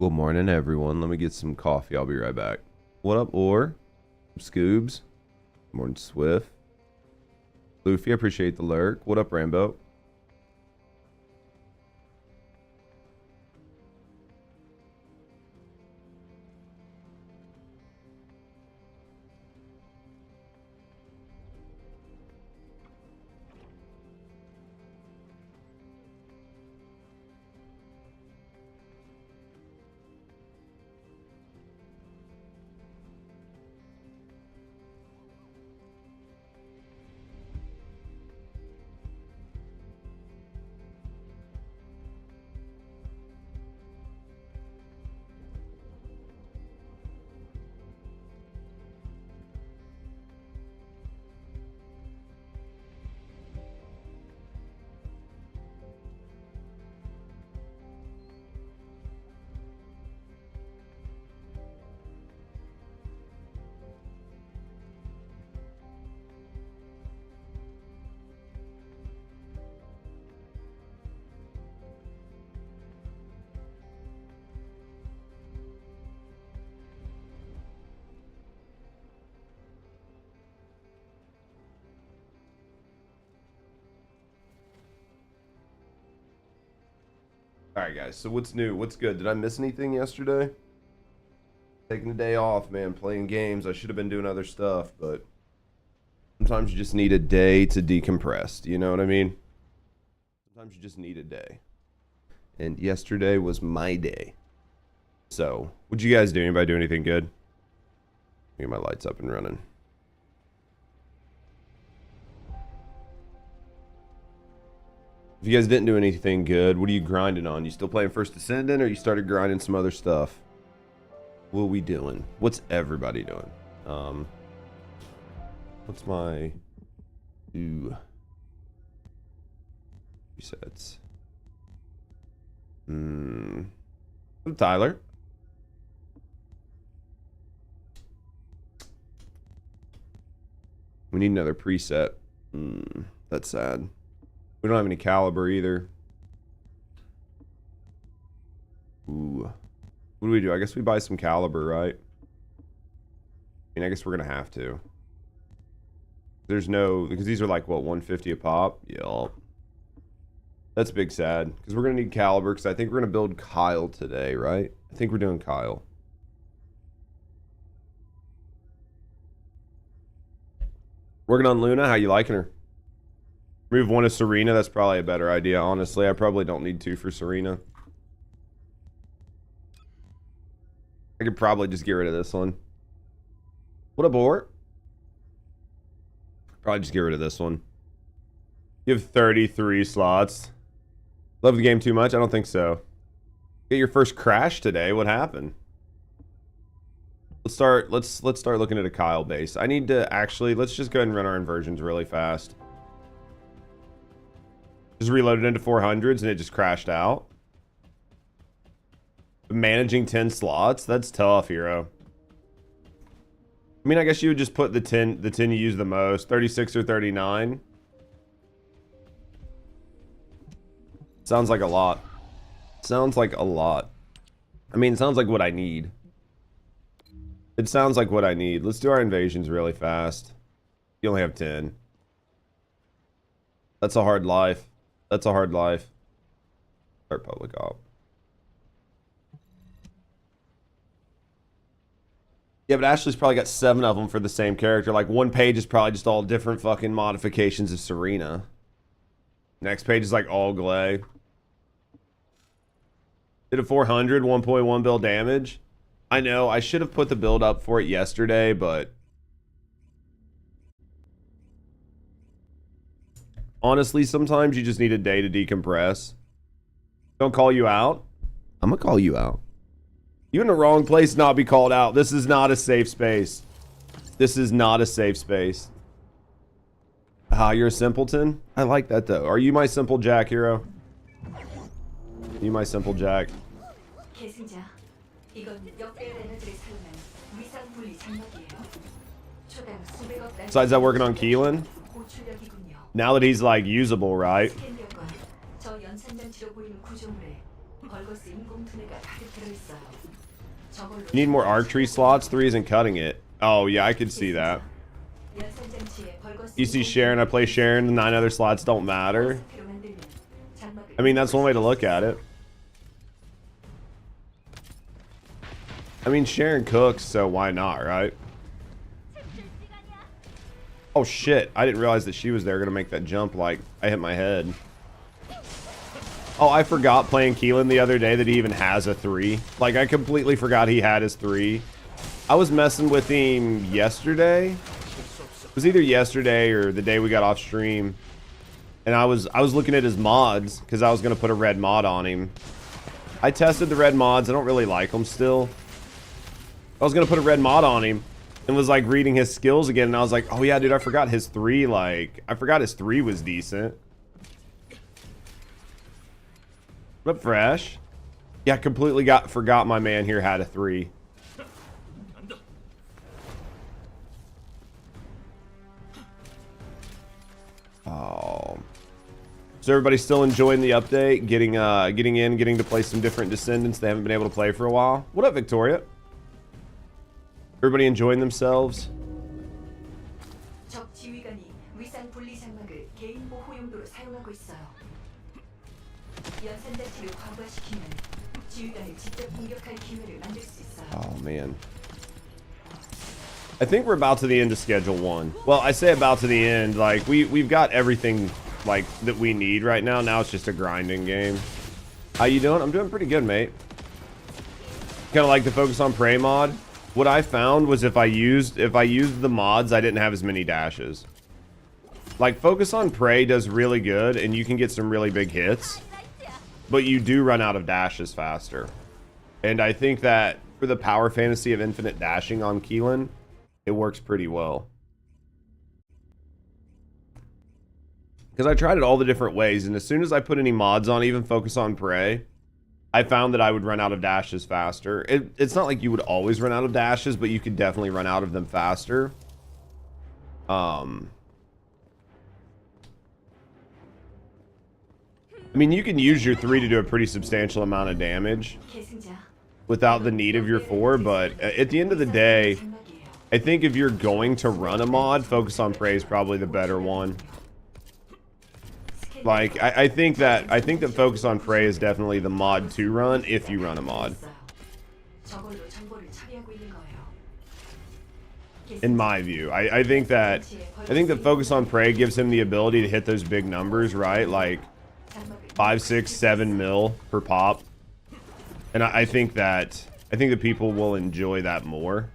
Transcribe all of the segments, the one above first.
Good morning, everyone. Let me get some coffee. I'll be right back. What up, Or? Scoobs. Good morning, Swift. Luffy, I appreciate the lurk. What up, Rambo? Alright, guys. So what's new? What's good? Did I miss anything yesterday? Taking the day off, man. Playing games. I should have been doing other stuff, but sometimes you just need a day to decompress. Do you know what I mean? Sometimes you just need a day. And yesterday was my day. So, what'd you guys do? Anybody do anything good? Get my lights up and running. If you guys didn't do anything good, what are you grinding on? You still playing First Ascendant, or you started grinding some other stuff? What are we doing? What's everybody doing? What's my resets? Tyler. We need another preset. That's sad. We don't have any caliber either. Ooh. What do we do? I guess we buy some caliber, right? I mean, I guess we're gonna have to. There's no, because these are like, what, 150 a pop? Yeah. That's big sad. Because we're gonna need caliber, because I think we're gonna build Kyle today, right? I think we're doing Kyle. Working on Luna, how you liking her? Remove one of Serena, that's probably a better idea, honestly. I probably don't need two for Serena. I could probably just get rid of this one. What up, Bort? Probably just get rid of this one. You have 33 slots. Love the game too much? I don't think so. Get your first crash today. What happened? Let's start looking at a Kyle base. I need to actually, let's just go ahead and run our inversions really fast. Just reloaded into 400s and it just crashed out. Managing 10 slots? That's tough, hero. I mean, I guess you would just put the 10 you use the most. 36 or 39. Sounds like a lot. Sounds like a lot. I mean, it sounds like what I need. It sounds like what I need. Let's do our invasions really fast. You only have 10. That's a hard life. That's a hard life. Start public op. Yeah, but Ashley's probably got 7 of them for the same character. Like, one page is probably just all different fucking modifications of Serena. Next page is like all Glay. Did a 400, 1.1 bill damage. I know, I should have put the build up for it yesterday, but honestly, sometimes you just need a day to decompress. Don't call you out. I'm gonna call you out. You in the wrong place to not be called out. This is not a safe space. This is not a safe space. Ah, you're a simpleton? I like that though. Are you my simple Jack hero? Are you my simple Jack? Besides that, working on Keelan? Now that he's like usable, right? You need more archery slots. 3 isn't cutting it. Oh, yeah, I could see that. You see Sharon, I play Sharon, the 9 other slots don't matter. I mean, that's one way to look at it. I mean, Sharon cooks, so why not, right? Oh, shit. I didn't realize that she was there gonna make that jump like I hit my head. Oh, I forgot playing Keelan the other day that he even has a 3. Like, I completely forgot he had his 3. I was messing with him yesterday. It was either yesterday or the day we got off stream. And I was looking at his mods because I was going to put a red mod on him. I tested the red mods. I don't really like them still. I was going to put a red mod on him and was like reading his skills again. And I was like, oh yeah, dude, I forgot his 3. Like, I forgot his 3 was decent. What up, Fresh? Yeah, completely forgot my man here had a 3. Oh. So everybody still enjoying the update? Getting to play some different Descendants they haven't been able to play for a while. What up, Victoria? Everybody enjoying themselves? Oh man. I think we're about to the end of Schedule 1. Well, I say about to the end, like we've got everything like that we need right now. Now it's just a grinding game. How you doing? I'm doing pretty good, mate. Kind of like the focus on prey mod. What I found was if I used the mods, I didn't have as many dashes. Like focus on prey does really good and you can get some really big hits, but you do run out of dashes faster. And I think that for the power fantasy of infinite dashing on Keelan, it works pretty well. Because I tried it all the different ways, and as soon as I put any mods on, even focus on prey, I found that I would run out of dashes faster. It's not like you would always run out of dashes, but you could definitely run out of them faster. I mean, you can use your 3 to do a pretty substantial amount of damage without the need of your 4, but at the end of the day, I think if you're going to run a mod, focus on prey is probably the better one. Like, I think that focus on prey is definitely the mod to run if you run a mod. In my view, I think that focus on prey gives him the ability to hit those big numbers, right? Like 5, 6, 7 mil per pop. And I think that people will enjoy that more.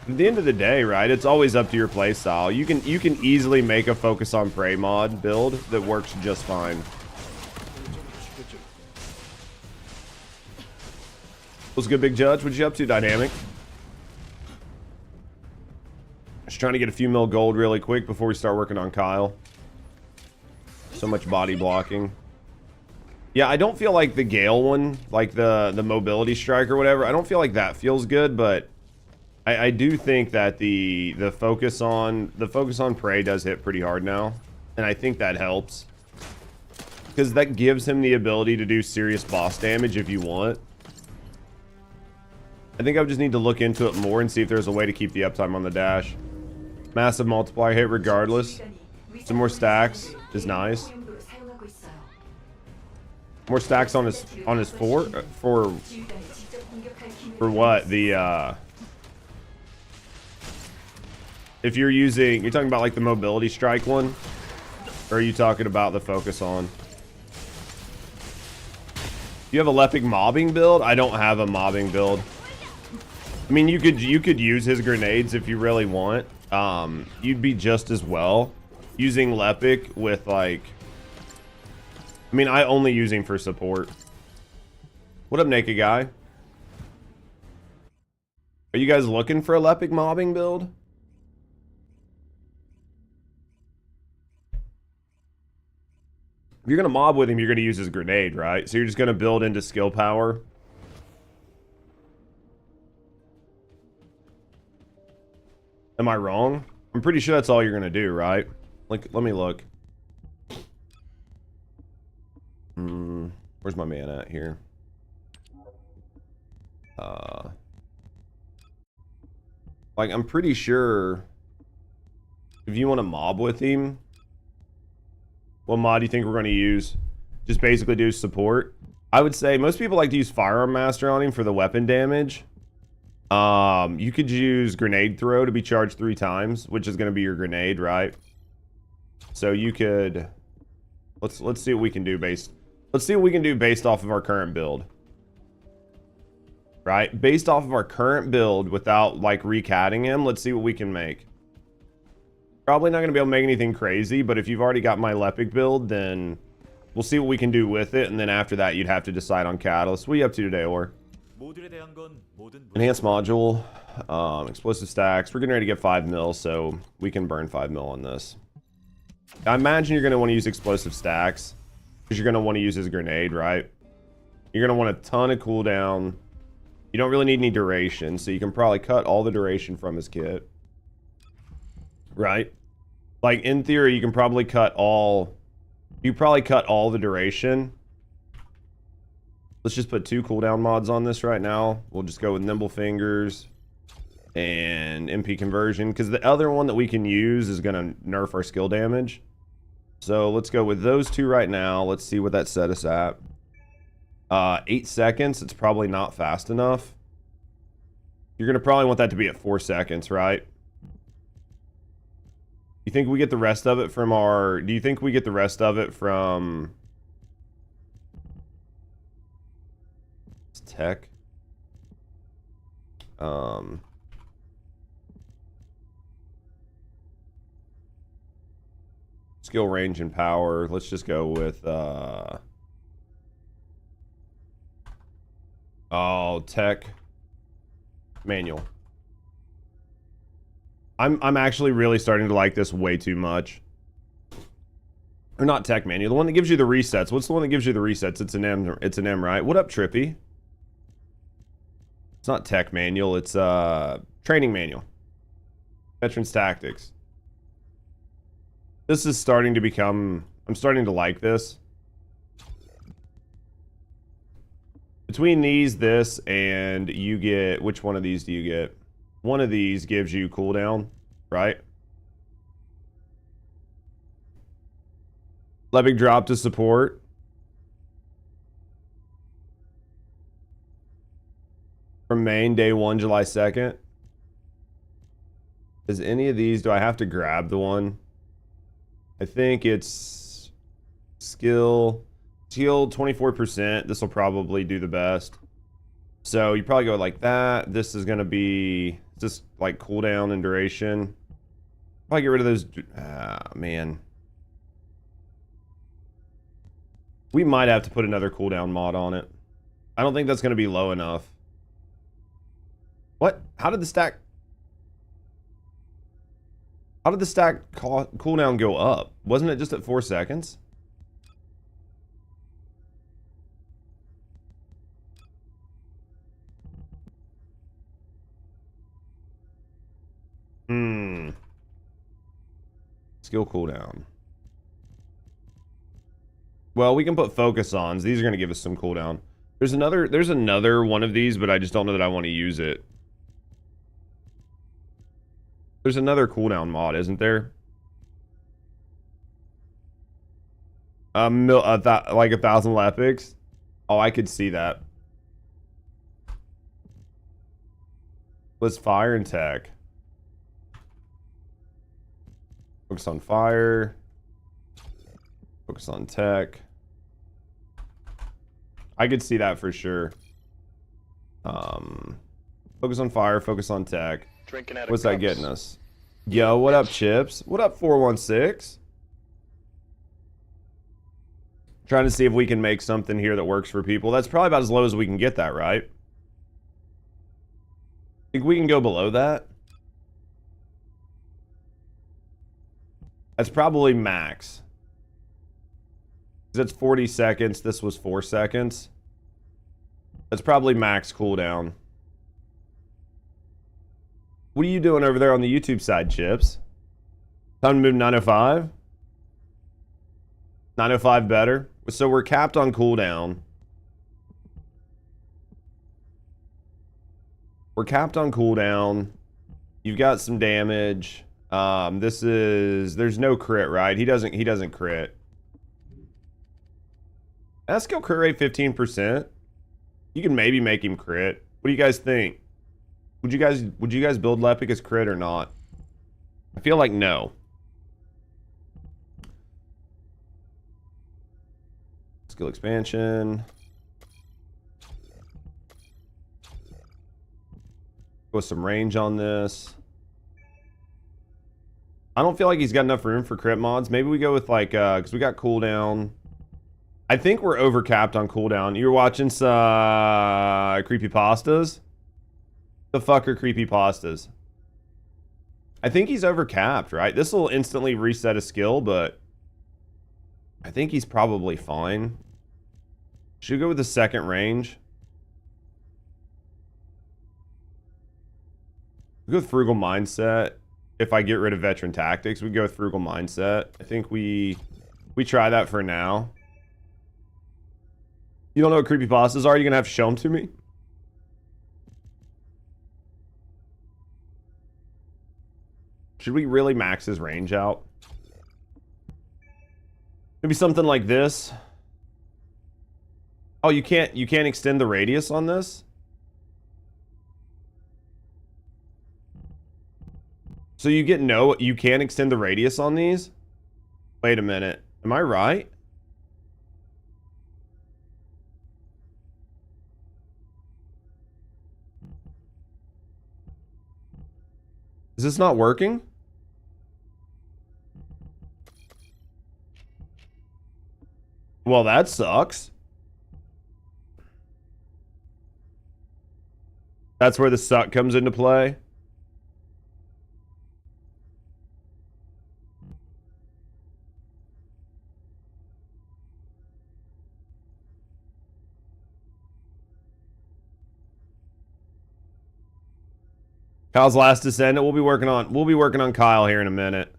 At the end of the day, right, it's always up to your playstyle. You can easily make a focus on prey mod build that works just fine. What's good, Big Judge? What you up to, Dynamic? Just trying to get a few mil gold really quick before we start working on Kyle. So much body blocking. Yeah, I don't feel like the Gale one, like the mobility strike or whatever, I don't feel like that feels good, but I do think that the focus on prey does hit pretty hard now, and I think that helps because that gives him the ability to do serious boss damage if you want. I think I just need to look into it more and see if there's a way to keep the uptime on the dash. Massive multiplier hit regardless. Some more stacks is nice. More stacks on his 4 for what? The if you're talking about like the mobility strike one, or are you talking about the focus on? You have a Lepic mobbing build? I don't have a mobbing build. I mean, you could use his grenades if you really want. You'd be just as well using Lepic with like. I mean, I only use him for support. What up, Naked Guy? Are you guys looking for a Lepic mobbing build? If you're going to mob with him, you're going to use his grenade, right? So you're just going to build into skill power. Am I wrong? I'm pretty sure that's all you're going to do, right? Like, let me look. Where's my man at here? Like, I'm pretty sure if you want to mob with him, what mod do you think we're going to use? Just basically do support. I would say most people like to use Firearm Master on him for the weapon damage. You could use Grenade Throw to be charged 3 times, which is going to be your grenade, right? So you could... Let's see what we can do based... Let's see what we can do based off of our current build. Right? Based off of our current build without, like, recatting him, let's see what we can make. Probably not going to be able to make anything crazy, but if you've already got my Lepic build, then we'll see what we can do with it, and then after that, you'd have to decide on Catalyst. What are you up to today, Or? Enhanced module, explosive stacks. We're getting ready to get 5 mil, so we can burn 5 mil on this. I imagine you're going to want to use explosive stacks, because you're going to want to use his grenade, right? You're going to want a ton of cooldown. You don't really need any duration, so you can probably cut all the duration from his kit. Right? Like, in theory, you can probably cut all... You probably cut all the duration. Let's just put 2 cooldown mods on this right now. We'll just go with Nimble Fingers and MP Conversion, because the other one that we can use is going to nerf our skill damage. So let's go with those 2 right now. Let's see what that set us at. 8 seconds. It's probably not fast enough. You're going to probably want that to be at 4 seconds, right? You think we get the rest of it from our... Do you think we get the rest of it from... Tech? Skill, range, and power. Let's just go with... Oh, tech. Manual. I'm actually really starting to like this way too much. Or not tech manual. The one that gives you the resets. What's the one that gives you the resets? It's an M. It's an M, right? What up, Trippy? It's not tech manual. It's training manual. Veterans Tactics. This is starting to become... I'm starting to like this. Between these, this, and you get... Which one of these do you get? One of these gives you cooldown, right? Lepic drop to support. From main, day 1, July 2nd. Is any of these... Do I have to grab the one? I think it's... Skill... Skill 24%. This will probably do the best. So you probably go like that. This is going to be just like cooldown and duration. Probably get rid of those. Man. We might have to put another cooldown mod on it. I don't think that's going to be low enough. What? How did the stack... How did the stack cooldown go up? Wasn't it just at 4 seconds? Skill cooldown. Well, we can put focus ons. These are going to give us some cooldown. There's another one of these, but I just don't know that I want to use it. There's another cooldown mod, isn't there? Like 1,000 Lepics. Oh, I could see that. Let's fire and tech. Focus on fire. Focus on tech. I could see that for sure. Focus on fire, focus on tech. What's that getting us? Yo, what up, Chips? What up, 416? Trying to see if we can make something here that works for people. That's probably about as low as we can get that, right? Think we can go below that? That's probably max. That's 40 seconds. This was 4 seconds. That's probably max cooldown. What are you doing over there on the YouTube side, Chips? Time to move 905. 905 better. So we're capped on cooldown. We're capped on cooldown. You've got some damage. There's no crit, right? He doesn't crit. That skill crit rate 15%. You can maybe make him crit. What do you guys think? Would you guys build Lepic as crit or not? I feel like no. Skill expansion. Go with some range on this. I don't feel like he's got enough room for crit mods. Maybe we go with like, because we got cooldown. I think we're overcapped on cooldown. You're watching some creepypastas? The fuck are creepypastas? I think he's overcapped, right? This will instantly reset a skill, but I think he's probably fine. Should we go with the second range? We go with frugal mindset. If I get rid of veteran tactics, we go with frugal mindset. I think we try that for now. You don't know what creepypastas are? You're gonna have to show them to me. Should we really max his range out? Maybe something like this. Oh, you can't extend the radius on this? So you get no, you can't extend the radius on these? Wait a minute. Am I right? Is this not working? Well, that sucks. That's where the suck comes into play. Kyle's last descendant. We'll be working on Kyle here in a minute.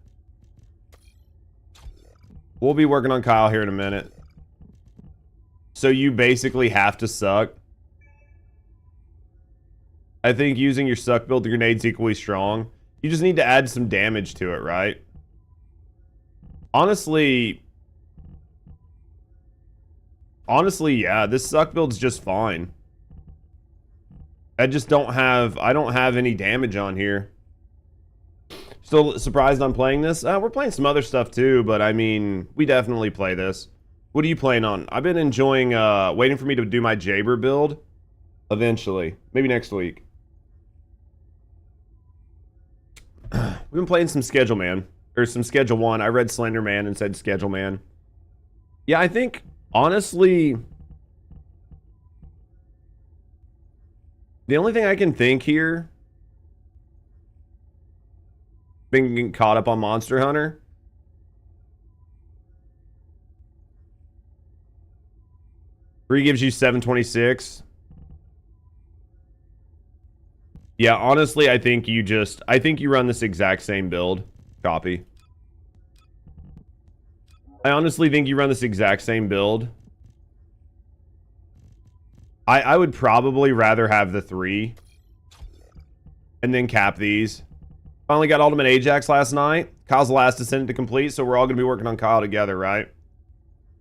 We'll be working on Kyle here in a minute. So you basically have to suck. I think using your suck build, the grenade's equally strong. You just need to add some damage to it, right? Honestly, yeah, this suck build's just fine. I don't have any damage on here. Still surprised I'm playing this? We're playing some other stuff too, but I mean, we definitely play this. What are you playing on? I've been enjoying, waiting for me to do my Jaber build. Eventually. Maybe next week. We've been playing some Schedule Man. Or some Schedule 1. I read Slender Man and said Schedule Man. Yeah, I think, honestly... The only thing I can think here... Been getting caught up on Monster Hunter. Free gives you 726. Yeah, honestly, I think you run this exact same build. Copy. I honestly think you run this exact same build. I would probably rather have the 3. And then cap these. Finally got Ultimate Ajax last night. Kyle's the last descendant to complete, so we're all going to be working on Kyle together, right?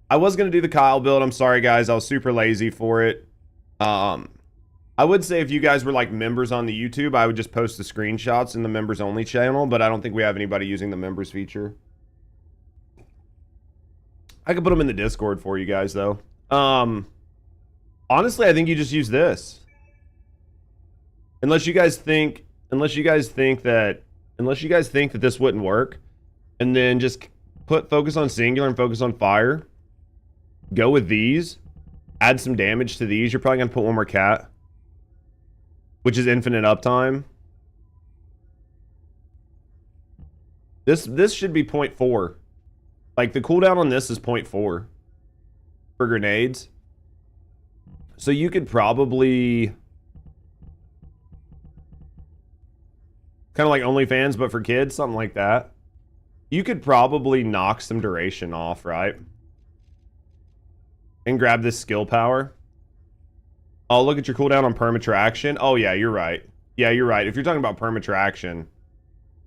I was going to do the Kyle build. I'm sorry, guys. I was super lazy for it. I would say if you guys were like members on the YouTube, I would just post the screenshots in the members only channel, but I don't think we have anybody using the members feature. I could put them in the Discord for you guys, though. Honestly, I think you just use this. Unless you guys think that this wouldn't work, and then just focus on singular and focus on fire. Go with these. Add some damage to these. You're probably gonna put one more cat, which is infinite uptime. This should be 0.4. Like the cooldown on this is 0.4 for grenades. So you could probably kind of like OnlyFans, but for kids, something like that. You could probably knock some duration off, right? And grab this skill power. Oh, look at your cooldown on permatraction. Oh, yeah, you're right. Yeah, you're right. If you're talking about permatraction,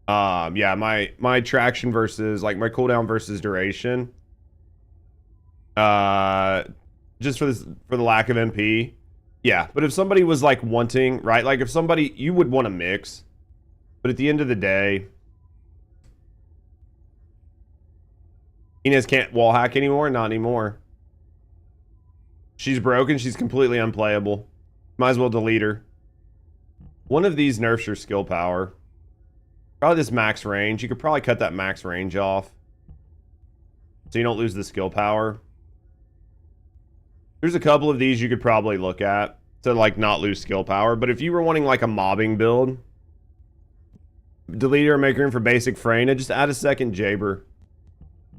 yeah, my traction versus, like, my cooldown versus duration, just for the lack of MP, yeah. But if somebody was, like, wanting, right, like, if somebody, you would want to mix, but at the end of the day, Inez can't wall hack anymore? Not anymore. She's broken. She's completely unplayable. Might as well delete her. One of these nerfs your skill power. Probably this max range. You could probably cut that max range off, so you don't lose the skill power. There's a couple of these you could probably look at to, like, not lose skill power. But if you were wanting, like, a mobbing build, delete her, make room for basic Freyna, just add a second Jaber.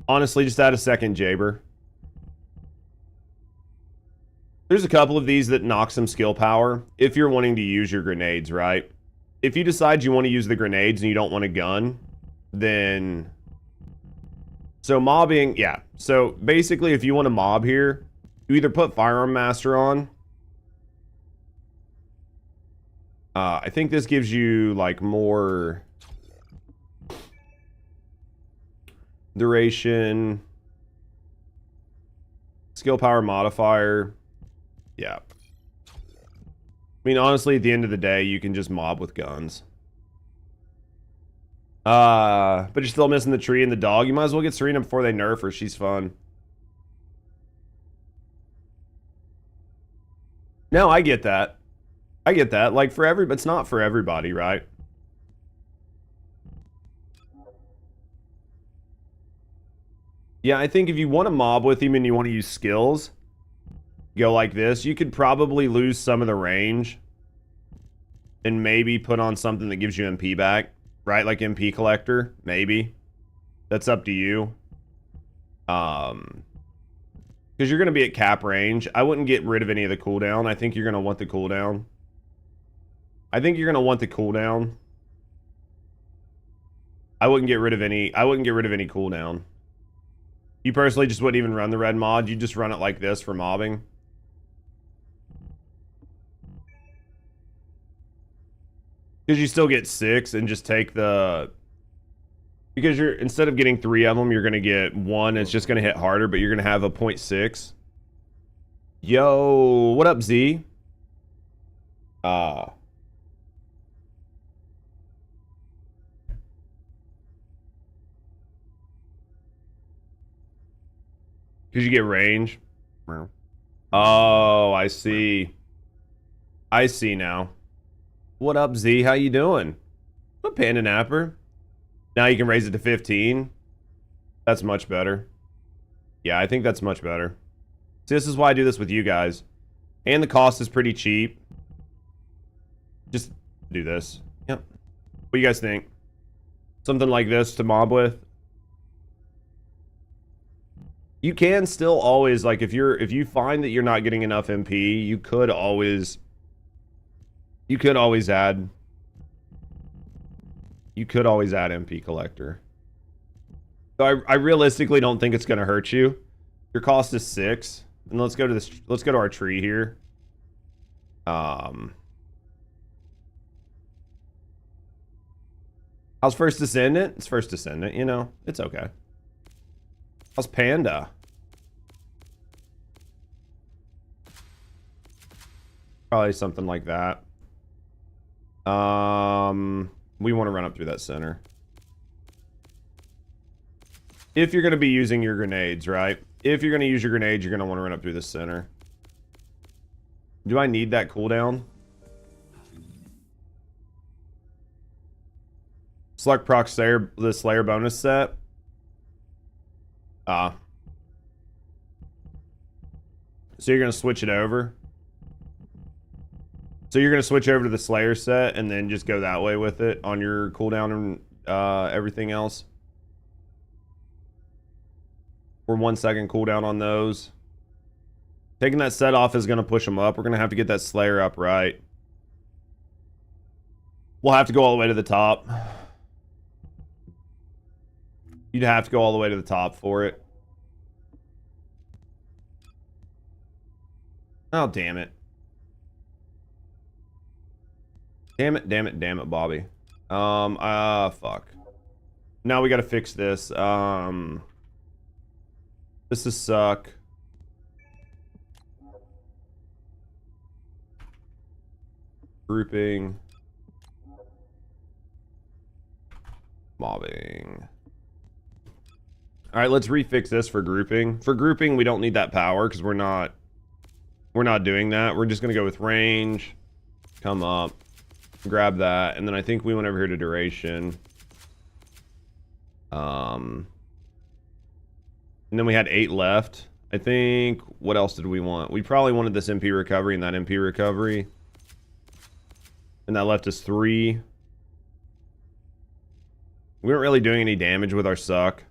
Honestly, just add a second Jaber. There's a couple of these that knock some skill power if you're wanting to use your grenades, right? If you decide you want to use the grenades and you don't want a gun, then... So mobbing, yeah. So basically, if you want to mob here, you either put Firearm Master on. I think this gives you, like, more duration, skill power modifier. Yeah. I mean, honestly, at the end of the day, you can just mob with guns. But you're still missing the tree and the dog. You might as well get Serena before they nerf her. She's fun. No, I get that. I get that. Like, for it's not for everybody, right? Yeah, I think if you want to mob with him and you want to use skills, go like this. You could probably lose some of the range and maybe put on something that gives you MP back, right? Like MP collector, maybe. That's up to you. Because you're going to be at cap range. I wouldn't get rid of any of the cooldown. I think you're going to want the cooldown. I think you're going to want the cooldown. I wouldn't get rid of any cooldown. You personally just wouldn't even run the red mod. You just run it like this for mobbing. Because you still get 6 and just take the... Because you're, instead of getting 3 of them, you're going to get 1. It's just going to hit harder, but you're going to have a 0.6. Yo, what up, Z? Because you get range. Oh, I see. I see now. What up, Z? How you doing? What, Panda Napper? Now you can raise it to 15. That's much better. Yeah, I think that's much better. See, this is why I do this with you guys. And the cost is pretty cheap. Just do this. Yep. What do you guys think? Something like this to mob with? You can still always, like, if you find that you're not getting enough MP, you could always add MP collector. So I realistically don't think it's going to hurt you. Your cost is 6. And let's go to our tree here. How's First Descendant? It's First Descendant, you know. It's okay. How's Panda? Probably something like that. We want to run up through that center. If you're going to be using your grenades, right? If you're going to use your grenades, you're going to want to run up through the center. Do I need that cooldown? Select proc Slayer, the Slayer bonus set. So you're going to switch it over. So you're going to switch over to the Slayer set and then just go that way with it on your cooldown and everything else. We're 1 second cooldown on those. Taking that set off is going to push them up. We're going to have to get that Slayer up right. We'll have to go all the way to the top. You'd have to go all the way to the top for it. Oh, damn it. Damn it, damn it, damn it, Bobby. Fuck. Now we gotta fix this. This is suck. Grouping. Mobbing. Alright, let's refix this for grouping. For grouping, we don't need that power because we're not doing that. We're just gonna go with range. Come up. Grab that. And then I think we went over here to duration. And then we had 8 left. I think, what else did we want? We probably wanted this MP recovery and that MP recovery. And that left us 3. We weren't really doing any damage with our suck.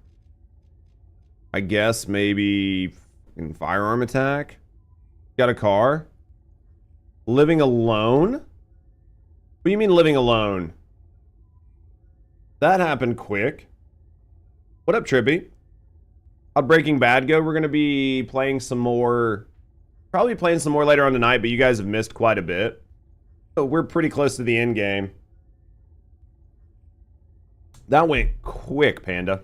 I guess maybe firearm attack. Got a car. Living alone? What do you mean living alone? That happened quick. What up, Trippy? How'd Breaking Bad go? We're going to be playing some more. Probably playing some more later on tonight, but you guys have missed quite a bit. So we're pretty close to the end game. That went quick, Panda.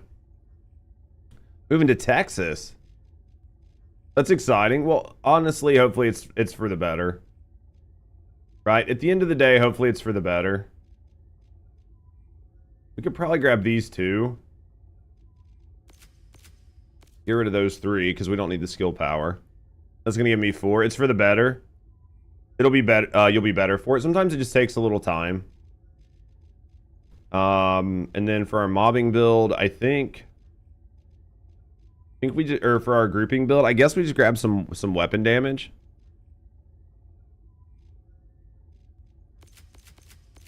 Moving to Texas. That's exciting. Well, honestly, hopefully it's for the better. Right? At the end of the day, hopefully it's for the better. We could probably grab these 2. Get rid of those 3 because we don't need the skill power. That's going to give me 4. It's for the better. It'll be better. You'll be better for it. Sometimes it just takes a little time. And then for our mobbing build, I think we just, or for our grouping build, I guess we just grab some weapon damage.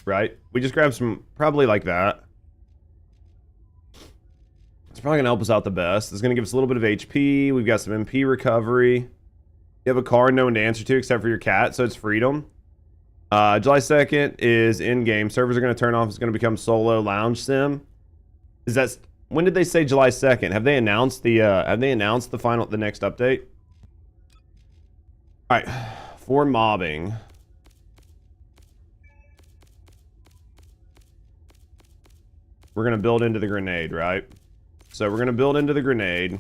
Right? We just grab some, probably like that. It's probably going to help us out the best. It's going to give us a little bit of HP. We've got some MP recovery. You have a car no one to answer to except for your cat, so it's freedom. July 2nd is in-game. Servers are going to turn off. It's going to become solo lounge sim. Is that... When did they say July 2nd? Have they announced the the next update? All right, for mobbing. We're going to build into the grenade, right? So we're going to build into the grenade.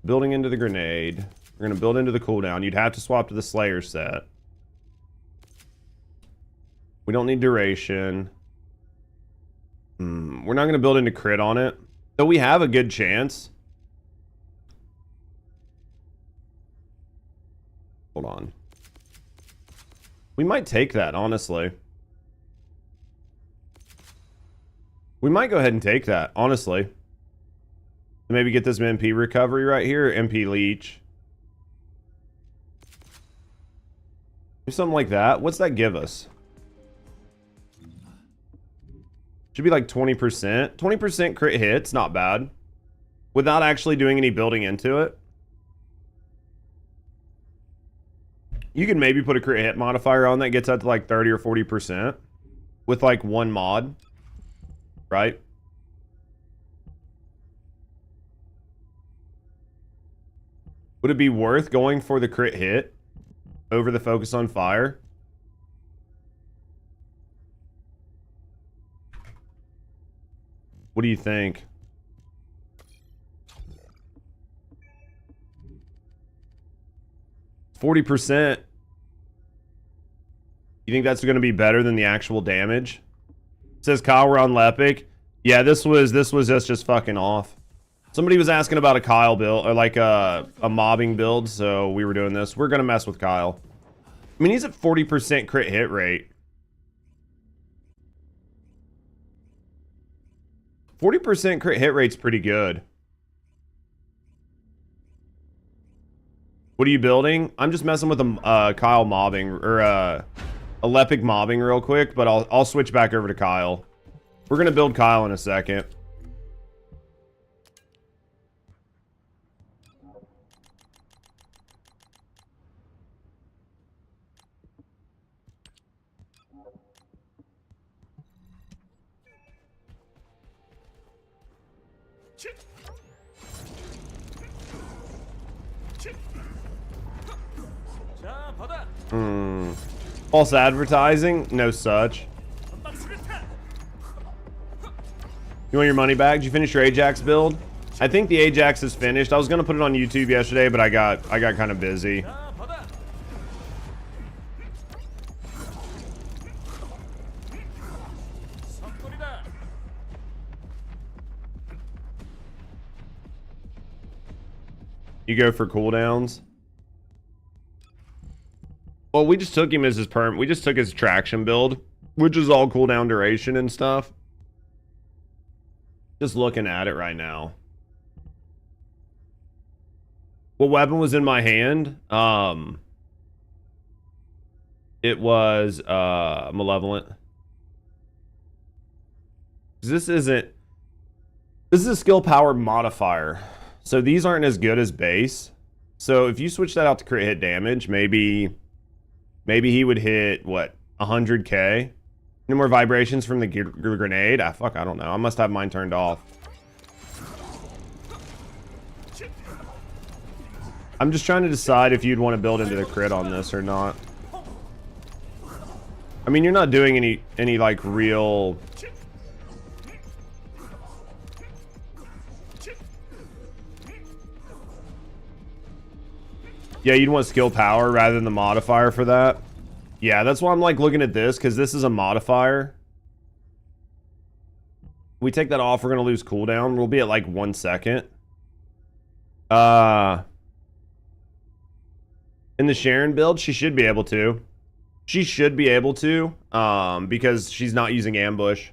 Building into the grenade. We're going to build into the cooldown. You'd have to swap to the Slayer set. We don't need duration. We're not going to build into crit on it. Though we have a good chance. Hold on. We might take that, honestly. We might go ahead and take that, honestly. Maybe get this MP recovery right here. MP leech. Do something like that. What's that give us? Should be like 20%. 20% crit hits, not bad. Without actually doing any building into it. You can maybe put a crit hit modifier on that gets up to like 30 or 40%. With like 1 mod. Right? Would it be worth going for the crit hit over the focus on fire? What do you think? %. You think that's going to be better than the actual damage? It says Kyle, we're on Lepic. Yeah, this was just fucking off. Somebody was asking about a Kyle build, or like a mobbing build, so we were doing this. We're going to mess with Kyle. I mean, he's at 40% crit hit rate. 40% crit hit rate's pretty good. What are you building? I'm just messing with a Kyle mobbing, or a Lepic mobbing real quick, but I'll switch back over to Kyle. We're going to build Kyle in a second. False advertising? No such. You want your money back? Did you finish your Ajax build? I think the Ajax is finished. I was gonna put it on YouTube yesterday, but I got kind of busy. You go for cooldowns? Well, we just took him as his perm. We just took his traction build, which is all cooldown duration and stuff. Just looking at it right now. What weapon was in my hand? It was Malevolent. This is a skill power modifier. So these aren't as good as base. So if you switch that out to crit hit damage, maybe he would hit what, 100k? No more vibrations from the grenade? Fuck, I don't know. I must have mine turned off. I'm just trying to decide if you'd want to build into the crit on this or not. I mean, you're not doing any like real. Yeah, you'd want skill power rather than the modifier for that. Yeah, that's why I'm like looking at this, because this is a modifier. We take that off, we're gonna lose cooldown. We'll be at like 1 second. In the Sharon build, she should be able to. She should be able to, because she's not using ambush.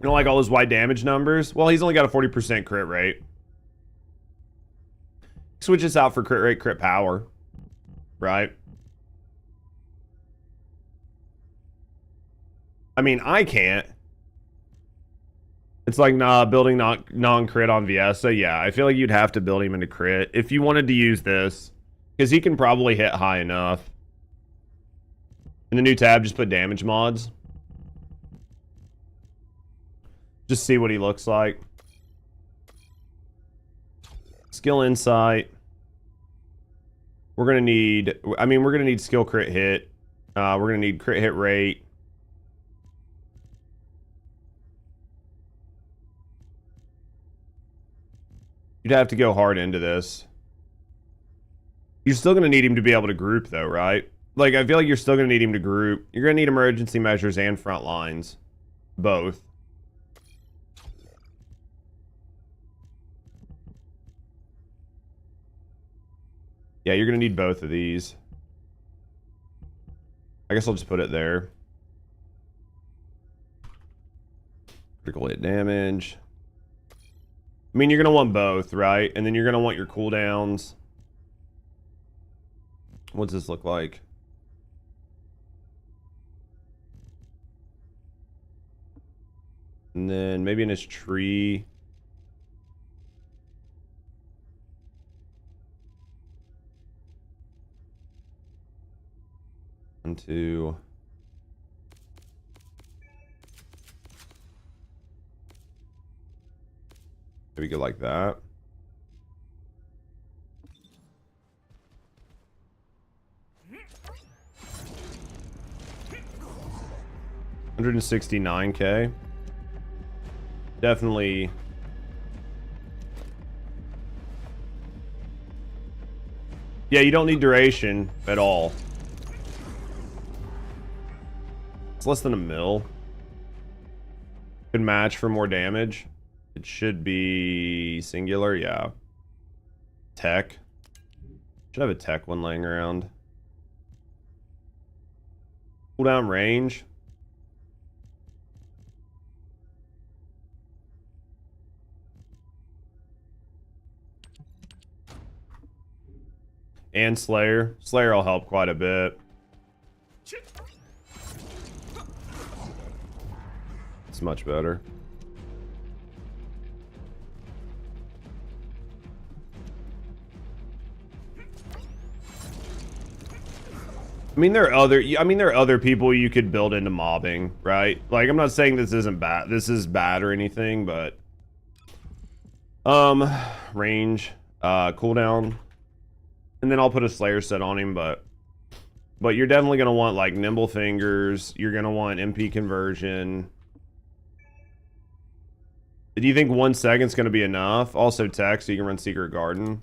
You know, like all those wide damage numbers? Well, he's only got a 40% crit rate. Switch this out for crit rate, crit power. Right? I mean, I can't. It's like, nah, building non-crit on Viesa. Yeah, I feel like you'd have to build him into crit if you wanted to use this. Because he can probably hit high enough. In the new tab, just put damage mods. Just see what he looks like. Skill insight. We're gonna need, I mean, we're gonna need skill crit hit. We're gonna need crit hit rate. You'd have to go hard into this. You're still gonna need him to be able to group though, right? Like, I feel like you're still gonna need him to group. You're gonna need emergency measures and front lines. Both. Yeah, you're gonna need both of these. I guess I'll just put it there. Critical hit damage. I mean, you're gonna want both, right? And then you're gonna want your cooldowns. What's this look like? And then maybe in his tree. One, two. Maybe go like that. $169K. Definitely. Yeah, you don't need duration at all. It's less than a mil. Good match for more damage. It should be singular, yeah. Tech. Should have a tech one laying around. Cooldown range. And Slayer. Slayer will help quite a bit. It's much better. I mean, there are other people you could build into mobbing, right? Like, I'm not saying this isn't bad. This is bad or anything, but range, cooldown, and then I'll put a Slayer set on him, but you're definitely gonna want like nimble fingers. You're gonna want MP conversion. Do you think 1 second's gonna be enough? Also tech, so you can run Secret Garden.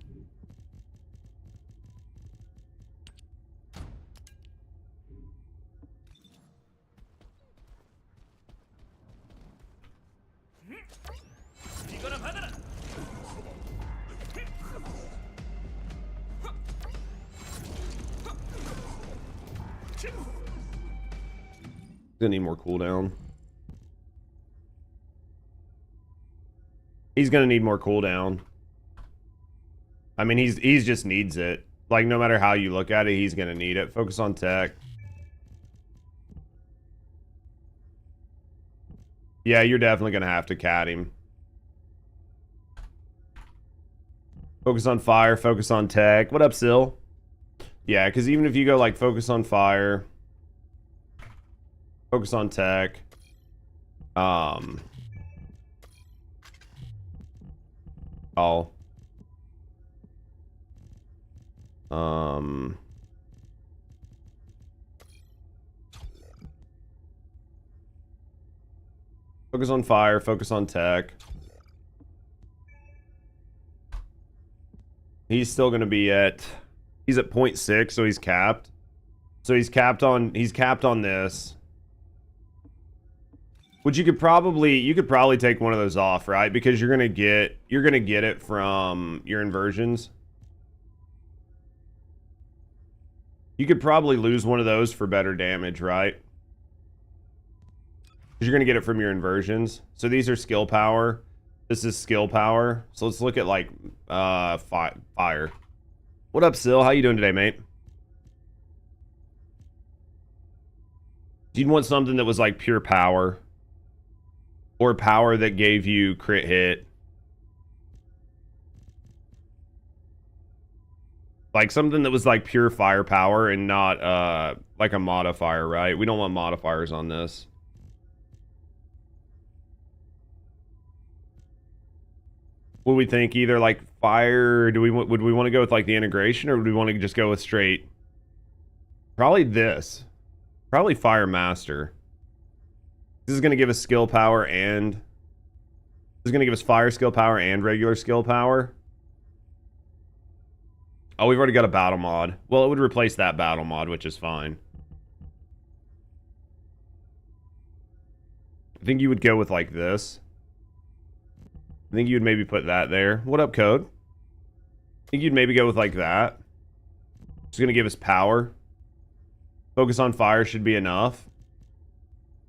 Gonna need more cooldown. He's gonna need more cooldown. I mean, he's just needs it. Like, no matter how you look at it, he's gonna need it. Focus on tech. Yeah, you're definitely gonna have to cat him. Focus on fire, focus on tech. What up, Sil? Yeah, because even if you go like focus on fire, focus on tech, focus on fire, focus on tech. He's still going to be at, he's at 0.6, so he's capped. So he's capped on this. Which you could probably take one of those off, right? Because you're gonna get it from your inversions. You could probably lose one of those for better damage, right? Because you're gonna get it from your inversions. So these are skill power. This is skill power. So let's look at like fire. What up, Sil? How you doing today, mate? You'd want something that was like pure power. Or power that gave you crit hit. Like something that was like pure firepower and not like a modifier, right? We don't want modifiers on this. Would we think either like fire? Would we want to go with like the integration, or would we want to just go with straight? Probably this. Probably Fire Master. This is going to give us skill power and... This is going to give us fire skill power and regular skill power. Oh, we've already got a battle mod. Well, it would replace that battle mod, which is fine. I think you would go with like this. I think you would maybe put that there. What up, Code? I think you'd maybe go with like that. It's going to give us power. Focus on fire should be enough.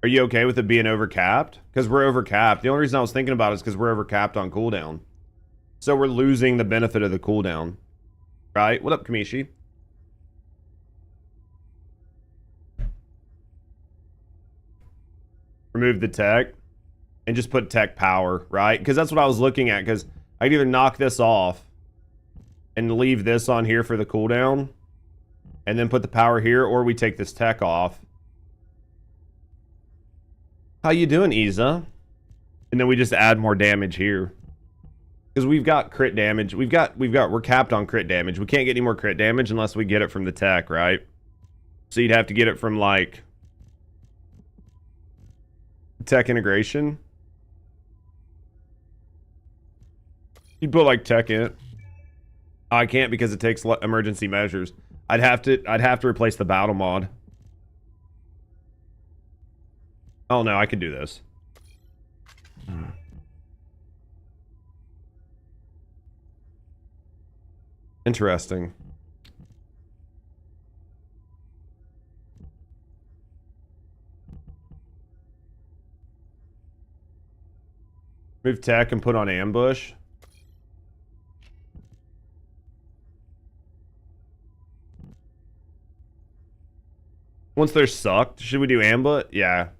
Are you okay with it being overcapped? Because we're overcapped. The only reason I was thinking about it is because we're overcapped on cooldown. So we're losing the benefit of the cooldown. Right? What up, Kamishi? Remove the tech. And just put tech power, right? Because that's what I was looking at. Because I could either knock this off and leave this on here for the cooldown. And then put the power here. Or we take this tech off. How you doing, Isa? And then we just add more damage here. Because we've got crit damage. We're capped on crit damage. We can't get any more crit damage unless we get it from the tech, right? So you'd have to get it from like tech integration. You'd put like tech in it. I can't because it takes emergency measures. I'd have to replace the battle mod. Oh no, I could do this. Interesting. Move tech and put on ambush. Once they're sucked, should we do ambush? Yeah.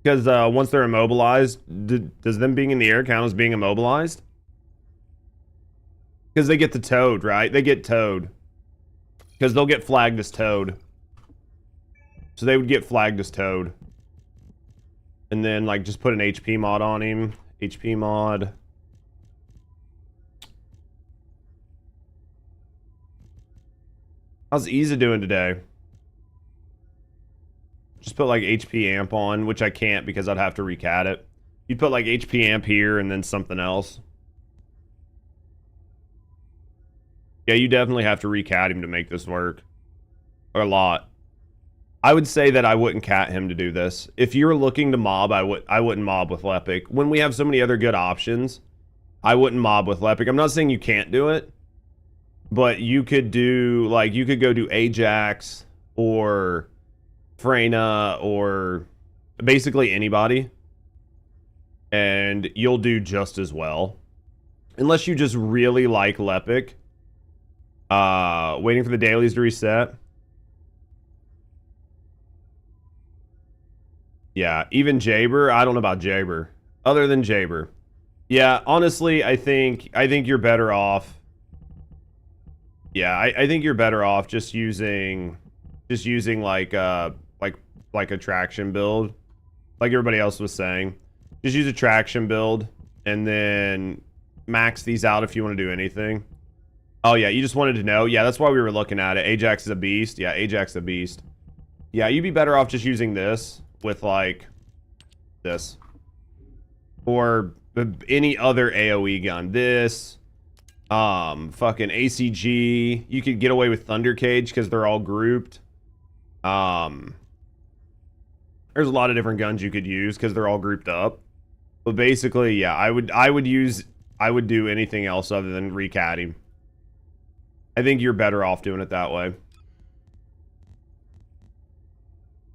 Because once they're immobilized, does them being in the air count as being immobilized? Because they get the toad, right? They get towed. Because they'll get flagged as towed. So they would get flagged as Toad. And then, like, just put an HP mod on him. HP mod. How's Iza doing today? Just put, like, HP amp on, which I can't because I'd have to recat it. You'd put, like, HP amp here and then something else. Yeah, you definitely have to recat him to make this work. Or a lot. I would say that I wouldn't cat him to do this. If you're looking to mob, I wouldn't mob with Lepic. When we have so many other good options, I wouldn't mob with Lepic. I'm not saying you can't do it, but you could do, like, you could go do Ajax or Freyna or basically anybody, and you'll do just as well. Unless you just really like Lepic. Waiting for the dailies to reset. Yeah, even Jaber. I don't know about Jaber. Other than Jaber. Yeah, honestly, I think you're better off. Yeah, I think you're better off just using like a traction build. Like everybody else was saying. Just use a traction build and then max these out if you want to do anything. Oh yeah, you just wanted to know. Yeah, that's why we were looking at it. Ajax is a beast. Yeah, Ajax is a beast. Yeah, you'd be better off just using this with like this or any other AoE gun. This fucking ACG. You could get away with Thunder Cage because they're all grouped. There's a lot of different guns you could use because they're all grouped up. But basically, yeah, I would do anything else other than recat him. I think you're better off doing it that way.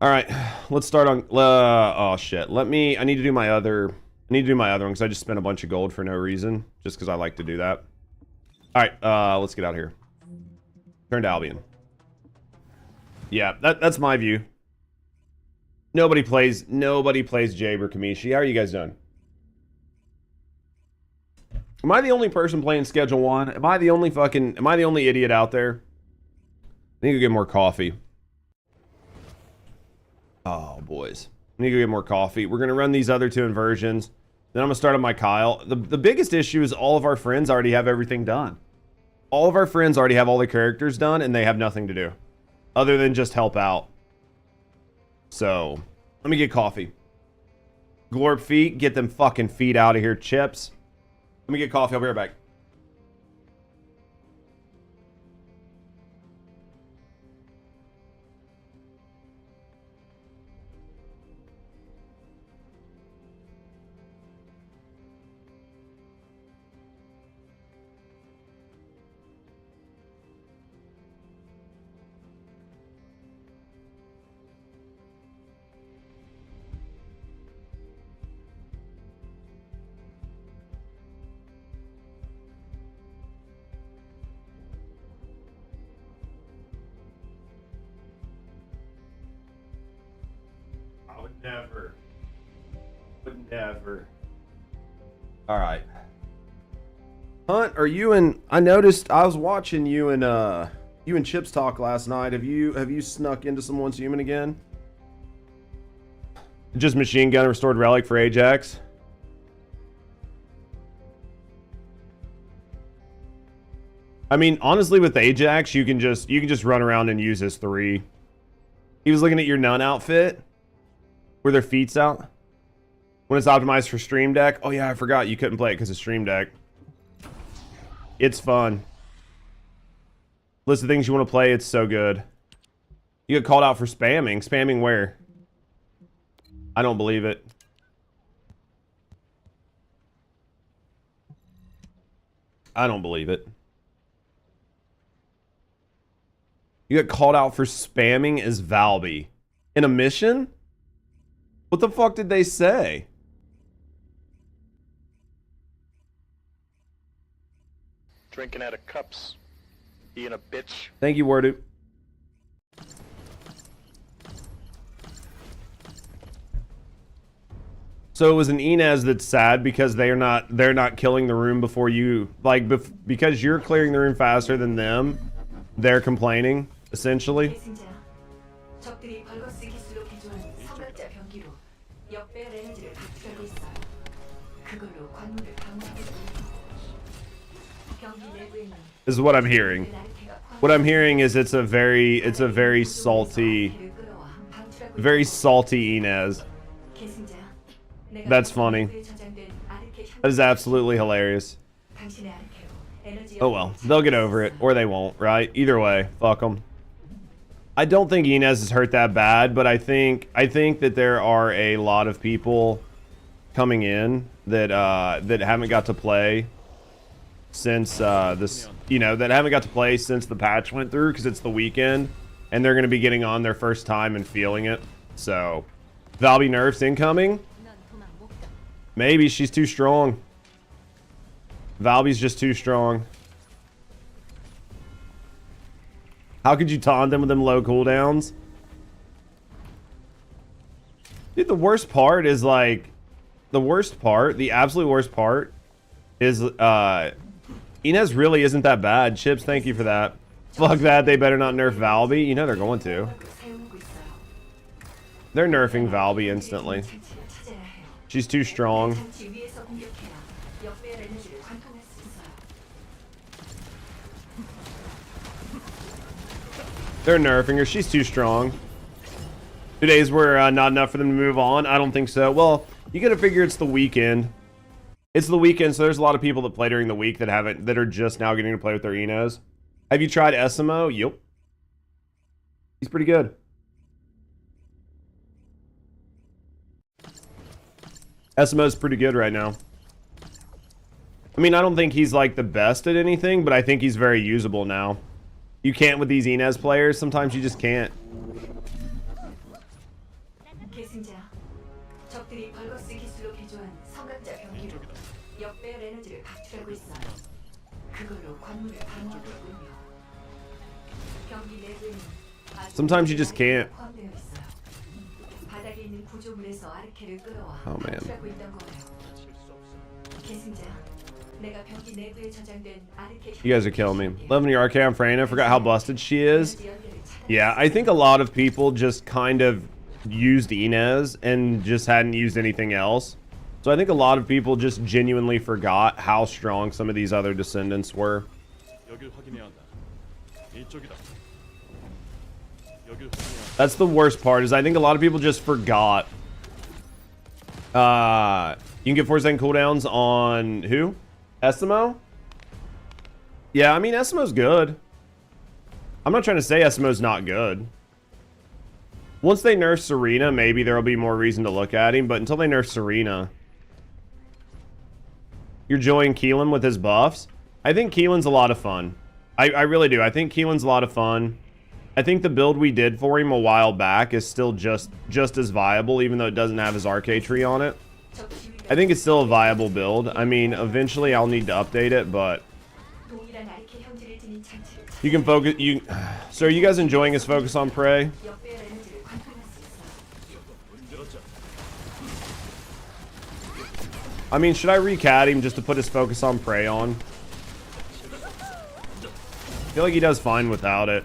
All right, let's start on. Oh shit! I need to do my other. one because I just spent a bunch of gold for no reason, just because I like to do that. All right, let's get out of here. Turn to Albion. Yeah, that's my view. Nobody plays Jaber Kamishi. How are you guys doing? Am I the only person playing Schedule 1? Am I the only idiot out there? I need to get more coffee. Oh, boys. I need to get more coffee. We're going to run these other two inversions. Then I'm going to start on my Kyle. The biggest issue is all of our friends already have everything done. All of our friends already have all the characters done, and they have nothing to do. Other than just help out. So, let me get coffee. Glorp feet. Get them fucking feet out of here, Chips. Let me get coffee. I'll be right back. Never. All right. Hunt, are you in? I noticed I was watching you and Chips talk last night. Have you snuck into someone's human again? Just machine gun restored relic for Ajax. I mean, honestly, with Ajax, you can just run around and use his 3. He was looking at your nun outfit, where their feet's out. When it's optimized for Stream Deck. Oh yeah, I forgot you couldn't play it because of Stream Deck. It's fun. List of things you want to play. It's so good. You get called out for spamming. Spamming where? I don't believe it. I don't believe it. You get called out for spamming as Valby. In a mission? What the fuck did they say? Drinking out of cups. Being a bitch. Thank you, Wordu. So it was an Inez that's sad because they're not killing the room before you, like, because you're clearing the room faster than them. They're complaining, essentially. This is what I'm hearing. What I'm hearing is it's a very salty Inez. That's funny. That is absolutely hilarious. Oh well, they'll get over it, or they won't, right? Either way, fuck them. I don't think Inez is hurt that bad, but I think that there are a lot of people coming in that that haven't got to play since this, you know, that haven't got to play since the patch went through, because it's the weekend, and they're going to be getting on their first time and feeling it. So, Valby nerfs incoming. Maybe she's too strong. Valby's just too strong. How could you taunt them with them low cooldowns? Dude, the worst part is like, the absolute worst part is Inez really isn't that bad. Chips, thank you for that. Fuck that, they better not nerf Valby. You know they're going to. They're nerfing Valby instantly. She's too strong. They're nerfing her. She's too strong. 2 days were not enough for them to move on. I don't think so. Well, you gotta figure it's the weekend. It's the weekend, so there's a lot of people that play during the week that are just now getting to play with their Enos. Have you tried SMO? Yep. He's pretty good. SMO's pretty good right now. I mean, I don't think he's like the best at anything, but I think he's very usable now. You can't with these Inez players. Sometimes you just can't. Sometimes you just can't. Oh man. You guys are killing me. Loving your Arcane Freyna. Forgot how busted she is. Yeah, I think a lot of people just kind of used Inez and just hadn't used anything else. So I think a lot of people just genuinely forgot how strong some of these other descendants were. That's the worst part, is I think a lot of people just forgot. You can get 4-second cooldowns on who? SMO? Yeah, I mean, SMO's good. I'm not trying to say SMO's not good. Once they nerf Serena, maybe there'll be more reason to look at him, but until they nerf Serena... You're enjoying Keelan with his buffs? I think Keelan's a lot of fun. I really do. I think Keelan's a lot of fun. I think the build we did for him a while back is still just as viable, even though it doesn't have his RK tree on it. I think it's still a viable build. I mean, eventually I'll need to update it, but... You can focus... So are you guys enjoying his focus on prey? I mean, should I recat him just to put his focus on prey on? I feel like he does fine without it.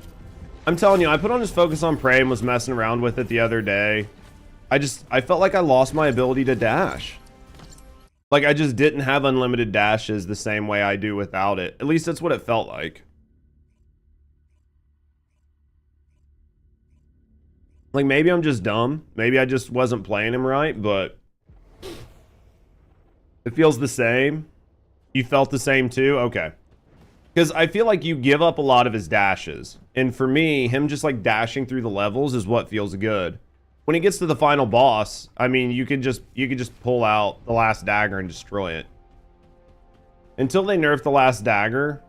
I'm telling you, I put on his focus on prey and was messing around with it the other day. I felt like I lost my ability to dash. Like, I just didn't have unlimited dashes the same way I do without it. At least that's what it felt like. Like, maybe I'm just dumb. Maybe I just wasn't playing him right, but... It feels the same. You felt the same too? Okay. Because I feel like you give up a lot of his dashes. And for me, him just like dashing through the levels is what feels good. When he gets to the final boss, I mean, you could just pull out the last dagger and destroy it. Until they nerf the last dagger,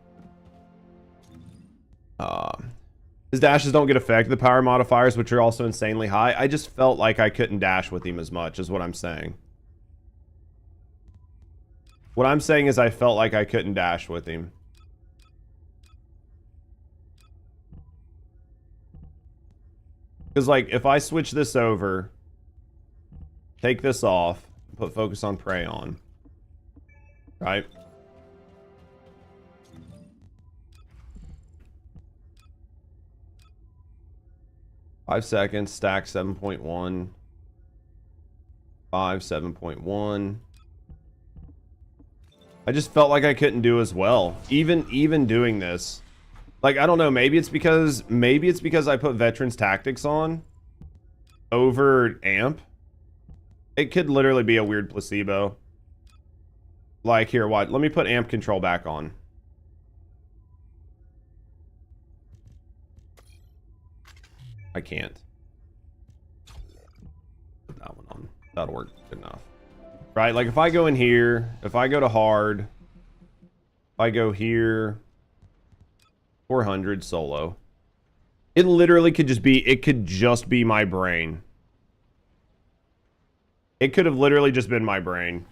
his dashes don't get affected. The power modifiers, which are also insanely high. I just felt like I couldn't dash with him as much, is what I'm saying. What I'm saying is I felt like I couldn't dash with him. Because, like, if I switch this over, take this off, put focus on prey on, right? ...5 seconds, stack 7.1. 7.1. I just felt like I couldn't do as well. Even doing this. Like, I don't know, maybe it's because I put Veterans Tactics on over Amp. It could literally be a weird placebo. Like, here, what? Let me put Amp Control back on. I can't. Put that one on. That'll work good enough. Right? Like, if I go in here, if I go to hard, if I go here, 400 solo. It literally could just be, it could just be my brain. It could have literally just been my brain.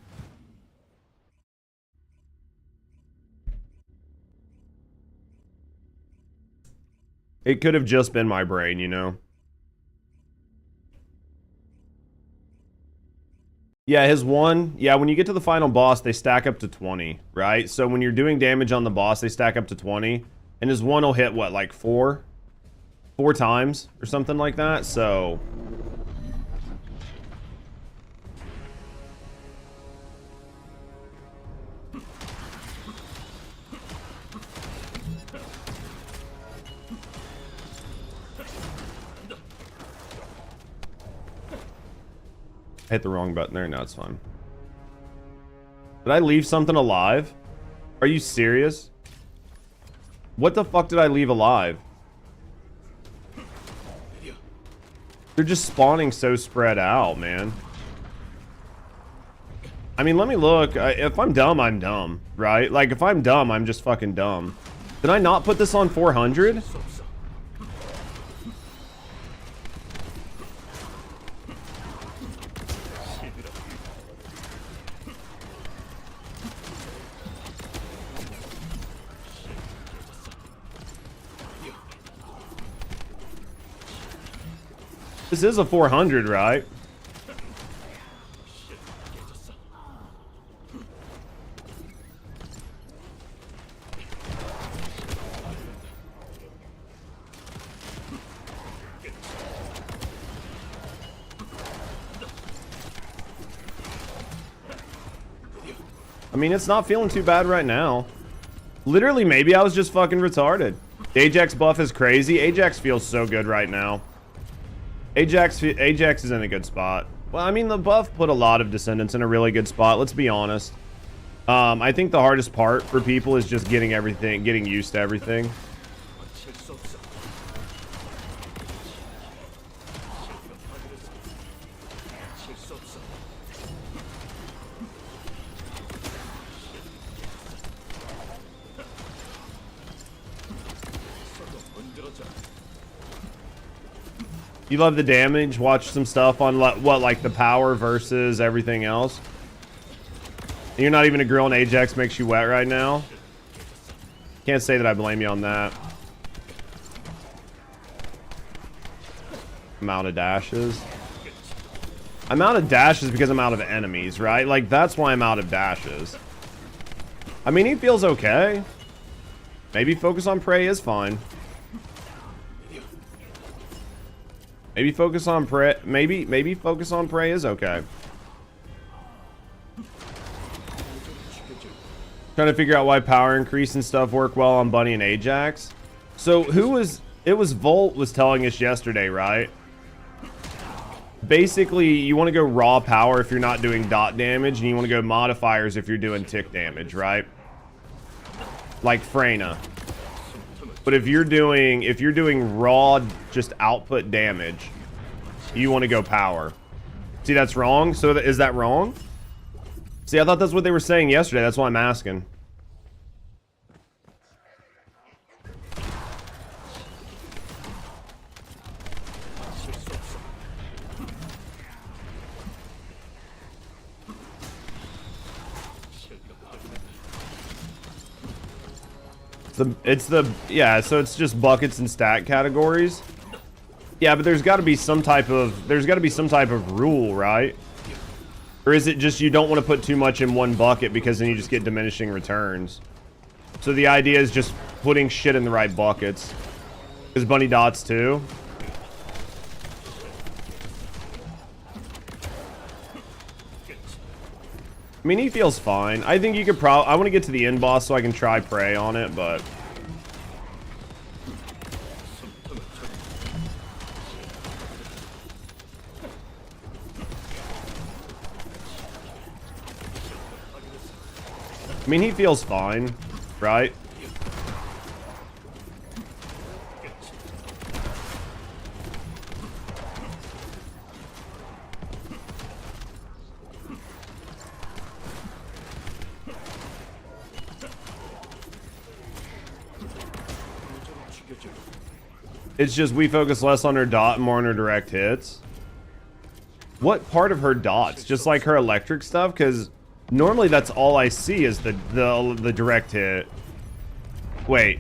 It could have just been my brain, you know? Yeah, his one, yeah, when you get to the final boss, they stack up to 20, right? So when you're doing damage on the boss, they stack up to 20. And his one will hit, what, like 4 times or something like that, so... I hit the wrong button there. No, it's fine. Did I leave something alive? Are you serious? What the fuck did I leave alive? They're just spawning so spread out, man. I mean, let me look. If I'm dumb, I'm dumb, right? Like, if I'm dumb, I'm just fucking dumb. Did I not put this on 400? This is a 400, right? I mean, it's not feeling too bad right now. Literally, maybe I was just fucking retarded. Ajax buff is crazy. Ajax feels so good right now. Ajax is in a good spot. Well, I mean, the buff put a lot of Descendants in a really good spot. Let's be honest. I think the hardest part for people is just getting used to everything. You love the damage? Watch some stuff on what, like the power versus everything else? You're not even a girl and Ajax makes you wet right now? Can't say that I blame you on that. I'm out of dashes. I'm out of dashes because I'm out of enemies, right? Like, that's why I'm out of dashes. I mean, he feels okay. Maybe focus on prey is fine. Maybe focus on prey. Maybe focus on prey is okay. Trying to figure out why power increase and stuff work well on Bunny and Ajax. So it was Volt was telling us yesterday, right? Basically, you want to go raw power if you're not doing dot damage, and you want to go modifiers if you're doing tick damage, right? Like Freyna. But if you're doing raw just output damage, you want to go power. See, that's wrong. So is that wrong? See, I thought that's what they were saying yesterday. That's why I'm asking. Yeah, so it's just buckets and stat categories. Yeah, but there's got to be some type of rule, right? Or is it just you don't want to put too much in one bucket because then you just get diminishing returns? So the idea is just putting shit in the right buckets. Is Bunny dots too? I mean, he feels fine. I think you could probably... I want to get to the end boss so I can try prey on it, but... I mean, he feels fine, right? It's just we focus less on her dot and more on her direct hits. What part of her dots? Just like her electric stuff? Because normally that's all I see is the direct hit. Wait,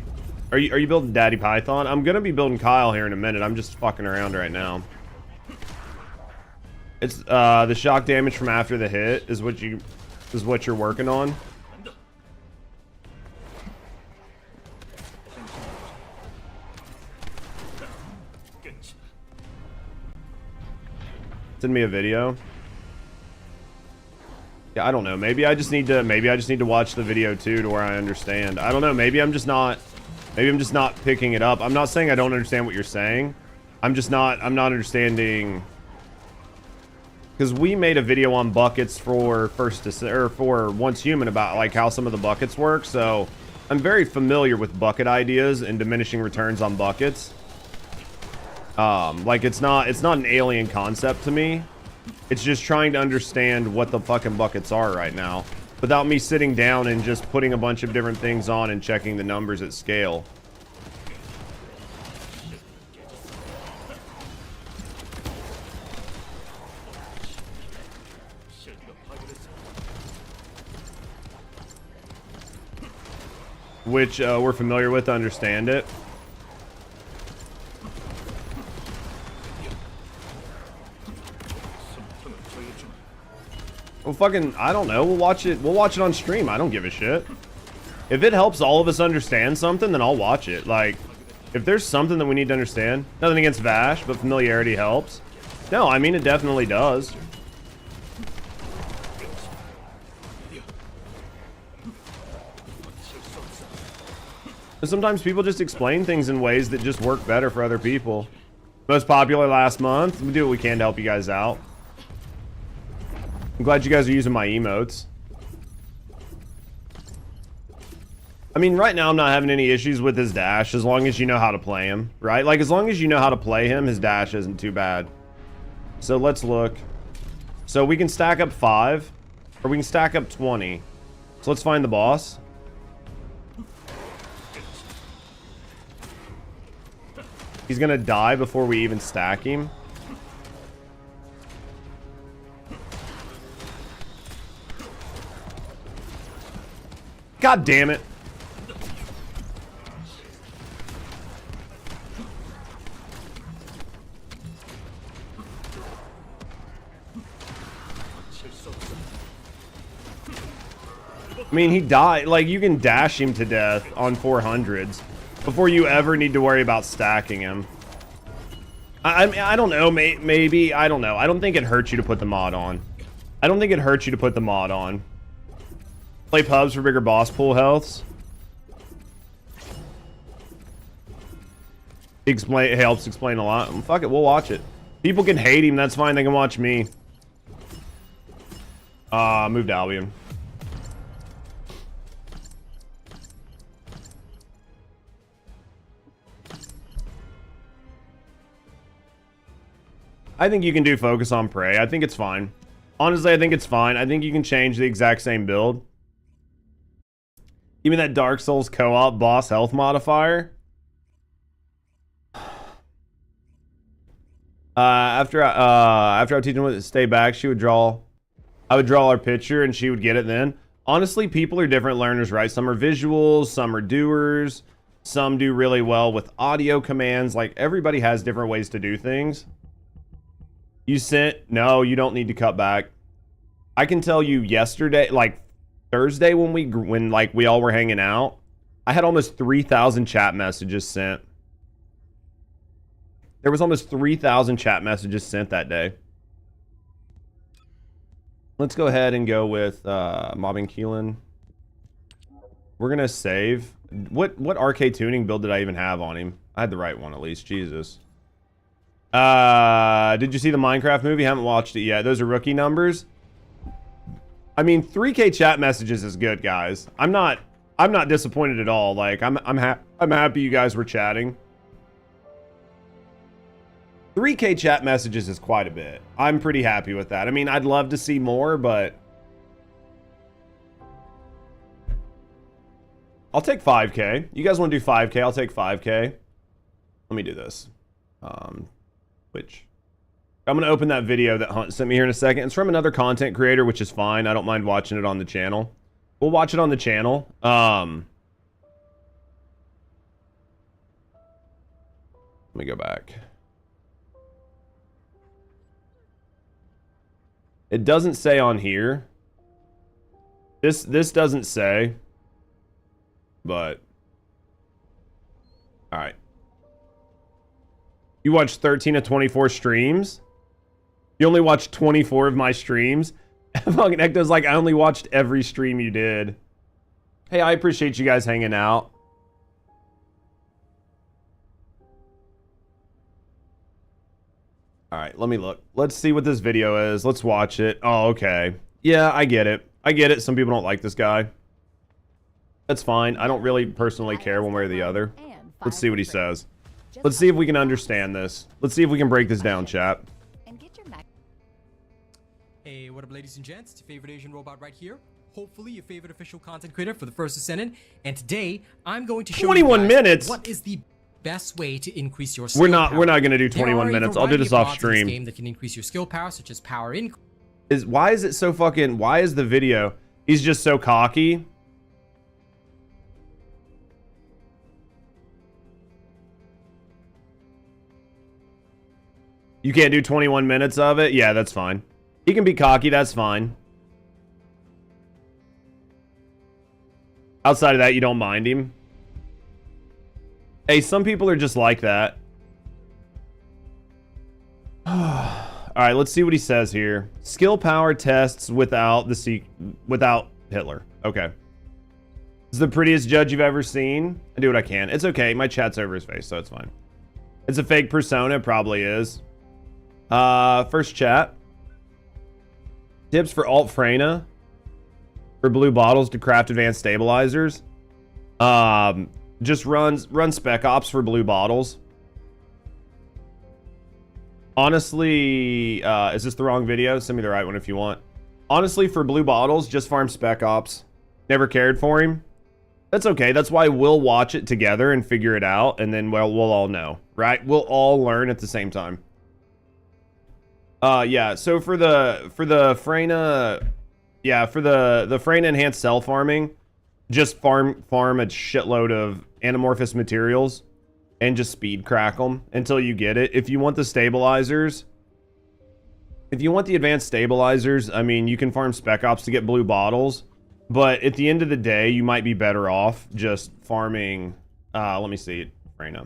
are you building Daddy Python? I'm gonna be building Kyle here in a minute. I'm just fucking around right now. It's the shock damage from after the hit is what you're working on. Send me a video. Yeah, I don't know. Maybe I just need to watch the video too to where I understand. I don't know. Maybe I'm just not picking it up. I'm not saying I don't understand what you're saying. I'm not understanding, because we made a video on buckets for for Once Human about like how some of the buckets work. So I'm very familiar with bucket ideas and diminishing returns on buckets. Like it's not an alien concept to me. It's just trying to understand what the fucking buckets are right now without me sitting down and just putting a bunch of different things on and checking the numbers at scale. Which we're familiar with to understand it. Well, fucking, I don't know. We'll watch it on stream. I don't give a shit. If it helps all of us understand something, then I'll watch it. Like, if there's something that we need to understand, nothing against Vash, but familiarity helps. No, I mean, it definitely does. But sometimes people just explain things in ways that just work better for other people. Most popular last month. We do what we can to help you guys out. I'm glad you guys are using my emotes. I mean, right now I'm not having any issues with his dash as long as you know how to play him, right? Like, as long as you know how to play him, his dash isn't too bad. So let's look. So we can stack up 5, or we can stack up 20. So let's find the boss. He's gonna die before we even stack him. God damn it. I mean, he died. Like, you can dash him to death on 400s before you ever need to worry about stacking him. I don't know. Maybe. I don't know. I don't think it hurts you to put the mod on. I don't think it hurts you to put the mod on. Play pubs for bigger boss pool healths. It helps explain a lot. Fuck it, we'll watch it. People can hate him, that's fine, they can watch me. Moved Albion. I think you can do focus on prey. I think it's fine. Honestly, I think it's fine. I think you can change the exact same build. Even that Dark Souls co-op boss health modifier. After I would teach him to stay back, I would draw our picture and she would get it then. Honestly, people are different learners, right? Some are visuals, some are doers, some do really well with audio commands. Like, everybody has different ways to do things. No, you don't need to cut back. I can tell you yesterday, like Thursday when we all were hanging out, I had almost 3,000 chat messages sent. There was almost 3,000 chat messages sent that day. Let's go ahead and go with Mobbing Keelan. We're gonna save. What RK tuning build did I even have on him? I had the right one at least. Jesus. Did you see the Minecraft movie? Haven't watched it yet. Those are rookie numbers. I mean, 3K chat messages is good, guys. I'm not disappointed at all. Like I'm happy you guys were chatting. 3K chat messages is quite a bit. I'm pretty happy with that. I mean, I'd love to see more, but I'll take 5K. You guys want to do 5K? I'll take 5K. Let me do this. Which I'm gonna open that video that Hunt sent me here in a second. It's from another content creator, which is fine. I don't mind watching it on the channel. We'll watch it on the channel. Let me go back. It doesn't say on here. This doesn't say. But all right. You watched 13 of 24 streams? You only watched 24 of my streams? Fucking Ecto's like, I only watched every stream you did. Hey, I appreciate you guys hanging out. All right, let me look. Let's see what this video is. Let's watch it. Oh, okay. Yeah, I get it. I get it. Some people don't like this guy. That's fine. I don't really personally care one way or the other. Let's see what he says. Let's see if we can understand this. Let's see if we can break this down, chat. Hey, what up, ladies and gents? It's your favorite Asian robot right here. Hopefully your favorite official content creator for the First Ascendant. And today, I'm going to show 21 you guys minutes. what is the best way to increase your We're skill not power. going to do 21 minutes. I'll do this off stream. There are a variety of mods in this game that can increase your skill power, such as power increase. Why is it so fucking... Why is the video... He's just so cocky. You can't do 21 minutes of it? Yeah, that's fine. He can be cocky, that's fine. Outside of that, you don't mind him. Hey, some people are just like that. Alright, let's see what he says here. Skill power tests without without Hitler. Okay. This is the prettiest judge you've ever seen. I do what I can. It's okay. My chat's over his face, so it's fine. It's a fake persona. It probably is. First chat. Tips for Alt Freyna for blue bottles to craft advanced stabilizers. Just run Spec Ops for blue bottles. Honestly, is this the wrong video? Send me the right one if you want. Honestly, for blue bottles, just farm Spec Ops. Never cared for him. That's okay. That's why we'll watch it together and figure it out, and then we'll all know, right? We'll all learn at the same time. Yeah, so for the Freyna, yeah, for the Freyna enhanced cell farming, just farm a shitload of anamorphous materials and just speed crack them until you get it. If you want the stabilizers, if you want the advanced stabilizers, I mean, you can farm Spec Ops to get blue bottles, but at the end of the day, you might be better off just farming, let me see, Freyna.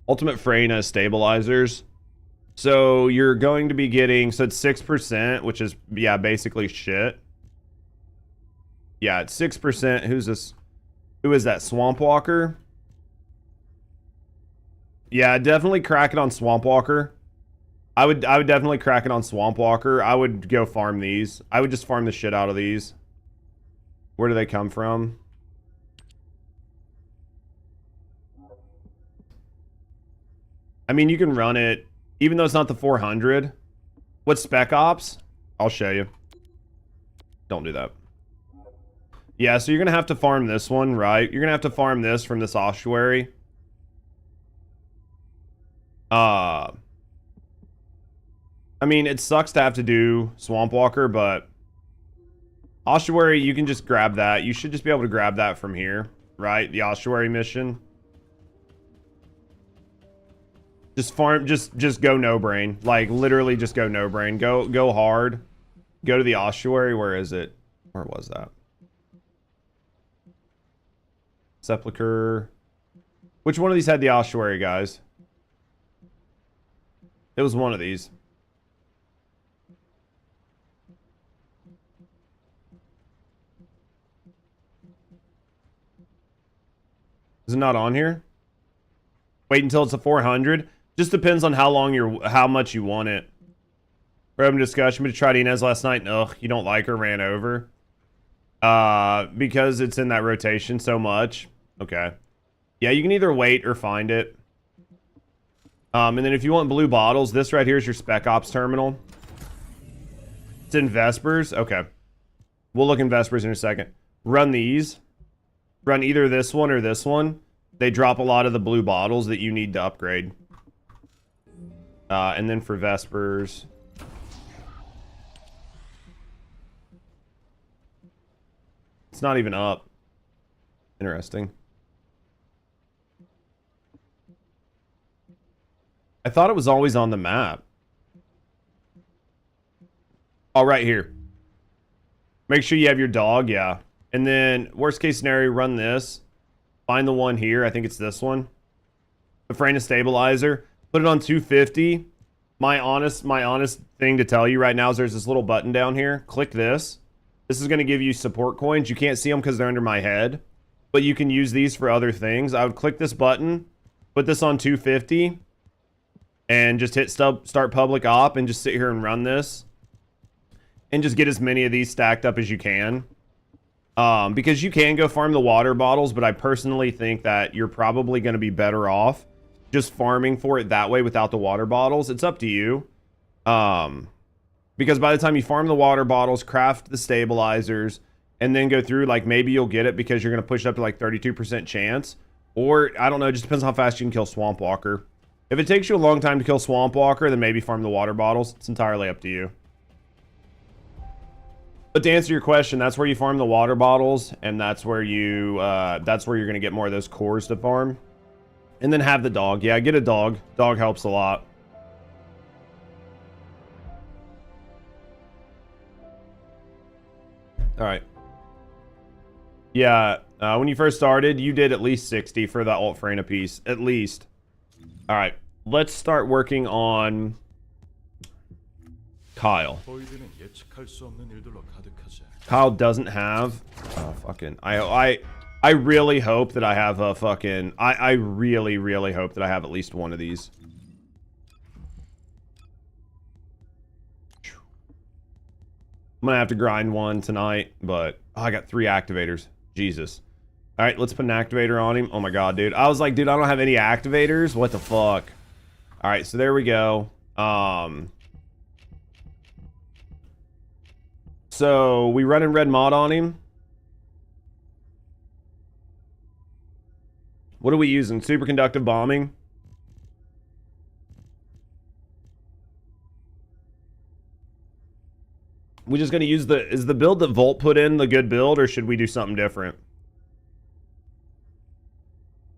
Ultimate Freyna stabilizers. So you're going to be getting, so it's 6%, which is, yeah, basically shit. Yeah, it's 6%. Who's this? Who is that? Swamp Walker? Yeah, definitely crack it on Swamp Walker. I would definitely crack it on Swamp Walker. I would go farm these. I would just farm the shit out of these. Where do they come from? I mean, you can run it, even though it's not the 400. What's Spec Ops? I'll show you. Don't do that. Yeah, so you're going to have to farm this one, right? You're going to have to farm this from this ossuary. I mean, it sucks to have to do Swamp Walker, but ossuary, you can just grab that. You should just be able to grab that from here, right? The ossuary mission. Just farm, just go no brain. Like literally just go no brain. Go hard. Go to the ossuary. Where is it? Where was that? Sepulcher. Which one of these had the ossuary, guys? It was one of these. Is it not on here? Wait until it's a 400. Just depends on how much you want it. We're having a discussion. We tried Inez last night. And, ugh, you don't like her. Ran over. Because it's in that rotation so much. Okay. Yeah, you can either wait or find it. And then if you want blue bottles, this right here is your Spec Ops terminal. It's in Vespers. Okay. We'll look in Vespers in a second. Run these. Run either this one or this one. They drop a lot of the blue bottles that you need to upgrade. And then for Vespers... It's not even up. Interesting. I thought it was always on the map. Oh, right here. Make sure you have your dog, yeah. And then, worst case scenario, run this. Find the one here. I think it's this one. The Freyna stabilizer. Put it on 250. My honest thing to tell you right now is there's this little button down here. Click this. This is going to give you support coins. You can't see them because they're under my head. But you can use these for other things. I would click this button. Put this on 250. And just hit start public op. And just sit here and run this. And just get as many of these stacked up as you can. Because you can go farm the water bottles. But I personally think that you're probably going to be better off just farming for it that way without the water bottles. It's up to you. Because by the time you farm the water bottles, craft the stabilizers, and then go through, like, maybe you'll get it because you're going to push it up to, like, 32% chance. Or, I don't know, it just depends on how fast you can kill Swamp Walker. If it takes you a long time to kill Swamp Walker, then maybe farm the water bottles. It's entirely up to you. But to answer your question, that's where you farm the water bottles, and that's where you're going to get more of those cores to farm. And then have the dog. Yeah, get a dog. Dog helps a lot. All right. Yeah, when you first started, you did at least 60 for that alt Freyna piece. At least. All right. Let's start working on Kyle. Kyle doesn't have... Oh, fucking... I really hope that I have a fucking... I really, really hope that I have at least one of these. I'm gonna have to grind one tonight, but oh, I got 3 activators. Jesus. All right, let's put an activator on him. Oh my god, dude. I was like, dude, I don't have any activators. What the fuck? All right, so there we go. So we running red mod on him. What are we using? Superconductive bombing. We just gonna use is the build that Volt put in the good build, or should we do something different?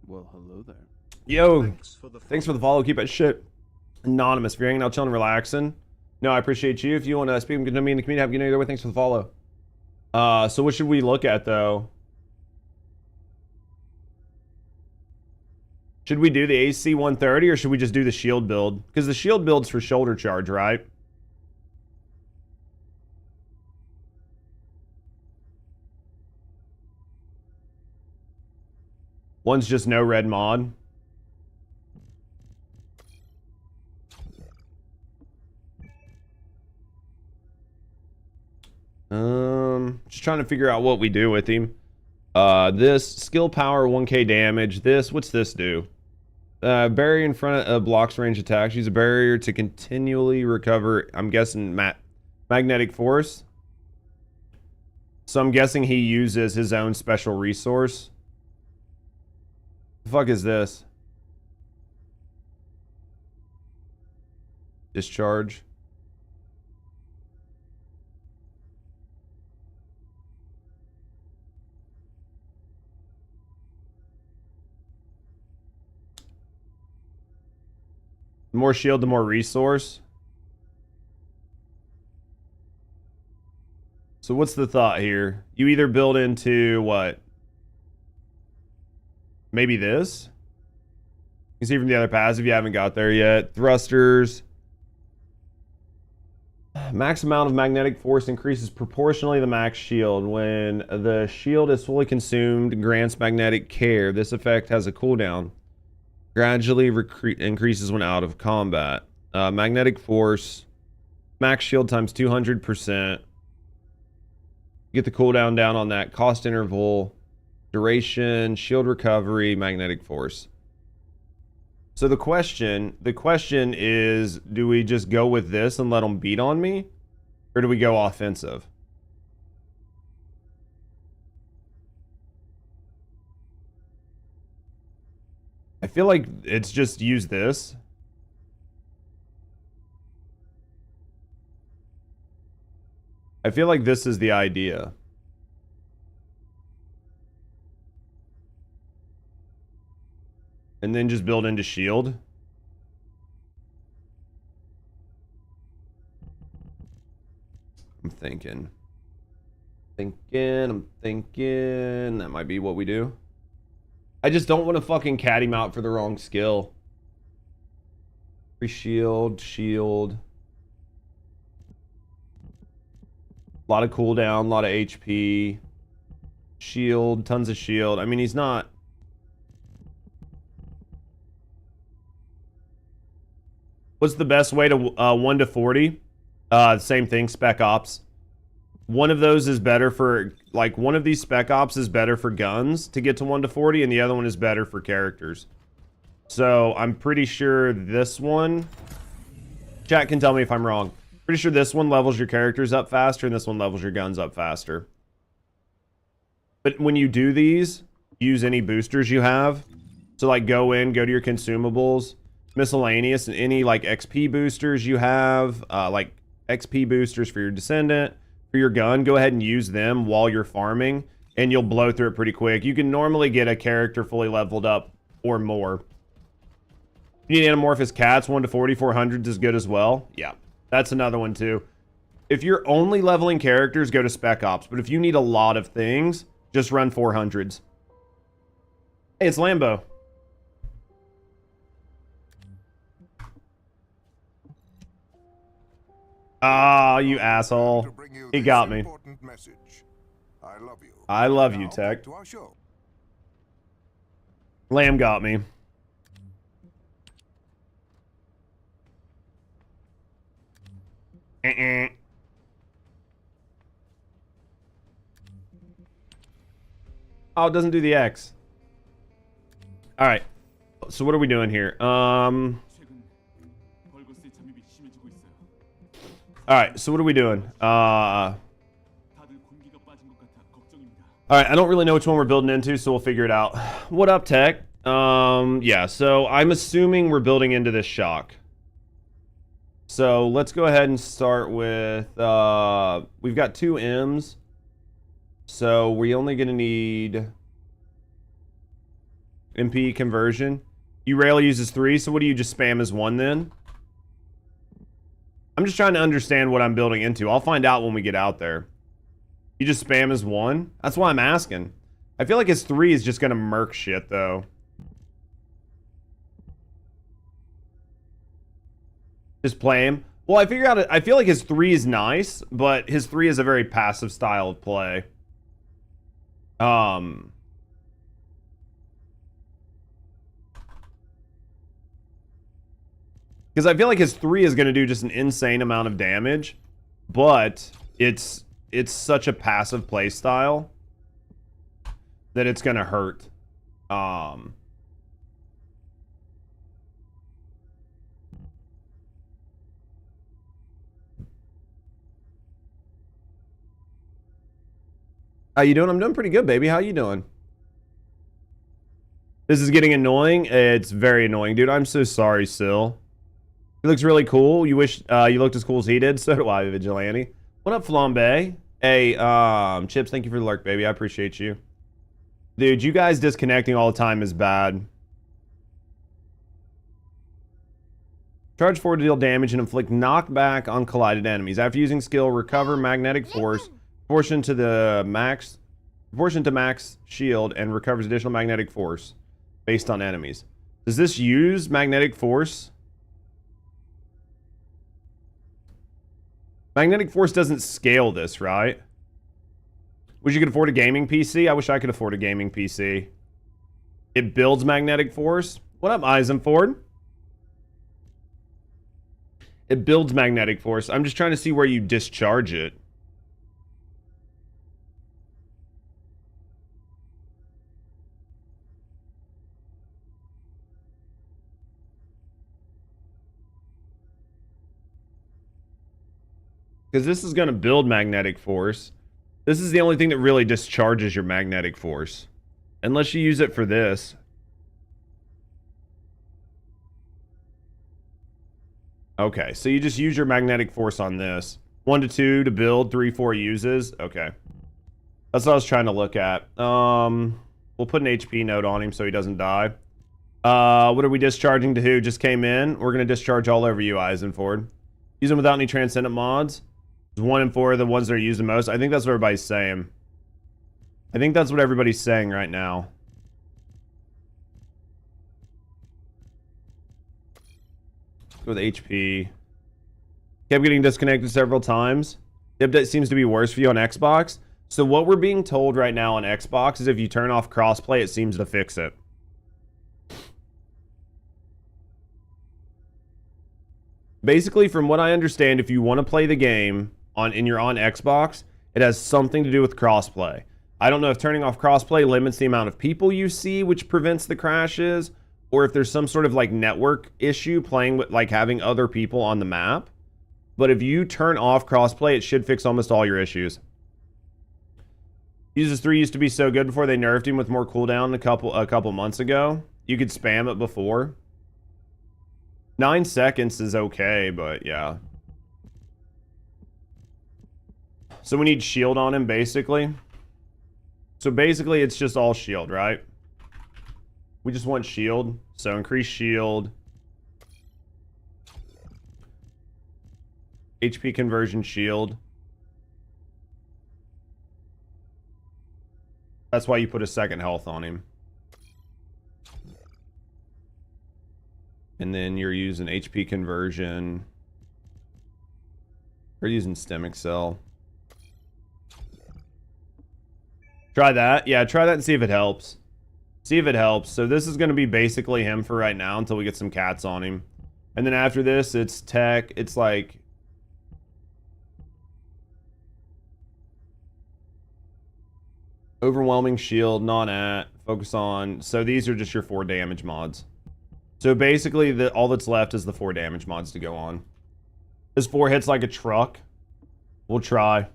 Well, hello there. Yo, thanks for the follow. Keep that shit anonymous. If you're hanging out, chilling, relaxing. No, I appreciate you. If you want to speak to me in the community, have a good night either way. Thanks for the follow. So what should we look at though? Should we do the AC 130 or should we just do the shield build? Because the shield build's for shoulder charge, right? One's just no red mod. Just trying to figure out what we do with him. This skill power 1k damage. This, what's this do? Barrier in front of blocks range attacks. Use a barrier to continually recover. I'm guessing magnetic force. So I'm guessing he uses his own special resource. The fuck is this? Discharge. The more shield, the more resource. So what's the thought here? You either build into what? Maybe this? You can see from the other paths if you haven't got there yet. Thrusters. Max amount of magnetic force increases proportionally to the max shield. When the shield is fully consumed, grants magnetic care. This effect has a cooldown. Gradually increases when out of combat. Magnetic force. Max shield times 200%. Get the cooldown down on that. Cost interval. Duration. Shield recovery. Magnetic force. So the question is, do we just go with this and let them beat on me? Or do we go offensive? I feel like it's just use this. I feel like this is the idea. And then just build into shield. I'm thinking. I'm thinking. That might be what we do. I just don't want to fucking cat him out for the wrong skill. Free shield, shield. A lot of cooldown, a lot of HP. Shield, tons of shield. I mean, he's not... What's the best way to 1 to 40? Same thing, Spec Ops. One of those is better for, like, one of these Spec Ops is better for guns to get to 1 to 40, and the other one is better for characters. So, I'm pretty sure this one... Chat can tell me if I'm wrong. Pretty sure this one levels your characters up faster, and this one levels your guns up faster. But when you do these, use any boosters you have. So, like, go to your consumables... miscellaneous and any like XP boosters you have, like XP boosters for your descendant, for your gun, go ahead and use them while you're farming and you'll blow through it pretty quick. You can normally get a character fully leveled up or more. You need anamorphous cats, 1 to 40, 400s is good as well. Yeah, that's another one too. If you're only leveling characters, go to Spec Ops, but if you need a lot of things, just run 400s. Hey, it's Lambo. Ah, you asshole. He got me. I love you, Tech. Lamb got me. Oh, it doesn't do the X. Alright. So what are we doing here? Alright, so what are we doing? Alright, I don't really know which one we're building into, so we'll figure it out. What up, Tech? Yeah, so I'm assuming we're building into this shock. So let's go ahead and start with, we've got 2 M's. So we're only gonna need MP conversion. Urail uses 3, so what do you just spam as 1 then? I'm just trying to understand what I'm building into. I'll find out when we get out there. You just spam as 1? That's why I'm asking. I feel like his 3 is just gonna murk shit, though. Just play him. Well, I figure out it. I feel like his 3 is nice, but his 3 is a very passive style of play. Because I feel like his 3 is going to do just an insane amount of damage, but it's such a passive play style that it's going to hurt. How you doing? I'm doing pretty good, baby. How you doing? This is getting annoying. It's very annoying, dude. I'm so sorry, Sil. He looks really cool. You wish you looked as cool as he did. So do I, Vigilante. What up, Flambe? Hey, Chips, thank you for the lurk, baby. I appreciate you. Dude, you guys disconnecting all the time is bad. Charge 4 to deal damage and inflict knockback on collided enemies. After using skill, recover magnetic force, proportion to max shield, and recovers additional magnetic force. based on enemies. Does this use magnetic force? Magnetic force doesn't scale this, right? Wish you could afford a gaming PC? I wish I could afford a gaming PC. It builds magnetic force. What up, Eisenford? It builds magnetic force. I'm just trying to see where you discharge it. Because this is going to build magnetic force. This is the only thing that really discharges your magnetic force. Unless you use it for this. Okay, so you just use your magnetic force on this. 1 to 2 to build, 3, 4 uses. Okay. That's what I was trying to look at. We'll put an HP note on him so he doesn't die. What are we discharging to who? Just came in. We're going to discharge all over you, Eisenford. Use them without any transcendent mods. 1 and 4 are the ones that are used the most. I think that's what everybody's saying. I think that's what everybody's saying right now. Go with HP. Kept getting disconnected several times. The update seems to be worse for you on Xbox. So what we're being told right now on Xbox is if you turn off crossplay, it seems to fix it. Basically, from what I understand, if you want to play the game and you're on Xbox, it has something to do with crossplay. I don't know if turning off crossplay limits the amount of people you see, which prevents the crashes, or if there's some sort of like network issue playing with like having other people on the map. But if you turn off crossplay, it should fix almost all your issues. Uses 3 used to be so good before they nerfed him with more cooldown a couple months ago. You could spam it before. 9 seconds is okay, but yeah. So we need shield on him, basically. So basically, it's just all shield, right? We just want shield. So increase shield. HP conversion shield. That's why you put a second health on him. And then you're using HP conversion. We're using stem excel. Try that. Yeah, try that and see if it helps. See if it helps. So this is going to be basically him for right now until we get some cats on him. And then after this, it's tech. It's like... overwhelming shield, non-at, focus on. So these are just your 4 damage mods. So basically, all that's left is the 4 damage mods to go on. This 4 hits like a truck. We'll try.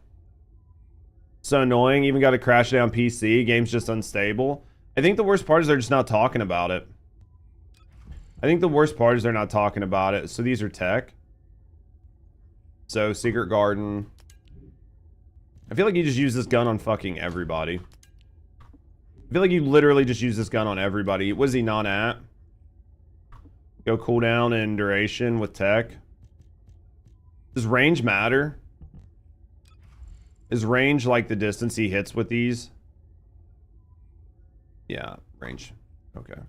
So annoying. Even got to crash down PC. Game's just unstable. I think the worst part is they're just not talking about it. I think the worst part is they're not talking about it. So these are tech. So Secret Garden. I feel like you just use this gun on fucking everybody. I feel like you literally just use this gun on everybody. What is he not at? Go cooldown and duration with tech. Does range matter? Is range like the distance he hits with these? Yeah, range. Okay.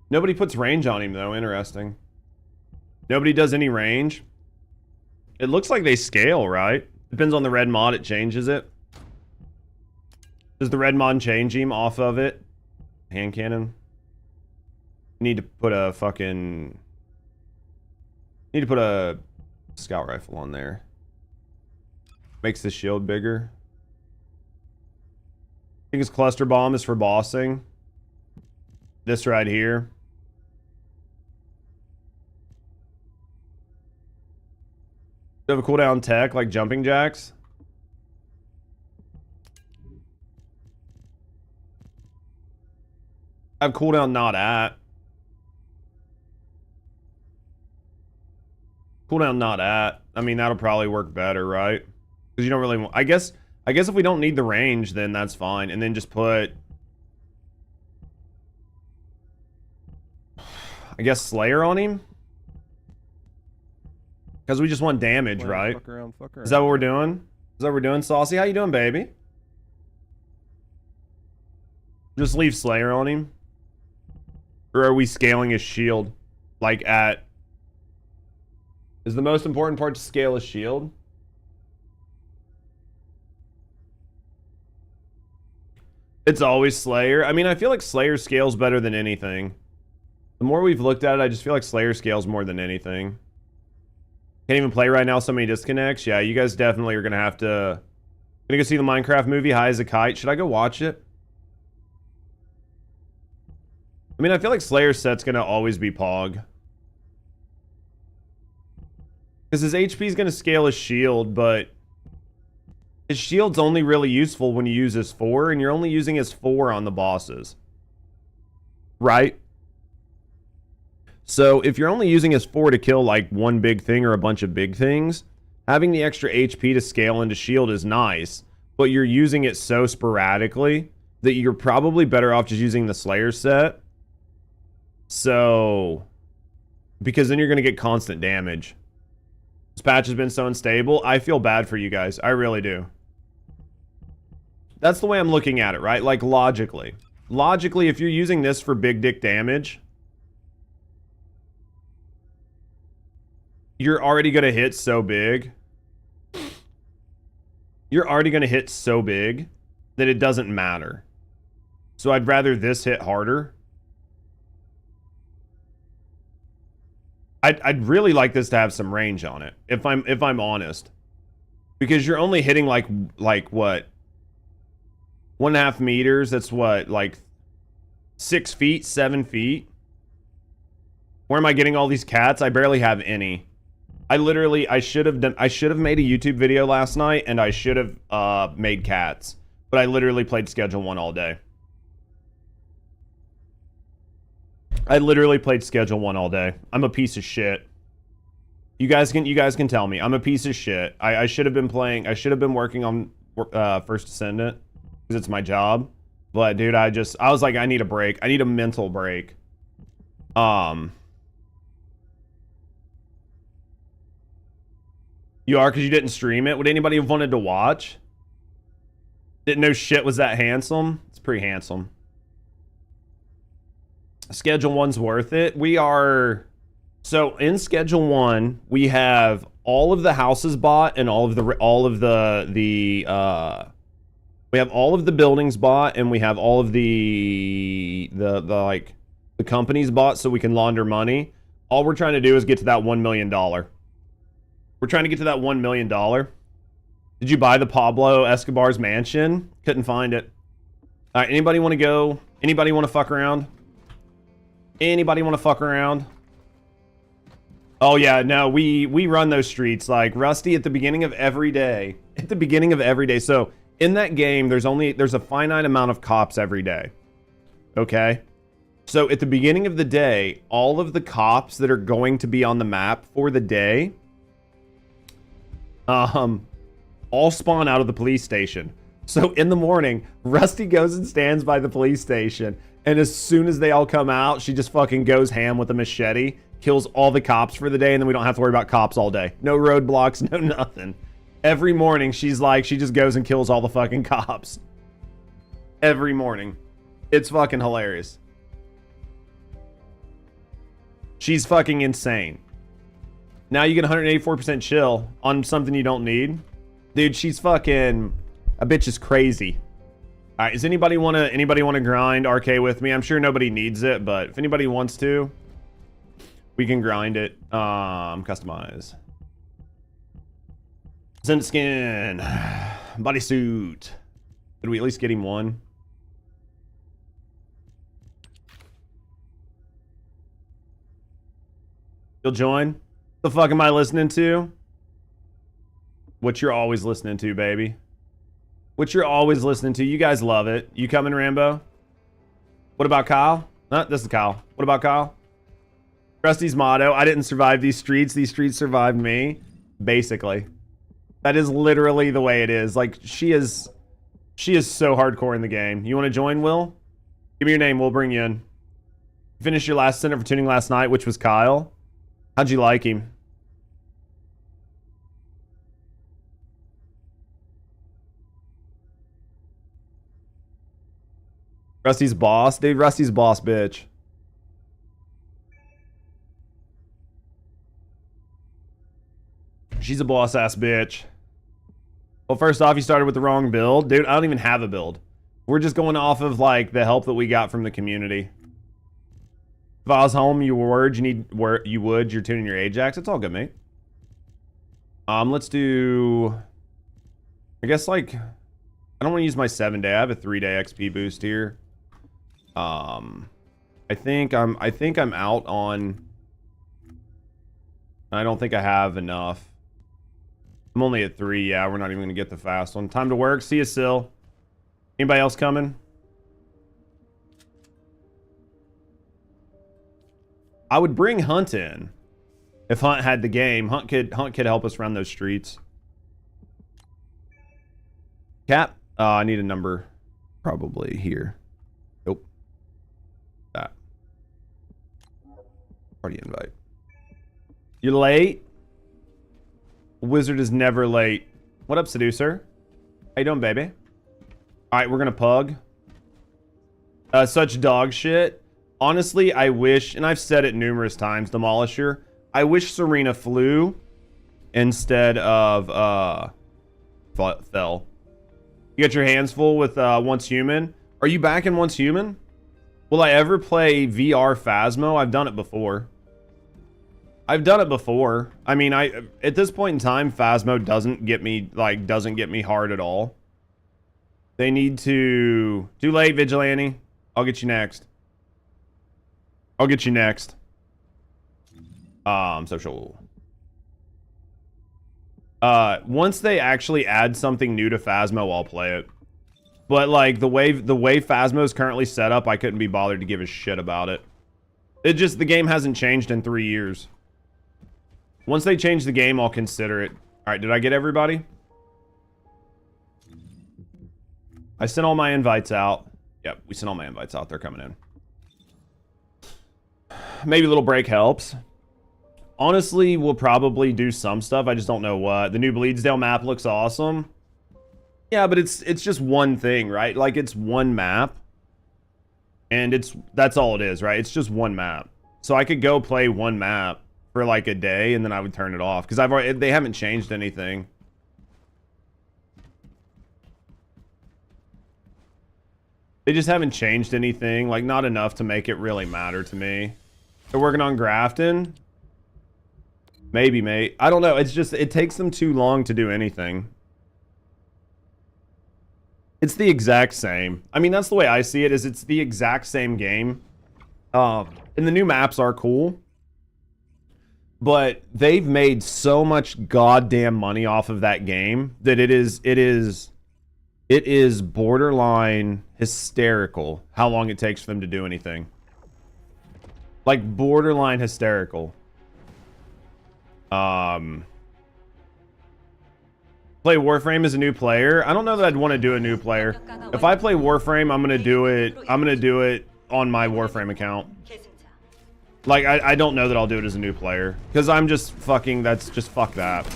Nobody puts range on him though. Interesting. Nobody does any range. It looks like they scale, right? Depends on the red mod, it changes it. Does the red mod change him off of it? Hand cannon. Need to put a fucking... need to put a scout rifle on there. Makes the shield bigger. I think his cluster bomb is for bossing. This right here. Do you have a cooldown tech like jumping jacks? I have cooldown not at. Cooldown not at. I mean, that'll probably work better, right? Because you don't really want... I guess if we don't need the range, then that's fine. And then just put... I guess Slayer on him? Because we just want damage, right? Fuck around, Is that what we're doing? Is that what we're doing? Saucy, how you doing, baby? Just leave Slayer on him. Or are we scaling his shield? Like at... Is the most important part to scale his shield? It's always Slayer. I mean, I feel like Slayer scales better than anything. The more we've looked at it, I just feel like Slayer scales more than anything. Can't even play right now, so many disconnects. Yeah, you guys definitely are going to have to... Gonna go see the Minecraft movie, High as a Kite. Should I go watch it? I mean, I feel like Slayer's set's going to always be Pog. Because his HP is going to scale his shield, but... His shield's only really useful when you use his 4, and you're only using his 4 on the bosses. Right? So, if you're only using his 4 to kill, like, one big thing or a bunch of big things, having the extra HP to scale into shield is nice, but you're using it so sporadically that you're probably better off just using the Slayer set. So, because then you're going to get constant damage. This patch has been so unstable. I feel bad for you guys. I really do. That's the way I'm looking at it, right? Like, logically. Logically, if you're using this for big dick damage, you're already going to hit so big. You're already going to hit so big that it doesn't matter. So I'd rather this hit harder. I'd really like this to have some range on it, if I'm honest, because you're only hitting like what, 1.5 meters. That's what, like 6 feet, 7 feet. Where am I getting all these cats? I barely have any. I should have made a YouTube video last night, and I should have made cats, but I literally played Schedule 1 all day. I literally played Schedule 1 all day. I'm a piece of shit. You guys can tell me I'm a piece of shit. I should have been playing. I should have been working on First Ascendant because it's my job. But dude, I was like, I need a break. I need a mental break. You are, because you didn't stream it. Would anybody have wanted to watch? Didn't know shit was that handsome. It's pretty handsome. Schedule 1's worth it. We are... So, in Schedule 1, we have all of the houses bought and we have all of the buildings bought, and we have all of the companies bought, so we can launder money. All we're trying to do is get to that $1 million. We're trying to get to that $1 million. Did you buy the Pablo Escobar's mansion? Couldn't find it. All right, anybody want to go? Anybody want to fuck around? Anybody want to fuck around? Oh yeah, no, we run those streets like Rusty at the beginning of every day. At the beginning of every day. So in that game, there's a finite amount of cops every day. Okay? So at the beginning of the day, all of the cops that are going to be on the map for the day, all spawn out of the police station. So in the morning, Rusty goes and stands by the police station, and as soon as they all come out, she just fucking goes ham with a machete, kills all the cops for the day, and then we don't have to worry about cops all day. No roadblocks, no nothing. Every morning, she's like, she just goes and kills all the fucking cops. Every morning. It's fucking hilarious. She's fucking insane. Now you get 184% chill on something you don't need. Dude, she's fucking... A bitch is crazy. All right, does anybody want to grind RK with me? I'm sure nobody needs it, but if anybody wants to, we can grind it. Customize. Send skin. Bodysuit. Did we at least get him one? You'll join? The fuck am I listening to? What you're always listening to, baby. What you're always listening to. You guys love it. You coming, Rambo? What about Kyle? This is Kyle. What about Kyle? Rusty's motto, I didn't survive these streets survived me. Basically. That is literally the way it is. Like, she is so hardcore in the game. You want to join, Will? Give me your name, we'll bring you in. Finished your last center for tuning last night, which was Kyle. How'd you like him? Rusty's boss? Dude, Rusty's boss, bitch. She's a boss ass bitch. Well, first off, you started with the wrong build. Dude, I don't even have a build. We're just going off of like the help that we got from the community. If I was home, you would, you're tuning your Ajax. It's all good, mate. Let's do, I guess like, I don't want to use my 7-day. I have a 3-day XP boost here. I think I'm out on, I don't think I have enough. I'm only at 3. Yeah, we're not even going to get the fast one. Time to work. See you, Sil. Anybody else coming? I would bring Hunt in. If Hunt had the game. Hunt could help us run those streets. Cap? I need a number. Probably here. Nope. That. Party invite. You're late? Wizard is never late. What up, Seducer? How you doing, baby? Alright, we're gonna pug. Such dog shit. Honestly, I wish, and I've said it numerous times, Demolisher, I wish Serena flew instead of fell. You got your hands full with Once Human. Are you back in Once Human? Will I ever play VR Phasmo? I've done it before. I mean, at this point in time, Phasmo doesn't get me hard at all. They need to... Too late, Vigilante. I'll get you next. Social. Once they actually add something new to Phasmo, I'll play it. But like the way Phasmo is currently set up, I couldn't be bothered to give a shit about it. The game hasn't changed in 3 years. Once they change the game, I'll consider it. Alright, did I get everybody? I sent all my invites out. Yep, we sent all my invites out. They're coming in. Maybe a little break helps. Honestly, we'll probably do some stuff. I just don't know what. The new Bleedsdale map looks awesome. Yeah, but it's just one thing, right? Like, it's one map. And that's all it is, right? It's just one map. So I could go play one map for like a day and then I would turn it off. Because they haven't changed anything. They just haven't changed anything. Like, not enough to make it really matter to me. They're working on Grafton. Maybe, mate. I don't know. It's just, it takes them too long to do anything. It's the exact same. I mean, that's the way I see it, is it's the exact same game. And the new maps are cool. But they've made so much goddamn money off of that game that it is borderline hysterical how long it takes for them to do anything. Like, borderline hysterical. Play Warframe as a new player. I don't know that I'd want to do a new player. If I play Warframe, I'm gonna do it on my Warframe account. Like, I don't know that I'll do it as a new player. Because I'm just fucking, fuck that.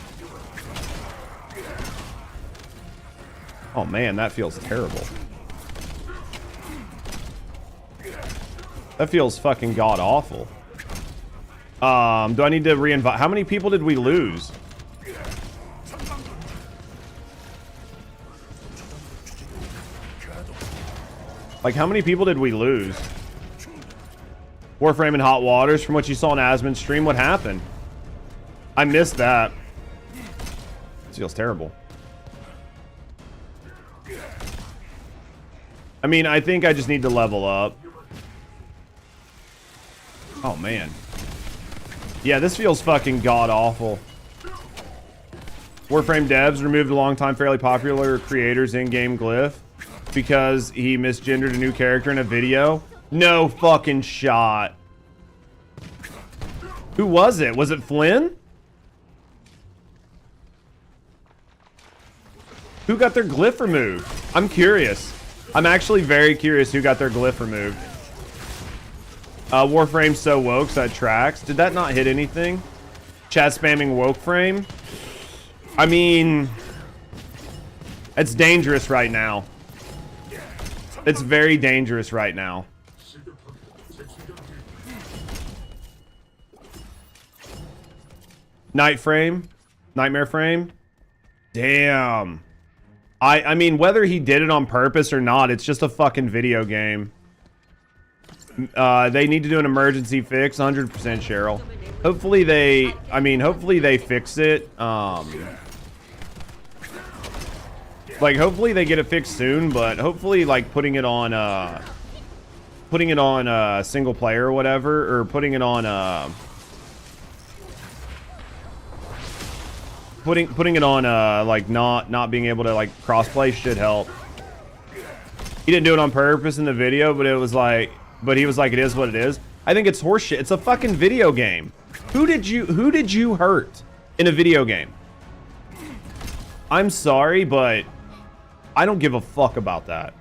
Oh man, that feels terrible. That feels fucking god-awful. Do I need to reinvite? How many people did we lose? Like, how many people did we lose? Warframe and Hot Waters, from what you saw on Asmon's stream, what happened? I missed that. This feels terrible. I mean, I think I just need to level up. Oh, man. Yeah, this feels fucking god-awful. Warframe devs removed a long-time fairly popular creator's in-game glyph because he misgendered a new character in a video. No fucking shot. Who was it? Was it Flynn? Who got their glyph removed? I'm curious. I'm actually very curious who got their glyph removed. Warframe so woke, so that tracks. Did that not hit anything? Chat spamming woke frame? I mean, it's dangerous right now. It's very dangerous right now. Night frame? Nightmare frame? Damn. I mean, whether he did it on purpose or not, it's just a fucking video game. They need to do an emergency fix, 100% Cheryl. Hopefully they, hopefully they fix it. Like, hopefully they get it fixed soon, but hopefully, like, putting it on single player or whatever, or putting it on, putting it on, like, not being able to, like, crossplay should help. He didn't do it on purpose in the video, but he was like, it is what it is. I think it's horseshit. It's a fucking video game. Who did you hurt in a video game? I'm sorry, but I don't give a fuck about that.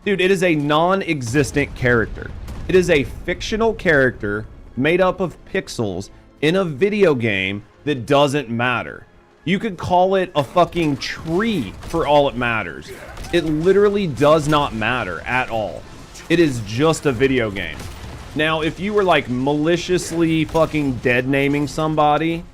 Dude, it is a non-existent character. It is a fictional character made up of pixels in a video game that doesn't matter. You could call it a fucking tree for all it matters. It literally does not matter at all. It is just a video game. Now, if you were like maliciously fucking dead naming somebody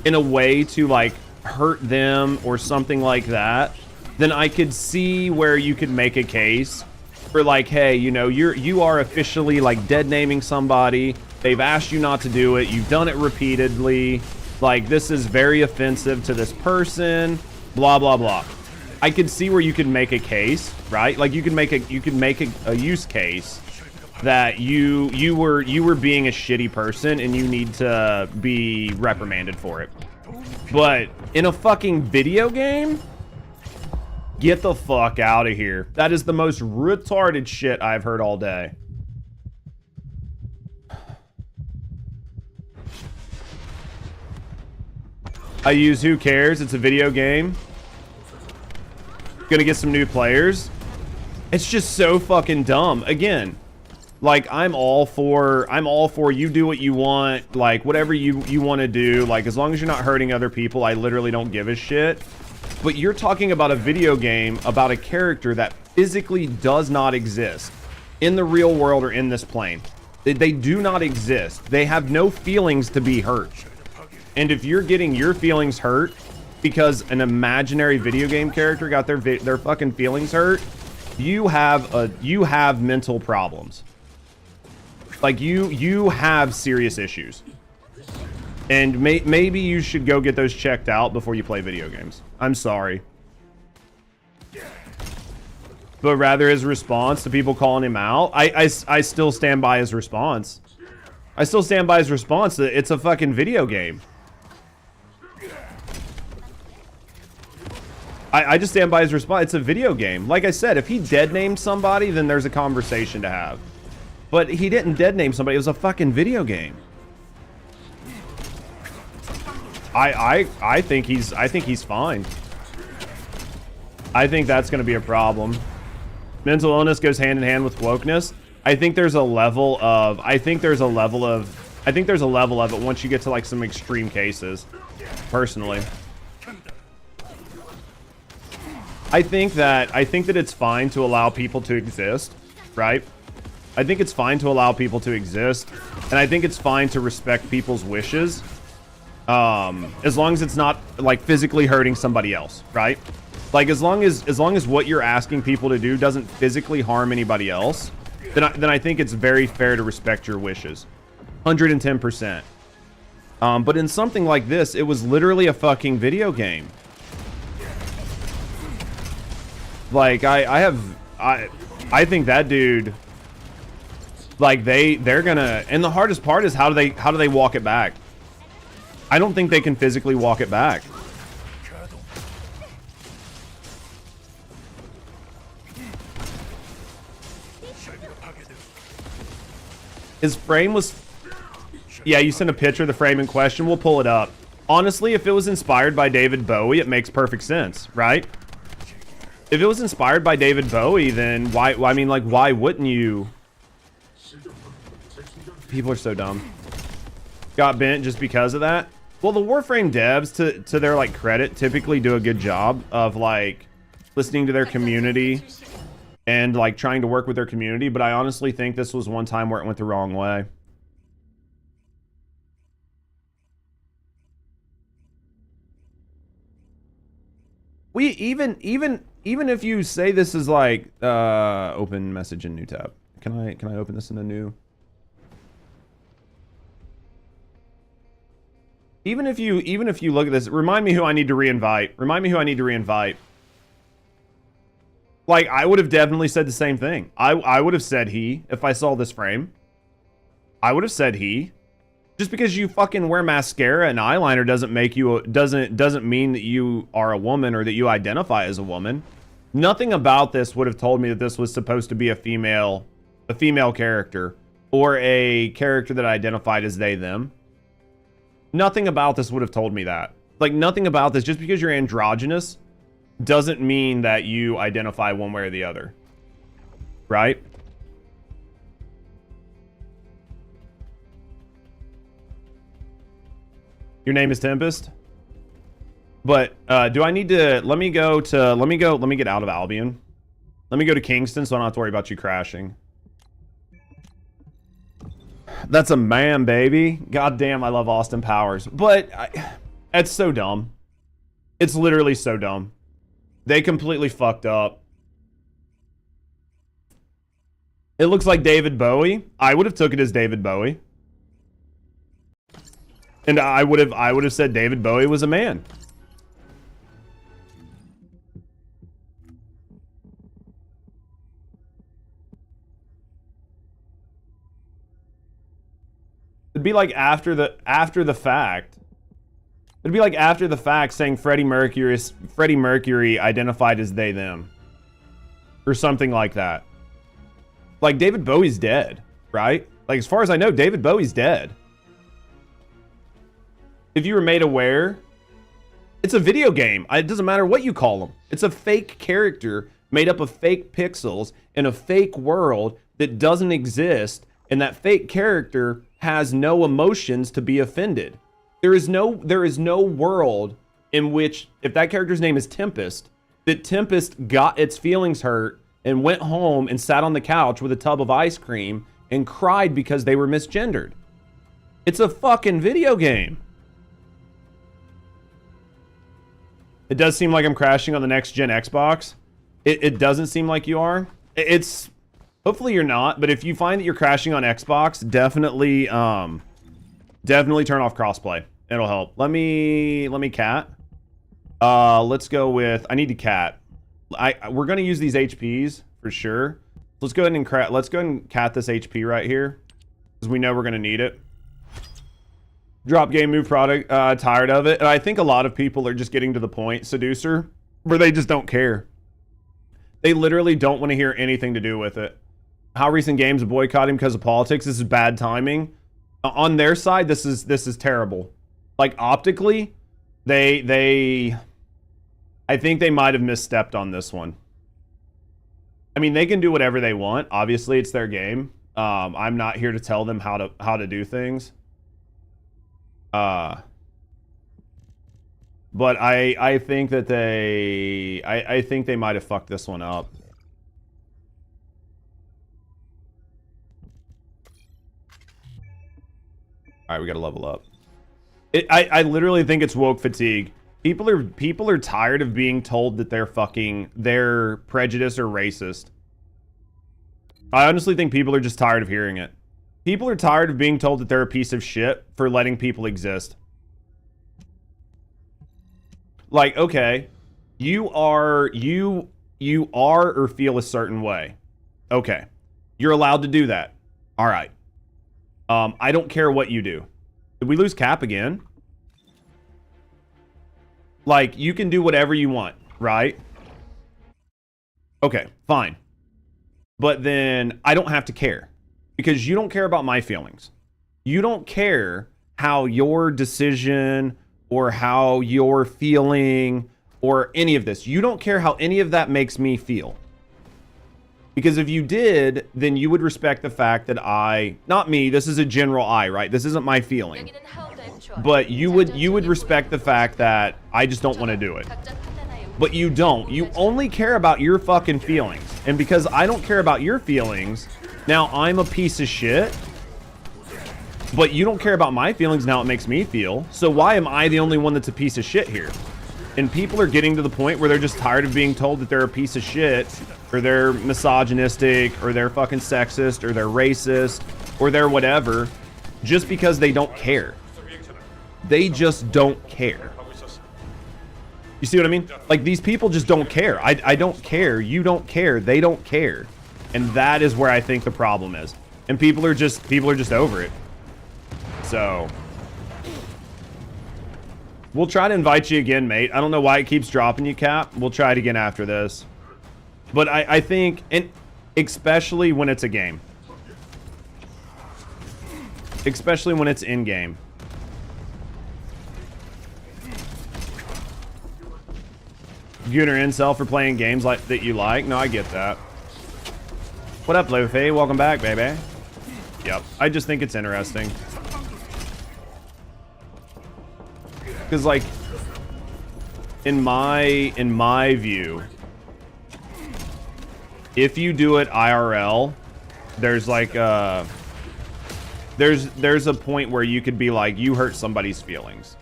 in a way to like hurt them or something like that, then I could see where you could make a case for like, hey, you know, you are officially like dead naming somebody. They've asked you not to do it. You've done it repeatedly. Like, this is very offensive to this person. Blah blah blah. I could see where you could make a case, right? Like you could make a use case that you were being a shitty person and you need to be reprimanded for it. But in a fucking video game, get the fuck out of here. That is the most retarded shit I've heard all day. I use who cares? It's a video game. Gonna get some new players. It's just so fucking dumb. Again, like I'm all for you do what you want, like whatever you want to do, like as long as you're not hurting other people, I literally don't give a shit. But you're talking about a video game about a character that physically does not exist in the real world or in this plane. They do not exist. They have no feelings to be hurt. And if you're getting your feelings hurt because an imaginary video game character got their fucking feelings hurt, you have mental problems. Like you have serious issues. And maybe you should go get those checked out before you play video games. I'm sorry. But rather his response to people calling him out, I still stand by his response. I still stand by his response that it's a fucking video game. I just stand by his response. It's a video game. Like I said, if he dead named somebody, then there's a conversation to have. But he didn't dead name somebody. It was a fucking video game. I think he's fine. I think that's going to be a problem. Mental illness goes hand in hand with wokeness. I think there's a level of it once you get to like some extreme cases. Personally, I think that it's fine to allow people to exist, right? I think it's fine to allow people to exist, and I think it's fine to respect people's wishes, as long as it's not like physically hurting somebody else, right? Like as long as what you're asking people to do doesn't physically harm anybody else, then I think it's very fair to respect your wishes, 110%. But in something like this, it was literally a fucking video game. Like I think that dude, like they're gonna, and the hardest part is how do they walk it back? I don't think they can physically walk it back. His frame was, yeah, you sent a picture of the frame in question. We'll pull it up. Honestly, if it was inspired by David Bowie, it makes perfect sense, right? If it was inspired by David Bowie, then why wouldn't you? People are so dumb. Got bent just because of that. Well, the Warframe devs, to their like credit, typically do a good job of like listening to their community and like trying to work with their community. But I honestly think this was one time where it went the wrong way. We even if you say this is like open message in new tab. Can I open this in a new? Even if you look at this, remind me who I need to reinvite. Remind me who I need to reinvite. Like, I would have definitely said the same thing. I would have said he if I saw this frame. I would have said he. Just because you fucking wear mascara and eyeliner doesn't make you doesn't mean that you are a woman or that you identify as a woman. Nothing about this would have told me that this was supposed to be a female character or a character that identified as they them. Nothing about this would have told me that. Like, nothing about this, just because you're androgynous doesn't mean that you identify one way or the other. Right? Your name is Tempest? But do I need to let me get out of Albion. Let me go to Kingston so I don't have to worry about you crashing. That's a man, baby. God damn, I love Austin Powers. But it's so dumb. It's literally so dumb. They completely fucked up. It looks like David Bowie. I would have took it as David Bowie. And I would have said David Bowie was a man. It'd be like after the fact. It'd be like after the fact saying Freddie Mercury identified as they them. Or something like that. Like, David Bowie's dead, right? Like, as far as I know, David Bowie's dead. If you were made aware, it's a video game. It doesn't matter what you call them. It's a fake character made up of fake pixels in a fake world that doesn't exist, and that fake character has no emotions to be offended. There is no world in which, if that character's name is Tempest, that Tempest got its feelings hurt and went home and sat on the couch with a tub of ice cream and cried because they were misgendered. It's a fucking video game. It does seem like I'm crashing on the next gen Xbox. It doesn't seem like you are. It's hopefully you're not, but if you find that you're crashing on Xbox, definitely turn off crossplay. It'll help. Let me cat. Let's go with, I need to cat. We're gonna use these HPs for sure. Let's go ahead and cat this HP right here, because we know we're gonna need it. Drop game move product, tired of it. And I think a lot of people are just getting to the point, Seducer, where they just don't care. They literally don't want to hear anything to do with it. How recent games boycott him because of politics. This is bad timing. On their side, this is terrible. Like, optically, I think they might have misstepped on this one. I mean, they can do whatever they want. Obviously, it's their game. I'm not here to tell them how to do things. But I think that I think they might have fucked this one up. All right, we gotta level up. I literally think it's woke fatigue. People are tired of being told that they're prejudiced or racist. I honestly think people are just tired of hearing it. People are tired of being told that they're a piece of shit for letting people exist. Like, okay, you are or feel a certain way. Okay, you're allowed to do that. All right. I don't care what you do. Did we lose Cap again? Like, you can do whatever you want, right? Okay, fine. But then I don't have to care. Because you don't care about my feelings. You don't care how your decision or how you're feeling or any of this. You don't care how any of that makes me feel. Because if you did, then you would respect the fact that not me, this is a general I, right? This isn't my feeling. But you would respect the fact that I just don't want to do it. But you don't. You only care about your fucking feelings. And because I don't care about your feelings, now I'm a piece of shit. But you don't care about my feelings, now it makes me feel. So why am I the only one that's a piece of shit here? And people are getting to the point where they're just tired of being told that they're a piece of shit, or they're misogynistic, or they're fucking sexist, or they're racist, or they're whatever, just because they don't care. They just don't care. You see what I mean? Like, these people just don't care. I don't care. You don't care. They don't care. And that is where I think the problem is. And people are just over it. So we'll try to invite you again, mate. I don't know why it keeps dropping you, Cap. We'll try it again after this. But I think, and especially when it's a game. Especially when it's in-game. Gooner incel for playing games like that you like. No, I get that. What up, Luffy? Welcome back, baby. Yep. I just think it's interesting. Because, like, in my view, if you do it IRL, there's like there's a point where you could be like, you hurt somebody's feelings.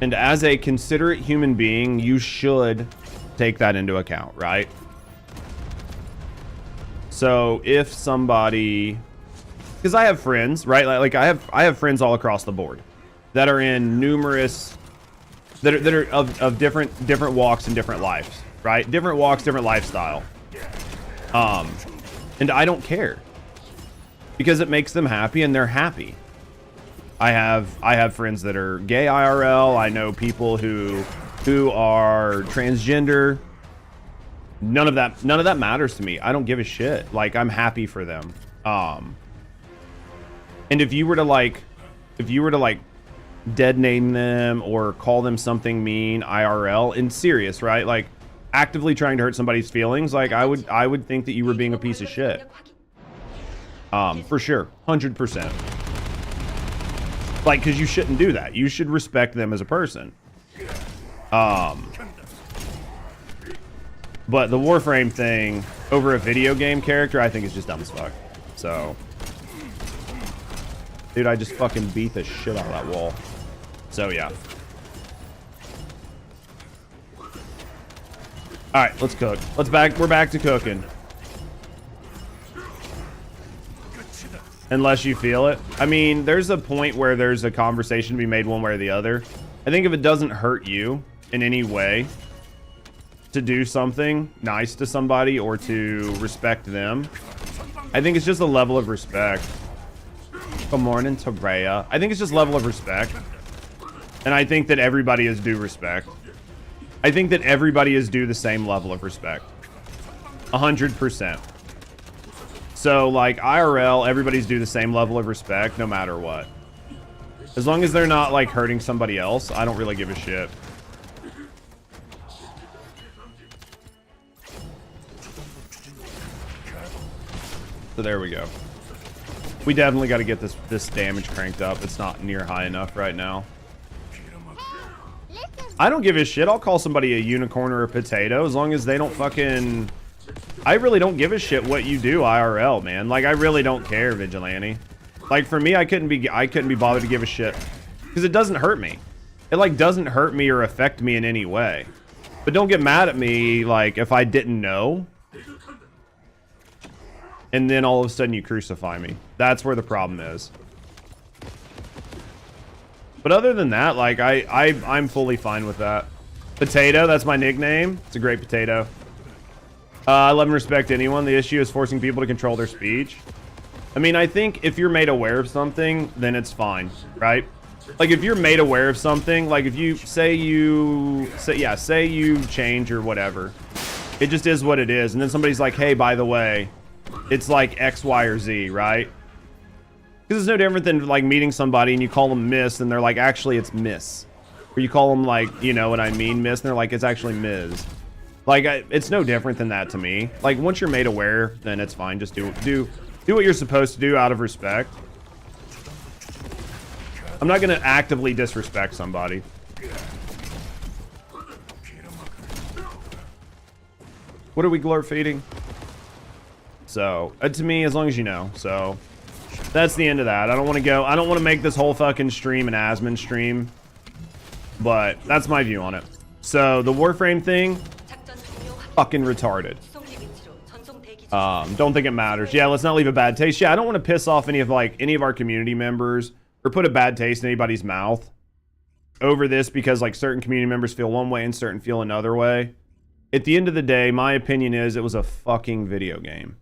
And as a considerate human being, you should take that into account, right? So if somebody, because I have friends, right? Like I have friends all across the board that are in numerous, that are of different walks and different lives, right? Different walks, different lifestyle. And I don't care because it makes them happy and they're happy. I have friends that are gay IRL. I know people who are transgender. None of that matters to me. I don't give a shit. Like, I'm happy for them. And if you were to like dead name them or call them something mean IRL and serious, right? Like actively trying to hurt somebody's feelings, like I would think that you were being a piece of shit. For sure. 100%. Like, because you shouldn't do that. You should respect them as a person. But the Warframe thing over a video game character, I think is just dumb as fuck. So, dude, I just fucking beat the shit out of that wall. So, yeah. Alright, let's cook. We're back to cooking. Unless you feel it. I mean, there's a point where there's a conversation to be made one way or the other. I think if it doesn't hurt you in any way to do something nice to somebody or to respect them, I think it's just a level of respect. Good morning to Rhea. I think it's just level of respect. And I think that everybody is due respect. I think that everybody is due the same level of respect. 100%. So, like, IRL, everybody's due the same level of respect, no matter what. As long as they're not, like, hurting somebody else, I don't really give a shit. So there we go. We definitely got to get this damage cranked up. It's not near high enough right now. I don't give a shit. I'll call somebody a unicorn or a potato as long as they don't fucking... I really don't give a shit what you do IRL, man. Like, I really don't care, Vigilante. Like, for me, I couldn't be bothered to give a shit because it doesn't hurt me. It, like, doesn't hurt me or affect me in any way. But don't get mad at me, like, if I didn't know and then all of a sudden you crucify me. That's where the problem is. But other than that, like, I'm fully fine with that. Potato, that's my nickname. It's a great potato. I love and respect anyone. The issue is forcing people to control their speech. I mean, I think if you're made aware of something, then it's fine, right? Like, if you're made aware of something, like if you say you change or whatever, it just is what it is. And then somebody's like, hey, by the way, it's like X, Y, or Z, right? Because it's no different than like meeting somebody and you call them Miss and they're like, actually, it's Miss. Or you call them like, you know what I mean, Miss, and they're like, it's actually Ms. Like, it's no different than that to me. Like, once you're made aware, then it's fine. Just do what you're supposed to do out of respect. I'm not going to actively disrespect somebody. What are we glorp feeding? So, to me, as long as you know. So, that's the end of that. I don't want to make this whole fucking stream an Asmon stream. But that's my view on it. So the Warframe thing, fucking retarded. Don't think it matters. Yeah, let's not leave a bad taste. Yeah, I don't want to piss off any of our community members or put a bad taste in anybody's mouth over this because like certain community members feel one way and certain feel another way. At the end of the day, my opinion is it was a fucking video game.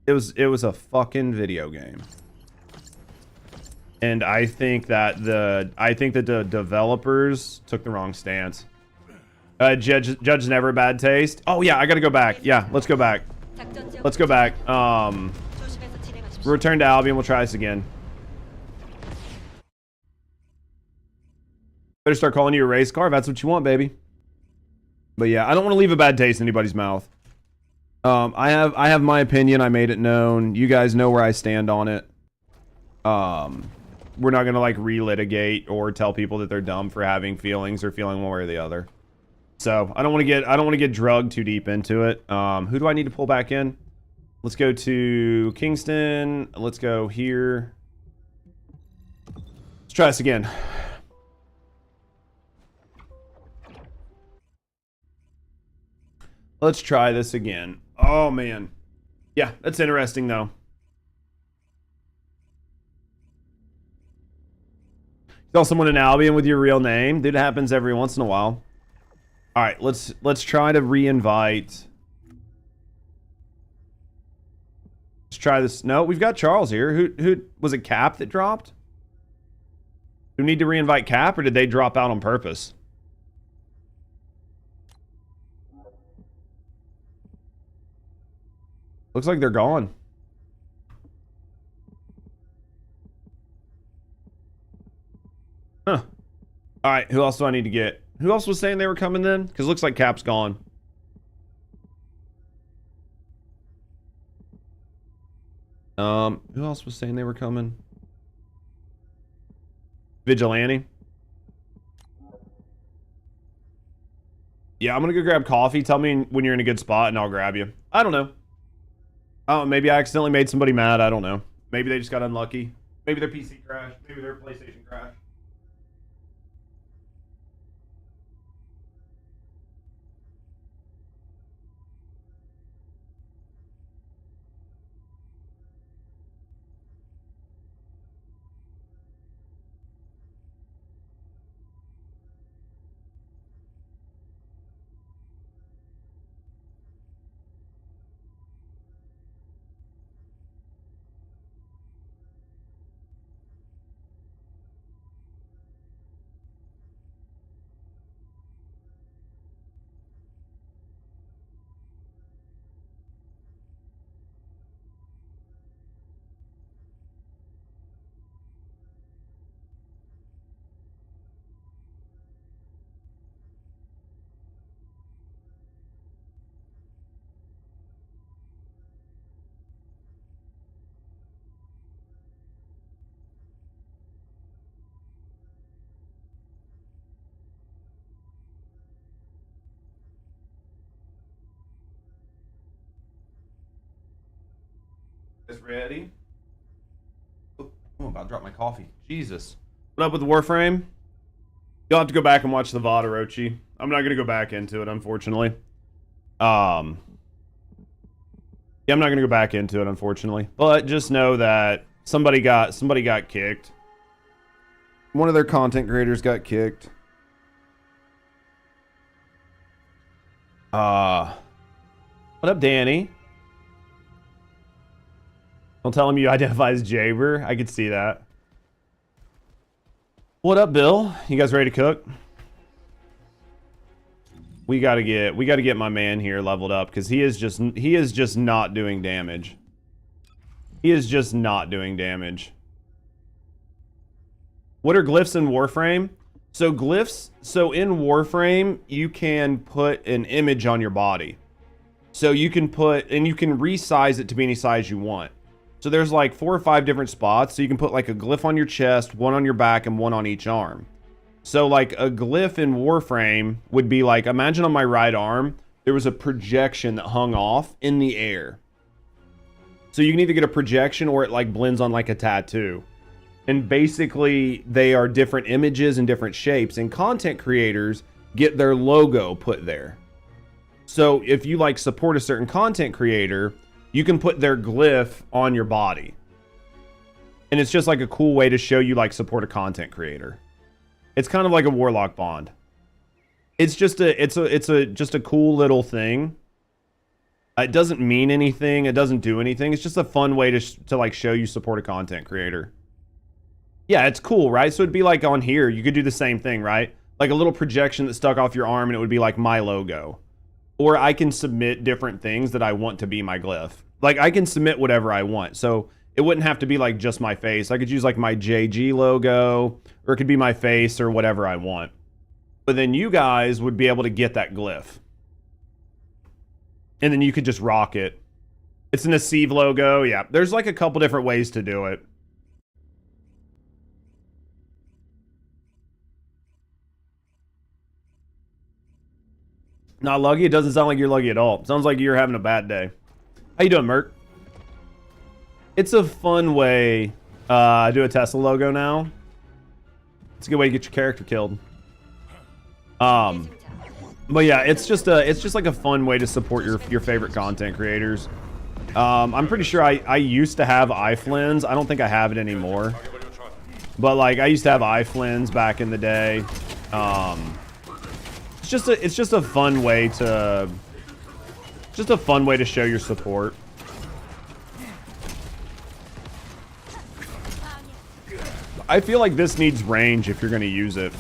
It was a fucking video game. And I think that the developers took the wrong stance. Judge never a bad taste. Oh yeah, I gotta go back. Yeah, let's go back. Let's go back. Return to Albion. We'll try this again. Better start calling you a race car if that's what you want, baby. But yeah, I don't want to leave a bad taste in anybody's mouth. I have my opinion. I made it known. You guys know where I stand on it. We're not gonna like relitigate or tell people that they're dumb for having feelings or feeling one way or the other. So I don't want to get drugged too deep into it. Who do I need to pull back in? Let's go to Kingston. Let's go here. Let's try this again. Let's try this again. Oh man. Yeah, that's interesting though. Tell someone in Albion with your real name. Dude, it happens every once in a while. All right, let's try to re-invite. Let's try this. No, we've got Charles here. Who was it? Cap that dropped? Do we need to re-invite Cap, or did they drop out on purpose? Looks like they're gone. Huh. All right, who else do I need to get? Who else was saying they were coming then? Because it looks like Cap's gone. Who else was saying they were coming? Vigilante. Yeah, I'm gonna go grab coffee. Tell me when you're in a good spot and I'll grab you. I don't know. Oh, maybe I accidentally made somebody mad. I don't know. Maybe they just got unlucky. Maybe their PC crashed. Maybe their PlayStation crashed. Ready? Oh, I'm about to drop my coffee. Jesus. What up with Warframe? You'll have to go back and watch the VOD, Orochi. I'm not gonna go back into it, unfortunately. Yeah, I'm not gonna go back into it, unfortunately. But just know that somebody got kicked. One of their content creators got kicked. What up, Danny? Don't tell him you identify as Jaber. I could see that. What up, Bill? You guys ready to cook? We gotta get my man here leveled up because he is just not doing damage. He is just not doing damage. What are glyphs in Warframe? So glyphs, in Warframe, you can put an image on your body. So you can resize it to be any size you want. So there's like 4 or 5 different spots. So you can put like a glyph on your chest, one on your back, and one on each arm. So like a glyph in Warframe would be like, imagine on my right arm, there was a projection that hung off in the air. So you can either get a projection or it like blends on like a tattoo. And basically, they are different images and different shapes, and content creators get their logo put there. So if you like support a certain content creator, you can put their glyph on your body. And it's just like a cool way to show you like support a content creator. It's kind of like a Warlock bond. It's just a cool little thing. It doesn't mean anything. It doesn't do anything. It's just a fun way to like show you support a content creator. Yeah, it's cool, right? So it'd be like on here, you could do the same thing, right? Like a little projection that stuck off your arm and it would be like my logo. Or I can submit different things that I want to be my glyph. Like I can submit whatever I want. So it wouldn't have to be like just my face. I could use like my JG logo, or it could be my face or whatever I want. But then you guys would be able to get that glyph. And then you could just rock it. It's an Asive logo. Yeah, there's like a couple different ways to do it. Not lucky? It doesn't sound like you're lucky at all. It sounds like you're having a bad day. How you doing, Merc? It's a fun way to do a Tesla logo now. It's a good way to get your character killed. But yeah, it's just like a fun way to support your favorite content creators. I'm pretty sure I used to have iFlins. I don't think I have it anymore. But like I used to have iFlins back in the day. It's just a fun way to show your support. I feel like this needs range if you're going to use it.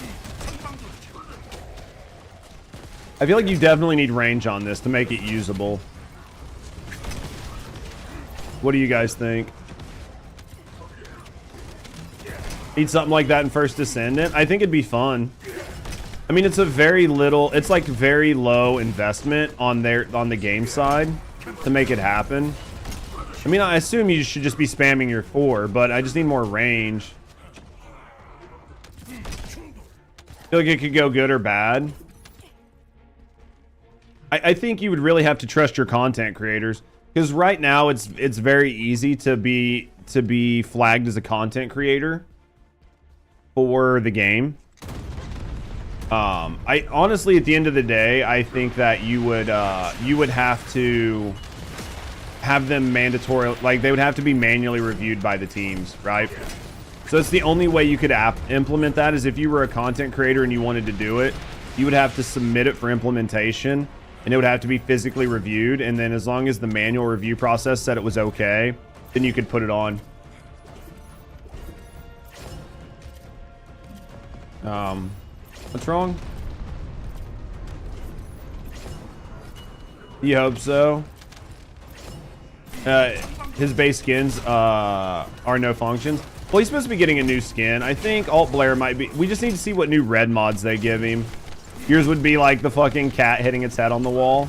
I feel like you definitely need range on this to make it usable. What do you guys think? Need something like that in First Descendant? I think it'd be fun. I mean, it's very low investment on the game side to make it happen. I mean, I assume you should just be spamming your 4, but I just need more range. I feel like it could go good or bad. I think you would really have to trust your content creators, because right now it's very easy to be flagged as a content creator for the game. I honestly, at the end of the day, I think that you would have to have them mandatory, like they would have to be manually reviewed by the teams, right? So it's the only way you could implement that, is if you were a content creator and you wanted to do it, you would have to submit it for implementation, and it would have to be physically reviewed, and then as long as the manual review process said it was okay, then you could put it on. What's wrong? You hope so. His base skins are no functions. Well, he's supposed to be getting a new skin. I think Alt Blair might be. We just need to see what new red mods they give him. Yours would be like the fucking cat hitting its head on the wall.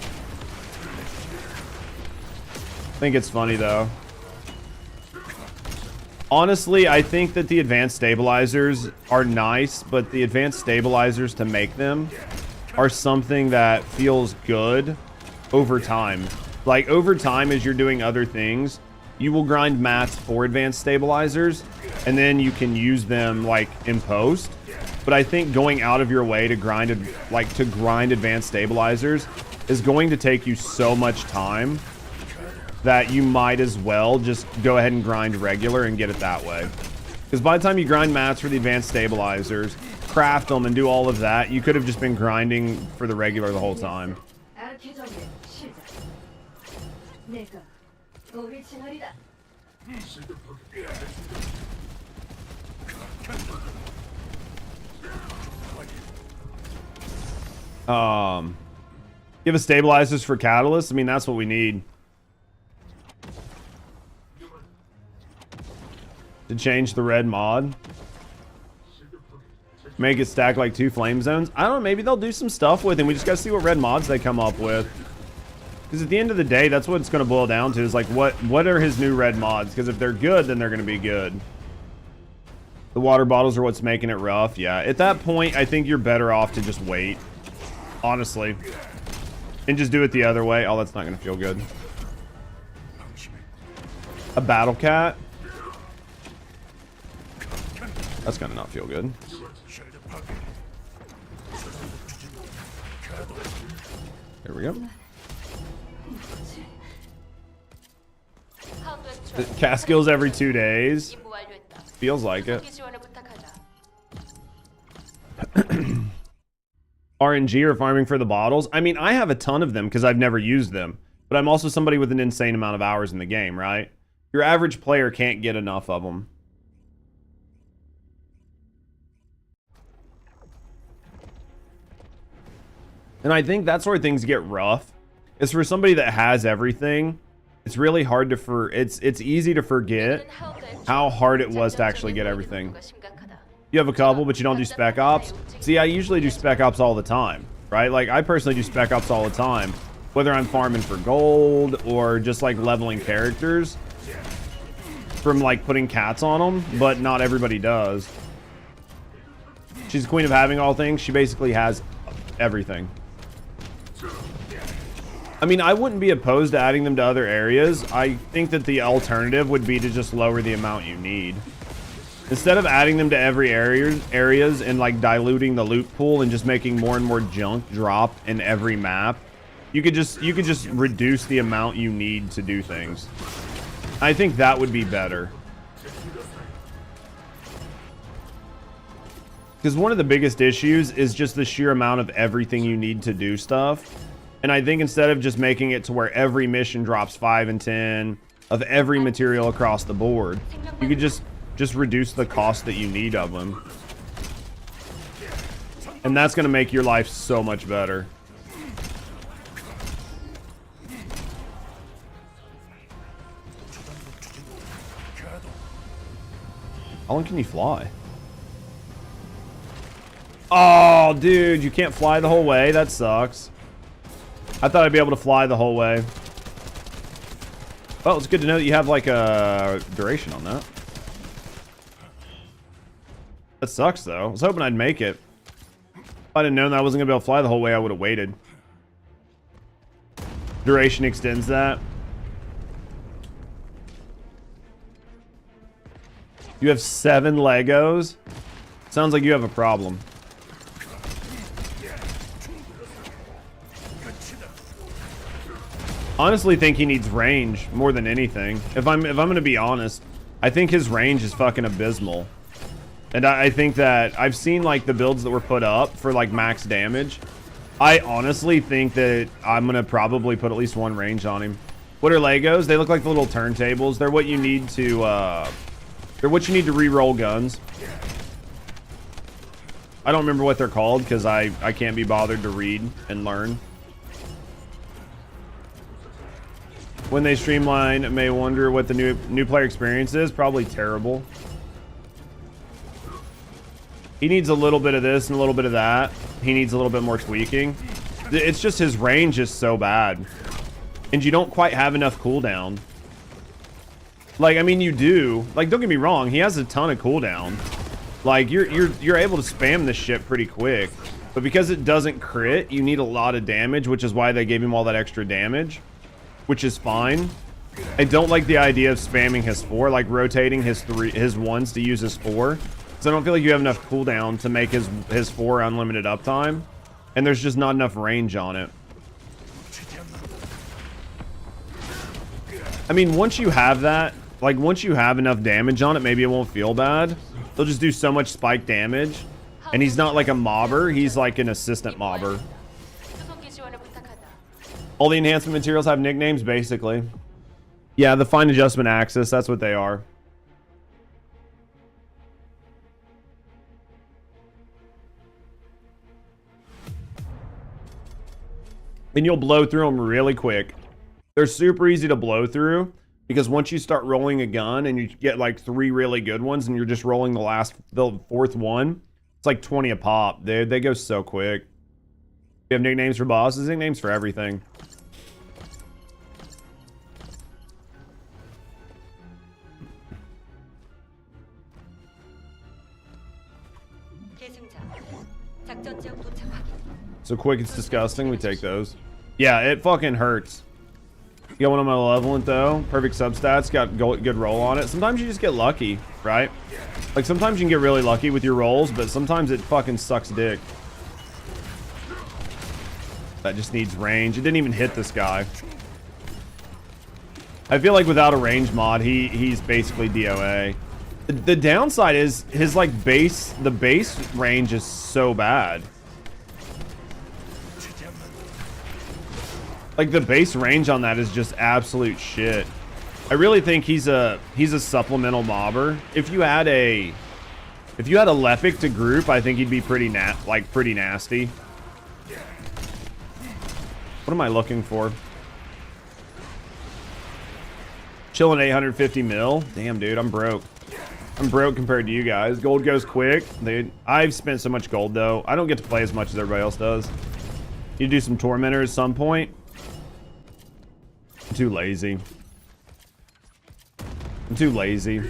I think it's funny though. Honestly, I think that the advanced stabilizers are nice, but the advanced stabilizers, to make them, are something that feels good over time. Like over time, as you're doing other things, you will grind mats for advanced stabilizers, and then you can use them like in post. But I think going out of your way to grind advanced stabilizers is going to take you so much time that you might as well just go ahead and grind regular and get it that way. Because by the time you grind mats for the advanced stabilizers, craft them and do all of that, you could have just been grinding for the regular the whole time. Give us stabilizers for catalysts. I mean, that's what we need. To change the red mod. Make it stack like 2 flame zones. I don't know, maybe they'll do some stuff with it. We just gotta see what red mods they come up with. Because at the end of the day, that's what it's gonna boil down to, is like what are his new red mods? Because if they're good, then they're gonna be good. The water bottles are what's making it rough. Yeah, at that point, I think you're better off to just wait. Honestly. And just do it the other way. Oh, that's not gonna feel good. A battle cat? That's gonna not feel good. There we go. Cast skills every 2 days. Feels like it. RNG or farming for the bottles. I mean, I have a ton of them because I've never used them. But I'm also somebody with an insane amount of hours in the game, right? Your average player can't get enough of them. And I think that's where things get rough. Is for somebody that has everything, it's really hard to it's easy to forget how hard it was to actually get everything. You have a couple, but you don't do spec ops. See, I usually do spec ops all the time, right? Like, I personally do spec ops all the time, whether I'm farming for gold or just like leveling characters from like putting cats on them, but not everybody does. She's the queen of having all things. She basically has everything. I mean, I wouldn't be opposed to adding them to other areas. I think that the alternative would be to just lower the amount you need. Instead of adding them to every areas and like diluting the loot pool and just making more and more junk drop in every map, you could just reduce the amount you need to do things. I think that would be better. Because one of the biggest issues is just the sheer amount of everything you need to do stuff. And I think instead of just making it to where every mission drops 5 and 10 of every material across the board, you could just reduce the cost that you need of them. And that's going to make your life so much better. How long can you fly? Oh, dude, you can't fly the whole way. That sucks. I thought I'd be able to fly the whole way. Well, it's good to know that you have like a duration on that. That sucks though. I was hoping I'd make it. If I didn't know that I wasn't gonna be able to fly the whole way, I would have waited. Duration extends that. You have 7 Legos? Sounds like you have a problem. Honestly think he needs range more than anything. If I'm gonna be honest, I think his range is fucking abysmal. And I think that I've seen like the builds that were put up for like max damage. I honestly think that I'm gonna probably put at least 1 range on him. What are Legos? They look like the little turntables. They're what you need to re-roll guns. I don't remember what they're called because I can't be bothered to read and learn. When they streamline, may wonder what the new player experience is. Probably terrible. He needs a little bit of this and a little bit of that. He needs a little bit more tweaking. It's just his range is so bad. And you don't quite have enough cooldown. Like, I mean, you do. Like, don't get me wrong. He has a ton of cooldown. Like, you're able to spam this shit pretty quick. But because it doesn't crit, you need a lot of damage, which is why they gave him all that extra damage. Which is fine. I don't like the idea of spamming his 4, like rotating his 1s to use his 4. So I don't feel like you have enough cooldown to make his 4 unlimited uptime. And there's just not enough range on it. I mean, once you have that, like once you have enough damage on it, maybe it won't feel bad. They'll just do so much spike damage. And he's not like a mobber, he's like an assistant mobber. All the enhancement materials have nicknames, basically. Yeah, the fine adjustment axis, that's what they are. And you'll blow through them really quick. They're super easy to blow through because once you start rolling a gun and you get like 3 really good ones and you're just rolling the 4th one, it's like 20 a pop. They go so quick. You have nicknames for bosses, nicknames for everything. So quick, it's disgusting. We take those. Yeah, it fucking hurts. Got one on my malevolent though. Perfect substats. Got good roll on it. Sometimes you just get lucky, right? Like, sometimes you can get really lucky with your rolls, but sometimes it fucking sucks dick. That just needs range. It didn't even hit this guy. I feel like without a range mod, he's basically DOA. The downside is his like the base range is so bad. Like the base range on that is just absolute shit. I really think he's a supplemental mobber. If you had a Lepic to group, I think he'd be pretty nasty. What am I looking for? Chilling 850 mil. Damn, dude, I'm broke. I'm broke compared to you guys. Gold goes quick. I've spent so much gold though. I don't get to play as much as everybody else does. You do some Tormentor at some point. I'm too lazy. I'm too lazy.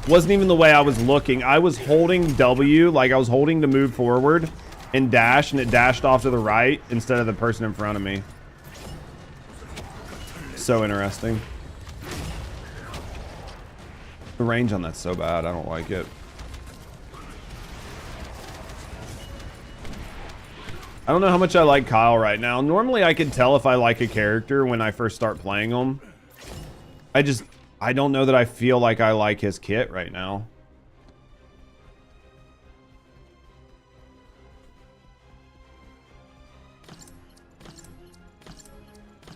Wasn't even the way I was looking. I was holding W, like I was holding to move forward and dash, and it dashed off to the right instead of the person in front of me. So interesting. The range on that's so bad. I don't like it. I don't know how much I like Kyle right now. Normally I can tell if I like a character when I first start playing them. I don't know that I feel like I like his kit right now.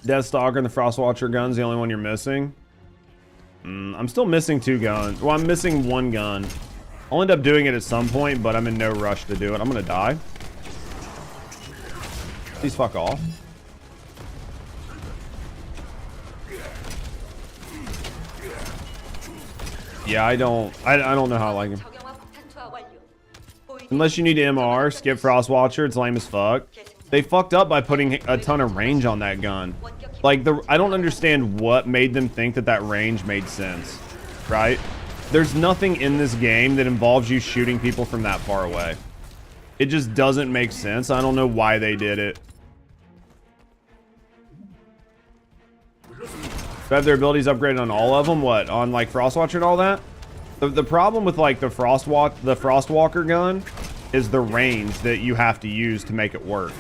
Deathstalker and the Frostwatcher gun's the only one you're missing. I'm still missing 2 guns. Well, I'm missing 1 gun. I'll end up doing it at some point, but I'm in no rush to do it. I'm gonna die. Please fuck off. Yeah, I don't know how I like him. Unless you need MR, skip Frostwatcher, it's lame as fuck. They fucked up by putting a ton of range on that gun. Like, I don't understand what made them think that that range made sense, right? There's nothing in this game that involves you shooting people from that far away. It just doesn't make sense. I don't know why they did it. Have their abilities upgraded on all of them? What, on like Frostwatcher and all that? The problem with like the Frostwalker gun is the range that you have to use to make it work.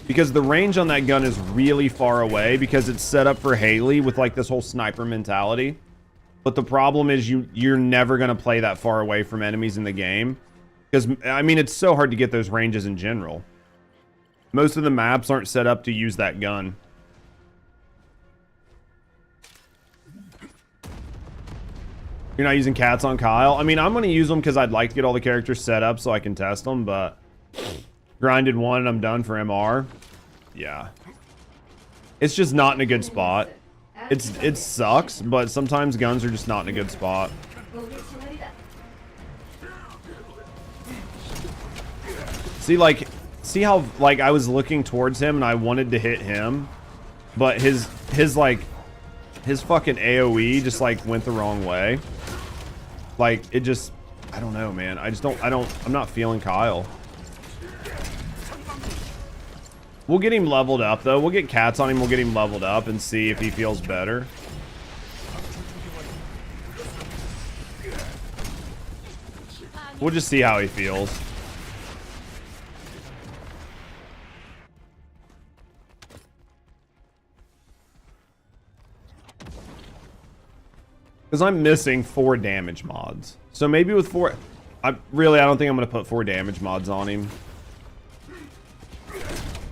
Because the range on that gun is really far away because it's set up for Haley with like this whole sniper mentality. But the problem is you're never going to play that far away from enemies in the game. Because, I mean, it's so hard to get those ranges in general. Most of the maps aren't set up to use that gun. You're not using cats on Kyle? I mean, I'm going to use them because I'd like to get all the characters set up so I can test them, but grinded 1 and I'm done for MR. Yeah. It's just not in a good spot. It sucks, but sometimes guns are just not in a good spot. See how like I was looking towards him and I wanted to hit him, but his fucking AoE just like went the wrong way. Like it just, I don't know, man. I'm not feeling Kyle. We'll get him leveled up though. We'll get cats on him. We'll get him leveled up and see if he feels better. We'll just see how he feels. Because I'm missing 4 damage mods. So maybe with 4... I don't think I'm going to put 4 damage mods on him.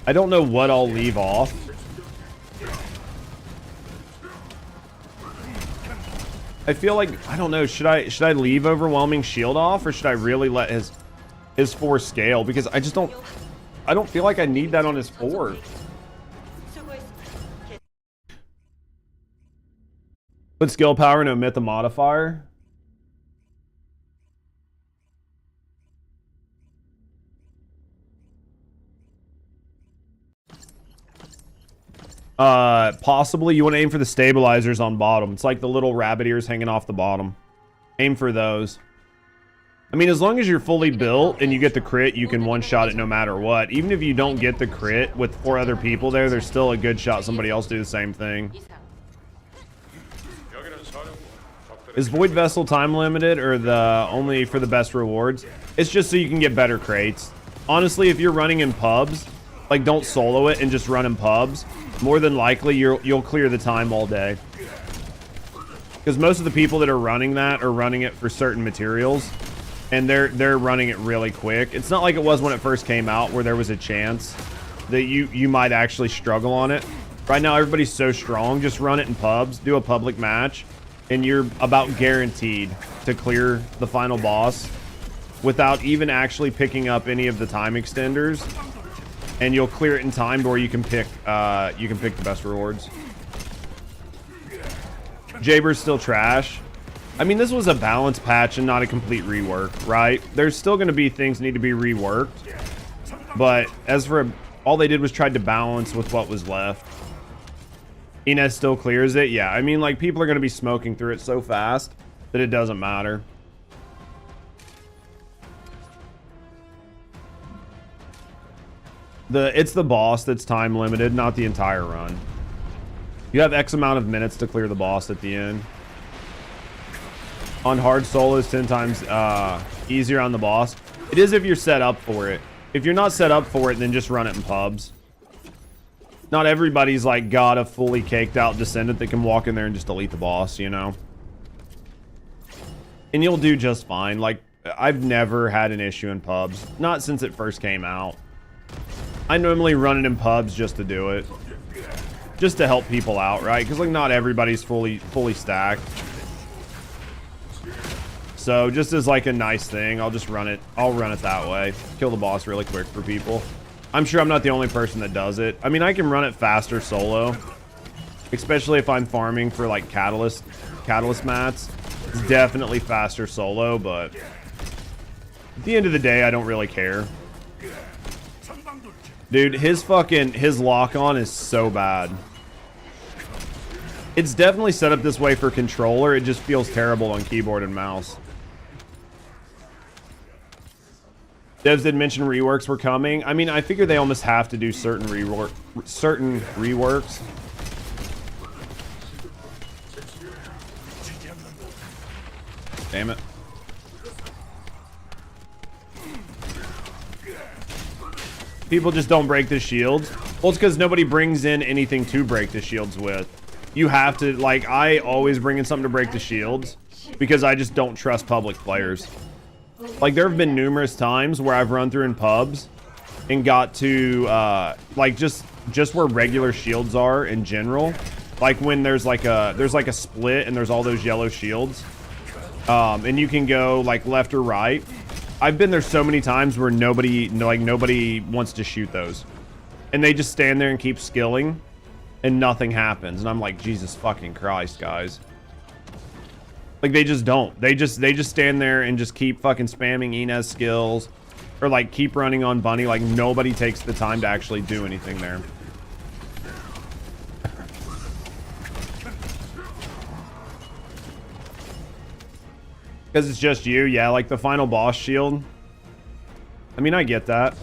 I don't know what I'll leave off. I feel like... I don't know. Should I leave Overwhelming Shield off? Or should I really let his 4 scale? Because I just don't... I don't feel like I need that on his 4. Put skill power and omit the modifier. Possibly you want to aim for the stabilizers on bottom. It's like the little rabbit ears hanging off the bottom. Aim for those. I mean, as long as you're fully built and you get the crit, you can one-shot it no matter what. Even if you don't get the crit with 4 other people there, there's still a good shot somebody else do the same thing. Is Void Vessel time limited or the only for the best rewards? It's just so you can get better crates. Honestly, if you're running in pubs, like don't solo it and just run in pubs, more than likely you'll clear the time all day. Because most of the people that are running that are running it for certain materials, and they're running it really quick. It's not like it was when it first came out where there was a chance that you might actually struggle on it. Right now everybody's so strong, just run it in pubs, do a public match, and you're about guaranteed to clear the final boss without even actually picking up any of the time extenders, and you'll clear it in time to where you can pick the best rewards. Jaber's still trash. I mean, this was a balance patch and not a complete rework, right? There's still going to be things that need to be reworked, but as for all they did was tried to balance with what was left. Inez still clears it. Yeah, I mean, like, people are going to be smoking through it so fast that it doesn't matter. It's the boss that's time limited, not the entire run. You have X amount of minutes to clear the boss at the end. On hard solo is 10 times easier on the boss. It is if you're set up for it. If you're not set up for it, then just run it in pubs. Not everybody's like got a fully caked out descendant that can walk in there and just delete the boss, you know? And you'll do just fine. Like, I've never had an issue in pubs. Not since it first came out. I normally run it in pubs just to do it. Just to help people out, right? Because, like, not everybody's fully stacked. So, just as, like, a nice thing, I'll just run it. I'll run it that way. Kill the boss really quick for people. I'm sure I'm not the only person that does it. I mean, I can run it faster solo, especially if I'm farming for like catalyst mats. It's definitely faster solo, but at the end of the day, I don't really care. Dude, his lock on is so bad. It's definitely set up this way for controller. It just feels terrible on keyboard and mouse. Devs did mention reworks were coming. I mean, I figure they almost have to do certain reworks. Damn it. People just don't break the shields. Well, it's because nobody brings in anything to break the shields with. You have to, like, I always bring in something to break the shields because I just don't trust public players. Like, there have been numerous times where I've run through in pubs and got to, like, just where regular shields are in general. Like, when there's like a split and there's all those yellow shields. And you can go, like, left or right. I've been there so many times where nobody wants to shoot those. And they just stand there and keep skilling, and nothing happens. And I'm like, Jesus fucking Christ, guys. Like, they just don't. They just stand there and just keep fucking spamming Inez skills. Or, like, keep running on Bunny. Like, nobody takes the time to actually do anything there. Because it's just you. Yeah, like the final boss shield. I mean, I get that.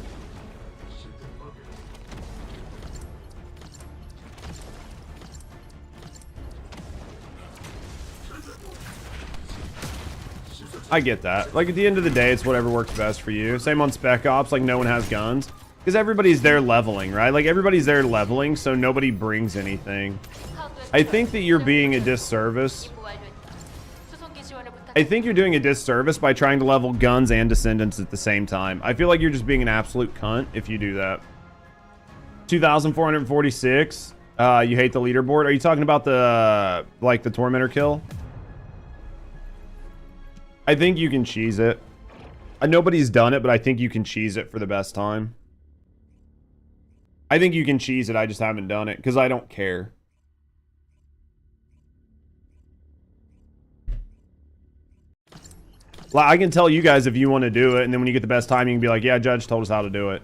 I get that. Like, at the end of the day, it's whatever works best for you. Same on Spec Ops, like, no one has guns. Because everybody's there leveling, right? Like, everybody's there leveling, so nobody brings anything. I think that you're being a disservice. I think you're doing a disservice by trying to level guns and descendants at the same time. I feel like you're just being an absolute cunt if you do that. 2,446. You hate the leaderboard. Are you talking about the, like, the Tormentor kill? I think you can cheese it. Nobody's done it, but I think you can cheese it for the best time. I think you can cheese it. I just haven't done it because I don't care. Well, I can tell you guys if you want to do it, and then when you get the best time, you can be like, yeah, Judge told us how to do it.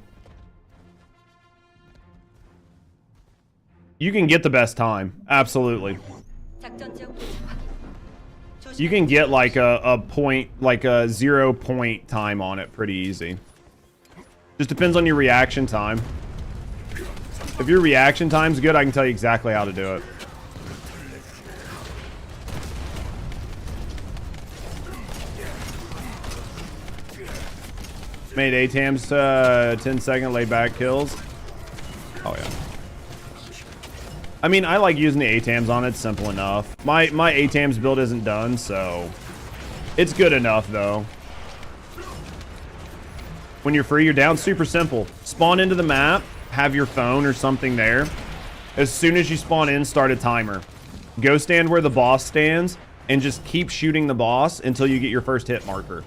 You can get the best time. Absolutely. You can get like a point, like a 0 point time on it pretty easy. Just depends on your reaction time. If your reaction time's good, I can tell you exactly how to do it. Made ATAMs 10-second laid back kills. Oh yeah. I mean, I like using the ATAMs on it. It's simple enough. My ATAMs build isn't done, so it's good enough though. When you're free, you're down. Super simple. Spawn into the map. Have your phone or something there. As soon as you spawn in, start a timer. Go stand where the boss stands and just keep shooting the boss until you get your first hit marker.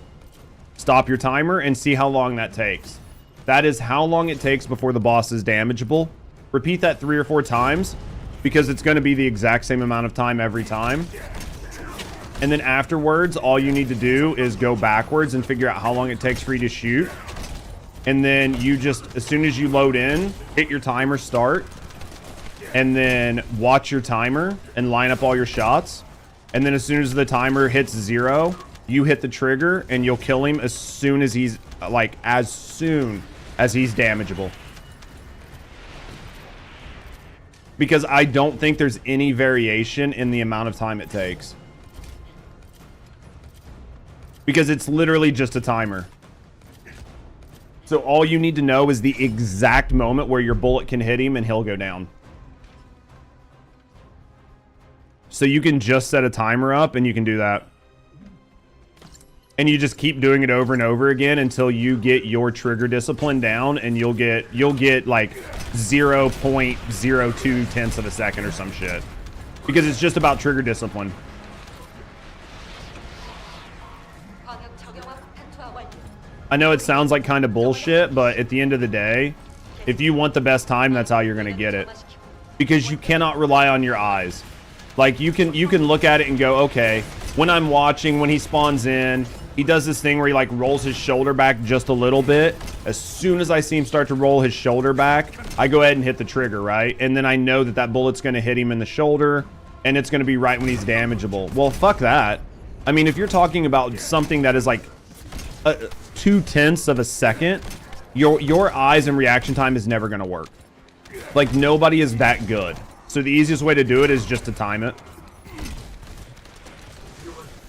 Stop your timer and see how long that takes. That is how long it takes before the boss is damageable. Repeat that 3 or 4 times because it's going to be the exact same amount of time every time. And then afterwards, all you need to do is go backwards and figure out how long it takes for you to shoot. And then you just, as soon as you load in, hit your timer start. And then watch your timer and line up all your shots. And then as soon as the timer hits 0, you hit the trigger and you'll kill him as soon as he's, like, as soon as he's damageable. Because I don't think there's any variation in the amount of time it takes. Because it's literally just a timer. So all you need to know is the exact moment where your bullet can hit him and he'll go down. So you can just set a timer up and you can do that. And you just keep doing it over and over again until you get your trigger discipline down, and you'll get like 0.02 tenths of a second or some shit. Because it's just about trigger discipline. I know it sounds like kind of bullshit, but at the end of the day, if you want the best time, that's how you're going to get it. Because you cannot rely on your eyes. Like, you can look at it and go, okay, when I'm watching, when he spawns in, he does this thing where he, like, rolls his shoulder back just a little bit. As soon as I see him start to roll his shoulder back, I go ahead and hit the trigger, right? And then I know that that bullet's going to hit him in the shoulder, and it's going to be right when he's damageable. Well, fuck that. I mean, if you're talking about something that is, like, 0.2 of a second, your eyes and reaction time is never going to work. Like, nobody is that good. So the easiest way to do it is just to time it.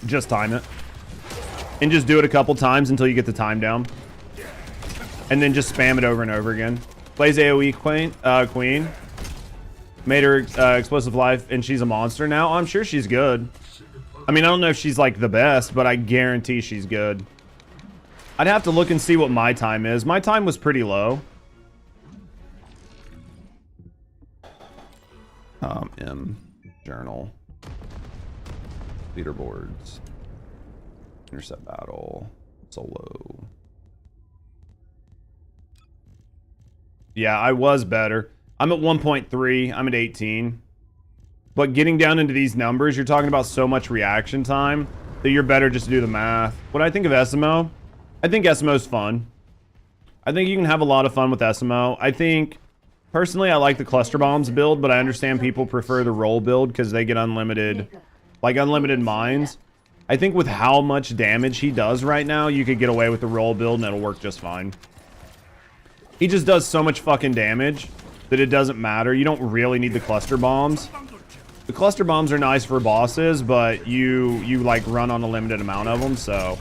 Just time it. And just do it a couple times until you get the time down. And then just spam it over and over again. Plays AoE queen. Made her explosive life, and she's a monster now. I'm sure she's good. I mean, I don't know if she's like the best, but I guarantee she's good. I'd have to look and see what my time is. My time was pretty low. M journal, leaderboards, intercept battle, solo. Yeah, I was better. I'm at 1.3. I'm at 18. But getting down into these numbers, you're talking about so much reaction time that you're better just to do the math. What I think of SMO, I think SMO's fun. I think you can have a lot of fun with SMO. I think, personally, I like the cluster bombs build, but I understand people prefer the roll build because they get unlimited, like unlimited mines. I think with how much damage he does right now, you could get away with the roll build and it'll work just fine. He just does so much fucking damage that it doesn't matter. You don't really need the cluster bombs. The cluster bombs are nice for bosses, but you like run on a limited amount of them, so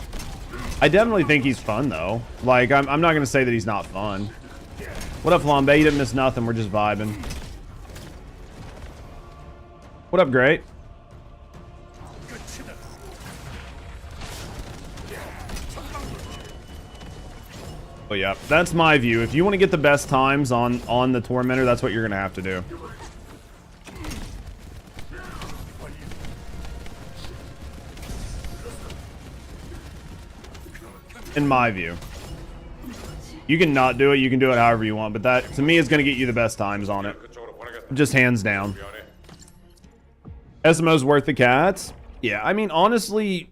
I definitely think he's fun though. Like, I'm not gonna say that he's not fun. What up, Flambe? You didn't miss nothing. We're just vibing. What up, Great? Oh yeah, that's my view. If you want to get the best times on the Tormentor, that's what you're gonna have to do. In my view. You can not do it, you can do it however you want, but that, to me, is going to get you the best times on it. Just hands down. SMO's worth the cats? Yeah, I mean, honestly,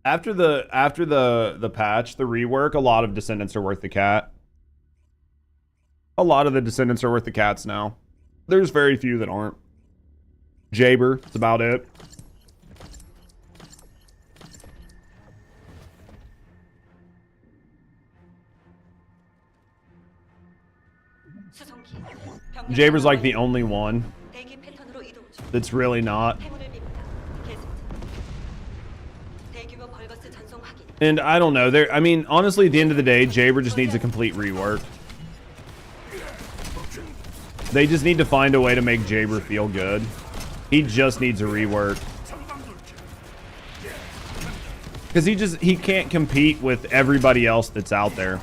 after the patch, the rework, a lot of Descendants are worth the cat. A lot of the Descendants are worth the cats now. There's very few that aren't. Jaber, that's about it. Jaber's like the only one that's really not. And I don't know. I mean, honestly, at the end of the day, Jaber just needs a complete rework. They just need to find a way to make Jaber feel good. He just needs a rework. Because he can't compete with everybody else that's out there.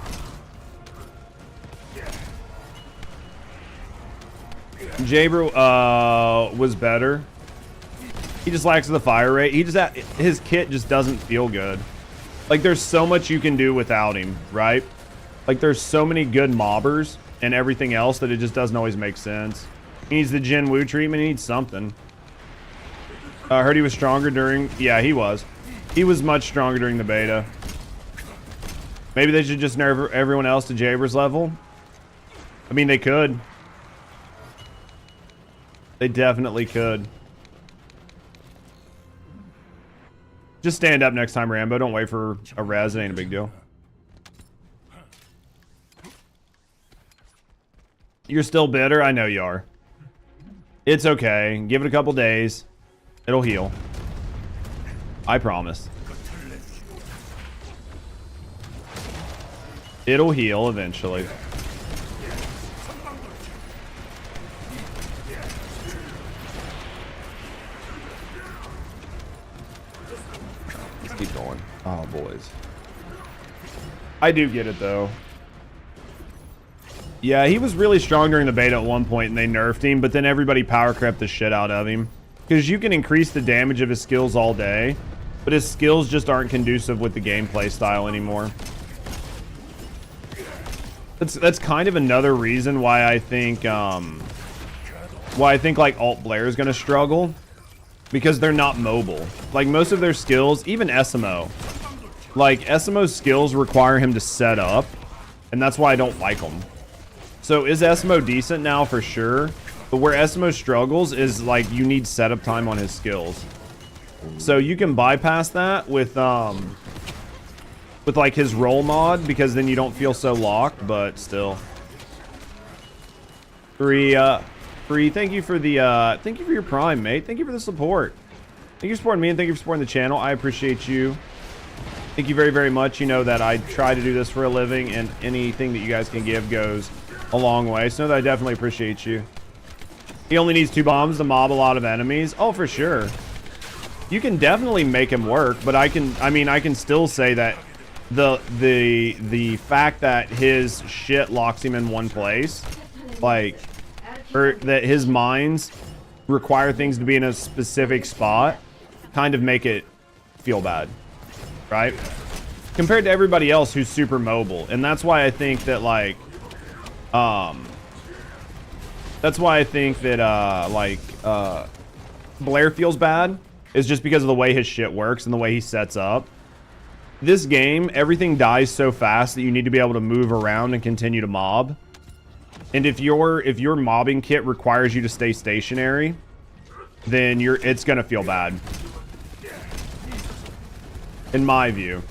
Jaber was better. He just lacks the fire rate. His kit just doesn't feel good. Like, there's so much you can do without him, right? Like, there's so many good mobbers and everything else that it just doesn't always make sense. He needs the Jin Woo treatment. He needs something. I heard he was stronger during... Yeah, he was. He was much stronger during the beta. Maybe they should just nerf everyone else to Jaber's level. I mean, they could. They definitely could. Just stand up next time, Rambo. Don't wait for a res. It ain't a big deal. You're still bitter? I know you are. It's okay. Give it a couple days. It'll heal. I promise. It'll heal eventually. Let's keep going. Oh, boys. I do get it, though. Yeah, he was really strong during the beta at one point, and they nerfed him, but then everybody power crept the shit out of him. Because you can increase the damage of his skills all day, but his skills just aren't conducive with the gameplay style anymore. That's kind of another reason why I think like Alt Blair is gonna struggle, because they're not mobile. Like, most of their skills, even SMO, like SMO's skills require him to set up, and that's why I don't like them. So is SMO decent now? For sure. But where SMO struggles is, like, you need setup time on his skills. So you can bypass that with like his roll mod, because then you don't feel so locked, but still. Free, thank you for the thank you for your prime, mate. Thank you for the support. Thank you for supporting me, and thank you for supporting the channel. I appreciate you. Thank you very, very much. You know that I try to do this for a living, and anything that you guys can give goes a long way. So know that I definitely appreciate you. He only needs 2 bombs to mob a lot of enemies. Oh, for sure. You can definitely make him work, but I can still say that the fact that his shit locks him in one place, like, or that his mines require things to be in a specific spot, kind of make it feel bad, right? Compared to everybody else who's super mobile. And that's why I think that, like, Blair feels bad, is just because of the way his shit works and the way he sets up. This game, everything dies so fast that you need to be able to move around and continue to mob. And if your mobbing kit requires you to stay stationary, then it's gonna feel bad. In my view.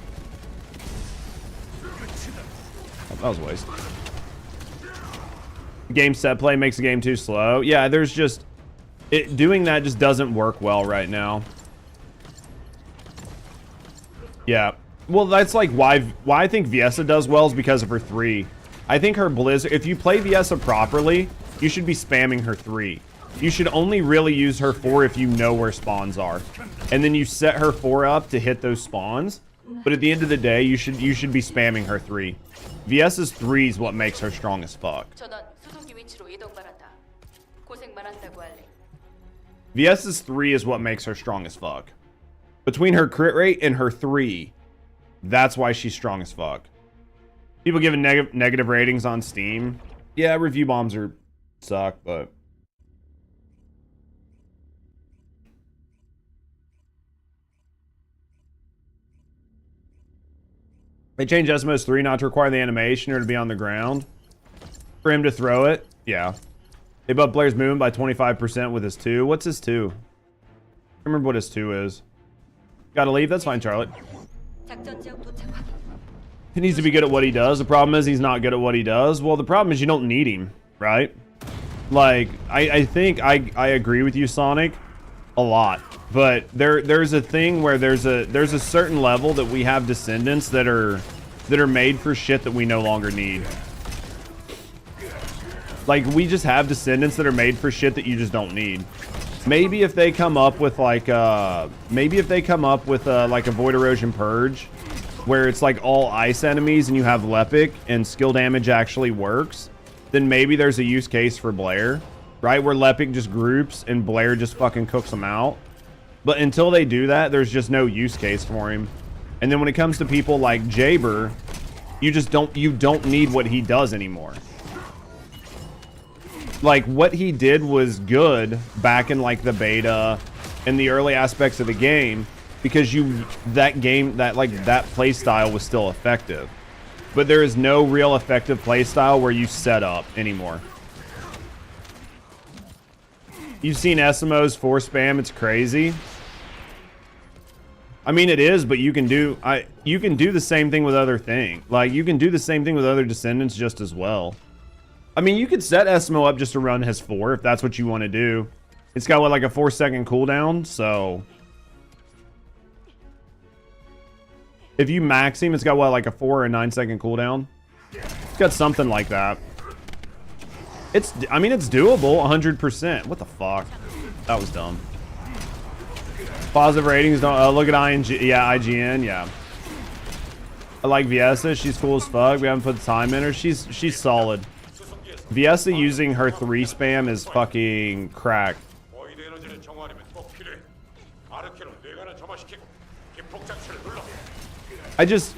Oh, that was a waste. Game set play makes the game too slow. Yeah, there's just... doing that just doesn't work well right now. Yeah. Well, that's like why I think Viessa does well is because of her 3. I think her Blizzard... If you play Viessa properly, you should be spamming her 3. You should only really use her 4 if you know where spawns are. And then you set her 4 up to hit those spawns. But at the end of the day, you should be spamming her 3. Viessa's 3 is what makes her strong as fuck. Viessa's 3 is what makes her strong as fuck. Between her crit rate and her 3, that's why she's strong as fuck. People giving negative ratings on Steam. Yeah, review bombs suck, but... They changed SMO's 3 not to require the animation or to be on the ground. For him to throw it, yeah. They bumped Blair's movement by 25% with his 2. What's his 2? I remember what his 2 is. Gotta leave? That's fine, Charlotte. He needs to be good at what he does. The problem is he's not good at what he does. Well, the problem is you don't need him, right? Like, I think I agree with you, Sonic, a lot. But there's a thing where there's a certain level that we have descendants that are made for shit that we no longer need. Like, we just have descendants that are made for shit that you just don't need. Maybe if they come up with like like a Void Erosion Purge, where it's like all ice enemies and you have Lepic and skill damage actually works, then maybe there's a use case for Blair, right? Where Lepic just groups and Blair just fucking cooks them out. But until they do that, there's just no use case for him. And then when it comes to people like Jaber, you don't need what he does anymore. Like, what he did was good back in like the beta and the early aspects of the game, because that play style was still effective. But there is no real effective play style where you set up anymore. You've seen SMO's force spam, it's crazy. I mean, it is, but you can do the same thing with other things. Like, you can do the same thing with other descendants just as well. I mean, you could set SMO up just to run his 4 if that's what you want to do. It's got what, like a 4-second cooldown, so if you max him, it's got what, like a 4 or a 9-second cooldown. It's got something like that. I mean, it's doable 100%. What the fuck? That was dumb. Positive ratings don't look at IGN, yeah. I like Viesa, she's cool as fuck. We haven't put the time in her. She's solid. Viesa using her 3 spam is fucking crack.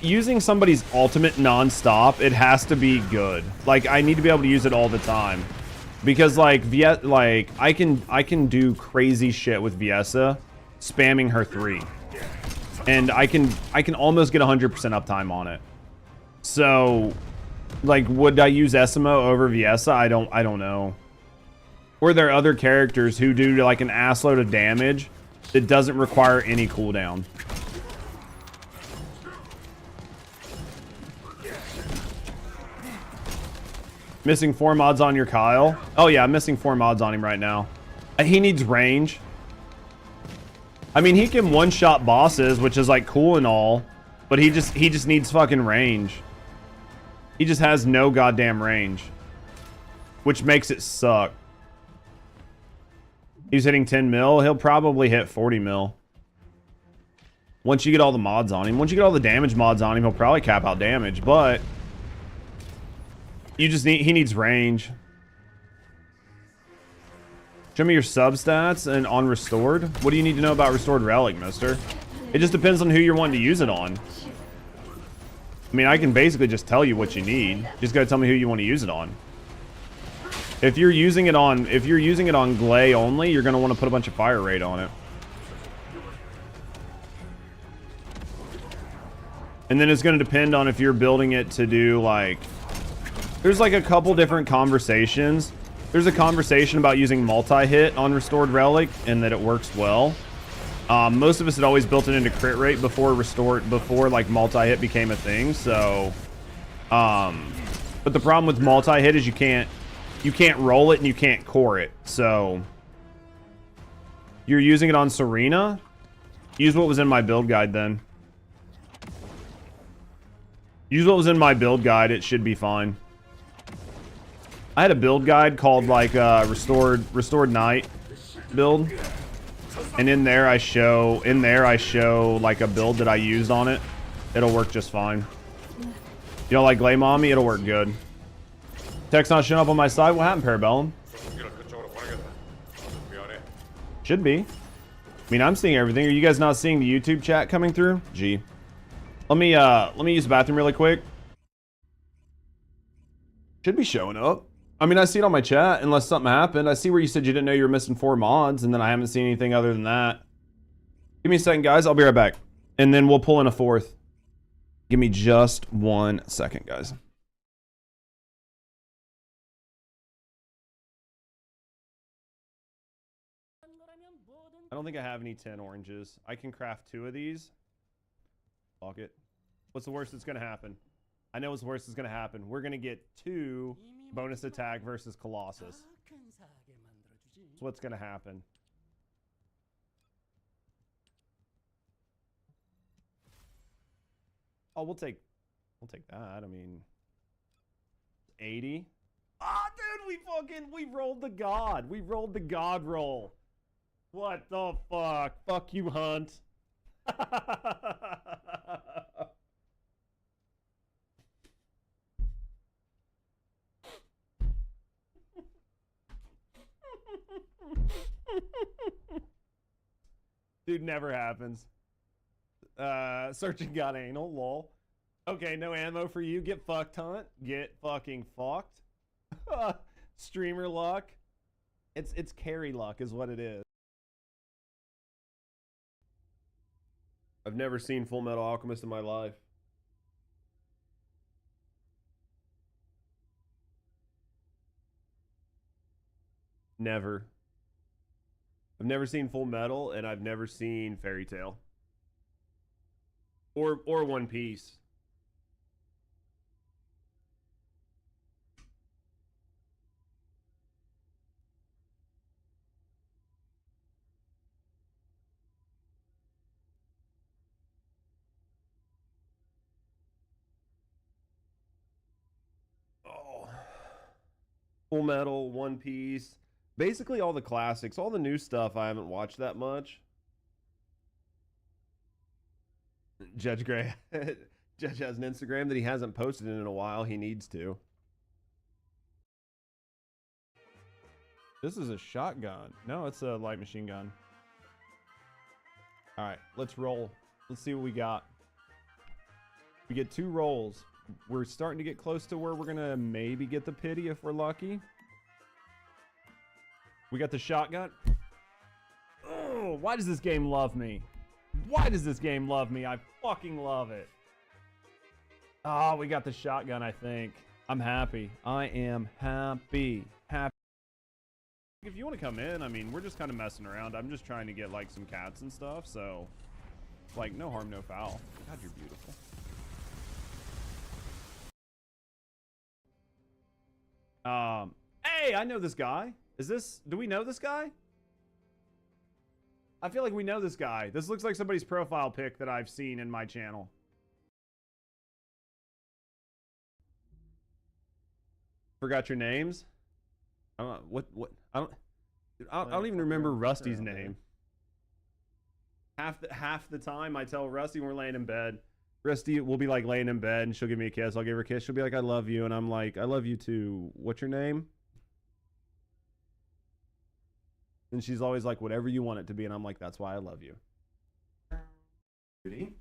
Using somebody's ultimate non-stop, it has to be good. Like, I need to be able to use it all the time. Because like I can do crazy shit with Viesa spamming her 3. And I can almost get 100% uptime on it. So, like, would I use SMO over Viesa? I don't know. Or there are other characters who do like an assload of damage that doesn't require any cooldown. Missing 4 mods on your Kyle? Oh yeah, I'm missing 4 mods on him right now. He needs range. I mean, he can one-shot bosses, which is like cool and all, but he just needs fucking range. He just has no goddamn range, which makes it suck. He's hitting 10 mil. He'll probably hit 40 mil. Once you get all the mods on him. Once you get all the damage mods on him, he'll probably cap out damage, but he needs range. Show me your sub stats and on restored. What do you need to know about restored relic, mister? It just depends on who you're wanting to use it on. I mean, I can basically just tell you what you need. You just gotta tell me who you want to use it on. If you're using it on Glay only, you're gonna want to put a bunch of fire rate on it. And then it's gonna depend on if you're building it to do like, there's like a couple different conversations. There's a conversation about using multi-hit on Restored Relic and that it works well. Most of us had always built it into crit rate before like multi-hit became a thing. So, but the problem with multi-hit is you can't roll it and you can't core it. So, you're using it on Serena? Use what was in my build guide then. Use what was in my build guide. It should be fine. I had a build guide called like restored Knight build, and in there I show like a build that I used on it. It'll work just fine. You know, like Glay Mommy, it'll work good. Text not showing up on my side. What happened, Parabellum? Should be. I mean, I'm seeing everything. Are you guys not seeing the YouTube chat coming through? Gee. Let me use the bathroom really quick. Should be showing up. I mean, I see it on my chat, unless something happened. I see where you said you didn't know you were missing 4 mods, and then I haven't seen anything other than that. Give me a second, guys. I'll be right back. And then we'll pull in a 4th. Give me just 1 second, guys. I don't think I have any 10 oranges. I can craft 2 of these. Fuck it. What's the worst that's going to happen? I know what's the worst that's going to happen. We're going to get 2 bonus attack versus Colossus. That's what's going to happen. Oh, we'll take that. I mean, 80. Ah, dude, we rolled the god. We rolled the god roll. What the fuck? Fuck you, Hunt. Dude, never happens. Searching got anal, lol. Okay, no ammo for you. Get fucked, Hunt. Get fucking fucked. Streamer luck. It's carry luck is what it is. I've never seen Full Metal Alchemist in my life. Never. I've never seen Full Metal, and I've never seen Fairy Tail. Or One Piece. Oh. Full Metal, One Piece. Basically all the classics. All the new stuff I haven't watched that much. Judge Gray. Judge has an Instagram that he hasn't posted in a while. He needs to. This is a shotgun. No, it's a light machine gun. All right, let's roll. Let's see what we got. We get 2 rolls. We're starting to get close to where we're going to maybe get the pity if we're lucky. We got the shotgun. Oh, why does this game love me? Why does this game love me? I fucking love it. Oh, we got the shotgun, I think. I'm happy. I am happy. Happy. If you want to come in, I mean, we're just kind of messing around. I'm just trying to get, like, some cats and stuff, so... Like, no harm, no foul. God, you're beautiful. Hey, I know this guy. Do we know this guy? I feel like we know this guy. This looks like somebody's profile pic that I've seen in my channel. Forgot your names? I don't know. I don't even remember Rusty's name. Half the time I tell Rusty when we're laying in bed. Rusty will be like laying in bed and she'll give me a kiss. I'll give her a kiss. She'll be like, I love you. And I'm like, I love you too. What's your name? And she's always like, whatever you want it to be. And I'm like, that's why I love you. Cutie.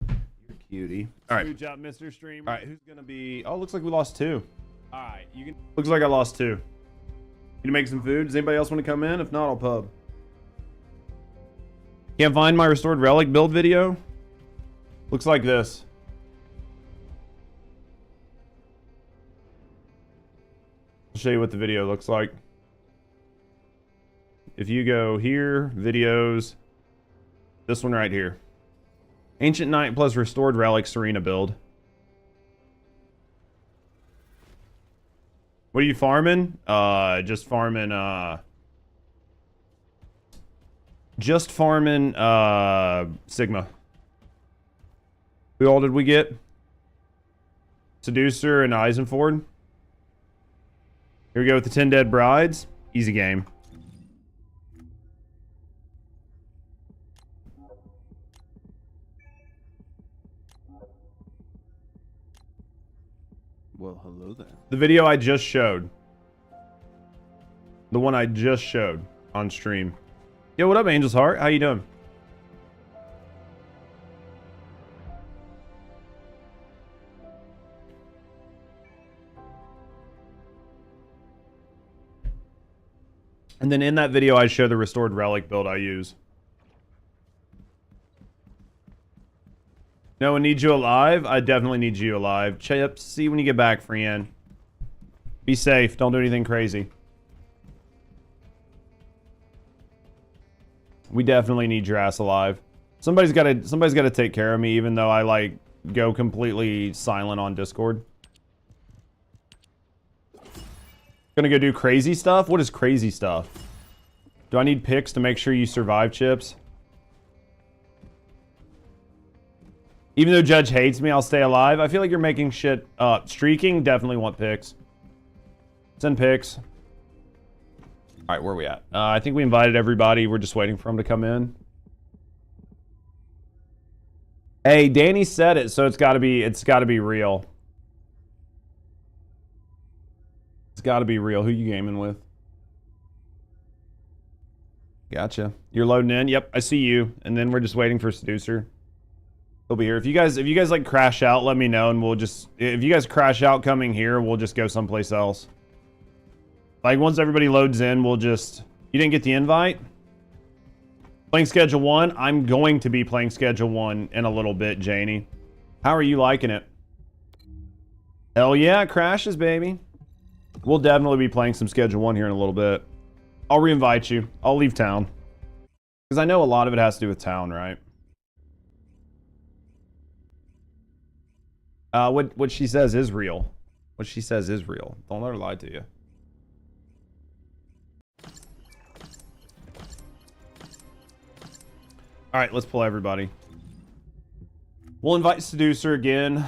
You're cutie. All right. Good job, Mr. Streamer. All right, who's going to be... Oh, looks like we lost 2. All right. You can... Looks like I lost 2. Need to make some food. Does anybody else want to come in? If not, I'll pub. Can't find my Restored Relic build video? Looks like this. I'll show you what the video looks like. If you go here, videos, this one right here. Ancient Knight plus Restored Relic Serena build. What are you farming? Just farming Sigma. Who all did we get? Seducer and Eisenford. Here we go with the 10 Dead Brides. Easy game. Well, hello there. The video I just showed. The one I just showed on stream. Yo, what up, Angel's Heart? How you doing? And then in that video, I show the Restored Relic build I use. No one needs you alive? I definitely need you alive. Chips, see you when you get back, Frian. Be safe. Don't do anything crazy. We definitely need your ass alive. Somebody's got to take care of me, even though I like go completely silent on Discord. Gonna go do crazy stuff? What is crazy stuff? Do I need picks to make sure you survive, Chips? Even though Judge hates me, I'll stay alive. I feel like you're making shit up. Streaking, definitely want picks. Send picks. All right, where are we at? I think we invited everybody. We're just waiting for them to come in. Hey, Danny said it, so it's gotta be real. It's gotta be real. Who you gaming with? Gotcha. You're loading in? Yep, I see you. And then we're just waiting for Seducer. He'll be here. If you guys like crash out, let me know and we'll just, if you guys crash out coming here, we'll just go someplace else. Like once everybody loads in, we'll just, you didn't get the invite? Playing Schedule 1? I'm going to be playing Schedule 1 in a little bit, Janie. How are you liking it? Hell yeah, it crashes, baby. We'll definitely be playing some Schedule 1 here in a little bit. I'll re-invite you. I'll leave town. Because I know a lot of it has to do with town, right? What she says is real. What she says is real. Don't let her lie to you. Alright, let's pull everybody. We'll invite Seducer again.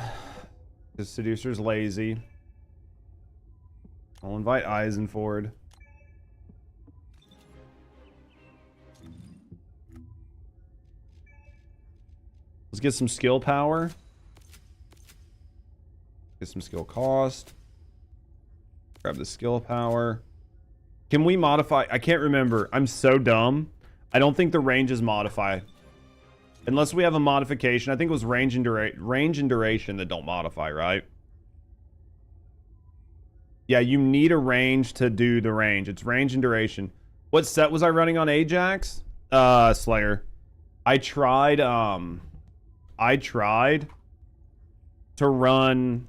Because Seducer's lazy. I'll invite Eisenford. Let's get some skill power. Get some skill cost. Grab the skill power. Can we modify? I can't remember. I'm so dumb. I don't think the range is modify. Unless we have a modification. I think it was range and duration that don't modify, right? Yeah, you need a range to do the range. It's range and duration. What set was I running on Ajax? Slayer. I tried to run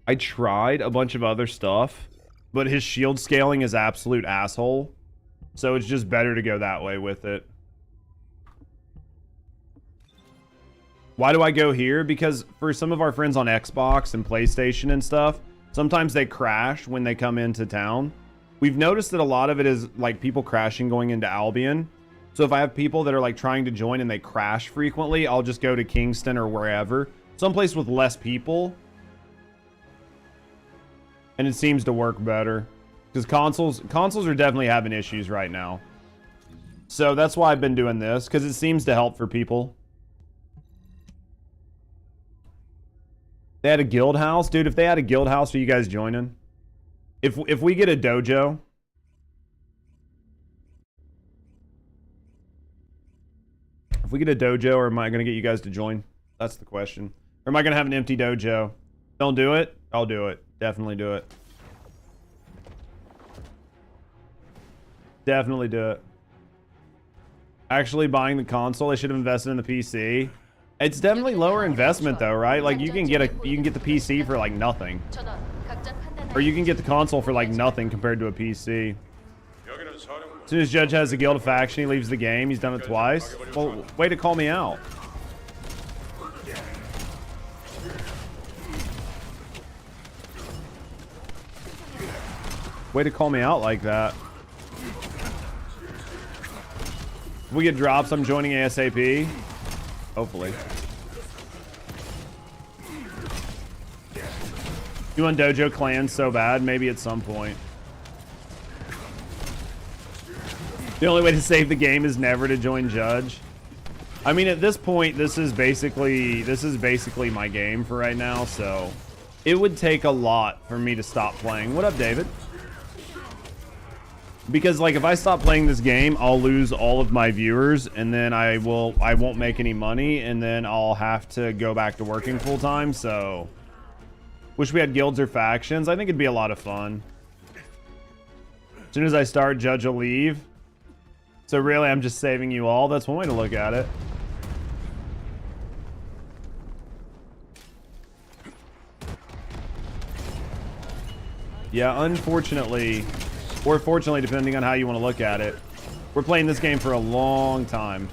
I tried a bunch of other stuff, but his shield scaling is absolute asshole. So it's just better to go that way with it. Why do I go here? Because for some of our friends on Xbox and PlayStation and stuff, sometimes they crash when they come into town. We've noticed that a lot of it is like people crashing going into Albion. So if I have people that are like trying to join and they crash frequently, I'll just go to Kingston or wherever. Someplace with less people. And it seems to work better. Because consoles are definitely having issues right now. So that's why I've been doing this. Because it seems to help for people. They had a guild house. Dude, if they had a guild house, are you guys joining? If we get a dojo. If we get a dojo, or am I going to get you guys to join? That's the question. Or am I going to have an empty dojo? Don't do it? I'll do it. Definitely do it. Definitely do it. Actually buying the console, I should have invested in the PC. It's definitely lower investment though, right? Like you can get the PC for like nothing. Or you can get the console for like nothing compared to a PC. As soon as Judge has a guild faction, he leaves the game. He's done it twice. Well, way to call me out. Way to call me out like that. If we get drops, I'm joining ASAP. Hopefully. You want Dojo Clan so bad? Maybe at some point. The only way to save the game is never to join Judge. I mean, at this point, this is basically my game for right now, so it would take a lot for me to stop playing. What up, David? Because like if I stop playing this game, I'll lose all of my viewers and then I won't make any money and then I'll have to go back to working full time. So wish we had guilds or factions. I think it'd be a lot of fun. As soon as I start, Judge will leave. So really I'm just saving you all. That's one way to look at it. Yeah, unfortunately, or fortunately, depending on how you want to look at it, we're playing this game for a long time.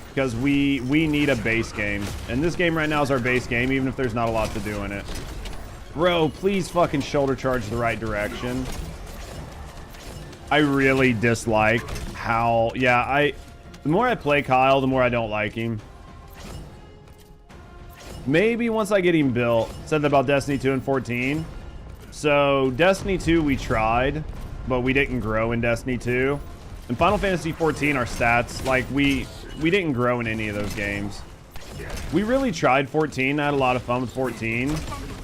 Because we need a base game. And this game right now is our base game, even if there's not a lot to do in it. Bro, please fucking shoulder charge the right direction. I really dislike how, yeah, the more I play Kyle, the more I don't like him. Maybe once I get him built. Said that about Destiny 2 and 14. So Destiny 2 we tried, but we didn't grow in Destiny 2. In Final Fantasy 14, our stats, like we didn't grow in any of those games. We really tried 14. I had a lot of fun with 14.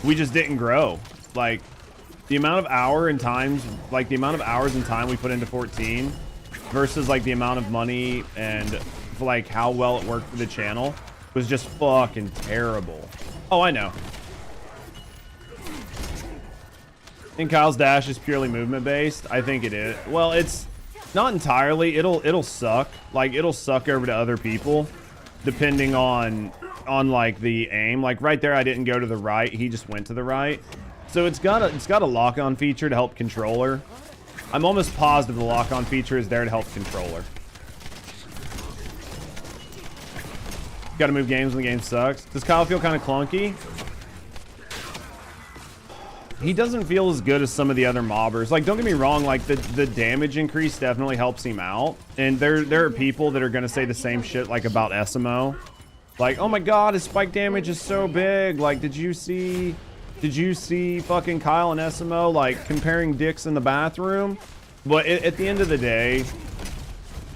We just didn't grow. Like the amount of hours and time we put into 14 versus like the amount of money and like how well it worked for the channel was just fucking terrible. Oh, I know. I think Kyle's dash is purely movement based. I think it is. Well, it's not entirely. It'll suck. Like it'll suck over to other people depending on like the aim. Like right there, I didn't go to the right. He just went to the right. So it's got a lock-on feature to help controller. I'm almost positive the lock-on feature is there to help controller. Got to move games when the game sucks. Does Kyle feel kind of clunky? He doesn't feel as good as some of the other mobbers. Like, don't get me wrong, like the damage increase definitely helps him out. And there are people that are gonna say the same shit like about SMO. Like, oh my god, his spike damage is so big. Like, did you see fucking Kyle and SMO like comparing dicks in the bathroom? But at the end of the day,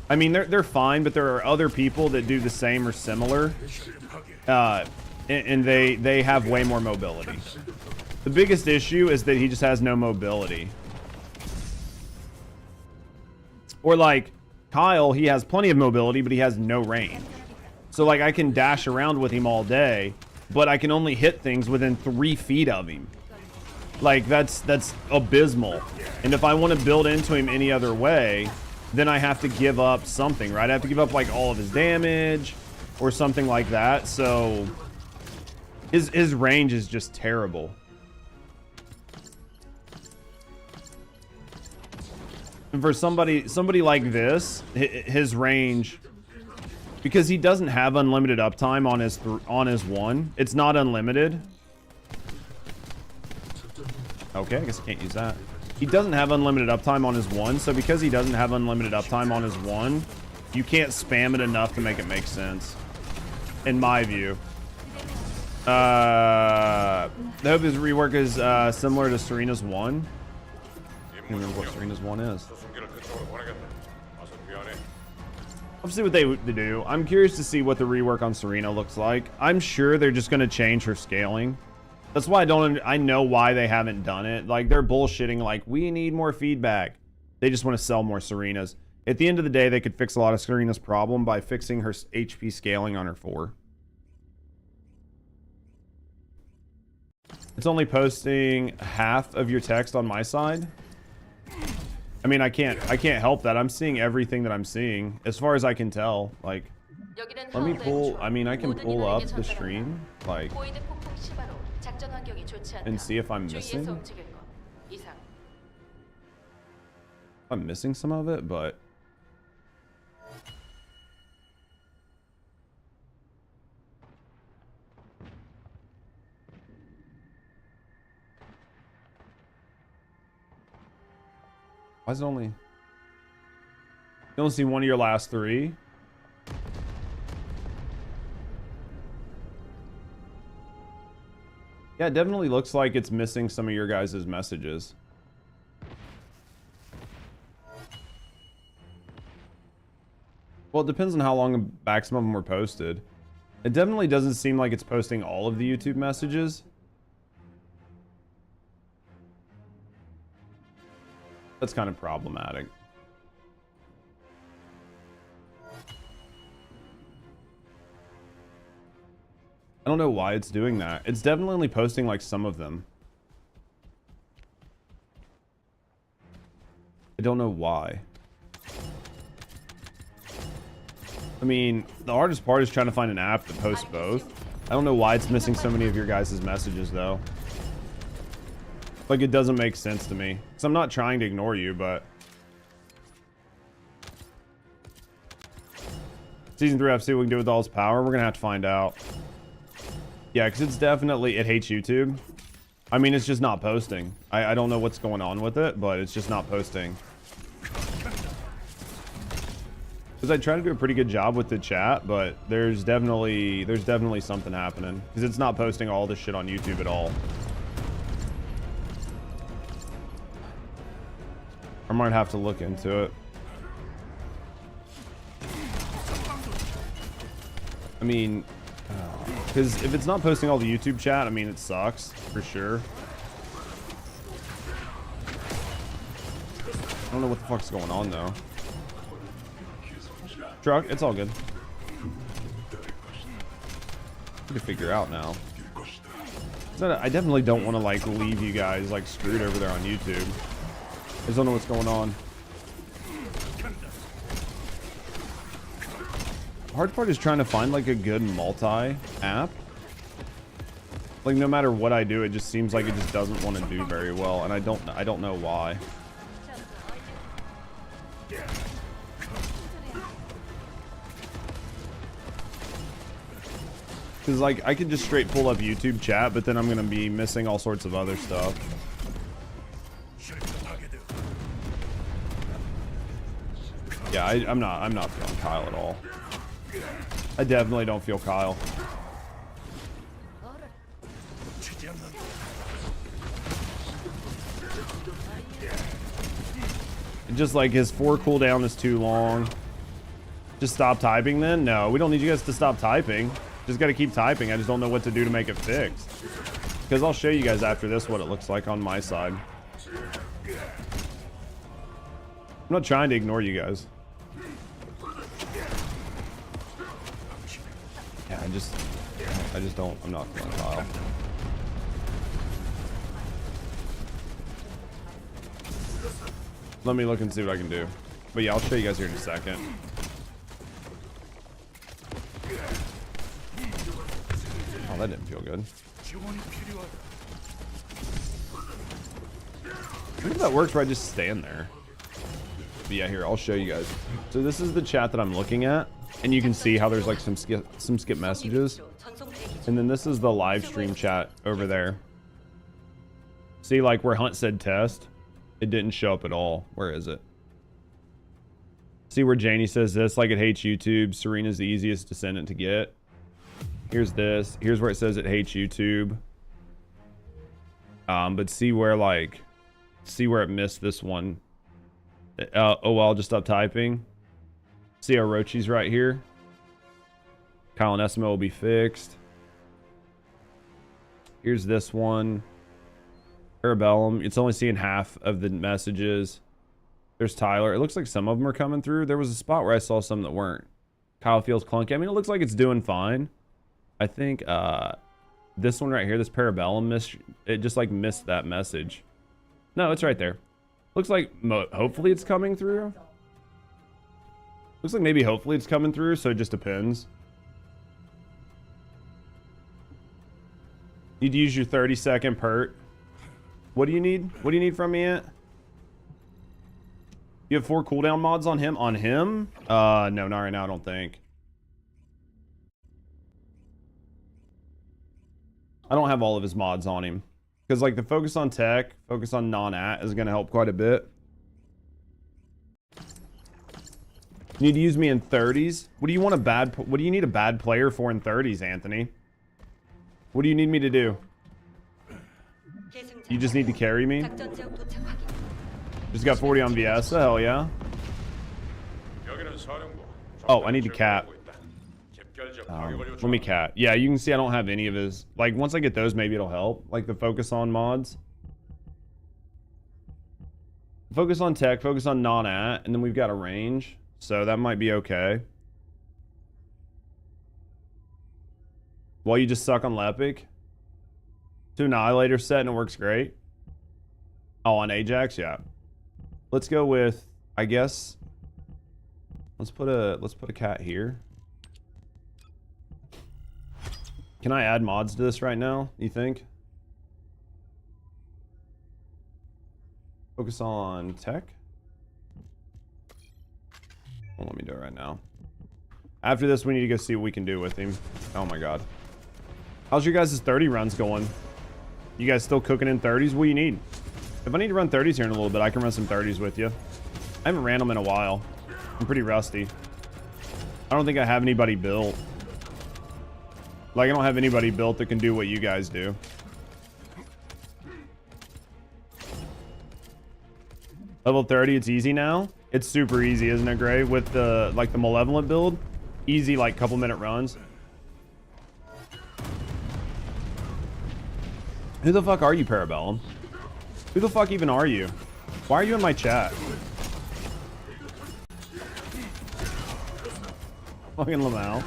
I mean they're fine, but there are other people that do the same or similar. And they have way more mobility. The biggest issue is that he just has no mobility. Or like Kyle, he has plenty of mobility, but he has no range. So like I can dash around with him all day, but I can only hit things within 3 feet of him. Like that's abysmal. And if I want to build into him any other way, then I have to give up something, right? I have to give up like all of his damage or something like that. So his range is just terrible. And for somebody like this, his range, because he doesn't have unlimited uptime on his one, it's not unlimited. Okay, I guess I can't use that. He doesn't have unlimited uptime on his one, so because he doesn't have unlimited uptime on his one, you can't spam it enough to make it make sense, in my view. I hope his rework is similar to Serena's one. I don't remember what Serena's one is. I'll see what they do. I'm curious to see what the rework on Serena looks like. I'm sure they're just going to change her scaling. That's why I know why they haven't done it. Like, they're bullshitting like, we need more feedback. They just want to sell more Serenas. At the end of the day, they could fix a lot of Serena's problem by fixing her HP scaling on her 4. It's only posting half of your text on my side. I mean, I can't help that. I'm seeing everything that I'm seeing, as far as I can tell. Like, let me pull. I mean, I can pull up the stream, like, and see if I'm missing. I'm missing some of it, but why is it only... You don't see one of your last 3? Yeah, it definitely looks like it's missing some of your guys' messages. Well, it depends on how long back some of them were posted. It definitely doesn't seem like it's posting all of the YouTube messages. That's kind of problematic. I don't know why it's doing that. It's definitely only posting like some of them. I don't know why. I mean, the hardest part is trying to find an app that posts both. I don't know why it's missing so many of your guys' messages though. Like, it doesn't make sense to me. Because I'm not trying to ignore you, but... Season 3 FC, what we can do with all its power? We're going to have to find out. Yeah, because it's definitely... It hates YouTube. I mean, it's just not posting. I don't know what's going on with it, but it's just not posting. Because I try to do a pretty good job with the chat, but there's definitely something happening. Because it's not posting all this shit on YouTube at all. I might have to look into it. I mean, because if it's not posting all the YouTube chat, I mean, it sucks for sure. I don't know what the fuck's going on though. Truck, it's all good. I can figure out now. I definitely don't want to like leave you guys like screwed over there on YouTube. I just don't know what's going on. Hard part is trying to find like a good multi-app. Like no matter what I do, it just seems like it just doesn't want to do very well, and I don't know why. Because like I could just straight pull up YouTube chat, but then I'm gonna be missing all sorts of other stuff. Yeah, I'm not feeling Kyle at all. I definitely don't feel Kyle. Just like his 4 cooldown is too long. Just stop typing then? No, we don't need you guys to stop typing. Just got to keep typing. I just don't know what to do to make it fixed. Because I'll show you guys after this what it looks like on my side. I'm not trying to ignore you guys. Yeah, I just don't, I'm not feeling Kyle. Let me look and see what I can do. But yeah, I'll show you guys here in a second. Oh, that didn't feel good. What if that works where I just stand there? But yeah, here, I'll show you guys. So this is the chat that I'm looking at. And you can see how there's like some skip messages. And then this is the live stream chat over there. See, like where Hunt said test, it didn't show up at all. Where is it? See where Janie says this, like it hates YouTube. Serena's the easiest descendant to get. Here's this. Here's where it says it hates YouTube. But see where like, see where it missed this one. Oh, well, I'll just stop typing. See how Rochi's right here. Kyle and Esmo will be fixed. Here's this one. Parabellum. It's only seeing half of the messages. There's Tyler. It looks like some of them are coming through. There was a spot where I saw some that weren't. Kyle feels clunky. I mean, it looks like it's doing fine. I think this one right here, this Parabellum, it just like missed that message. No, it's right there. Looks like hopefully it's coming through. Looks like maybe hopefully it's coming through, so it just depends. You'd use your 30-second pert. What do you need? What do you need from me, Ant? You have 4 cooldown mods on him? On him? No, not right now, I don't think. I don't have all of his mods on him. Because like the focus on tech, focus on non-at is going to help quite a bit. You need to use me in 30s? What do you want what do you need a bad player for in 30s, Anthony? What do you need me to do? You just need to carry me? Just got 40 on VS, hell yeah. Oh, I need to cap. Let me cat. Yeah, you can see I don't have any of his. Like, once I get those, maybe it'll help. Like the focus on mods. Focus on tech, focus on non-at, and then we've got a range. So that might be okay. Well, you just suck on Lepic. To Annihilator set and it works great. Oh, on Ajax, yeah. Let's go with, I guess. Let's put a cat here. Can I add mods to this right now, you think? Focus on tech. Well, let me do it right now. After this, we need to go see what we can do with him. Oh my god. How's your guys' 30 runs going? You guys still cooking in 30s? What do you need? If I need to run 30s here in a little bit, I can run some 30s with you. I haven't ran them in a while. I'm pretty rusty. I don't think I have anybody built. Like, I don't have anybody built that can do what you guys do. Level 30, it's easy now. It's super easy, isn't it, Gray? With the, like, the Malevolent build. Easy, like, couple minute runs. Who the fuck are you, Parabellum? Who the fuck even are you? Why are you in my chat? Fucking Lamau.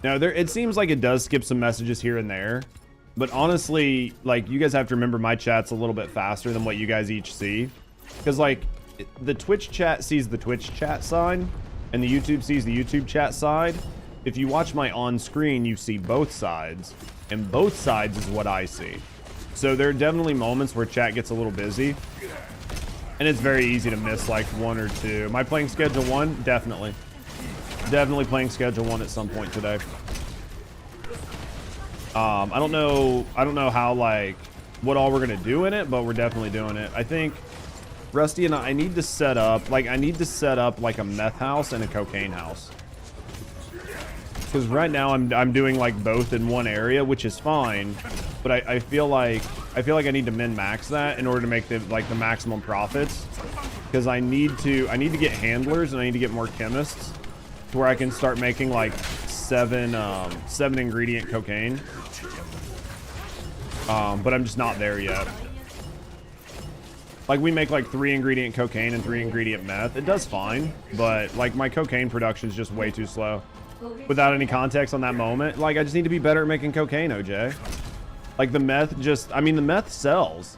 No, it seems like it does skip some messages here and there. But honestly, like, you guys have to remember my chat's a little bit faster than what you guys each see. Because, like, the Twitch chat sees the Twitch chat side, and the YouTube sees the YouTube chat side. If you watch my on-screen, you see both sides. And both sides is what I see. So there are definitely moments where chat gets a little busy. And it's very easy to miss, like, one or two. Am I playing Schedule 1? Definitely. Definitely playing Schedule 1 at some point today. I don't know how, like, what all we're gonna do in it, but we're definitely doing it. I think Rusty and I need to set up like a meth house and a cocaine house. Because right now I'm doing like both in one area, which is fine, but I feel like I need to min-max that in order to make the maximum profits. Because I need to get handlers and I need to get more chemists to where I can start making like seven ingredient cocaine. But I'm just not there yet. Like, we make like 3 ingredient cocaine and 3 ingredient meth. It does fine, but like my cocaine production is just way too slow. Without any context on that moment, like, I just need to be better at making cocaine, OJ. Like, the meth I mean, the meth sells,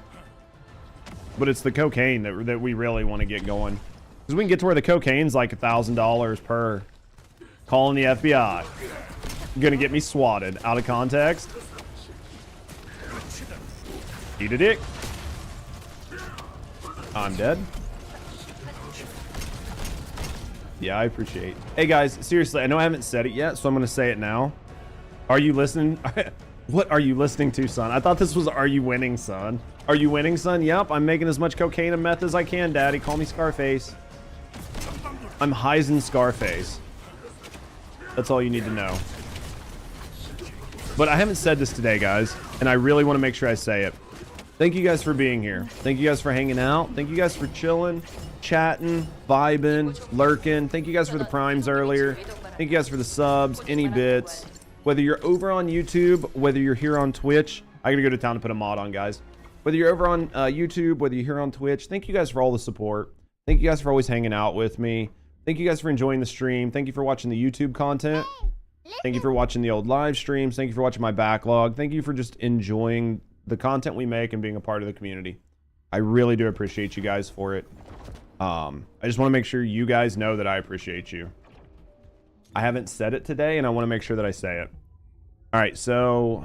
but it's the cocaine that we really want to get going. Because we can get to where the cocaine's like $1,000 per. Calling the FBI. Gonna get me swatted out of context. Eat a dick. I'm dead. Yeah, I appreciate it. Hey guys, seriously, I know I haven't said it yet, so I'm gonna say it now. Are you listening? What are you listening to, son? I thought this was Are You Winning, son? Are you winning, son? Yep, I'm making as much cocaine and meth as I can, daddy. Call me Scarface. I'm Heisen Scarface. That's all you need to know. But I haven't said this today, guys, and I really want to make sure I say it. Thank you guys for being here. Thank you guys for hanging out. Thank you guys for chilling, chatting, vibing, lurking. Thank you guys for the primes earlier. Thank you guys for the subs, any bits. Whether you're over on YouTube, whether you're here on Twitch. I gotta go to town to put a mod on, guys. Whether you're over on YouTube, whether you're here on Twitch, thank you guys for all the support. Thank you guys for always hanging out with me. Thank you guys for enjoying the stream. Thank you for watching the YouTube content. Thank you for watching the old live streams. Thank you for watching my backlog. Thank you for just enjoying the content we make and being a part of the community. I really do appreciate you guys for it. I just want to make sure you guys know that I appreciate you. I haven't said it today, and I want to make sure that I say it. All right, so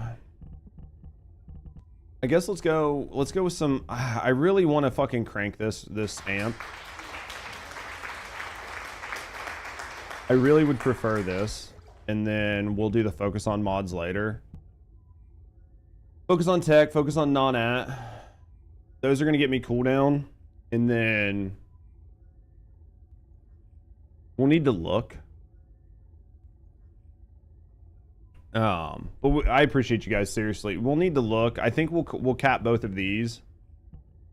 I guess let's go with some. I really want to fucking crank this amp. I really would prefer this, and then we'll do the focus on mods later. Focus on tech, focus on non-at. Those are going to get me cooldown, and then we'll need to look. But I appreciate you guys, seriously. We'll need to look. I think we'll cap both of these,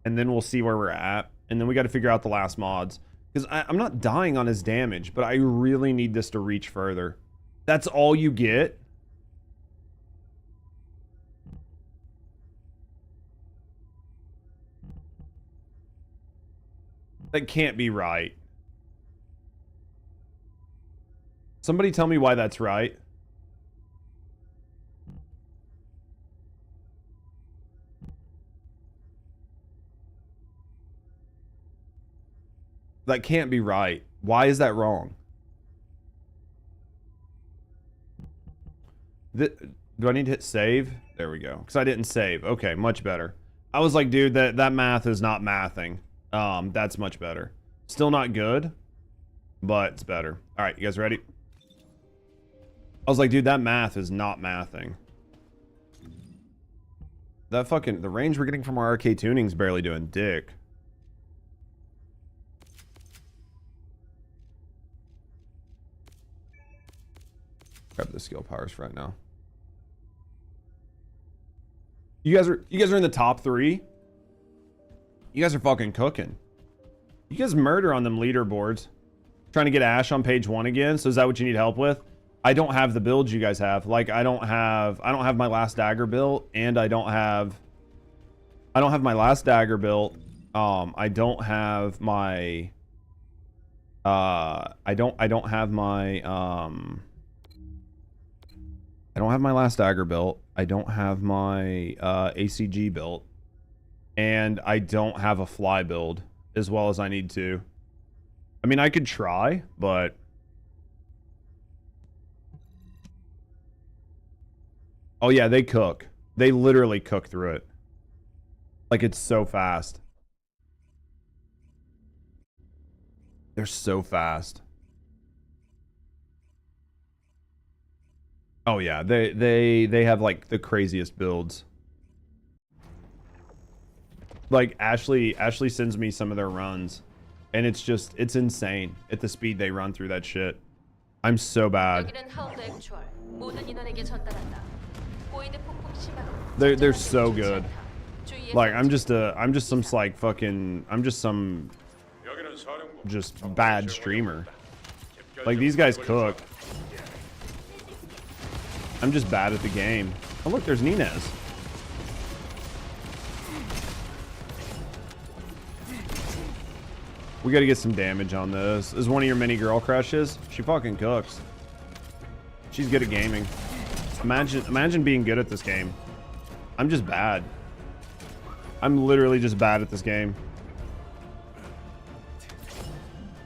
and then we'll see where we're at, and then we got to figure out the last mods. Because I'm not dying on his damage, but I really need this to reach further. That's all you get? That can't be right. Somebody tell me why that's right. That can't be right. Why is that wrong? Do I need to hit save? There we go. Because I didn't save. Okay, much better. I was like, dude, that math is not mathing. That's much better. Still not good, but it's better. All right, you guys ready? I was like, dude, that math is not mathing. That fucking, the range we're getting from our RK tuning's barely doing dick. Grab the skill powers for right now. You guys are in the top 3. You guys are fucking cooking. You guys murder on them leaderboards. Trying to get Ash on page 1 again. So is that what you need help with? I don't have the builds you guys have. Like I don't have my last dagger built, and I don't have my last dagger built. I don't have my I don't have my last dagger built. I don't have my ACG built, and I don't have a fly build as well as I need to. I mean, I could try, but oh yeah, they cook. They literally cook through it. Like it's so fast. They're so fast. Oh yeah, they have like the craziest builds. Like Ashley sends me some of their runs, and it's insane at the speed they run through that shit. I'm so bad. They're so good. Like I'm just some like fucking just bad streamer. Like these guys cook. I'm just bad at the game. Oh look, there's Ninez. We gotta get some damage on this. This is one of your mini girl crushes. She fucking cooks. She's good at gaming. Imagine being good at this game. I'm just bad. I'm literally just bad at this game.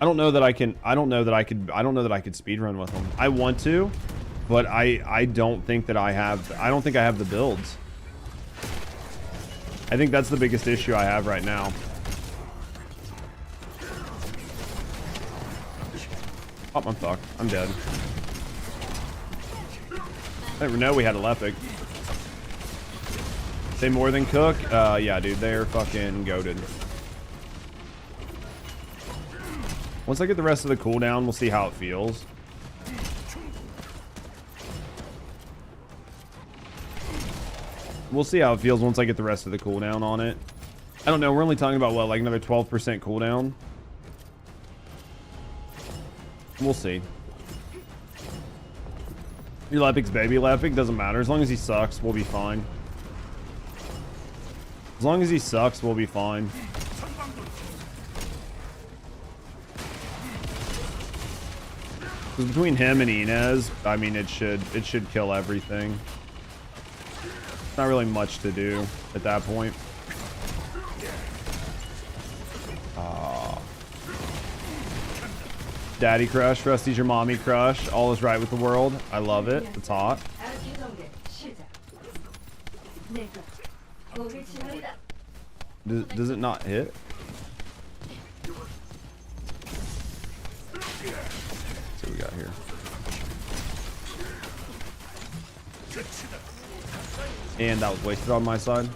I don't know that I could speedrun with them. I want to, but I don't think I have the builds. I think that's the biggest issue I have right now. Oh, I'm fucked. I'm dead. I didn't know we had a Lepic. They more than cook? Yeah, dude, they're fucking goated. Once I get the rest of the cooldown, we'll see how it feels. We'll see how it feels once I get the rest of the cooldown on it. I don't know, we're only talking about what, like another 12% cooldown? We'll see. Your Lepic's baby Lepic, doesn't matter. As long as he sucks, we'll be fine. As long as he sucks, we'll be fine. Because between him and Inez, I mean, it should kill everything. Not really much to do at that point. Daddy crush, Rusty's your mommy crush. All is right with the world. I love it. It's hot. Does it not hit? Let's see what we got here. And that was wasted on my side.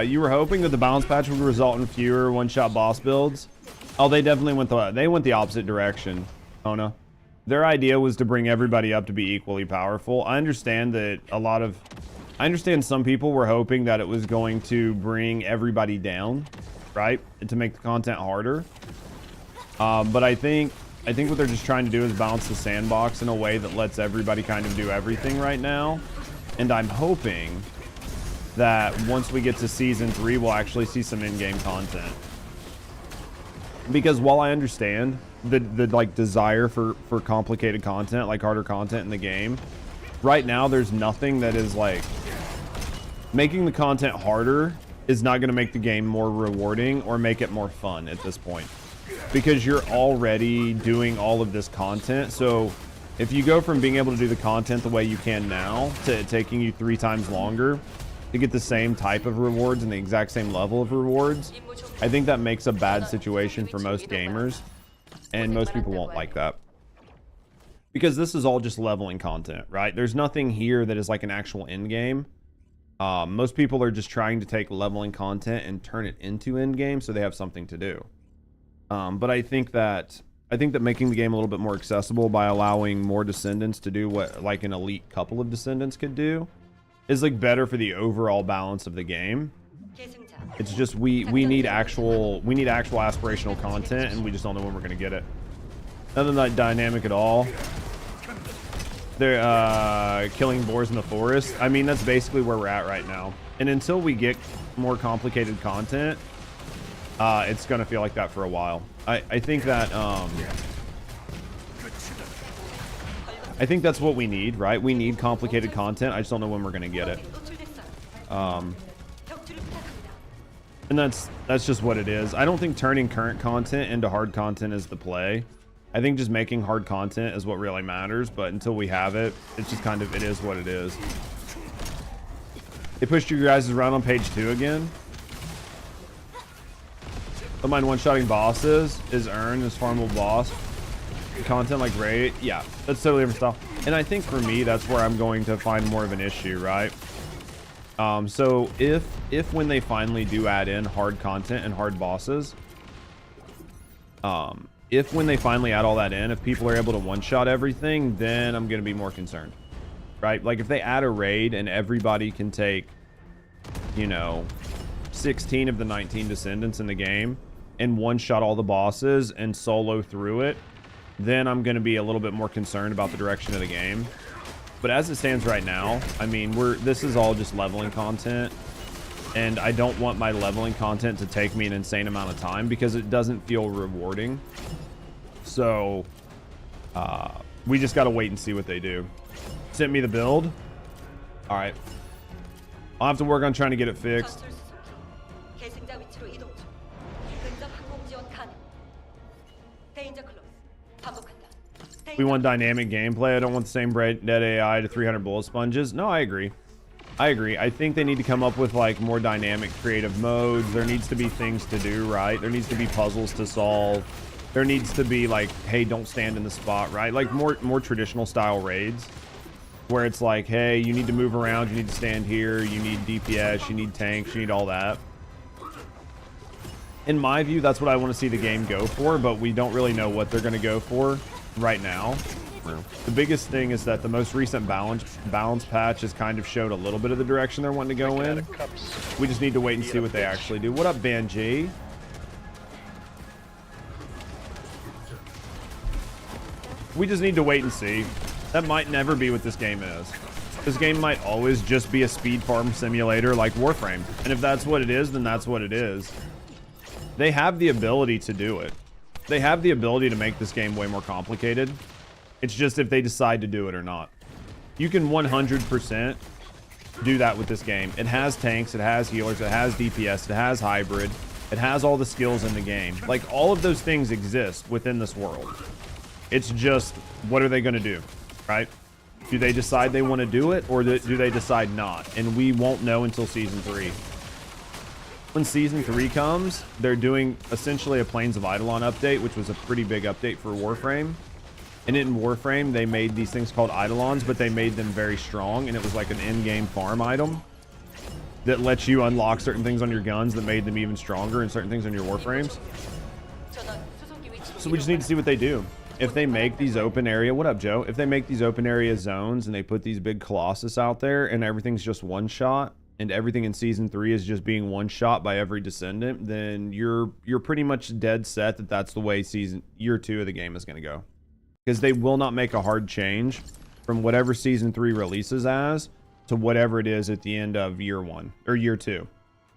You were hoping that the balance patch would result in fewer one-shot boss builds. Oh, they definitely went the opposite direction, Ona. Their idea was to bring everybody up to be equally powerful. I understand some people were hoping that it was going to bring everybody down, right? And to make the content harder. But I think what they're just trying to do is balance the sandbox in a way that lets everybody kind of do everything right now. And I'm hoping that once we get to season 3, we'll actually see some in-game content. Because while I understand the like desire for complicated content, like harder content in the game, right now there's nothing that is like making the content harder is not going to make the game more rewarding or make it more fun at this point, because you're already doing all of this content. So if you go from being able to do the content the way you can now to it taking you 3 times longer to get the same type of rewards and the exact same level of rewards, I think that makes a bad situation for most gamers, and most people won't like that. Because this is all just leveling content, right? There's nothing here that is like an actual end game. Most people are just trying to take leveling content and turn it into end game so they have something to do. But I think I think that making the game a little bit more accessible by allowing more descendants to do what like an elite couple of descendants could do is like better for the overall balance of the game. It's just we need actual aspirational content, and we just don't know when we're gonna get it. Nothing like dynamic at all. They're killing boars in the forest. I mean, that's basically where we're at right now. And until we get more complicated content, it's gonna feel like that for a while. I think that I think that's what we need, right? We need complicated content. I just don't know when we're gonna get it. And that's just what it is. I don't think turning current content into hard content is the play. I think just making hard content is what really matters, but until we have it, it's just kind of, it is what it is. They pushed you guys around on page 2 again. Don't mind one-shotting bosses is earned as farmable boss. Content like raid, yeah, that's totally different stuff. And I think for me, that's where I'm going to find more of an issue, right? So if when they finally do add in hard content and hard bosses, if when they finally add all that in, if people are able to one-shot everything, then I'm going to be more concerned, right? Like if they add a raid and everybody can take, you know, 16 of the 19 descendants in the game and one-shot all the bosses and solo through it, then I'm going to be a little bit more concerned about the direction of the game. But as it stands right now, I mean, this is all just leveling content, and I don't want my leveling content to take me an insane amount of time because it doesn't feel rewarding. So we just got to wait and see what they do. Sent me the build. All right, I'll have to work on trying to get it fixed. We want dynamic gameplay. I don't want the same dead AI to 300 bullet sponges. No, I agree. I think they need to come up with like more dynamic creative modes. There needs to be things to do, right? There needs to be puzzles to solve. There needs to be like, hey, don't stand in the spot, right? Like more traditional style raids where it's like, hey, you need to move around, you need to stand here, you need DPS, you need tanks, you need all that. In my view, that's what I want to see the game go for, but we don't really know what they're going to go for right now. The biggest thing is that the most recent balance patch has kind of showed a little bit of the direction they're wanting to go in. We just need to wait and see what they actually do. What up, Banji? We just need to wait and see. That might never be what this game is. This game might always just be a speed farm simulator like Warframe. And if that's what it is, then that's what it is. They have the ability to do it. They have the ability to make this game way more complicated. It's just if they decide to do it or not. You can 100% do that with this game. It has tanks, it has healers, it has DPS, it has hybrid, it has all the skills in the game. Like, all of those things exist within this world. It's just, what are they going to do, right? Do they decide they want to do it, or do they decide not? And we won't know until Season 3. When Season 3 comes, they're doing essentially a Plains of Eidolon update, which was a pretty big update for Warframe. And in Warframe, they made these things called Eidolons, but they made them very strong, and it was like an in-game farm item that lets you unlock certain things on your guns that made them even stronger, and certain things on your Warframes. So we just need to see what they do. If they make these open area, what up, Joe? If they make these open area zones and they put these big Colossus out there and everything's just one shot, and everything in Season 3 is just being one shot by every descendant, then you're pretty much dead set that that's the way year 2 of the game is going to go. Because they will not make a hard change from whatever Season 3 releases as to whatever it is at the end of year 1 or year 2.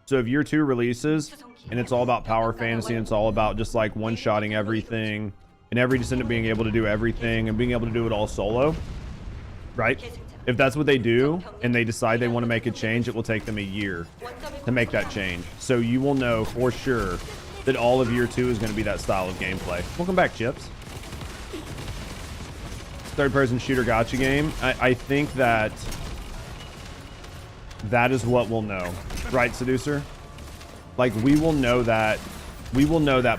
So if year 2 releases and it's all about power fantasy and it's all about just like one-shotting everything and every descendant being able to do everything and being able to do it all solo, right? If that's what they do and they decide they want to make a change, it will take them a year to make that change. So you will know for sure that all of year 2 is going to be that style of gameplay. Welcome back, Chips. Third-person shooter gacha game. I think that is what we'll know, right, Seducer? Like, we will know that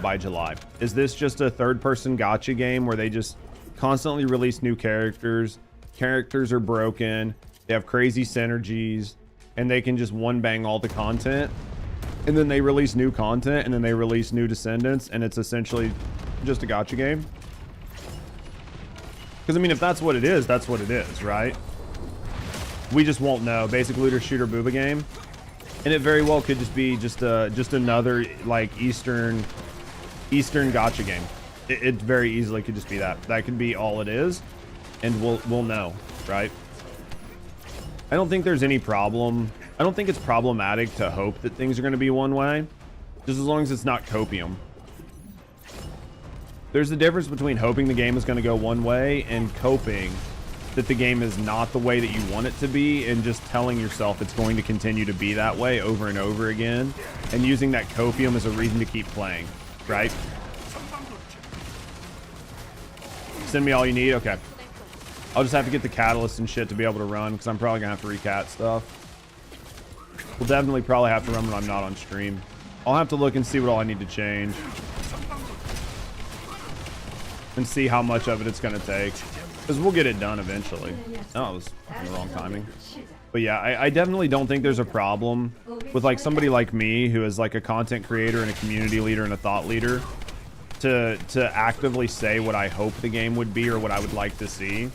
by July. Is this just a third-person gacha game where they just constantly release new characters? Characters are broken, they have crazy synergies, and they can just one bang all the content, and then they release new content, and then they release new descendants, and it's essentially just a gacha game? Because I mean, if that's what it is, that's what it is, right? We just won't know. Basic looter shooter booba game, and it very well could just be just another like Eastern gotcha game. It very easily could just be that. That could be all it is, and we'll know, right? I don't think there's any problem. I don't think it's problematic to hope that things are going to be one way, just as long as it's not copium. There's a difference between hoping the game is going to go one way and coping that the game is not the way that you want it to be, and just telling yourself it's going to continue to be that way over and over again, and using that copium as a reason to keep playing, right? Send me all you need? Okay. I'll just have to get the catalyst and shit to be able to run, because I'm probably going to have to recat stuff. We'll definitely probably have to run when I'm not on stream. I'll have to look and see what all I need to change. And see how much of it it's going to take. Because we'll get it done eventually. Oh, it was in the wrong timing. But yeah, I definitely don't think there's a problem with like somebody like me who is like a content creator and a community leader and a thought leader to actively say what I hope the game would be or what I would like to see,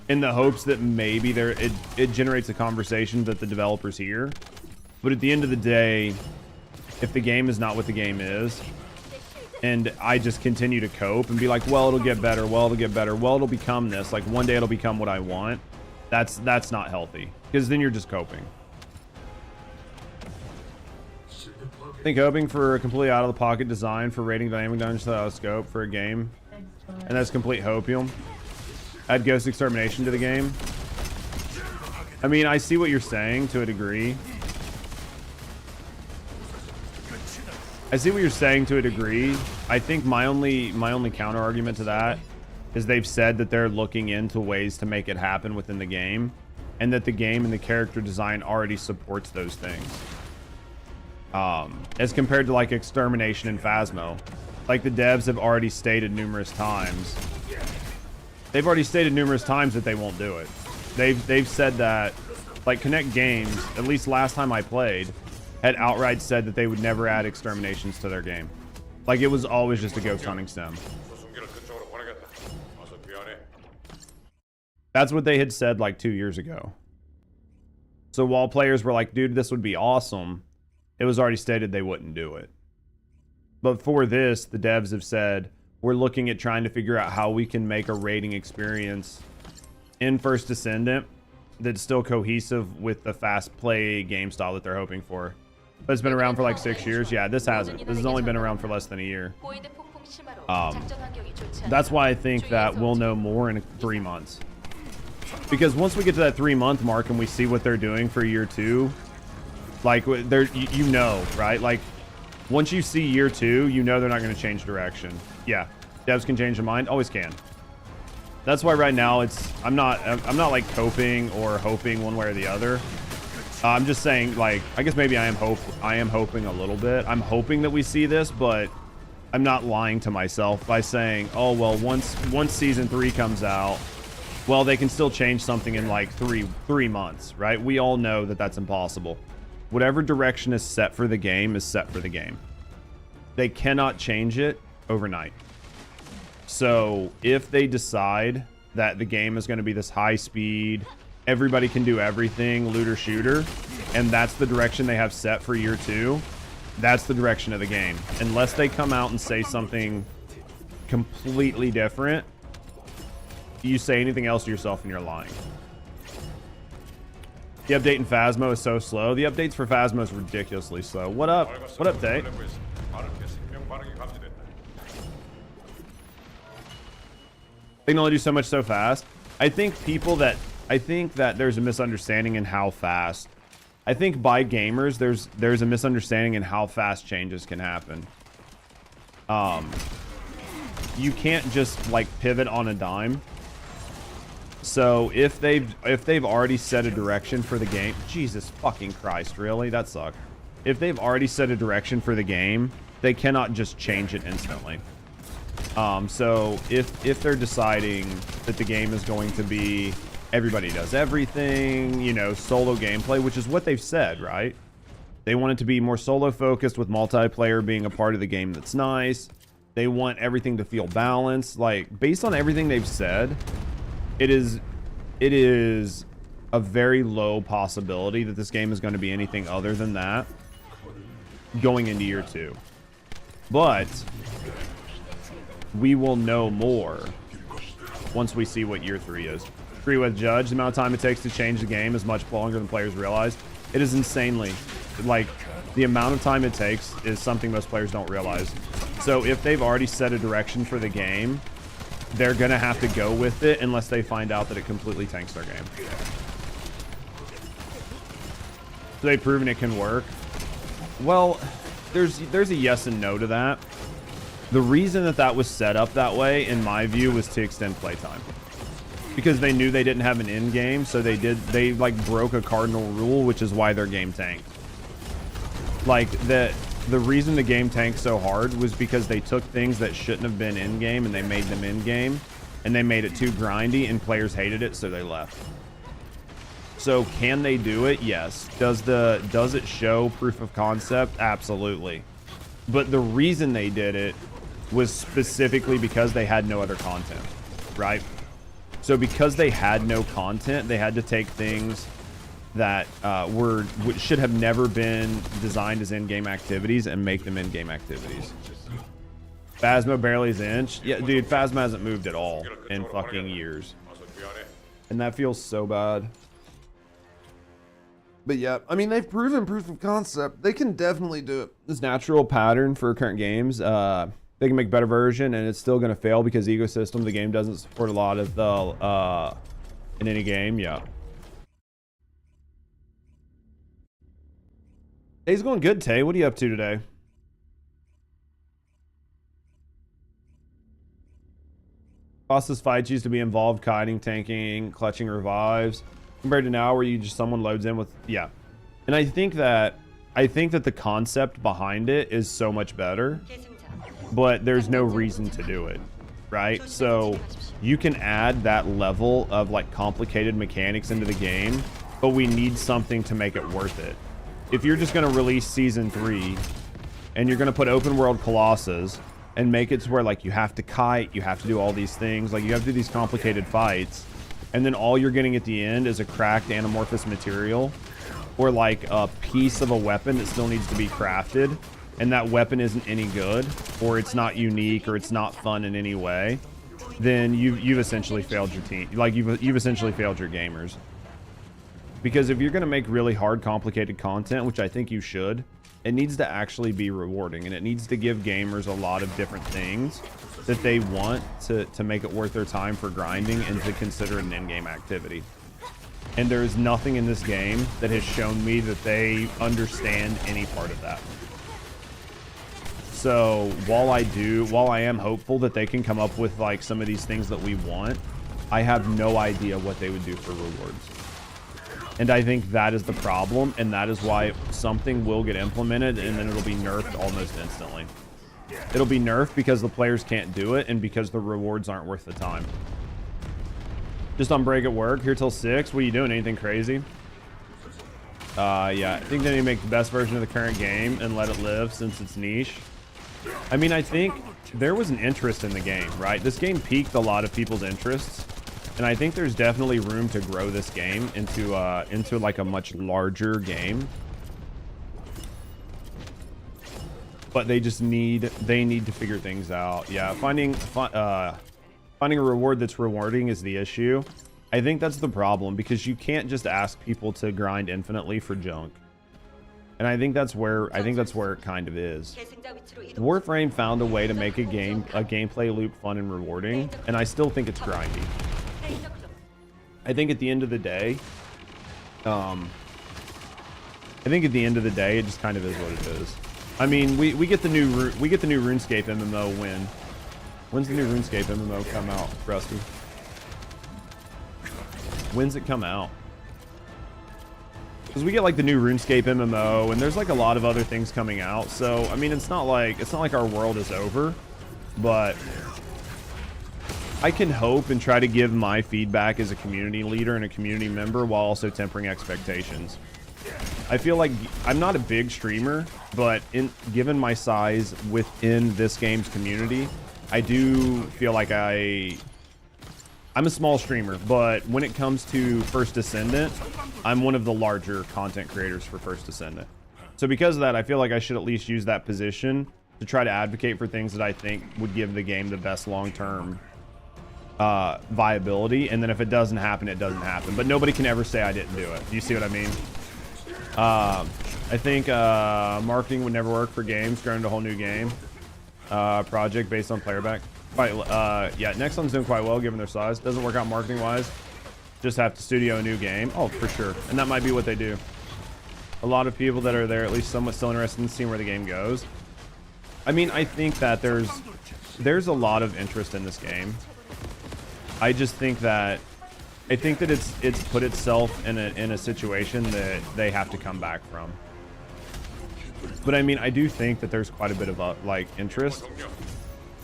in the hopes that maybe it generates a conversation that the developers hear. But at the end of the day, if the game is not what the game is, and I just continue to cope and be like, well, it'll get better, well, it'll get better, well, it'll become this, like one day it'll become what I want, that's not healthy, because then you're just coping. I think hoping for a completely out-of-the-pocket design for rating dynamic dungeons without a scope for a game, and that's complete hopium. Add Ghost Extermination to the game. I mean, I see what you're saying to a degree. I see what you're saying to a degree. I think my only counter argument to that is they've said that they're looking into ways to make it happen within the game, and that the game and the character design already supports those things. As compared to like Extermination and Phasmo, like the devs have already stated numerous times. They've already stated numerous times that they won't do it. They've said that, like Connect Games, at least last time I played, had outright said that they would never add exterminations to their game. Like it was always just a ghost hunting sim. That's what they had said like 2 years ago. So while players were like, dude, this would be awesome, it was already stated they wouldn't do it. But for this, the devs have said, we're looking at trying to figure out how we can make a raiding experience in First Descendant that's still cohesive with the fast play game style that they're hoping for. But it's been around for like 6 years. Yeah, this hasn't. This has only been around for less than a year. That's why I think that we'll know more in 3 months. Because once we get to that 3-month mark and we see what they're doing for year 2, like they're, you know, right? Like once you see year 2, you know they're not going to change direction. Yeah, devs can change their mind, always can. That's why right now I'm not like coping or hoping one way or the other. I'm just saying, like, I guess maybe I am hoping a little bit. I'm hoping that we see this, but I'm not lying to myself by saying, oh well, once season 3 comes out, well, they can still change something in like three months, right? We all know that that's impossible. Whatever direction is set for the game is set for the game. They cannot change it overnight. So if they decide that the game is going to be this high speed, everybody can do everything, looter shooter, and that's the direction they have set for year 2, that's the direction of the game. Unless they come out and say something completely different, you say anything else to yourself and you're lying. The update in Phasmo is so slow. The updates for Phasmo is ridiculously slow. What up? What up, Tate? They can only do so much so fast. I think that there's a misunderstanding in how fast. I think by gamers, there's a misunderstanding in how fast changes can happen. You can't just like pivot on a dime. So if they've already set a direction for the game, Jesus fucking Christ, really? That sucked. If they've already set a direction for the game, they cannot just change it instantly. So if they're deciding that the game is going to be everybody does everything, you know, solo gameplay, which is what they've said, right? They want it to be more solo focused with multiplayer being a part of the game that's nice. They want everything to feel balanced. Like, based on everything they've said, it is a very low possibility that this game is going to be anything other than that going into year 2. But we will know more once we see what year 3 is. Agree with Judge. The amount of time it takes to change the game is much longer than players realize. It is insanely, like, the amount of time it takes is something most players don't realize. So if they've already set a direction for the game, they're gonna have to go with it unless they find out that it completely tanks their game. So they've proven it can work. Well, there's a yes and no to that. The reason that was set up that way, in my view, was to extend playtime. Because they knew they didn't have an end game, so they like broke a cardinal rule, which is why their game tanked. Like the reason the game tanked so hard was because they took things that shouldn't have been in game and they made them in game, and they made it too grindy, and players hated it, so they left. So can they do it? Yes. Does it show proof of concept? Absolutely. But the reason they did it was specifically because they had no other content, right? So because they had no content, they had to take things that should have never been designed as in-game activities and make them in-game activities. Phasma barely is inch. Yeah, dude, Phasma hasn't moved at all in fucking years. And that feels so bad. But yeah, I mean, they've proven proof of concept. They can definitely do it. This natural pattern for current games. They can make a better version, and it's still going to fail because ecosystem, the game doesn't support a lot of the in any game. Yeah. Day's going good, Tay. What are you up to today? Bosses fights used to be involved kiting, tanking, clutching revives, compared to now where you just someone loads in with and I think that the concept behind it is so much better, but there's no reason to do it, right? So you can add that level of like complicated mechanics into the game, but we need something to make it worth it. If you're just going to release season 3 and you're going to put open world Colossus and make it to where like you have to kite, you have to do all these things, like you have to do these complicated fights, and then all you're getting at the end is a cracked anamorphous material or like a piece of a weapon that still needs to be crafted, and that weapon isn't any good, or it's not unique, or it's not fun in any way, then you've essentially failed your team. Like you've essentially failed your gamers. Because if you're going to make really hard, complicated content, which I think you should, it needs to actually be rewarding, and it needs to give gamers a lot of different things that they want to make it worth their time for grinding and to consider it an in-game activity. And there is nothing in this game that has shown me that they understand any part of that. So while I am hopeful that they can come up with like some of these things that we want, I have no idea what they would do for rewards. And I think that is the problem, and that is why something will get implemented and then it'll be nerfed almost instantly. It'll be nerfed because the players can't do it and because the rewards aren't worth the time. Just on break at work, here till 6. What are you doing? Anything crazy? Yeah, I think they need to make the best version of the current game and let it live since it's niche. I mean, I think there was an interest in the game, right? This game piqued a lot of people's interests. And I think there's definitely room to grow this game into like a much larger game. But they need to figure things out. Yeah, finding a reward that's rewarding is the issue. I think that's the problem, because you can't just ask people to grind infinitely for junk. And I think that's where it kind of is. Warframe found a way to make a gameplay loop fun and rewarding, and I still think it's grindy. I think at the end of the day, it just kind of is what it is. I mean, we get the new RuneScape MMO when? When's the new RuneScape MMO come out, Rusty? When's it come out? Because we get like the new RuneScape MMO, and there's like a lot of other things coming out. So I mean, it's not like our world is over, but I can hope and try to give my feedback as a community leader and a community member while also tempering expectations. I feel like I'm not a big streamer, but given my size within this game's community, I do feel like I I'm a small streamer, but when it comes to First Descendant, I'm one of the larger content creators for First Descendant. So because of that, I feel like I should at least use that position to try to advocate for things that I think would give the game the best long-term viability. And then if it doesn't happen, it doesn't happen. But nobody can ever say I didn't do it. Do you see what I mean? I think marketing would never work for games growing into a whole new game project based on player back. Yeah, Nexon's doing quite well given their size. Doesn't work out marketing wise. Just have to studio a new game. Oh, for sure. And that might be what they do. A lot of people that are there, at least somewhat still interested in seeing where the game goes. I mean, I think that there's a lot of interest in this game. I just think that it's put itself in a situation that they have to come back from. But I mean, I do think that there's quite a bit of like interest.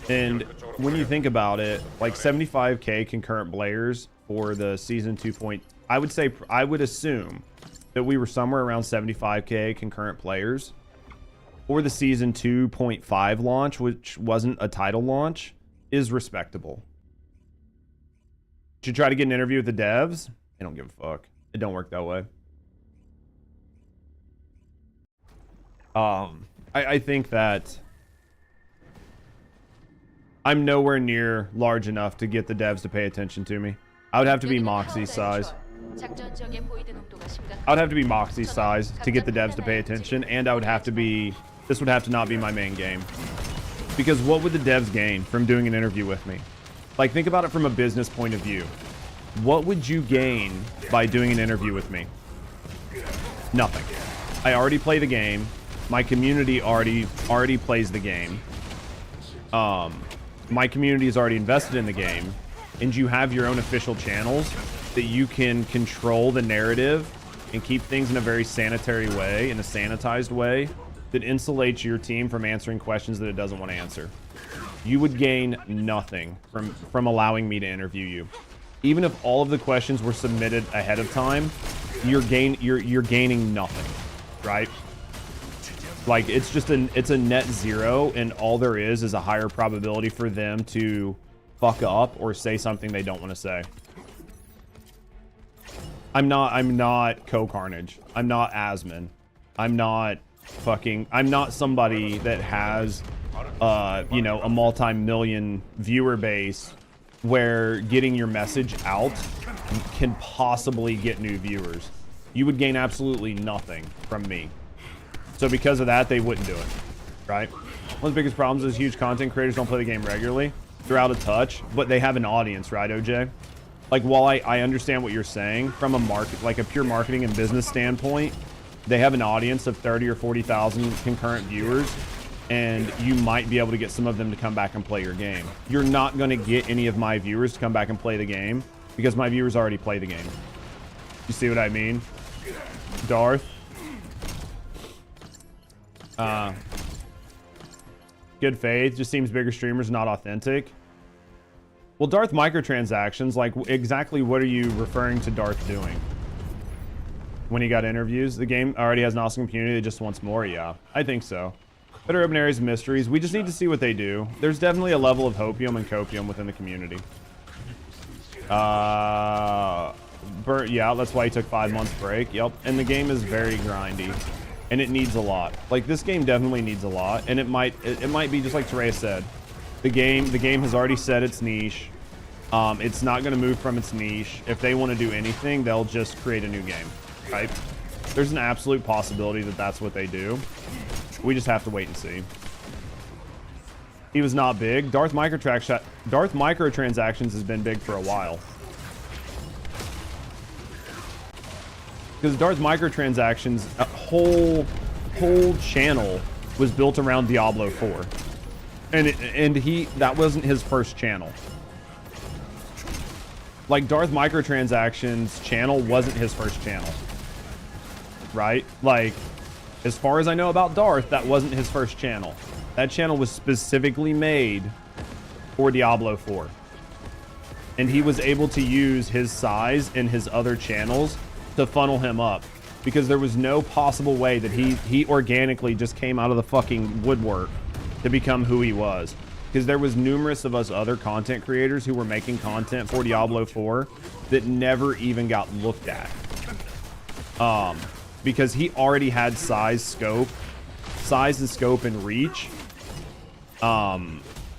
And when you think about it, like 75k concurrent players for the season 2. I would assume that we were somewhere around 75k concurrent players for the season 2.5 launch, which wasn't a title launch, is respectable. Should try to get an interview with the devs. They don't give a fuck. It don't work that way. I think that I'm nowhere near large enough to get the devs to pay attention to me. I would have to be Moxie size. I would have to be Moxie size to get the devs to pay attention, and I would have to be, this would have to not be my main game. Because what would the devs gain from doing an interview with me? Like, think about it from a business point of view. What would you gain by doing an interview with me? Nothing. I already play the game. My community already plays the game. My community is already invested in the game, and you have your own official channels that you can control the narrative and keep things in a very sanitary way, in a sanitized way, that insulates your team from answering questions that it doesn't want to answer. You would gain nothing from allowing me to interview you. Even if all of the questions were submitted ahead of time, you're gaining nothing, right? Like, it's just it's a net zero, and all there is a higher probability for them to fuck up or say something they don't want to say. I'm not Co-Carnage. I'm not Asman. I'm not somebody that has you know, a multi-million viewer base where getting your message out can possibly get new viewers. You would gain absolutely nothing from me. So because of that, they wouldn't do it, right? One of the biggest problems is huge content creators don't play the game regularly. They're out of touch, but they have an audience, right, OJ? Like, while I understand what you're saying from a market, like a pure marketing and business standpoint, they have an audience of 30 or 40,000 concurrent viewers, and you might be able to get some of them to come back and play your game. You're not going to get any of my viewers to come back and play the game because my viewers already play the game. You see what I mean? Darth? Good faith. Just seems bigger streamers not authentic. Well, Darth microtransactions, like, exactly what are you referring to Darth doing? When he got interviews, the game already has an awesome community that just wants more. Yeah, I think so. Better open areas and mysteries. We just need to see what they do. There's definitely a level of hopium and copium within the community. Yeah, that's why he took 5 months break. Yep, and the game is very grindy, and it needs a lot. Like, this game definitely needs a lot, and it might be just like Terea said. The game has already set its niche. It's not going to move from its niche. If they want to do anything, they'll just create a new game, right? There's an absolute possibility that that's what they do. We just have to wait and see. He was not big. Darth microtransactions has been big for a while. Because Darth microtransactions, a whole channel was built around Diablo 4. And that wasn't his first channel. Like, Darth microtransactions channel wasn't his first channel. Right? Like, as far as I know about Darth, that wasn't his first channel. That channel was specifically made for Diablo 4. And he was able to use his size in his other channels to funnel him up. Because there was no possible way that he organically just came out of the fucking woodwork to become who he was. because there was numerous of us other content creators who were making content for Diablo 4 that never even got looked at. Because he already had size and scope and reach.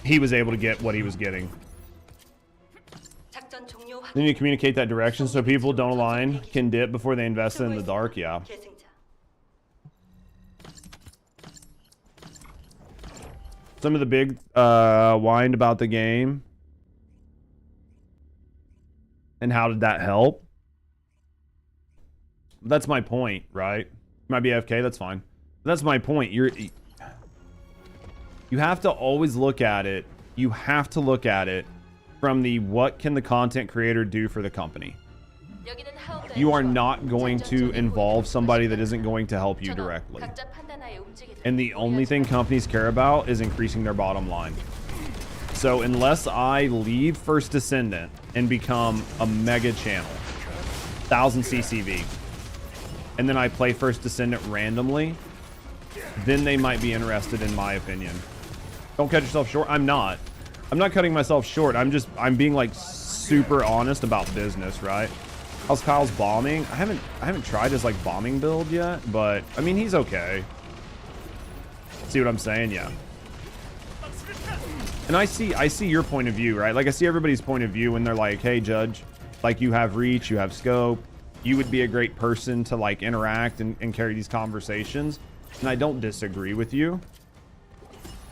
He was able to get what he was getting. Then you communicate that direction so people don't align, can dip before they invest in the dark. Yeah. Some of the big whined about the game. And how did that help? That's my point, right? Might be AFK, that's fine. But that's my point. You have to always look at it. You have to look at it from the what can the content creator do for the company. You are not going to involve somebody that isn't going to help you directly. And the only thing companies care about is increasing their bottom line. So unless I leave First Descendant and become a mega channel, 1000 CCV, and then I play First Descendant randomly, then they might be interested, in my opinion. Don't cut yourself short. I'm not cutting myself short. I'm being like super honest about business, right? How's Kyle's bombing? I haven't tried his like bombing build yet, but I mean he's okay. See what I'm saying? Yeah. And I see your point of view, right? Like I see everybody's point of view when they're like, hey Judge, like you have reach, you have scope, you would be a great person to like interact and carry these conversations. And I don't disagree with you.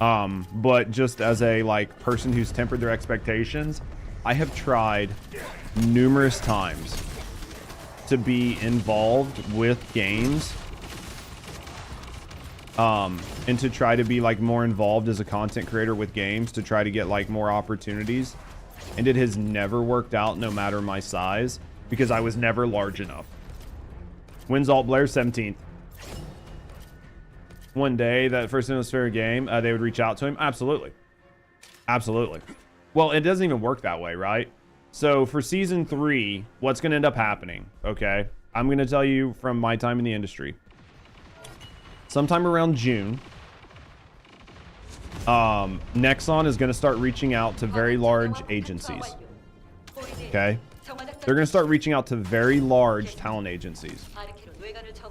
But just as a like person who's tempered their expectations, I have tried numerous times to be involved with games, and to try to be like more involved as a content creator with games to try to get like more opportunities. And it has never worked out no matter my size because I was never large enough. When's Alt Blair? 17th. One day that First Hemisphere game, they would reach out to him. Absolutely. Absolutely. Well, it doesn't even work that way, right? So for season 3, what's going to end up happening? Okay. I'm going to tell you from my time in the industry. Sometime around June, Nexon is going to start reaching out to very large agencies. Okay. They're going to start reaching out to very large talent agencies.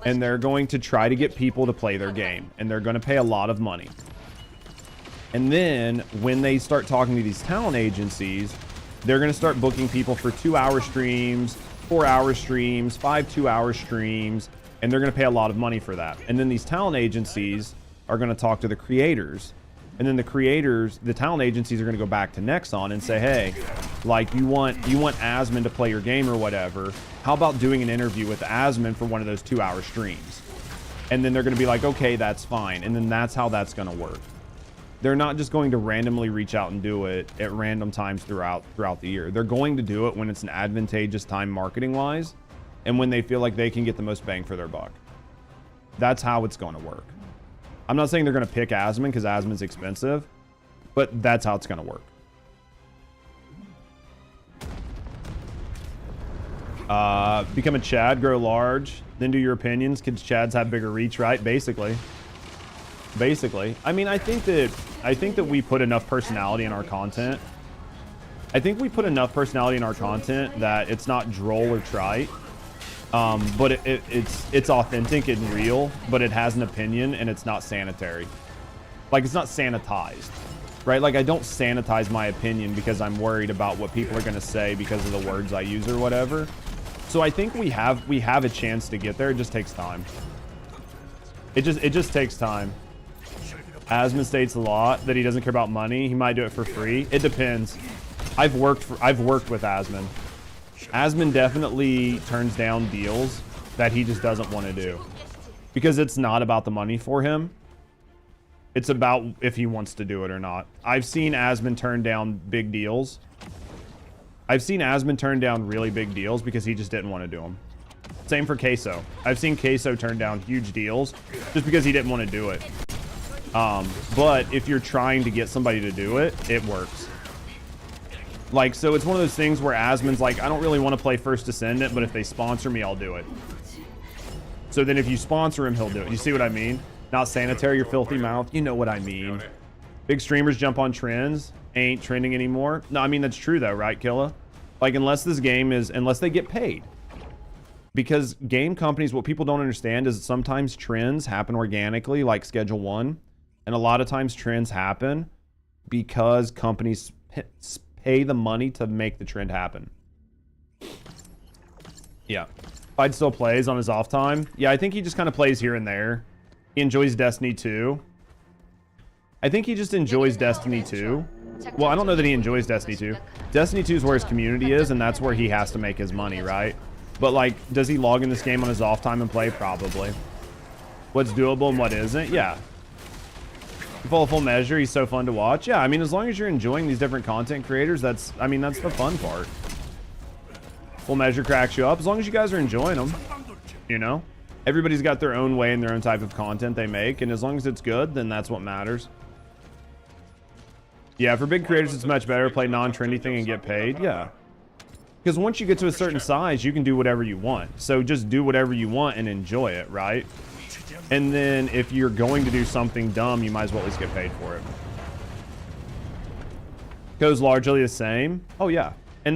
And they're going to try to get people to play their game. And they're going to pay a lot of money. And then when they start talking to these talent agencies, they're going to start booking people for 2-hour streams, 4-hour streams, 5 2-hour streams. And they're going to pay a lot of money for that. And then these talent agencies are going to talk to the creators. And then the talent agencies are going to go back to Nexon and say, hey, like you want Asmon to play your game or whatever. How about doing an interview with Asmon for one of those 2-hour streams? And then they're going to be like, okay, that's fine. And then that's how that's going to work. They're not just going to randomly reach out and do it at random times throughout the year. They're going to do it when it's an advantageous time marketing wise and when they feel like they can get the most bang for their buck. That's how it's going to work. I'm not saying they're going to pick Asmon because Asmon's expensive, but that's how it's going to work. Become a Chad, grow large, then do your opinions. Kids Chads have bigger reach, right? Basically. I mean, I think that we put enough personality in our content. I think we put enough personality in our content that it's not droll or trite. But it's authentic and real, but it has an opinion and it's not sanitary. Like it's not sanitized, right? Like I don't sanitize my opinion because I'm worried about what people are going to say because of the words I use or whatever. So I think we have a chance to get there. It just takes time. It just takes time. Asmon states a lot that he doesn't care about money. He might do it for free. It depends. I've worked with Asmon. Asmon definitely turns down deals that he just doesn't want to do because it's not about the money for him. It's about if he wants to do it or not. I've seen Asmon turn down big deals. I've seen Asmon turn down really big deals because he just didn't want to do them. Same for Queso. I've seen Queso turn down huge deals just because he didn't want to do it. But if you're trying to get somebody to do it, it works. Like, so it's one of those things where Asmon's like, I don't really want to play First Descendant, but if they sponsor me, I'll do it. So then if you sponsor him, he'll do it. You see what I mean? Not sanitary, your filthy mouth. You know what I mean. Big streamers jump on trends, ain't trending anymore. No, I mean, that's true though, right, Killa? Like, unless they get paid. Because game companies, what people don't understand is that sometimes trends happen organically, like Schedule 1. And a lot of times trends happen because companies pay the money to make the trend happen. Yeah. Clyde still plays on his off time. Yeah, I think he just kind of plays here and there. He enjoys Destiny 2. I think he just enjoys Destiny 2. Well, I don't know that he enjoys Destiny 2. Destiny 2 is where his community is, and that's where he has to make his money, right? But, like, does he log in this game on his off time and play? Probably. What's doable and what isn't? Yeah. Full measure, he's so fun to watch. Yeah, I mean, as long as you're enjoying these different content creators, that's the fun part. Full measure cracks you up. As long as you guys are enjoying them, you know? Everybody's got their own way and their own type of content they make, and as long as it's good, then that's what matters. Yeah, for big creators, it's much better to play non-trendy thing and get paid. Yeah. Because once you get to a certain size, you can do whatever you want. So just do whatever you want and enjoy it, right? And then if you're going to do something dumb, you might as well at least get paid for it. Goes largely the same. Oh yeah. And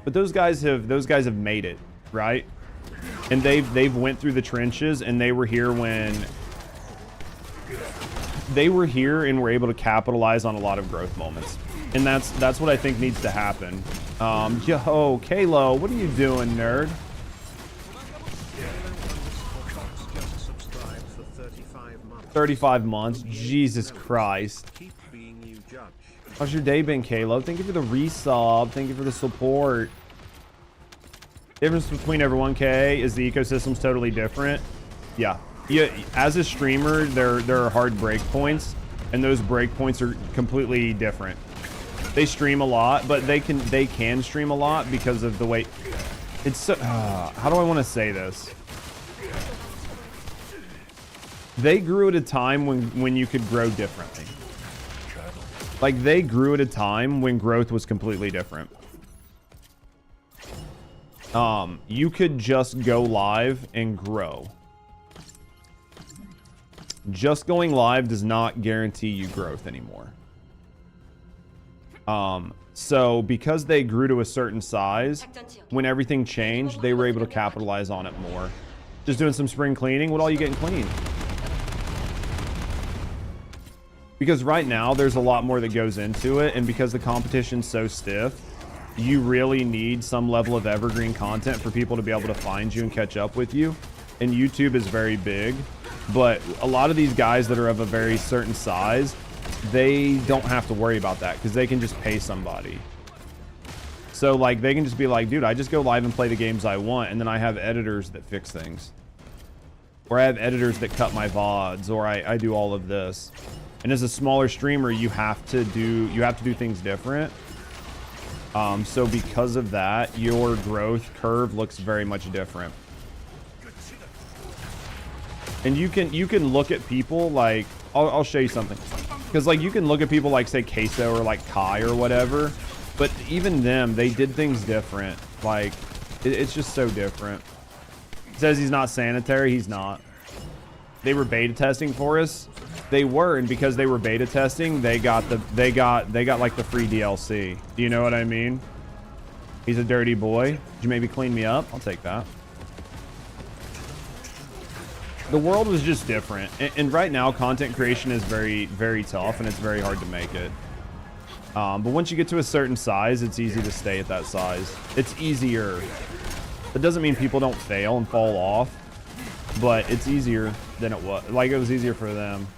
but those guys have made it, right? And they've went through the trenches, and they were here and were able to capitalize on a lot of growth moments. And that's what I think needs to happen. Yo, Kalo, what are you doing, nerd? 35 months. Jesus Christ. How's your day been, Kalo? Thank you for the resub. Thank you for the support. Difference between everyone, K, is the ecosystem's totally different. Yeah. As a streamer, there are hard breakpoints, and those breakpoints are completely different. They stream a lot, but they can stream a lot because of the way it's so, how do I want to say this? They grew at a time when you could grow differently. Like, they grew at a time when growth was completely different. You could just go live and grow. Just going live does not guarantee you growth anymore. So because they grew to a certain size, when everything changed, they were able to capitalize on it more. Just doing some spring cleaning. What all you getting clean? Because right now there's a lot more that goes into it, and because the competition's so stiff, you really need some level of evergreen content for people to be able to find you and catch up with you. And YouTube is very big, but a lot of these guys that are of a very certain size, they don't have to worry about that because they can just pay somebody. So like they can just be like, dude, I just go live and play the games I want, and then I have editors that fix things, or I have editors that cut my VODs, or I do all of this. And as a smaller streamer, you have to do things different. So because of that, your growth curve looks very much different. And you can look at people like, I'll show you something. Because like you can look at people like say Queso or like Kai or whatever, but even them, they did things different. Like it's just so different. It says he's not sanitary. He's not. They were beta testing for us. They were, and because they were beta testing, they got like the free DLC. Do you know what I mean? He's a dirty boy. Did you maybe clean me up? I'll take that. The world was just different, and right now content creation is very, very tough, and it's very hard to make it. But once you get to a certain size, it's easy to stay at that size. It's easier. That doesn't mean people don't fail and fall off, but it's easier than it was. Like it was easier for them.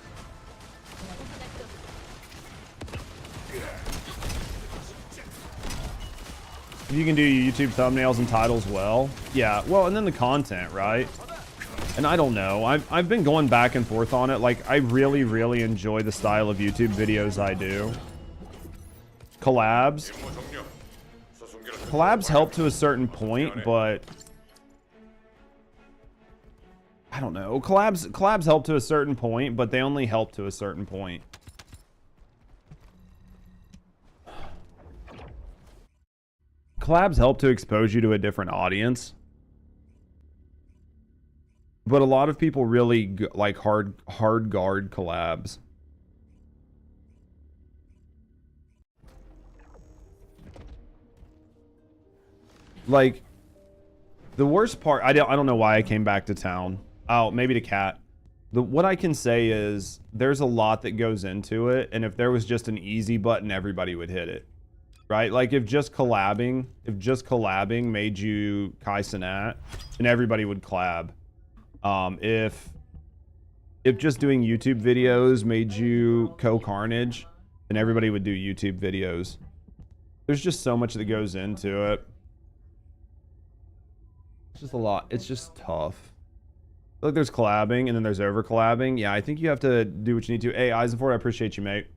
If you can do your YouTube thumbnails and titles well, yeah. Well, and then the content, right? And I don't know. I've been going back and forth on it. Like, I really, really enjoy the style of YouTube videos I do. Collabs. Collabs help to a certain point, but I don't know. Collabs help to a certain point, but they only help to a certain point. Collabs help to expose you to a different audience. But a lot of people really like hard guard collabs. like, the worst part, I don't know why I came back to town. Oh, maybe to Cat. What I can say is there's a lot that goes into it, and if there was just an easy button, everybody would hit it, right? Like if just collabing made you Kai Cenat, then everybody would collab. If just doing YouTube videos made you Carnage, then everybody would do YouTube videos. There's just so much that goes into it. It's just a lot. It's just tough. I feel like there's collabing and then there's over collabing. Yeah, I think you have to do what you need to. Hey, Eisenford, I appreciate you, mate.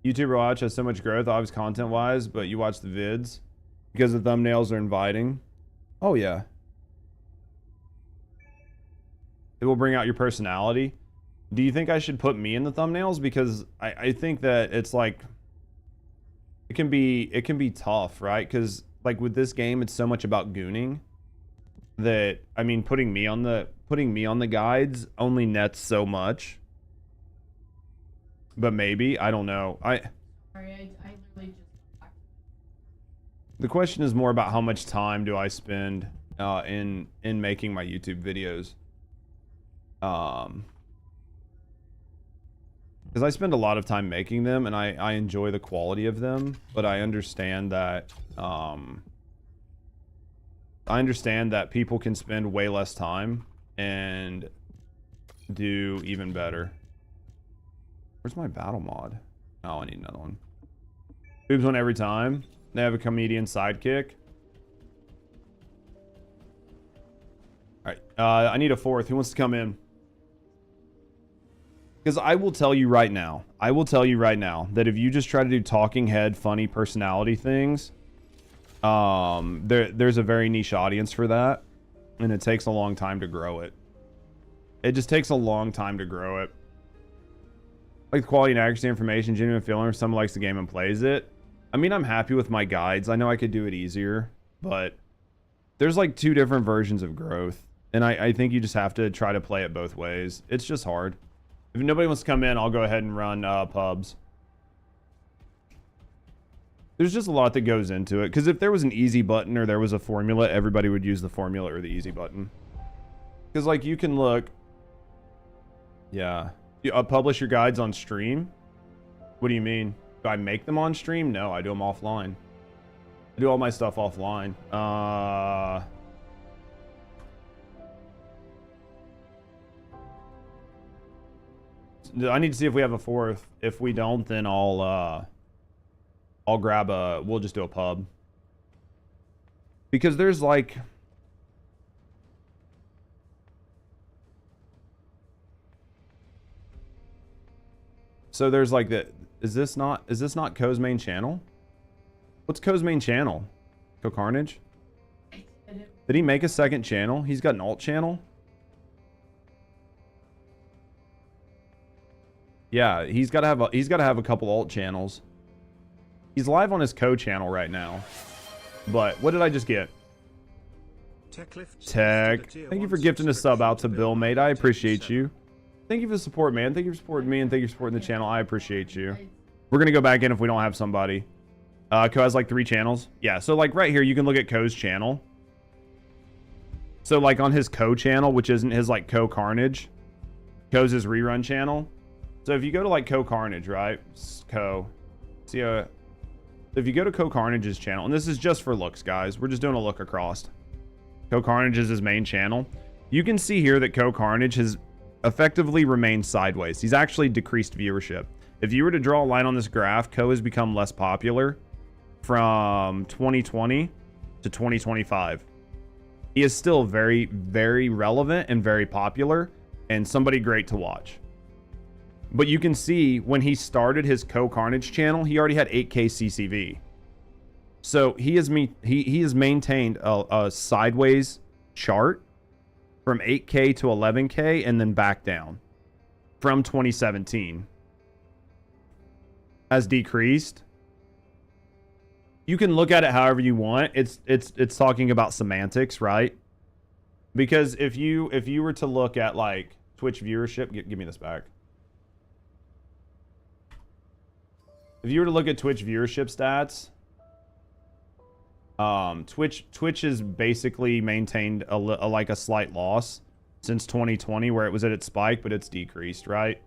YouTuber Watch has so much growth, obviously content-wise, but you watch the vids because the thumbnails are inviting. Oh, yeah. It will bring out your personality. Do you think I should put me in the thumbnails? Because I think that it's like it can be tough, right? Because like with this game, it's so much about gooning that I mean putting me on the guides only nets so much. But maybe, I don't know. I literally just the question is more about how much time do I spend in making my YouTube videos. Because I spend a lot of time making them and I enjoy the quality of them, but I understand that people can spend way less time and do even better. Where's my battle mod? Oh, I need another one. Boobs one every time. They have a comedian sidekick. Alright, I need a fourth. Who wants to come in? Because I will tell you right now, that if you just try to do talking head, funny personality things, there's a very niche audience for that, and it takes a long time to grow it. It just takes a long time to grow it. Like the quality and accuracy information, genuine feeling, if someone likes the game and plays it. I mean, I'm happy with my guides. I know I could do it easier, but there's like two different versions of growth, and I think you just have to try to play it both ways. It's just hard. If nobody wants to come in, I'll go ahead and run pubs. There's just a lot that goes into it. Because if there was an easy button or there was a formula, everybody would use the formula or the easy button. Because, like, you can look... Yeah. You publish your guides on stream? What do you mean? Do I make them on stream? No, I do them offline. I do all my stuff offline. I need to see if we have a fourth. If we don't, then I'll grab we'll just do a pub. Because there's like... So there's like the... Is this not Ko's main channel? What's Ko's main channel? Ko Carnage? Did he make a second channel? He's got an alt channel? Yeah, he's got to have a couple alt channels. He's live on his co-channel right now. But what did I just get? Tech. Thank you for gifting a sub out to Bill, mate. I appreciate you. Thank you for the support, man. Thank you for supporting me and thank you for supporting the channel. I appreciate you. We're gonna go back in if we don't have somebody. Ko has like 3 channels. Yeah, so like right here you can look at Ko's channel. So like on his Ko channel, which isn't his like Ko Carnage, Ko's his rerun channel. So if you go to like Ko Carnage, right? Ko. See if you go to Ko Carnage's channel, and this is just for looks, guys. We're just doing a look across. Ko Carnage is his main channel. You can see here that Ko Carnage has effectively remained sideways. He's actually decreased viewership. If you were to draw a line on this graph, Ko has become less popular from 2020 to 2025. He is still very, very relevant and very popular and somebody great to watch. But you can see when he started his Ko Carnage channel, he already had 8K CCV. So he has maintained a sideways chart from 8K to 11K and then back down from 2017. Has decreased. You can look at it however you want. It's talking about semantics, right? Because if you were to look at like Twitch viewership, give me this back. If you were to look at Twitch viewership stats, Twitch has basically maintained like a slight loss since 2020, where it was at its spike, but it's decreased, right?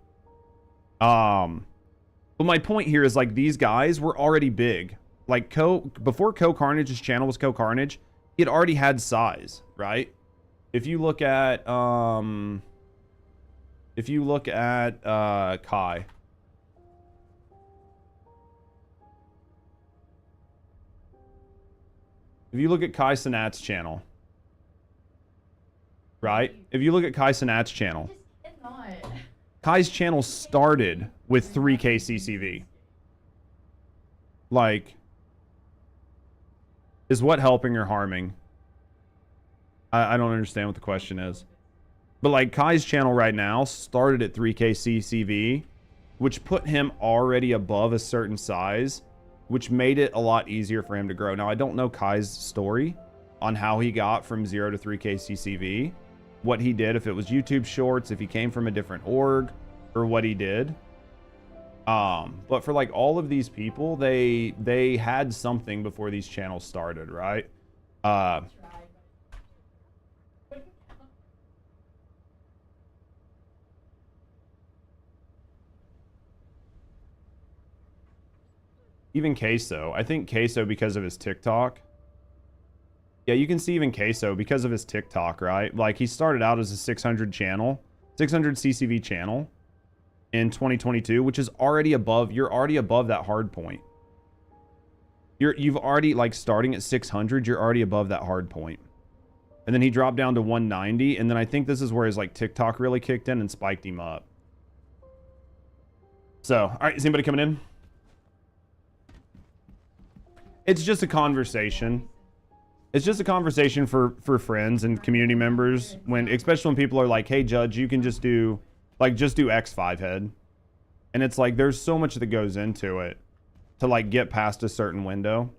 But my point here is, like, these guys were already big. Like, before Carnage's channel was Carnage, it already had size, right? If you look at Kai. If you look at Kai Sinat's channel, right? If you look at Kai Sinat's channel, Kai's channel started with 3K CCV. Like, is what helping or harming? I don't understand what the question is. But like, Kai's channel right now started at 3K CCV, which put him already above a certain size, which made it a lot easier for him to grow. Now, I don't know Kai's story on how he got from 0 to 3K CCV, what he did, if it was YouTube Shorts, if he came from a different org, or what he did. But for like all of these people, they had something before these channels started, right? Even Queso. I think Queso, because of his TikTok. Yeah, you can see even Queso because of his TikTok, right? Like, he started out as a 600 CCV channel in 2022, which is already above, you're already above that hard point. You've already, like, starting at 600, you're already above that hard point. And then he dropped down to 190, and then I think this is where his, like, TikTok really kicked in and spiked him up. So, all right, is anybody coming in? It's just a conversation. It's just a conversation for friends and community members, when, especially when people are like, hey, Judge, you can just do, like, just do X5 head. And it's like, there's so much that goes into it to, like, get past a certain window.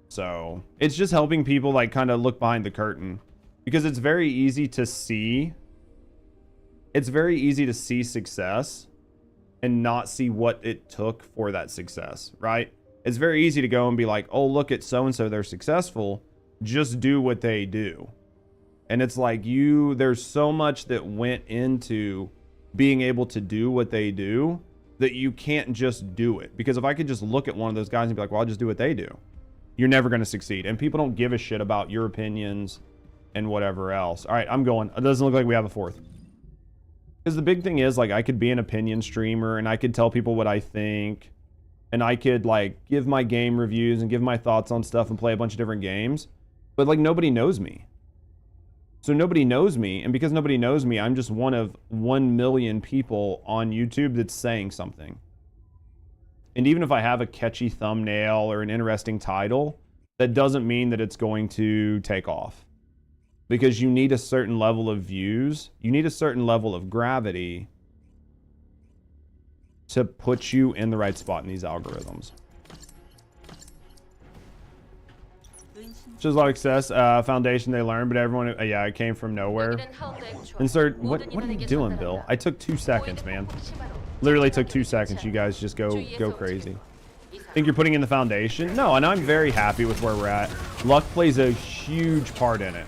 So it's just helping people, like, kind of look behind the curtain, because it's very easy to see. It's very easy to see success and not see what it took for that success, right? It's very easy to go and be like, oh, look at so-and-so, they're successful. Just do what they do. And it's like, there's so much that went into being able to do what they do that you can't just do it. Because if I could just look at one of those guys and be like, well, I'll just do what they do, you're never going to succeed. And people don't give a shit about your opinions and whatever else. All right, I'm going. It doesn't look like we have a fourth. Because the big thing is, like, I could be an opinion streamer and I could tell people what I think. And I could, like, give my game reviews and give my thoughts on stuff and play a bunch of different games. But, like, nobody knows me. So nobody knows me. And because nobody knows me, I'm just one of 1 million people on YouTube that's saying something. And even if I have a catchy thumbnail or an interesting title, that doesn't mean that it's going to take off. Because you need a certain level of views. You need a certain level of gravity to put you in the right spot in these algorithms. Just a lot of success. Foundation they learned, but everyone, yeah, it came from nowhere. Insert, what are you doing, Bill? I took 2 seconds, man. Literally took 2 seconds. You guys just go crazy. Think you're putting in the foundation? No, and I'm very happy with where we're at. Luck plays a huge part in it.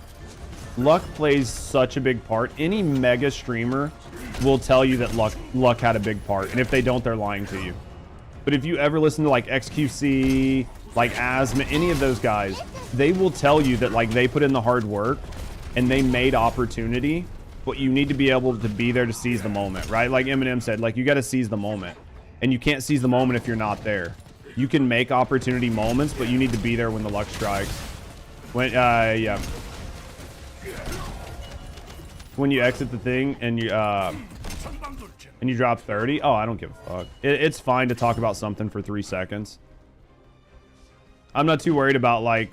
Luck plays such a big part. Any mega streamer will tell you that luck had a big part, and if they don't, they're lying to you. But if you ever listen to, like, XQC, like Asthma, any of those guys, they will tell you that, like, they put in the hard work and they made opportunity, but you need to be able to be there to seize the moment, right? Like Eminem said, like, you got to seize the moment, and you can't seize the moment if you're not there. You can make opportunity moments, but you need to be there when the luck strikes. Yeah. When you exit the thing and you drop 30, oh, I don't give a fuck. It's fine to talk about something for 3 seconds. I'm not too worried about, like,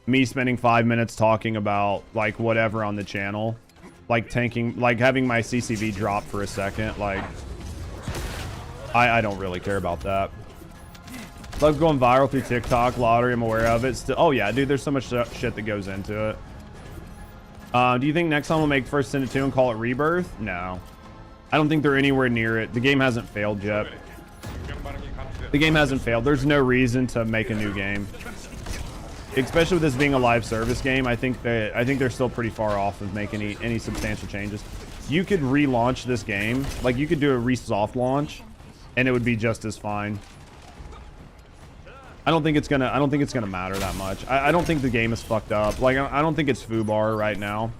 me spending 5 minutes talking about, like, whatever on the channel, like tanking, like having my CCV drop for a second. Like, I don't really care about that. Love going viral through TikTok lottery. I'm aware of it. Still, oh yeah, dude, there's so much shit that goes into it. Do you think Nexon will make First Sin 2 and call it Rebirth? No. I don't think they're anywhere near it. The game hasn't failed yet. The game hasn't failed. There's no reason to make a new game. especially with this being a live service game, I think they're still pretty far off of making any substantial changes. You could relaunch this game, like you could do a re-soft launch, and it would be just as fine. I don't think it's gonna matter that much. I don't think the game is fucked up. Like I don't think it's foobar right now.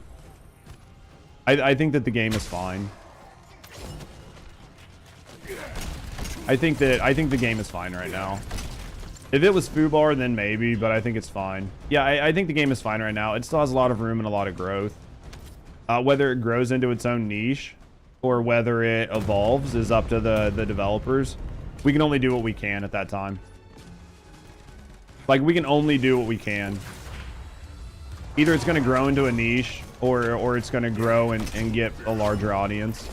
I think that the game is fine. I think the game is fine right now. If it was foobar, then maybe, but I think it's fine. Yeah, I think the game is fine right now. It still has a lot of room and a lot of growth. Whether it grows into its own niche or whether it evolves is up to the developers. We can only do what we can at that time. Like, we can only do what we can. Either it's going to grow into a niche or it's going to grow and get a larger audience.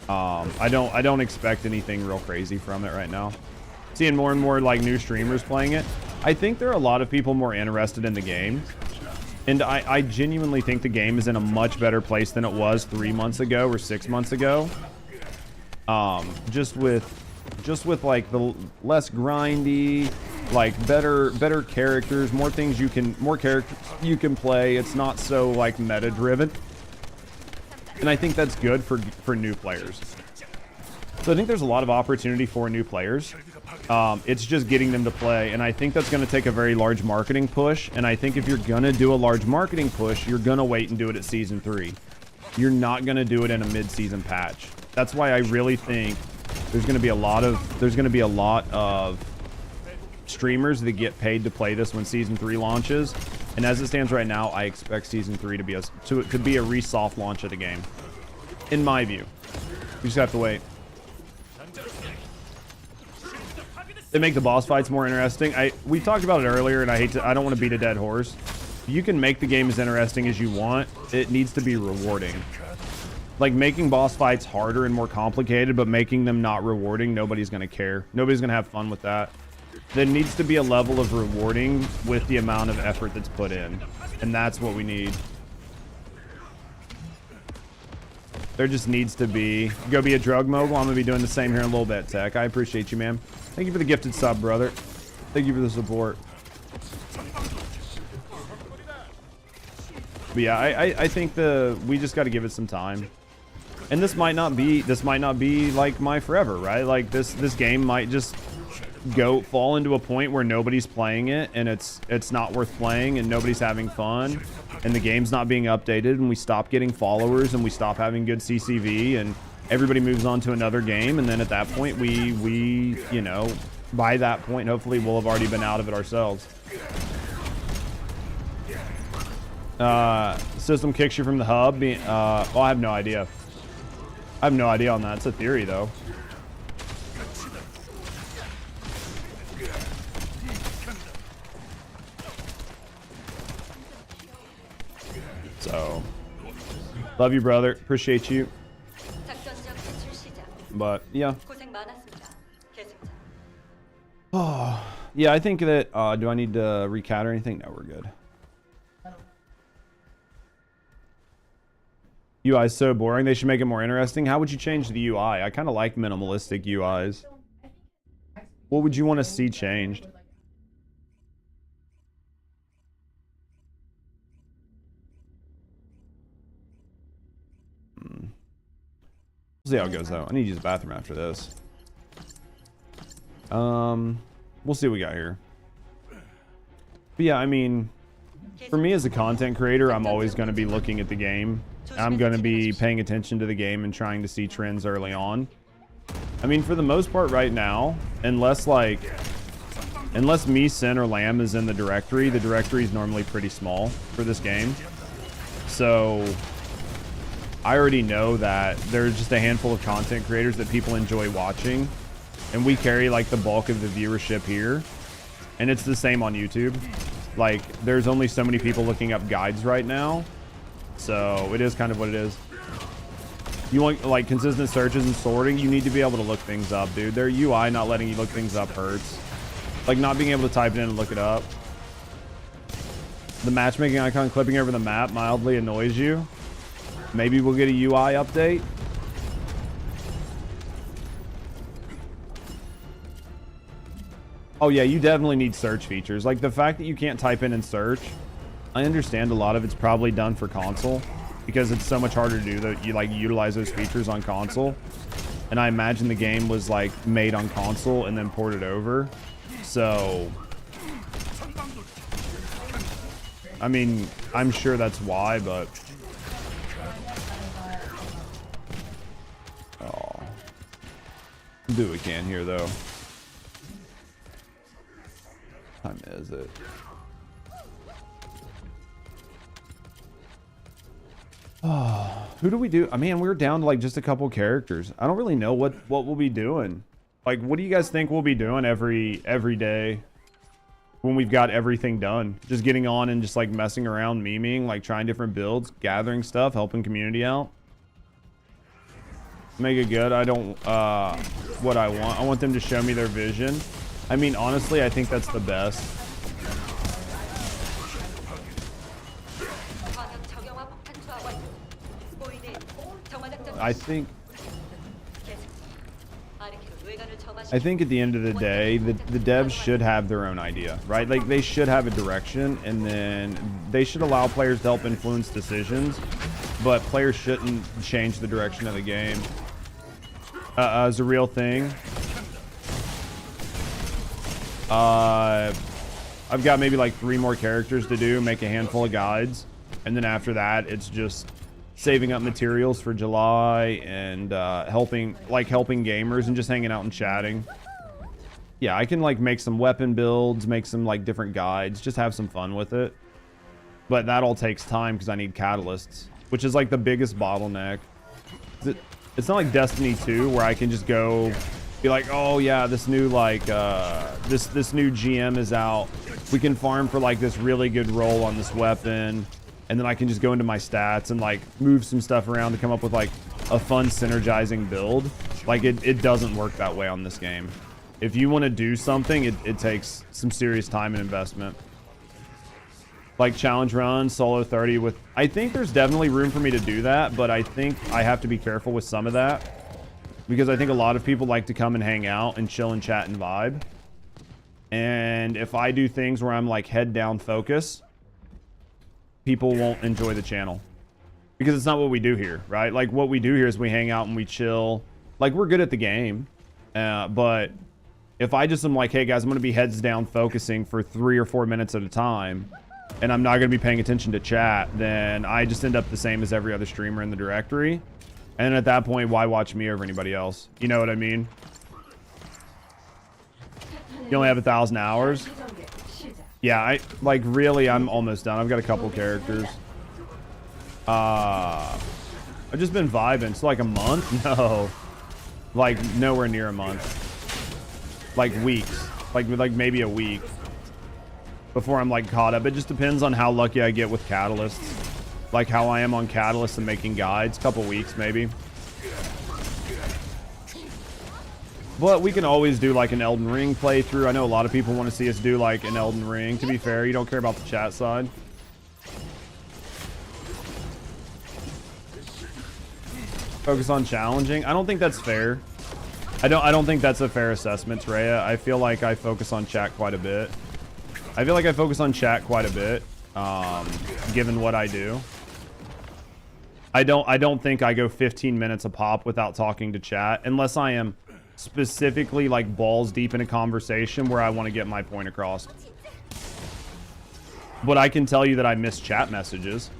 I don't expect anything real crazy from it right now. Seeing more and more like new streamers playing it. I think there are a lot of people more interested in the game. And I genuinely think the game is in a much better place than it was 3 months ago or 6 months ago. Just with like the less grindy, like better characters, more characters you can play. It's not so like meta driven. And I think that's good for new players. So I think there's a lot of opportunity for new players. It's just getting them to play. And I think that's going to take a very large marketing push. And I think if you're going to do a large marketing push, you're going to wait and do it at Season 3. You're not going to do it in a mid-season patch. That's why I really think there's going to be a lot of streamers that get paid to play this when Season 3 launches. And as it stands right now, I expect Season 3 to be a re-soft launch of the game. In my view. We just have to wait. They make the boss fights more interesting. We talked about it earlier, and I don't want to beat a dead horse. You can make the game as interesting as you want. It needs to be rewarding. Like, making boss fights harder and more complicated, but making them not rewarding, nobody's going to care. Nobody's going to have fun with that. There needs to be a level of rewarding with the amount of effort that's put in. And that's what we need. There just needs to be... Go be a drug mogul. I'm going to be doing the same here in a little bit, Tech. I appreciate you, man. Thank you for the gifted sub, brother. Thank you for the support. But yeah, I think we just got to give it some time. And this might not be like my forever, right? Like this game might just fall into a point where nobody's playing it and it's not worth playing and nobody's having fun and the game's not being updated and we stop getting followers and we stop having good CCV and everybody moves on to another game, and then at that point we you know, by that point hopefully we'll have already been out of it ourselves. System kicks you from the hub. Well, I have no idea. I have no idea on that. It's a theory though. So, love you, brother. Appreciate you. But yeah. Oh, yeah. I think that. Do I need to recap or anything? No, we're good. UI is so boring. They should make it more interesting. How would you change the UI? I kind of like minimalistic UIs. What would you want to see changed? We'll see how it goes though. I need to use the bathroom after this. We'll see what we got here. But yeah, I mean, for me as a content creator, I'm always going to be looking at the game. I'm going to be paying attention to the game and trying to see trends early on. I mean, for the most part right now, unless me, Sin, or Lamb is in the directory is normally pretty small for this game. So I already know that there's just a handful of content creators that people enjoy watching, and we carry like the bulk of the viewership here, and it's the same on YouTube. Like, there's only so many people looking up guides right now, so it is kind of what it is. You want like consistent searches and sorting, you need to be able to look things up, dude. Their UI not letting you look things up hurts. Like, not being able to type it in and look it up. The matchmaking icon clipping over the map mildly annoys you. Maybe we'll get a UI update. Oh yeah, you definitely need search features. Like the fact that you can't type in and search, I understand a lot of it's probably done for console because it's so much harder to do that. You like utilize those features on console, and I imagine the game was like made on console and then ported over. So, I mean, I'm sure that's why, but oh, do what we can here though. What time is it? Oh, who do we do? I mean, we're down to like just a couple characters. I don't really know what we'll be doing. Like, what do you guys think we'll be doing every day when we've got everything done? Just getting on and just like messing around, memeing, like trying different builds, gathering stuff, helping community out. Make it good. I don't what I want them to show me their vision. I mean, honestly, I think that's the best. I think at the end of the day, the devs should have their own idea, right? Like they should have a direction, and then they should allow players to help influence decisions, but players shouldn't change the direction of the game. As a real thing, I've got maybe like 3 more characters to do, make a handful of guides, and then after that, it's just saving up materials for July and helping gamers and just hanging out and chatting. Yeah, I can like make some weapon builds, make some like different guides, just have some fun with it. But that all takes time because I need catalysts, which is like the biggest bottleneck. It's not like Destiny 2 where I can just go be like, oh yeah, this new like this new GM is out. We can farm for like this really good roll on this weapon. And then I can just go into my stats and like move some stuff around to come up with like a fun synergizing build. Like it doesn't work that way on this game. If you want to do something, it takes some serious time and investment. Like challenge run, solo 30 with, I think there's definitely room for me to do that, but I think I have to be careful with some of that because I think a lot of people like to come and hang out and chill and chat and vibe. And if I do things where I'm like head down focus, people won't enjoy the channel because it's not what we do here, right? Like what we do here is we hang out and we chill. Like we're good at the game, but if I just am like, hey guys, I'm gonna be heads down focusing for 3 or 4 minutes at a time, and I'm not gonna be paying attention to chat, then I just end up the same as every other streamer in the directory. And at that point, why watch me over anybody else? You know what I mean? You only have 1,000 hours. Yeah, I'm almost done. I've got a couple characters. I've just been vibing. So like a month? No. Like nowhere near a month. Like weeks. Like maybe a week before I'm like caught up. It just depends on how lucky I get with catalysts. Like how I am on catalysts and making guides. Couple weeks maybe. But we can always do like an Elden Ring playthrough. I know a lot of people want to see us do like an Elden Ring. To be fair, you don't care about the chat side. Focus on challenging. I don't think that's fair. I don't think that's a fair assessment, Rhea. I feel like I focus on chat quite a bit. Given what I do. I don't think I go 15 minutes a pop without talking to chat unless I am specifically like balls deep in a conversation where I want to get my point across. But I can tell you that I miss chat messages.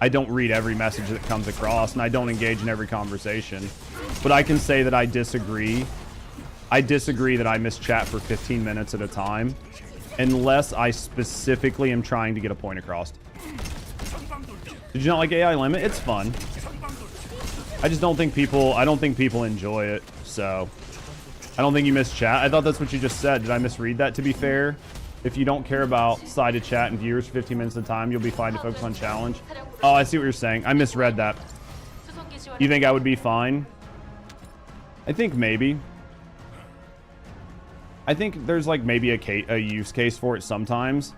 I don't read every message that comes across, and I don't engage in every conversation. But I can say that I disagree. I disagree that I miss chat for 15 minutes at a time, unless I specifically am trying to get a point across. Did you not like AI Limit? It's fun. I just don't think people enjoy it. So I don't think you miss chat. I thought that's what you just said. Did I misread that? To be fair, if you don't care about sided chat and viewers 15 minutes at a time, you'll be fine to focus on challenge. Oh, I see what you're saying. I misread that. You think I would be fine? I think maybe. I think there's like maybe a use case for it sometimes.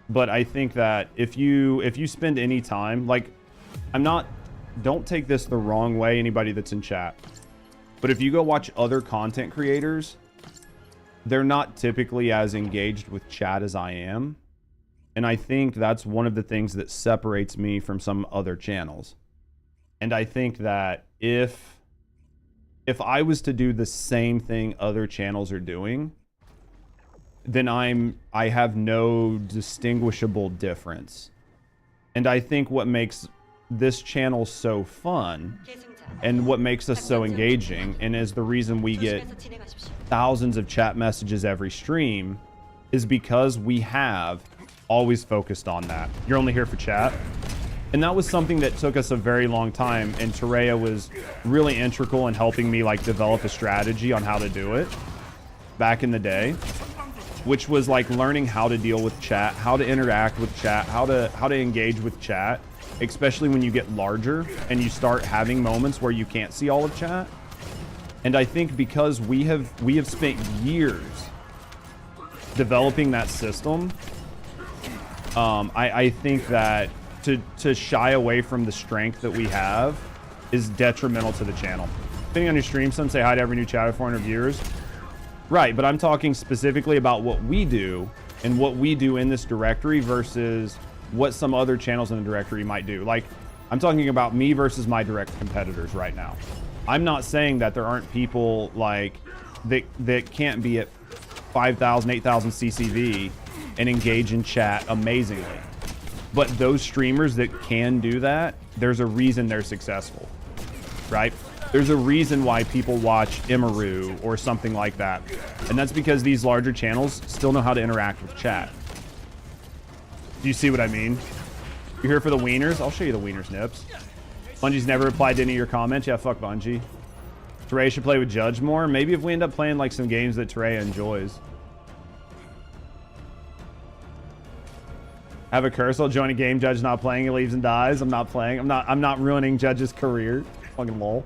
But I think that if you spend any time, like, don't take this the wrong way, anybody that's in chat. But if you go watch other content creators, they're not typically as engaged with chat as I am. And I think that's one of the things that separates me from some other channels. And I think that if I was to do the same thing other channels are doing, then I have no distinguishable difference. And I think what makes this channel so fun and what makes us so engaging and is the reason we get thousands of chat messages every stream is because we have always focused on that. You're only here for chat. And that was something that took us a very long time, and Terea was really integral in helping me like develop a strategy on how to do it back in the day, which was like learning how to deal with chat, how to interact with chat, how to engage with chat, especially when you get larger and you start having moments where you can't see all of chat. And I think because we have spent years developing that system, I think that to shy away from the strength that we have is detrimental to the channel. Depending on your stream, some say hi to every new chat of 400 viewers. Right, but I'm talking specifically about what we do and what we do in this directory versus what some other channels in the directory might do. Like, I'm talking about me versus my direct competitors right now. I'm not saying that there aren't people like that can't be at 5,000, 8,000 CCV and engage in chat amazingly. But those streamers that can do that, there's a reason they're successful, right? There's a reason why people watch Imaru or something like that. And that's because these larger channels still know how to interact with chat. Do you see what I mean? You're here for the wieners? I'll show you the wieners, Nips. Bungie's never replied to any of your comments. Yeah, fuck Bungie. Terea should play with Judge more. Maybe if we end up playing like some games that Terea enjoys. Have a curse. I'll join a game. Judge not playing. He leaves and dies. I'm not playing. I'm not ruining Judge's career. Fucking lol.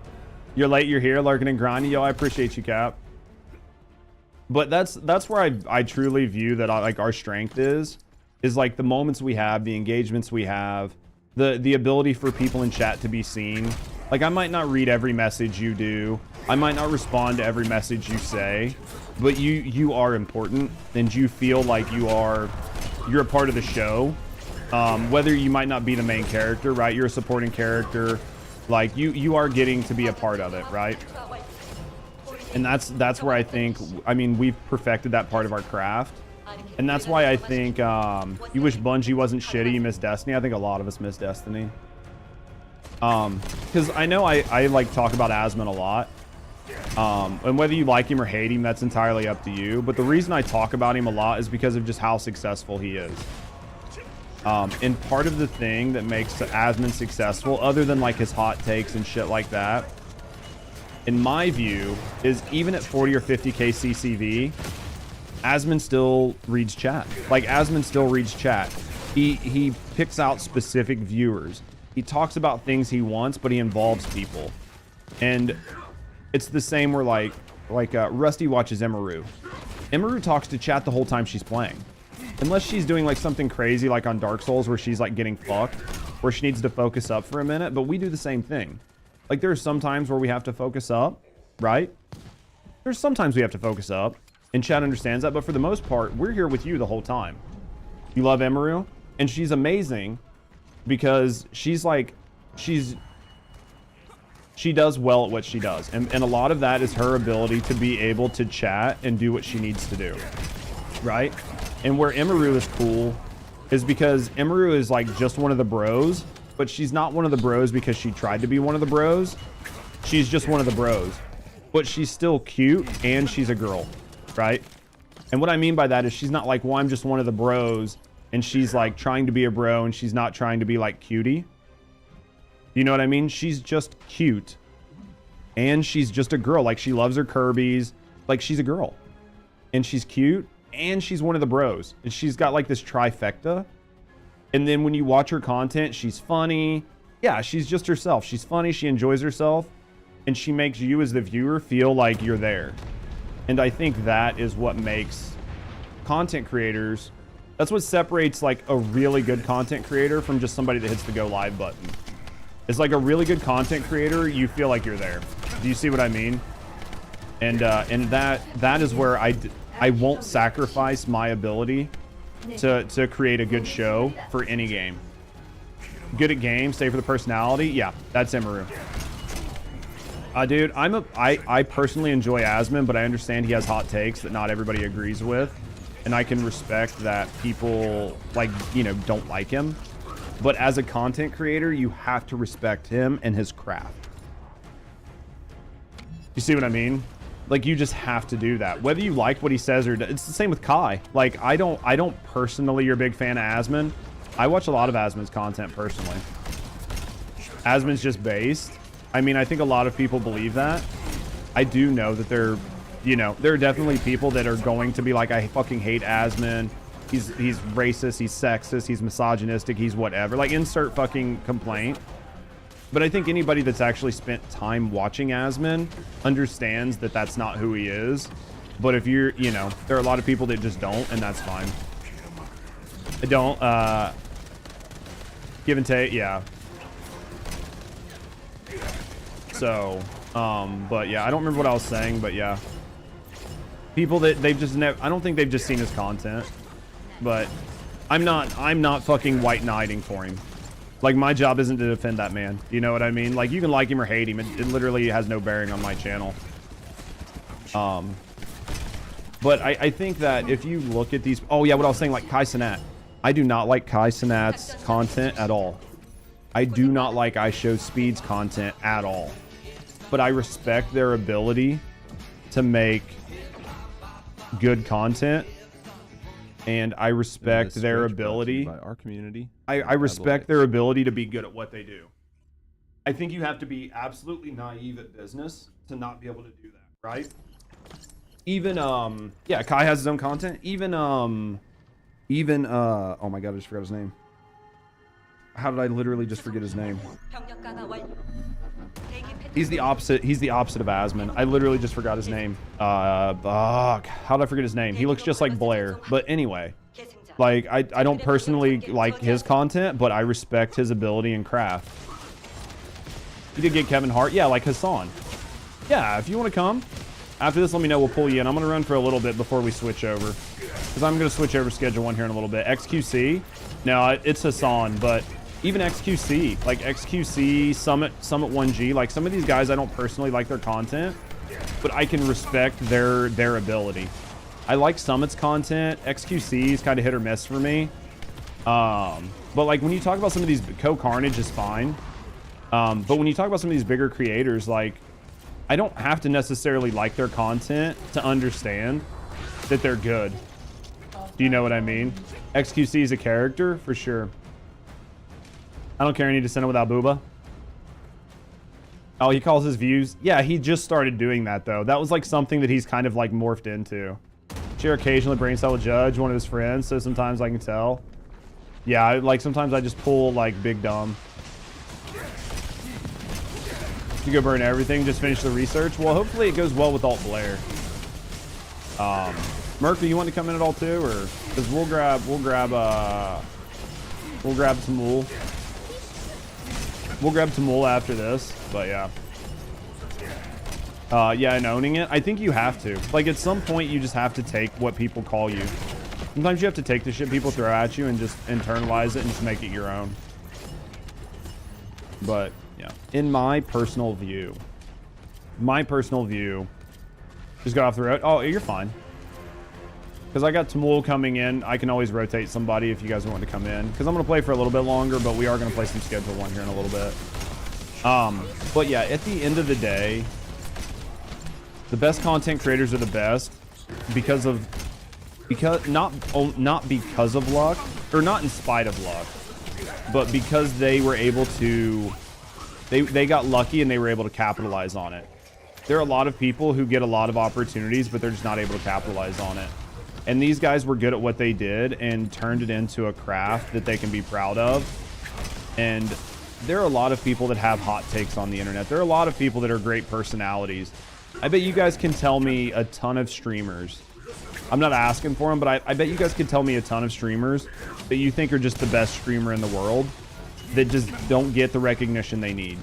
You're late. You're here. Lurking and grinding. Yo, I appreciate you, Cap. But that's where I truly view that like our strength is like the moments we have, the engagements we have, the ability for people in chat to be seen. Like I might not read every message you do. I might not respond to every message you say, but you are important and you feel like you're a part of the show. Whether you might not be the main character, right? You're a supporting character. Like you are getting to be a part of it, right? And that's where I think, I mean, we've perfected that part of our craft. And that's why I think you wish Bungie wasn't shitty, you miss Destiny. I think a lot of us miss Destiny. Because I know I like talk about Asmon a lot. And whether you like him or hate him, that's entirely up to you. But the reason I talk about him a lot is because of just how successful he is. And part of the thing that makes Asmon successful, other than like his hot takes and shit like that, in my view, is even at 40 or 50k CCV, Asmon still reads chat. Like Asmon still reads chat. He picks out specific viewers. He talks about things he wants, but he involves people. And it's the same where like Rusty watches Imaru. Imaru talks to chat the whole time she's playing. Unless she's doing like something crazy like on Dark Souls where she's like getting fucked, where she needs to focus up for a minute, but we do the same thing. Like there's some times where we have to focus up, right? There's sometimes we have to focus up, and chat understands that, but for the most part, we're here with you the whole time. You love Imaru, and she's amazing because she's like, she does well at what she does. And a lot of that is her ability to be able to chat and do what she needs to do, right? And where Imaru is cool is because Imaru is like just one of the bros, but she's not one of the bros because she tried to be one of the bros. She's just one of the bros, but she's still cute and she's a girl, right? And what I mean by that is she's not like, well, I'm just one of the bros, and she's like trying to be a bro and she's not trying to be like cutie. You know what I mean? She's just cute and she's just a girl. Like she loves her Kirby's, like she's a girl and she's cute and she's one of the bros, and she's got like this trifecta. And then when you watch her content, she's funny. Yeah, she's just herself. She's funny, she enjoys herself, and she makes you as the viewer feel like you're there. And I think that is what makes content creators, that's what separates like a really good content creator from just somebody that hits the go live button. It's like a really good content creator, you feel like you're there. Do you see what I mean? And that is where I I won't sacrifice my ability to create a good show for any game. Good at games, stay for the personality. Yeah, that's Emeru. Dude, I personally enjoy Asmon, but I understand he has hot takes that not everybody agrees with, and I can respect that people, like, you know, don't like him. But as a content creator, you have to respect him and his craft. You see what I mean? Like, you just have to do that. Whether you like what he says or it's the same with Kai. Like, I don't personally, you're a big fan of Asmon. I watch a lot of Asmon's content personally. Asmon's just based. I mean, I think a lot of people believe that. I do know that there are definitely people that are going to be like, I fucking hate Asmon. He's racist, he's sexist, he's misogynistic, he's whatever. Like, insert fucking complaint. But I think anybody that's actually spent time watching Asmon understands that that's not who he is. But if you're, you know, there are a lot of people that just don't, and that's fine. I don't, give and take, yeah. So, but yeah, I don't remember what I was saying, but yeah. People that they've just never, I don't think they've just seen his content. But I'm not fucking white knighting for him. Like, my job isn't to defend that man. You know what I mean? Like, you can like him or hate him. It literally has no bearing on my channel. But I think that if you look at these... Oh, yeah, what I was saying, like Kai Cenat. I do not like Kai Cenat's content at all. I do not like iShowSpeed's content at all. But I respect their ability to make good content. And I respect their ability. By our community. I respect their ability to be good at what they do. I think you have to be absolutely naive at business to not be able to do that, right? Even yeah, Kai has his own content. Even oh my god, I just forgot his name. How did I literally just forget his name? He's the opposite of Asmon. I literally just forgot his name. How did I forget his name? He looks just like Blair. But anyway, like, I don't personally like his content, but I respect his ability and craft. You did get Kevin Hart. Yeah, like Hassan. Yeah, if you want to come. After this, let me know. We'll pull you in. I'm going to run for a little bit before we switch over. Because I'm going to switch over schedule one here in a little bit. XQC. No, it's Hassan, but... Even XQC, like XQC, Summit 1G, like some of these guys, I don't personally like their content, but I can respect their ability. I like Summit's content. XQC is kind of hit or miss for me. But like when you talk about some of these, Co-Carnage is fine. But when you talk about some of these bigger creators, like I don't have to necessarily like their content to understand that they're good. Do you know what I mean? XQC is a character for sure. I don't care. I need to send it without Booba. Oh, he calls his views. Yeah, he just started doing that, though. That was like something that he's kind of like morphed into. Share occasionally brain cell with Judge, one of his friends, so sometimes I can tell. Yeah, like sometimes I just pull like big dumb. You go burn everything, just finish the research. Well, hopefully it goes well with Alt Blair. Murphy, you want to come in at all too, or because we'll grab Tamul. We'll grab Tamul after this, but yeah. Yeah, and owning it, I think you have to. Like, at some point, you just have to take what people call you. Sometimes you have to take the shit people throw at you and just internalize it and just make it your own. But, yeah. In my personal view, just got off the road. Oh, you're fine. Because I got Tamul coming in. I can always rotate somebody if you guys want to come in. Because I'm going to play for a little bit longer, but we are going to play some Schedule 1 here in a little bit. But yeah, at the end of the day, the best content creators are the best not because of luck, or not in spite of luck, but because they were able to, they got lucky and they were able to capitalize on it. There are a lot of people who get a lot of opportunities, but they're just not able to capitalize on it. And these guys were good at what they did and turned it into a craft that they can be proud of. And there are a lot of people that have hot takes on the internet. There are a lot of people that are great personalities. I bet you guys can tell me a ton of streamers. I'm not asking for them, but I bet you guys can tell me a ton of streamers that you think are just the best streamer in the world that just don't get the recognition they need.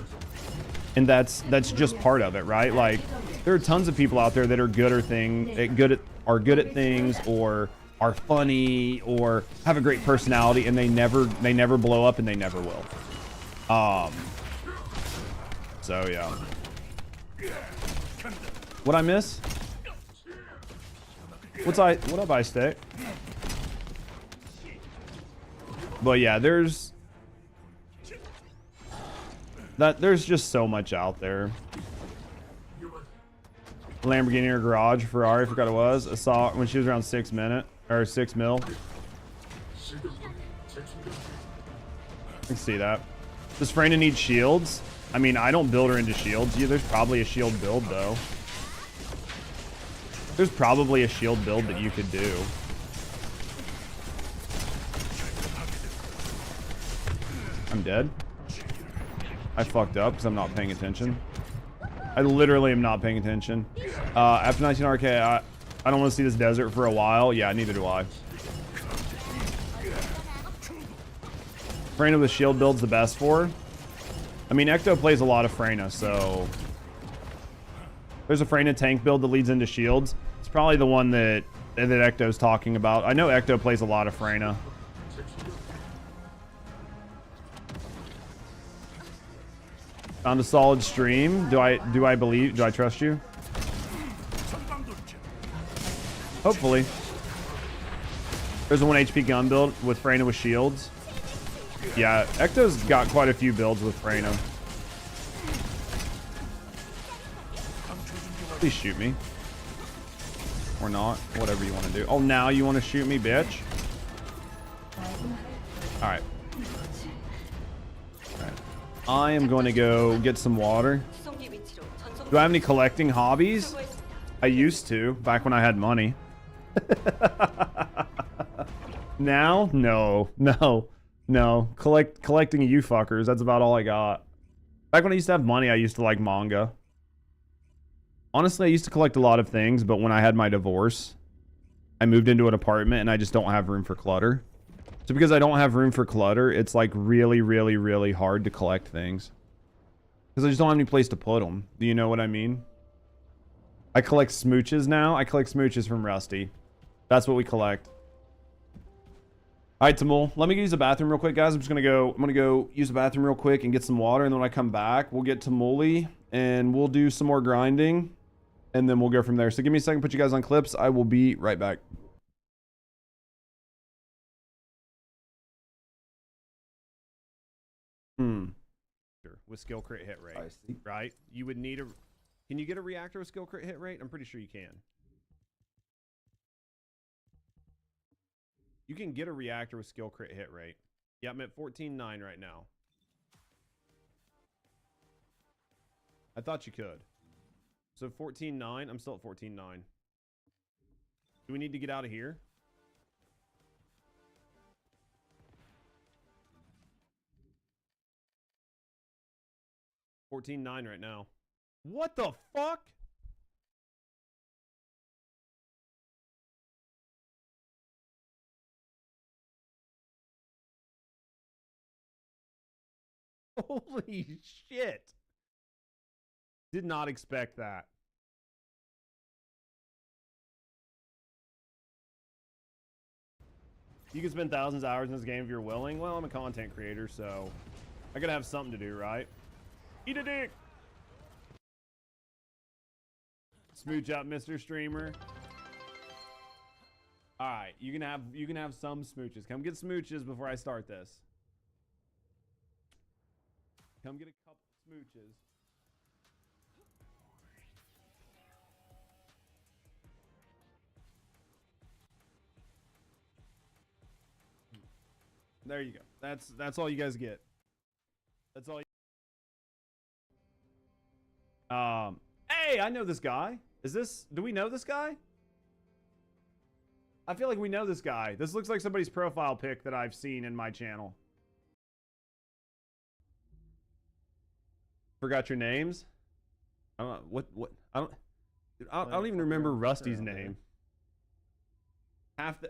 And that's just part of it, right? Like, there are tons of people out there that are good at are good at things or are funny or have a great personality, and they never blow up and they never will. So yeah. What I miss? What up, I stick? But yeah, there's just so much out there. Lamborghini or garage, Ferrari, I forgot it was. I saw when she was around 6 mil. I can see that. Does Freyna need shields? I mean, I don't build her into shields. Yeah, there's probably a shield build though. There's probably a shield build that you could do. I'm dead. I fucked up because I'm not paying attention. I literally am not paying attention. After 19 RK, I don't want to see this desert for a while. Yeah, neither do I. Freyna with shield build's the best for. I mean, Ecto plays a lot of Freyna, so there's a Freyna tank build that leads into shields. It's probably the one that Ecto's talking about. I know Ecto plays a lot of Freyna. Found a solid stream. Do I trust you? Hopefully. There's a 1 HP gun build with Freyna with shields. Yeah, Ecto's got quite a few builds with Freyna. Please shoot me. Or not. Whatever you want to do. Oh, now you want to shoot me, bitch? Alright. I am going to go get some water. Do I have any collecting hobbies? I used to, back when I had money. Now? No. Collecting you fuckers. That's about all I got. Back when I used to have money, I used to like manga. Honestly, I used to collect a lot of things, but when I had my divorce, I moved into an apartment and I just don't have room for clutter. So because I don't have room for clutter, it's like really, really, really hard to collect things. Because I just don't have any place to put them. Do you know what I mean? I collect smooches now. I collect smooches from Rusty. That's what we collect. All right, Tamul, let me use the bathroom real quick, guys. I'm gonna go use the bathroom real quick and get some water, and then when I come back, we'll get Tamuli and we'll do some more grinding, and then we'll go from there. So give me a second, put you guys on clips. I will be right back. Sure. With skill crit hit rate, right? You would need a. Can you get a reactor with skill crit hit rate? I'm pretty sure you can. You can get a reactor with skill crit hit rate. Yeah, I'm at 14.9 right now. I thought you could. So 14.9. I'm still at 14.9. Do we need to get out of here? $14.9 right now. What the fuck? Holy shit. Did not expect that. You can spend thousands of hours in this game if you're willing. Well, I'm a content creator, so I gotta have something to do, right? Eat a dick. Smooch out, Mr. Streamer. All right, you can have some smooches. Come get smooches before I start this. Come get a couple smooches. There you go. That's all you guys get. That's all. Hey, I know this guy. Do we know this guy? I feel like we know this guy. This looks like somebody's profile pic that I've seen in my channel. Forgot your names? I don't know. What? I don't even remember Rusty's name. Half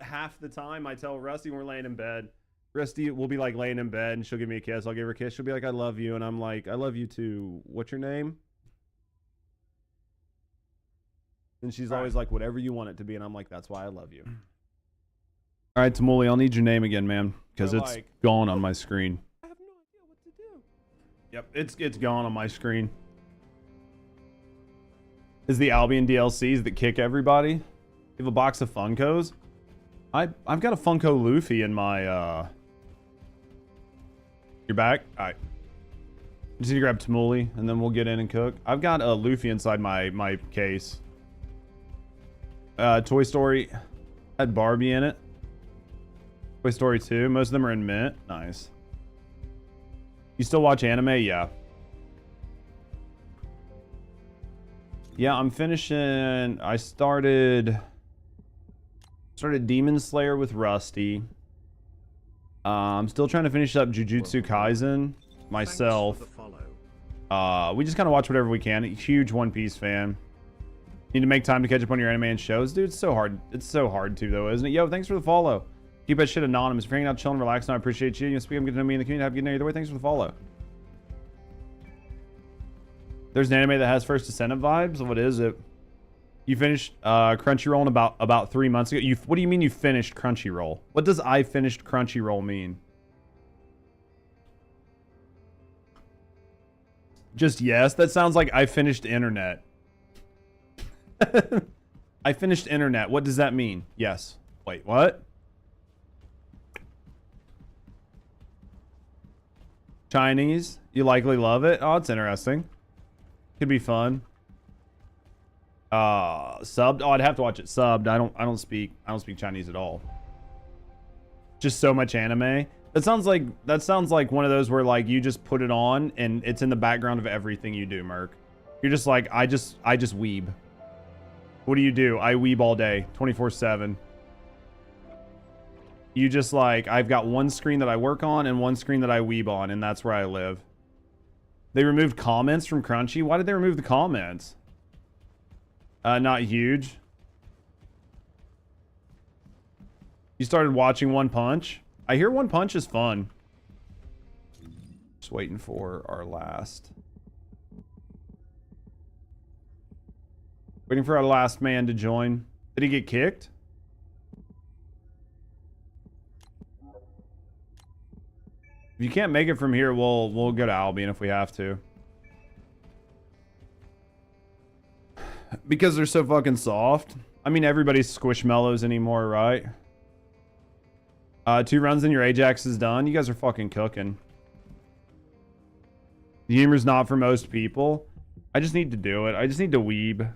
the time I tell Rusty we're laying in bed. Rusty will be like laying in bed and she'll give me a kiss. I'll give her a kiss. She'll be like, I love you. And I'm like, I love you too. What's your name? And she's always like, whatever you want it to be. And I'm like, that's why I love you. All right, Tamuli, I'll need your name again, man. Because it's gone on my screen. I have no idea what to do. Yep, it's gone on my screen. Is the Albion DLCs that kick everybody? You have a box of Funkos? I've got a Funko Luffy in my, You're back? All right. Just need to grab Tamuli, and then we'll get in and cook. I've got a Luffy inside my case. Toy Story had Barbie in it. Toy Story 2. Most of them are in mint. Nice. You still watch anime? Yeah. Yeah, I'm finishing. I started Demon Slayer with Rusty. I'm still trying to finish up Jujutsu Kaisen myself. We just kind of watch whatever we can. Huge One Piece fan. Need to make time to catch up on your anime and shows. Dude, it's so hard. It's so hard to, though, isn't it? Yo, thanks for the follow. Keep that shit anonymous. If you're hanging out, chilling, relaxing, I appreciate you. You speak, I'm getting to know me in the community. Have a good night either way. Thanks for the follow. There's an anime that has First Descendant vibes. What is it? You finished Crunchyroll in about 3 months ago. What do you mean you finished Crunchyroll? What does I finished Crunchyroll mean? Just yes? That sounds like I finished internet. I finished internet. What does that mean? Yes. Wait, what? Chinese? You likely love it? Oh, it's interesting. Could be fun. Subbed? Oh, I'd have to watch it subbed. I don't speak Chinese at all. Just so much anime. That sounds like one of those where like you just put it on and it's in the background of everything you do, Merc. You're just like, I just weeb. What do? I weeb all day, 24/7. You just like, I've got one screen that I work on and one screen that I weeb on, and that's where I live. They removed comments from Crunchy. Why did they remove the comments? Not huge. You started watching One Punch? I hear One Punch is fun. Just waiting for our last. Waiting for our last man to join. Did he get kicked? If you can't make it from here, we'll go to Albion if we have to. Because they're so fucking soft. I mean, everybody's squishmallows anymore, right? 2 runs and your Ajax is done. You guys are fucking cooking. The humor's not for most people. I just need to do it. I just need to weeb.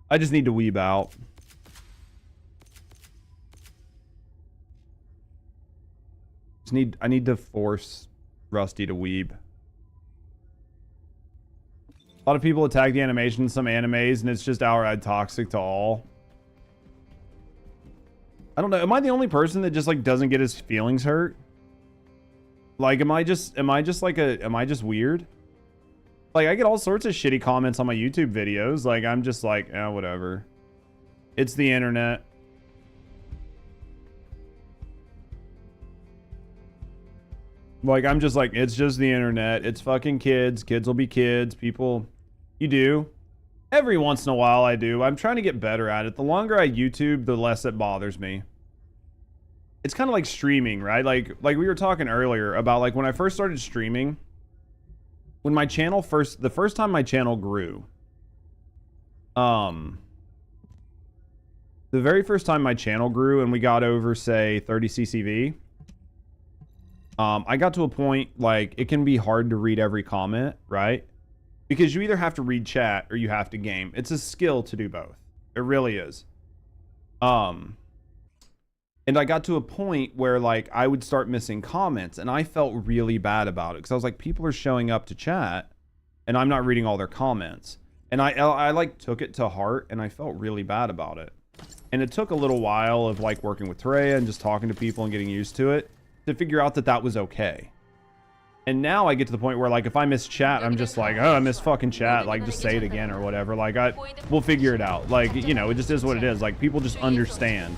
I just need to weeb out. I need to force Rusty to weeb. A lot of people attack the animation in some animes, and it's just outright toxic to all. I don't know. Am I the only person that just like doesn't get his feelings hurt? Like, am I just weird? Like, I get all sorts of shitty comments on my YouTube videos. Like, I'm just like, eh, whatever. It's the internet. Like, I'm just like, it's just the internet. It's fucking kids. Kids will be kids. People, you do. Every once in a while I do. I'm trying to get better at it. The longer I YouTube, the less it bothers me. It's kind of like streaming, right? Like we were talking earlier about like when I first started streaming, when my channel the first time my channel grew, the very first time my channel grew and we got over, say, 30 CCV, I got to a point like it can be hard to read every comment, right? Because you either have to read chat or you have to game. It's a skill to do both. It really is. And I got to a point where like I would start missing comments and I felt really bad about it because I was like, people are showing up to chat and I'm not reading all their comments. And I like took it to heart and I felt really bad about it. And it took a little while of like working with Terea and just talking to people and getting used to it to figure out that that was okay. And now I get to the point where like if I miss chat, I'm just like, oh, I miss fucking chat. Like just say it again or whatever. Like we'll figure it out. Like, you know, it just is what it is. Like people just understand.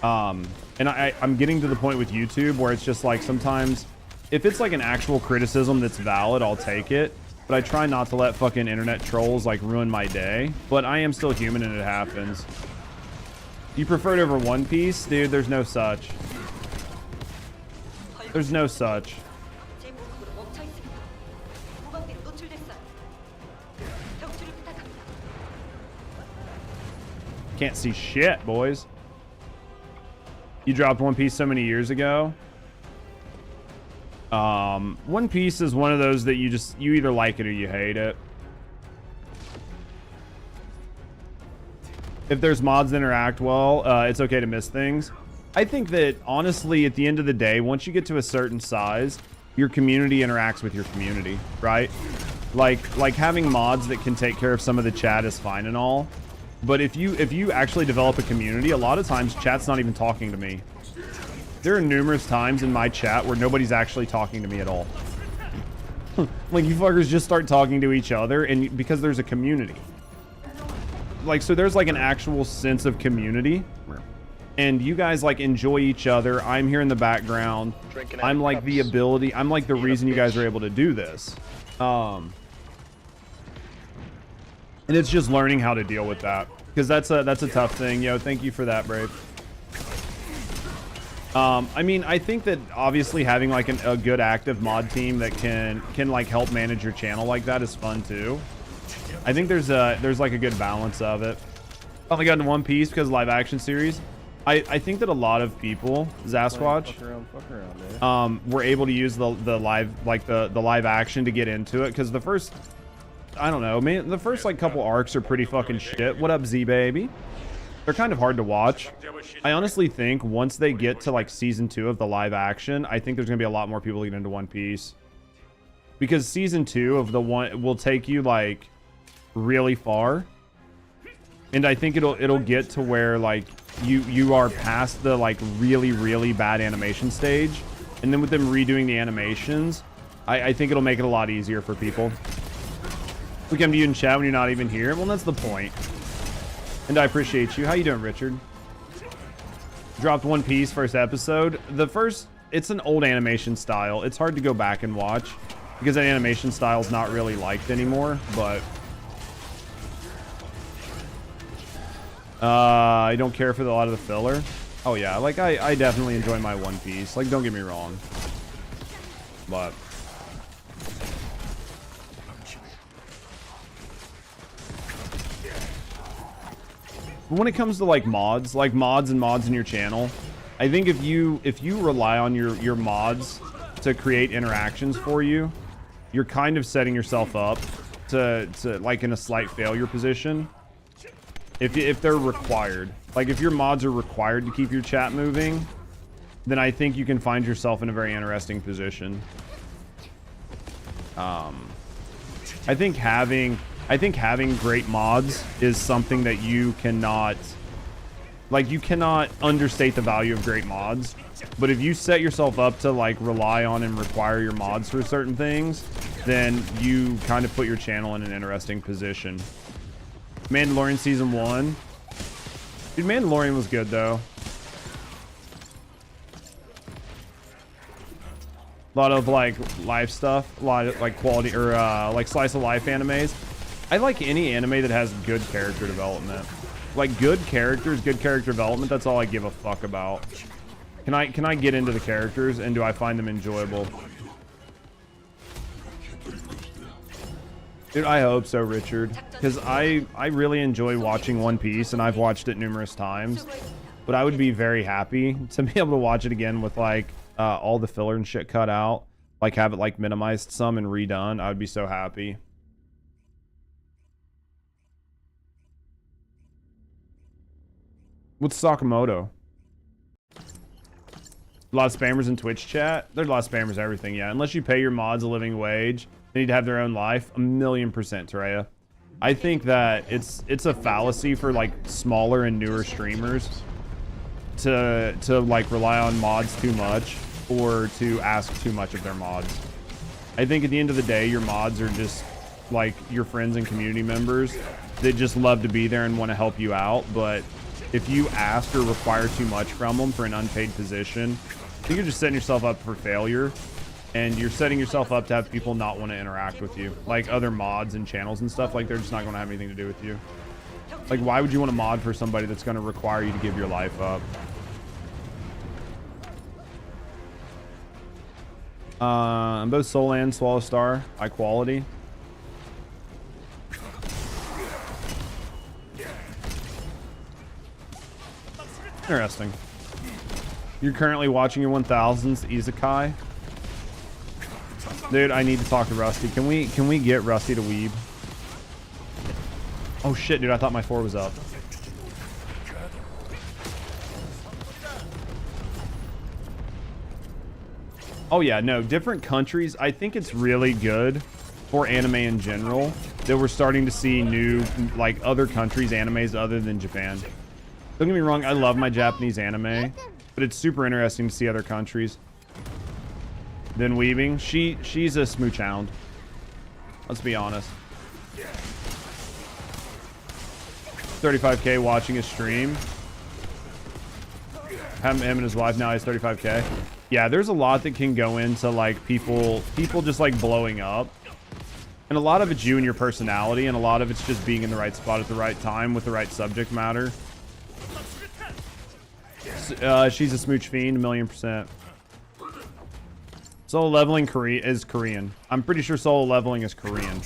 And I'm getting to the point with YouTube where it's just like sometimes if it's like an actual criticism that's valid, I'll take it. but I try not to let fucking internet trolls like ruin my day. But I am still human and it happens. You prefer it over One Piece? Dude, there's no such. There's no such. Can't see shit, boys. You dropped One Piece so many years ago. One Piece is one of those that you either like it or you hate it. If there's mods that interact well, it's okay to miss things. I think that honestly, at the end of the day, once you get to a certain size, your community interacts with your community, right? Like having mods that can take care of some of the chat is fine and all. But if you actually develop a community, a lot of times chat's not even talking to me. There are numerous times in my chat where nobody's actually talking to me at all. Like, you fuckers just start talking to each other, and because there's a community. Like, so there's like an actual sense of community. And you guys like enjoy each other. I'm here in the background. I'm like the ability. I'm like the reason you guys are able to do this. And it's just learning how to deal with that, because that's a tough thing. Yo, thank you for that, Brave. I mean, I think that obviously having like a good active mod team that can like help manage your channel like that is fun too. I think there's like a good balance of it. Only got into One Piece because of live action series. I think that a lot of people, Zasquatch, were able to use the live action to get into it, because the first, I don't know, man, the first like couple arcs are pretty fucking shit. What up, Z baby? They're kind of hard to watch. I honestly think once they get to like season 2 of the live action, I think there's gonna be a lot more people getting into One Piece, because season 2 of the one will take you like really far, and I think it'll get to where like you are past the like really bad animation stage, and then with them redoing the animations, I think it'll make it a lot easier for people. We come to you in chat when you're not even here. Well, that's the point. And I appreciate you. How you doing, Richard? Dropped One Piece first episode. It's an old animation style. It's hard to go back and watch because that animation style is not really liked anymore, but I don't care for a lot of the filler. Oh yeah, like I definitely enjoy my One Piece. Like, don't get me wrong. But when it comes to like mods and mods in your channel, I think if you rely on your mods to create interactions for you, you're kind of setting yourself up to like in a slight failure position. If they're required, like if your mods are required to keep your chat moving, then I think you can find yourself in a very interesting position. I think having great mods is something that you cannot understate the value of great mods. But if you set yourself up to like rely on and require your mods for certain things, then you kind of put your channel in an interesting position. Mandalorian season 1. Dude, Mandalorian was good though. A lot of like live stuff, a lot of like quality or like slice of life animes. I like any anime that has good character development. Like good characters, good character development, that's all I give a fuck about. Can I get into the characters and do I find them enjoyable? Dude, I hope so, Richard. Because I really enjoy watching One Piece, and I've watched it numerous times. But I would be very happy to be able to watch it again with like all the filler and shit cut out. Like have it like minimized some and redone. I would be so happy. What's Sakamoto? A lot of spammers in Twitch chat. There's a lot of spammers everything, yeah. Unless you pay your mods a living wage, they need to have their own life. 1,000,000%, Teraya. I think that it's a fallacy for like smaller and newer streamers to like rely on mods too much or to ask too much of their mods. I think at the end of the day, your mods are just like your friends and community members that just love to be there and want to help you out. But if you ask or require too much from them for an unpaid position, I think you're just setting yourself up for failure. and you're setting yourself up to have people not want to interact with you, like other mods and channels and stuff. Like they're just not going to have anything to do with you. Like, why would you want to mod for somebody that's going to require you to give your life up? Both Soul and Swallow Star, high quality. Interesting. You're currently watching your 1000s Isekai. Dude, I need to talk to Rusty. Can we get Rusty to weeb? Oh shit, dude, I thought my 4 was up. Oh yeah, no, different countries. I think it's really good for anime in general that we're starting to see new, like, other countries' animes other than Japan. Don't get me wrong, I love my Japanese anime, but it's super interesting to see other countries. Then weaving, she's a smooch hound. Let's be honest. 35K watching his stream. Him and his wife now has 35K. Yeah, there's a lot that can go into like people just like blowing up. And a lot of it's you and your personality, and a lot of it's just being in the right spot at the right time with the right subject matter. She's a smooch fiend, 1,000,000%. Solo leveling is Korean. I'm pretty sure solo leveling is Korean.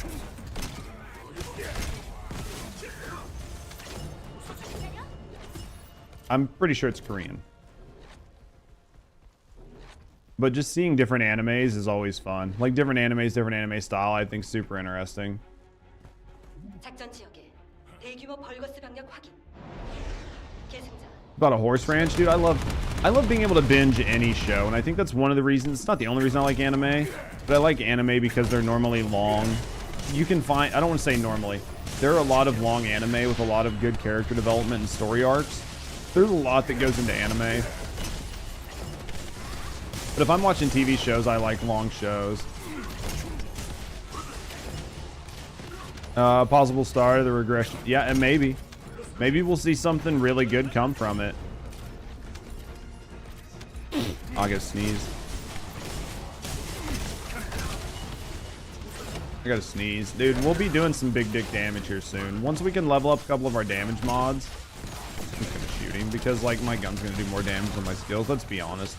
I'm pretty sure it's Korean. But just seeing different animes is always fun. Like different animes, different anime style, I think super interesting. About a horse ranch, dude. I love being able to binge any show, and I think that's one of the reasons. It's not the only reason I like anime, but I like anime because they're normally long. You can find, I don't want to say normally, there are a lot of long anime with a lot of good character development and story arcs. There's a lot that goes into anime. But if I'm watching TV shows, I like long shows. Possible star, the regression. Yeah, and maybe. Maybe we'll see something really good come from it. I'll get sneeze. I gotta sneeze. Dude, we'll be doing some big dick damage here soon. Once we can level up a couple of our damage mods, I'm just gonna shoot him because like my gun's gonna do more damage than my skills, let's be honest.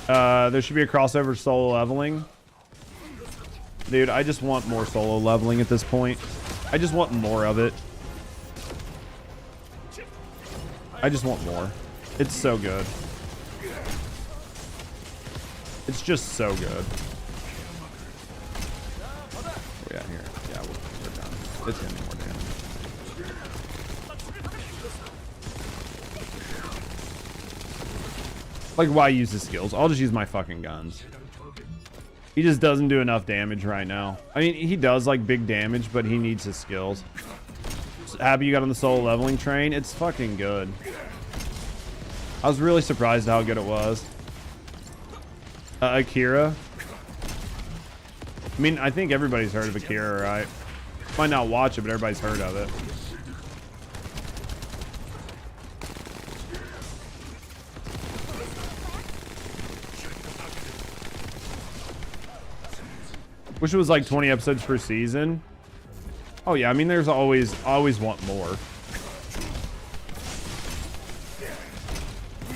There should be a crossover solo leveling. Dude, I just want more solo leveling at this point. I just want more of it. I just want more. It's so good. It's just so good. Where we at here? Yeah, we're done. It's gonna be more damage. Like, why use his skills? I'll just use my fucking guns. He just doesn't do enough damage right now. I mean, he does like big damage, but he needs his skills. So happy you got on the solo leveling train. It's fucking good. I was really surprised how good it was. Akira. I mean, I think everybody's heard of Akira, right? Might not watch it, but everybody's heard of it. Wish it was like 20 episodes per season. Oh yeah, I mean, there's always want more.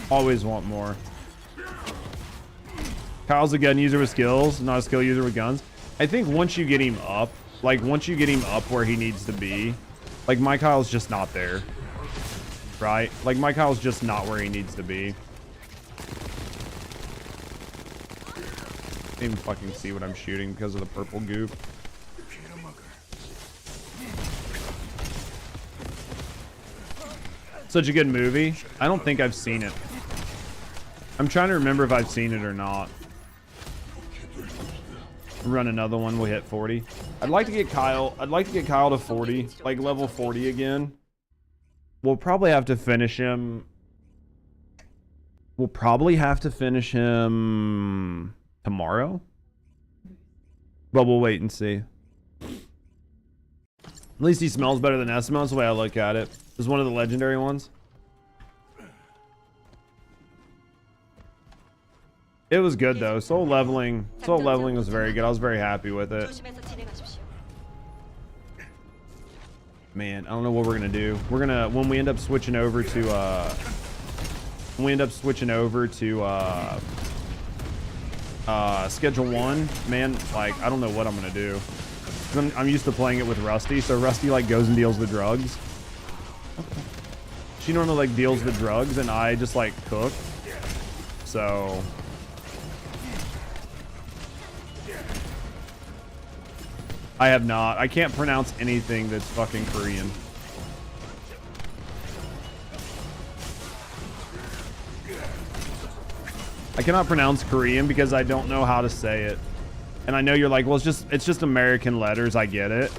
Always want more. Kyle's a gun user with skills, not a skill user with guns. I think once you get him up, like once you get him up where he needs to be, like my Kyle's just not there. Right? Like my Kyle's just not where he needs to be. I can't even fucking see what I'm shooting because of the purple goop. Such a good movie. I don't think I've seen it. I'm trying to remember if I've seen it or not. Run another one, we'll hit 40. I'd like to get Kyle to 40, like level 40 again. We'll probably have to finish him. Tomorrow, but we'll wait and see. At least he smells better than Eskimo. That's the way I look at it. This is one of the legendary ones. It was good though. Soul leveling was very good. I was very happy with it. Man, I don't know what we're gonna do. We're gonna when we end up switching over to schedule 1, man, like I don't know what I'm gonna do. I'm used to playing it with Rusty, so Rusty like goes and deals the drugs. She normally like deals the drugs and I just like cook. So I can't pronounce anything that's fucking Korean. I cannot pronounce Korean because I don't know how to say it. And I know you're like, well, it's just American letters. I get it.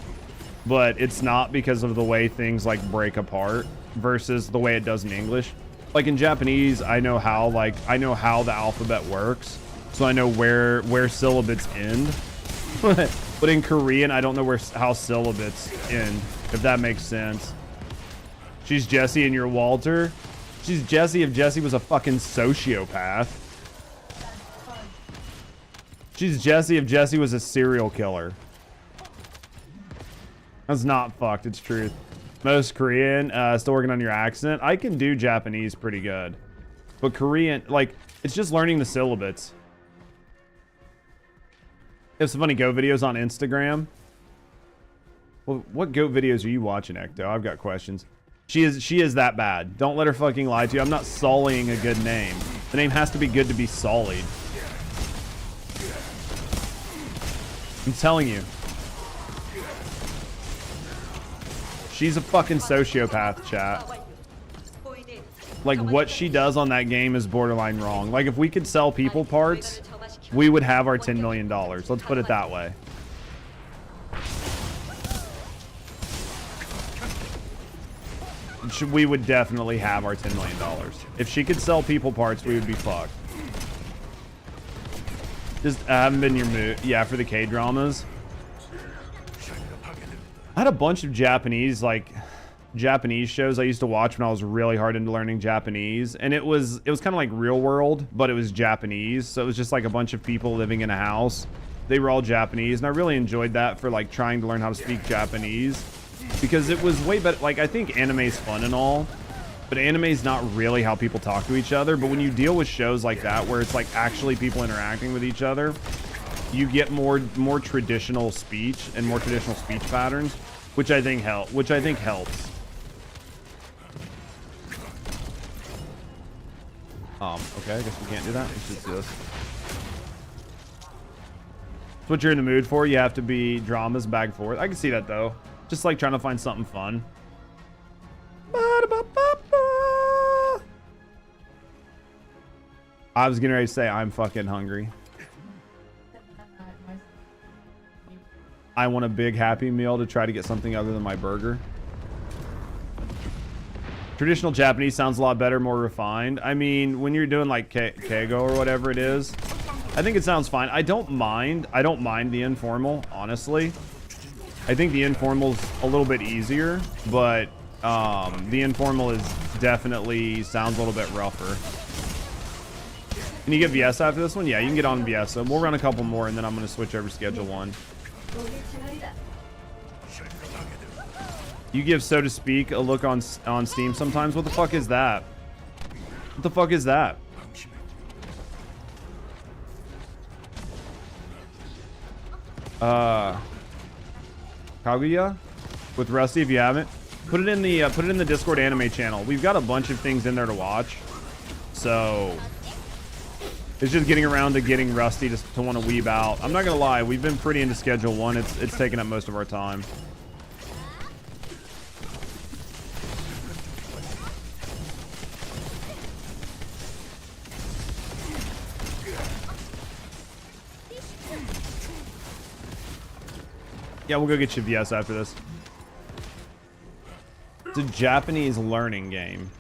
But it's not because of the way things like break apart versus the way it does in English. Like in Japanese, I know how the alphabet works. So I know where syllables end. But in Korean, I don't know how syllables end, if that makes sense. She's Jesse and you're Walter. She's Jesse if Jesse was a fucking sociopath. She's Jesse if Jesse was a serial killer. That's not fucked, it's truth. Most Korean, still working on your accent. I can do Japanese pretty good. But Korean, like, it's just learning the syllables. Have some funny goat videos on Instagram. Well, what goat videos are you watching, Ecto? I've got questions. She is that bad. Don't let her fucking lie to you. I'm not sullying a good name. The name has to be good to be sullied. I'm telling you. She's a fucking sociopath, chat. Like, what she does on that game is borderline wrong. Like, if we could sell people parts, we would have our $10 million. Let's put it that way. We would definitely have our $10 million. If she could sell people parts, we would be fucked. Just haven't been your mood. Yeah, for the K-dramas. I had a bunch of Japanese shows I used to watch when I was really hard into learning Japanese, and it was kind of like Real World, but it was Japanese. So it was just like a bunch of people living in a house. They were all Japanese, and I really enjoyed that for like trying to learn how to speak Japanese because it was way better. Like, I think anime's fun and all, but anime's not really how people talk to each other. But when you deal with shows like that where it's like actually people interacting with each other, you get more traditional speech and more traditional speech patterns, which I think helps. Okay, I guess we can't do that. Let's just do this. That's what you're in the mood for. You have to be dramas back and forth. I can see that though. Just like trying to find something fun. I was getting ready to say I'm fucking hungry. I want a big Happy Meal to try to get something other than my burger. Traditional Japanese sounds a lot better, more refined. I mean, when you're doing like Keigo or whatever it is, I think it sounds fine. I don't mind the informal, honestly. I think the informal's a little bit easier, but the informal is definitely sounds a little bit rougher. Can you get VS after this one? Yeah, you can get on VS. So we'll run a couple more, and then I'm going to switch over to Schedule 1. You give, so to speak, a look on Steam sometimes. What the fuck is that? What the fuck is that? Kaguya with Rusty, if you haven't, put it in the Discord anime channel. We've got a bunch of things in there to watch, so it's just getting around to getting Rusty to want to weeb out. I'm not gonna lie, we've been pretty into Schedule 1. It's taken up most of our time. Yeah, we'll go get you VS after this. It's a Japanese learning game.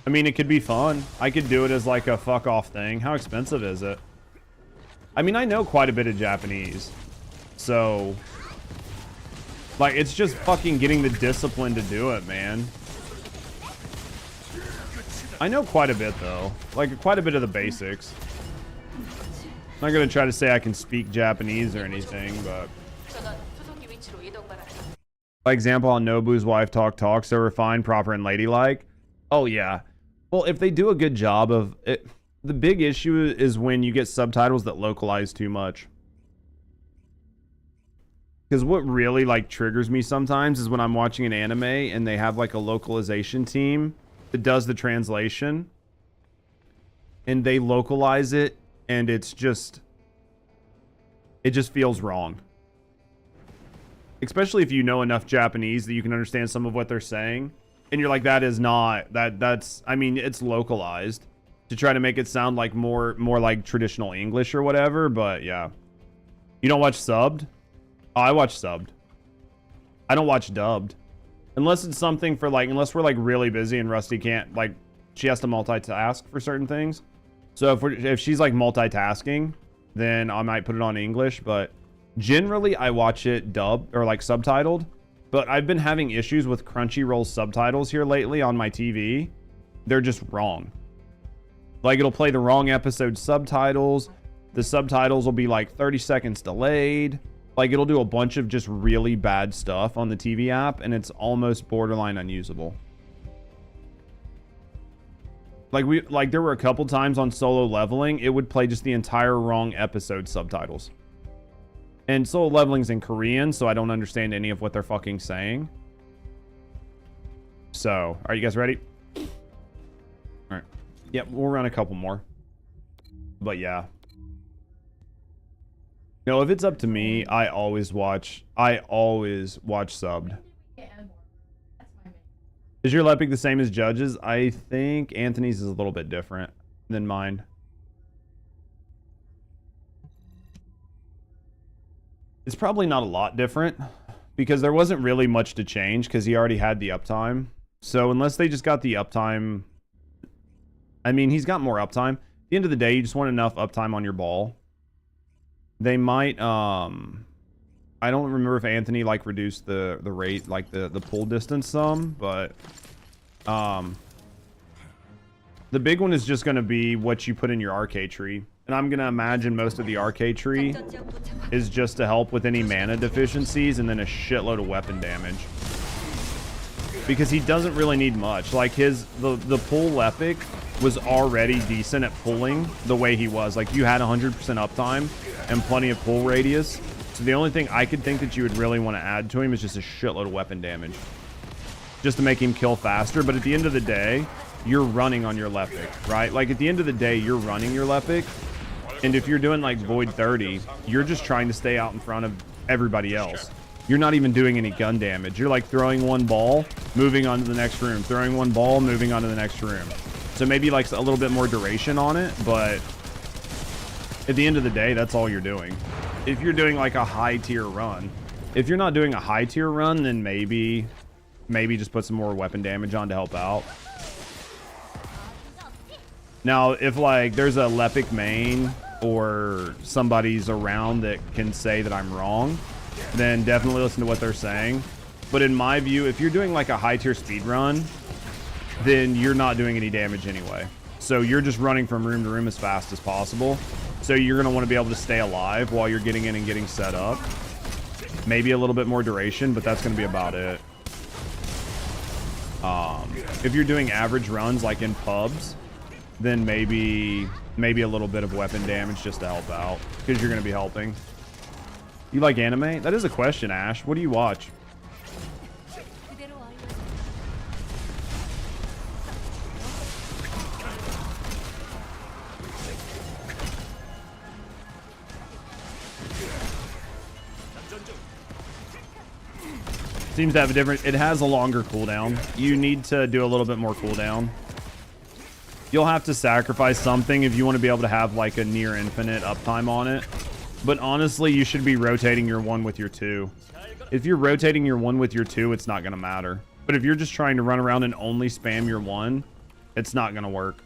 I mean, it could be fun. I could do it as like a fuck off thing. How expensive is it? I mean, I know quite a bit of Japanese. So, like, it's just fucking getting the discipline to do it, man. I know quite a bit though, like quite a bit of the basics. I'm not gonna try to say I can speak Japanese or anything, but by example, how Nobu's wife talk so refined, proper, and ladylike. Oh yeah. Well, if they do a good job of it, the big issue is when you get subtitles that localize too much. Because what really like triggers me sometimes is when I'm watching an anime and they have like a localization team that does the translation and they localize it and it just feels wrong. Especially if you know enough Japanese that you can understand some of what they're saying. And you're like, that is not, that's, I mean, it's localized to try to make it sound like more like traditional English or whatever. But yeah. You don't watch subbed? Oh, I watch subbed. I don't watch dubbed. Unless it's something for like, unless we're like really busy and Rusty can't, like, she has to multitask for certain things. So if she's like multitasking, then I might put it on English. But generally I watch it dubbed or like subtitled. But I've been having issues with Crunchyroll subtitles here lately on my TV. They're just wrong. Like it'll play the wrong episode subtitles. The subtitles will be like 30 seconds delayed. Like it'll do a bunch of just really bad stuff on the TV app and it's almost borderline unusable. Like there were a couple times on Solo Leveling, it would play just the entire wrong episode subtitles. And Solo Leveling's in Korean, so I don't understand any of what they're fucking saying. So, are you guys ready? All right. Yep, we'll run a couple more. But yeah. No, if it's up to me, I always watch subbed. Is your Lepic the same as Judge's? I think Anthony's is a little bit different than mine. It's probably not a lot different because there wasn't really much to change because he already had the uptime. So unless they just got the uptime, I mean, he's got more uptime. At the end of the day, you just want enough uptime on your ball. They might, I don't remember if Anthony like reduced the rate, like the pull distance some, but the big one is just going to be what you put in your RK tree. And I'm going to imagine most of the RK tree is just to help with any mana deficiencies and then a shitload of weapon damage. Because he doesn't really need much. Like the pull epic was already decent at pulling the way he was. Like you had 100% uptime and plenty of pull radius. So the only thing I could think that you would really want to add to him is just a shitload of weapon damage. Just to make him kill faster. But at the end of the day, you're running on your Lepic, right? Like at the end of the day, you're running your Lepic. And if you're doing like Void 30, you're just trying to stay out in front of everybody else. You're not even doing any gun damage. You're like throwing one ball, moving on to the next room. Throwing one ball, moving on to the next room. So maybe like a little bit more duration on it, but at the end of the day, that's all you're doing. If you're doing like a high tier run, if you're not doing a high tier run, then maybe just put some more weapon damage on to help out. Now, if like there's a Lepic main or somebody's around that can say that I'm wrong, then definitely listen to what they're saying. But in my view, if you're doing like a high tier speed run, then you're not doing any damage anyway. So you're just running from room to room as fast as possible. So you're going to want to be able to stay alive while you're getting in and getting set up. Maybe a little bit more duration, but that's going to be about it. If you're doing average runs like in pubs, then maybe a little bit of weapon damage just to help out because you're going to be helping. You like anime? That is a question, Ash. What do you watch? Seems to have a different, it has a longer cooldown. You need to do a little bit more cooldown. You'll have to sacrifice something if you want to be able to have like a near infinite uptime on it. But honestly, you should be rotating your 1 with your 2. If you're rotating your 1 with your 2, it's not going to matter. But if you're just trying to run around and only spam your 1, it's not going to work.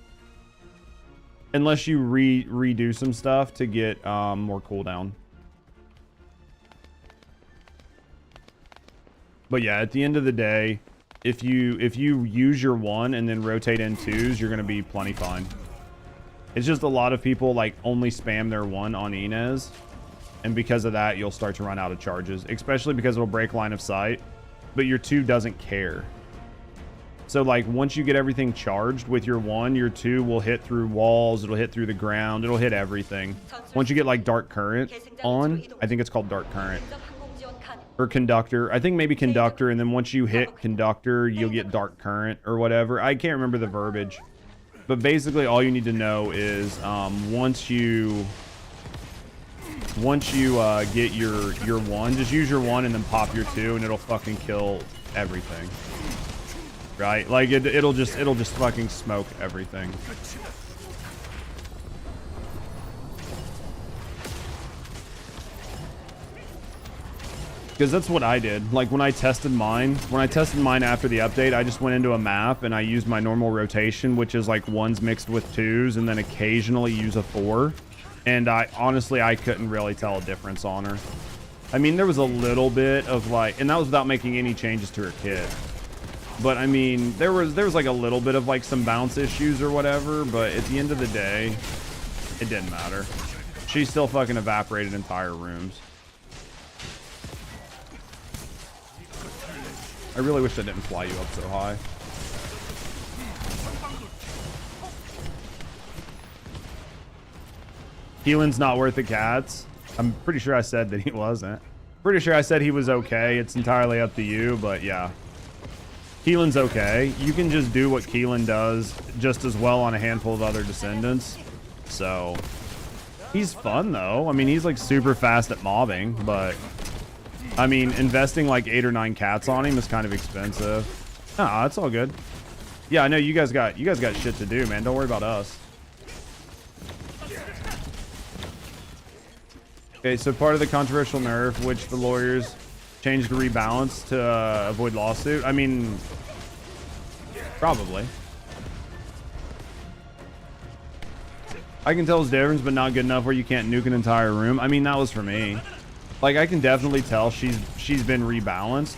Unless you redo some stuff to get more cooldown. But yeah, at the end of the day, if you use your 1 and then rotate in 2s, you're gonna be plenty fine. It's just a lot of people like only spam their 1 on Inez, and because of that, you'll start to run out of charges, especially because it'll break line of sight, but your 2 doesn't care. So like once you get everything charged with your 1, your 2 will hit through walls, it'll hit through the ground, it'll hit everything. Once you get like Dark Current on, I think it's called Dark Current. Or Conductor. I think maybe Conductor, and then once you hit Conductor, you'll get Dark Current or whatever. I can't remember the verbiage. But basically all you need to know is once you get your 1, just use your 1 and then pop your 2 and it'll fucking kill everything. Right? Like it'll just fucking smoke everything. Because that's what I did. Like when I tested mine after the update, I just went into a map and I used my normal rotation, which is like 1s mixed with 2s, and then occasionally use a 4. And honestly, I couldn't really tell a difference on her. I mean, there was a little bit of like, and that was without making any changes to her kit. But I mean, there was like a little bit of like some bounce issues or whatever, but at the end of the day, it didn't matter. She still fucking evaporated entire rooms. I really wish I didn't fly you up so high. Keelan's not worth the cats. I'm pretty sure I said that he wasn't. Pretty sure I said he was okay. It's entirely up to you, but yeah. Keelan's okay. You can just do what Keelan does just as well on a handful of other descendants. So he's fun though. I mean, he's like super fast at mobbing, but I mean, investing like 8 or 9 cats on him is kind of expensive. Nah, it's all good. Yeah, I know you guys got shit to do, man. Don't worry about us. Okay, so part of the controversial nerf, which the lawyers changed to rebalance to avoid lawsuit. I mean, probably. I can tell it's difference, but not good enough where you can't nuke an entire room. I mean, that was for me. Like, I can definitely tell she's been rebalanced,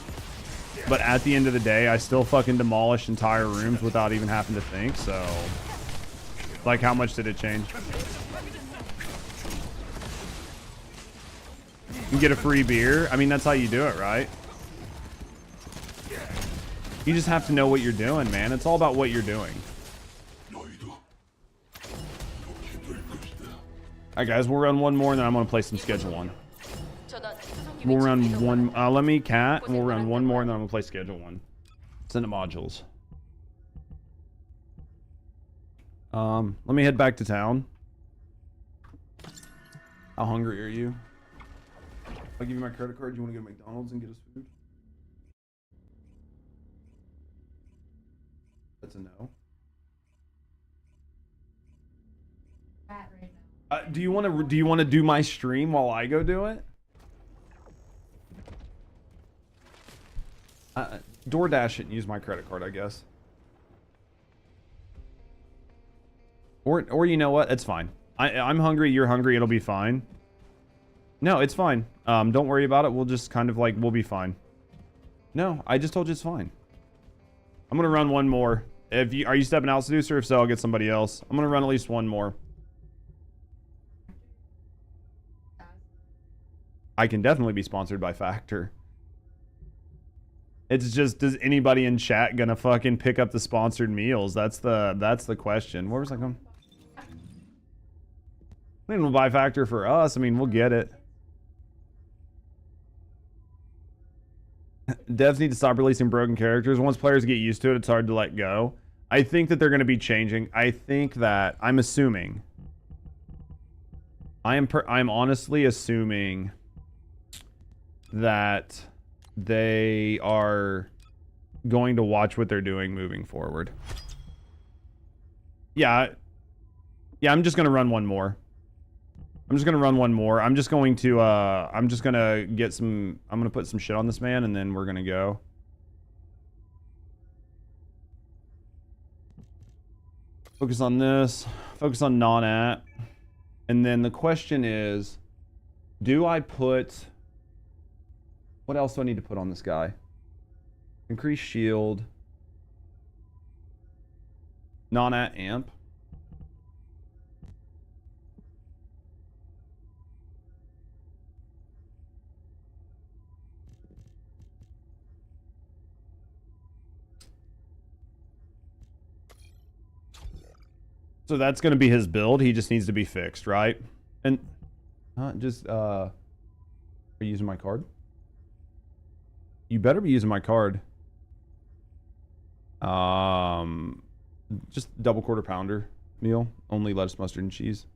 but at the end of the day, I still fucking demolished entire rooms without even having to think. So, like, how much did it change? You get a free beer. I mean, that's how you do it, right? You just have to know what you're doing, man. It's all about what you're doing. Alright, guys, we'll run one more, and then I'm going to play some Schedule 1. We'll run one. Let me cat, and we'll run one more, and then I'm going to play Schedule 1. Send it modules. Let me head back to town. How hungry are you? I'll give you my credit card. You want to go to McDonald's and get us food? That's a no. Do you want to do my stream while I go do it? DoorDash shouldn't use my credit card, I guess. Or you know what? It's fine. I'm hungry. You're hungry. It'll be fine. No, it's fine. Don't worry about it. We'll just kind of like, we'll be fine. No, I just told you it's fine. I'm gonna run one more. Are you stepping out, Seducer? If so, I'll get somebody else. I'm gonna run at least one more. I can definitely be sponsored by Factor. It's just, does anybody in chat gonna fucking pick up the sponsored meals? That's the question. Where was I going? I mean, we'll buy Factor for us. I mean, we'll get it. Devs need to stop releasing broken characters. Once players get used to it, it's hard to let go. I think that they're going to be changing. I think that, I'm assuming. I'm honestly assuming that they are going to watch what they're doing moving forward. Yeah, I'm just going to run one more. I'm just going to get some, I'm going to put some shit on this man, and then we're going to go. Focus on this. Focus on non-at. And then the question is, do I put... What else do I need to put on this guy? Increase shield. Non-at amp. So that's going to be his build. He just needs to be fixed, right? And are you using my card? You better be using my card. Just double quarter pounder meal, only lettuce, mustard, and cheese.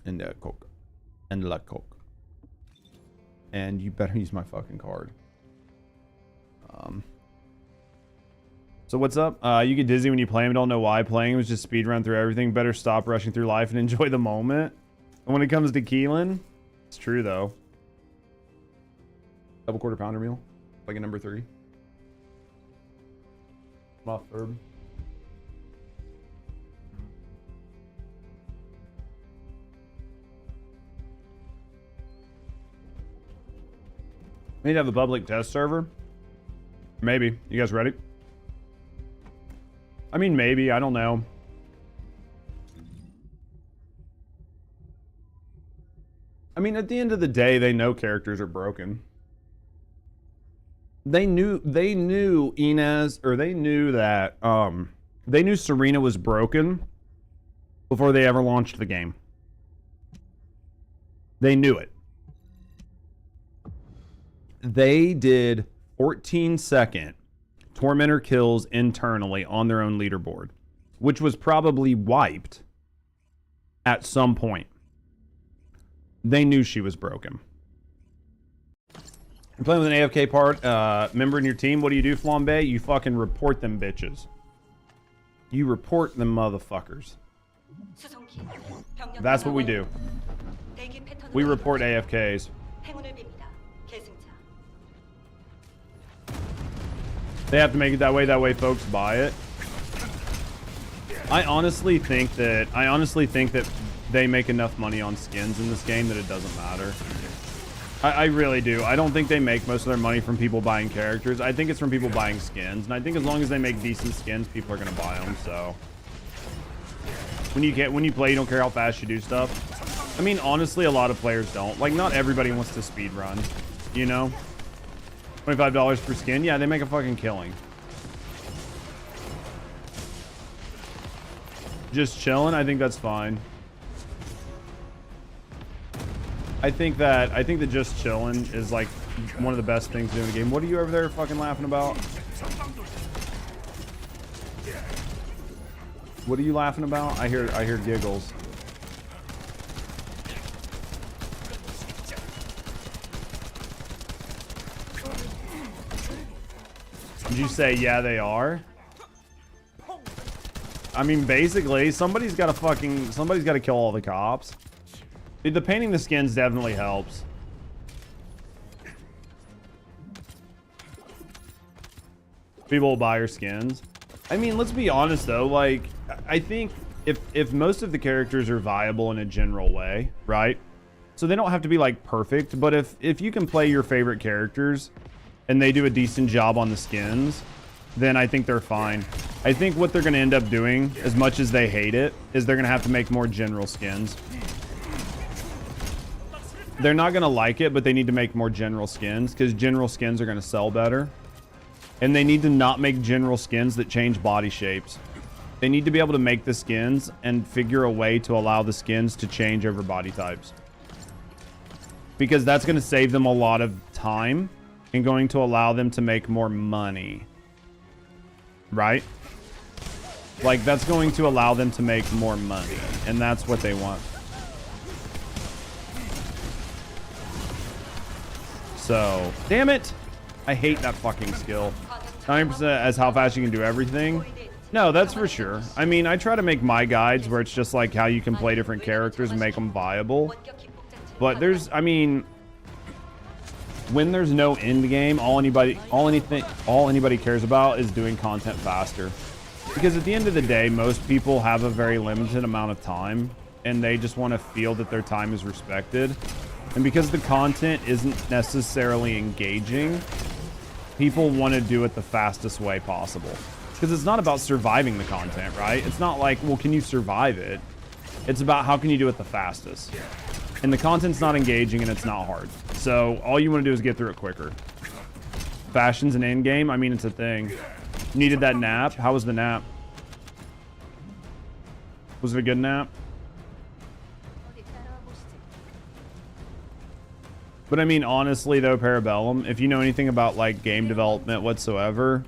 And Coke. And La Coke. And you better use my fucking card. So what's up? You get dizzy when you play him. Don't know why. Playing was just speed run through everything. Better stop rushing through life and enjoy the moment. And when it comes to Keelan, it's true though. Double quarter pounder meal, like a number 3. Off herb. We need to have a public test server. Maybe. You guys ready? I mean, maybe. I don't know. I mean, at the end of the day, they know characters are broken. They knew Inez, or they knew that, they knew Serena was broken before they ever launched the game. They knew it. They did 14-second Tormentor kills internally on their own leaderboard, which was probably wiped at some point. They knew she was broken. You're playing with an AFK member in your team. What do you do, Flambe? You fucking report them bitches. You report them motherfuckers. That's what we do. We report AFKs. They have to make it that way folks buy it. I honestly think that they make enough money on skins in this game that it doesn't matter. I really do. I don't think they make most of their money from people buying characters. I think it's from people buying skins. And I think as long as they make decent skins, people are going to buy them. So when you play, you don't care how fast you do stuff. I mean, honestly, a lot of players don't. Like, not everybody wants to speed run, you know? $25 per skin. Yeah, they make a fucking killing. Just chilling. I think that's fine. I think that just chilling is like one of the best things to do in the game. What are you over there fucking laughing about? What are you laughing about? I hear giggles. Did you say yeah they are? I mean, basically somebody's got to kill all the cops. Dude, the painting the skins definitely helps. People will buy your skins. I mean, let's be honest though, like, I think if most of the characters are viable in a general way, right? So they don't have to be like perfect, but if you can play your favorite characters and they do a decent job on the skins, then I think they're fine. I think what they're going to end up doing, as much as they hate it, is they're going to have to make more general skins. They're not going to like it, but they need to make more general skins because general skins are going to sell better. And they need to not make general skins that change body shapes. They need to be able to make the skins and figure a way to allow the skins to change over body types. Because that's going to save them a lot of time and going to allow them to make more money. Right? Like, that's going to allow them to make more money. And that's what they want. So, damn it! I hate that fucking skill. 90% as how fast you can do everything. No, that's for sure. I mean, I try to make my guides where it's just like how you can play different characters and make them viable. But there's, I mean, when there's no end game, all anybody cares about is doing content faster. Because at the end of the day, most people have a very limited amount of time and they just want to feel that their time is respected. And because the content isn't necessarily engaging, people want to do it the fastest way possible. Because it's not about surviving the content, right? It's not like, well, can you survive it? It's about how can you do it the fastest. And the content's not engaging and it's not hard. So all you want to do is get through it quicker. Fashion's an end game. I mean, it's a thing. Needed that nap. How was the nap? Was it a good nap? But I mean, honestly though, Parabellum, if you know anything about like game development whatsoever,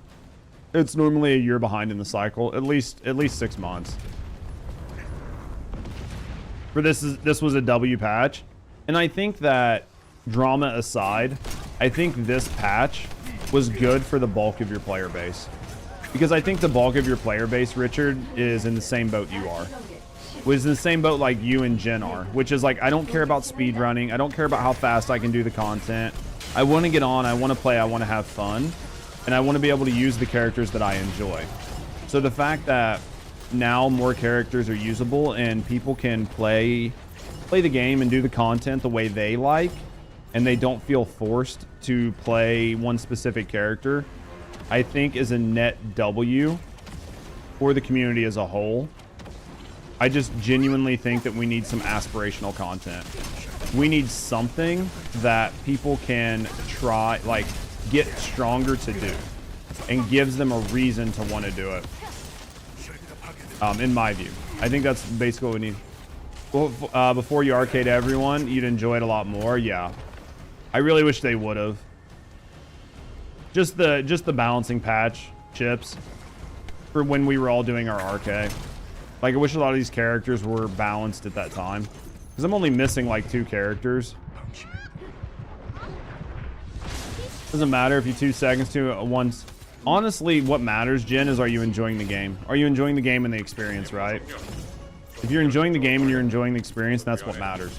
it's normally a year behind in the cycle, at least 6 months. For this was a W patch, and I think that, drama aside, I think this patch was good for the bulk of your player base, because I think the bulk of your player base, Richard, is in the same boat you are. Was in the same boat like you and Jen are, which is like, I don't care about speed running. I don't care about how fast I can do the content. I want to get on. I want to play. I want to have fun. And I want to be able to use the characters that I enjoy. So the fact that now more characters are usable and people can play the game and do the content the way they like, and they don't feel forced to play one specific character, I think is a net W for the community as a whole. I just genuinely think that we need some aspirational content. We need something that people can try, like, get stronger to do, and gives them a reason to want to do it. In my view, I think that's basically what we need. Well, before you arcade everyone, you'd enjoy it a lot more. Yeah, I really wish they would have. Just the balancing patch chips for when we were all doing our arcade. Like, I wish a lot of these characters were balanced at that time, because I'm only missing like 2 characters. Doesn't matter if you 2 seconds to once. Honestly, what matters, Jen, is are you enjoying the game? Are you enjoying the game and the experience, right? If you're enjoying the game and you're enjoying the experience, that's what matters.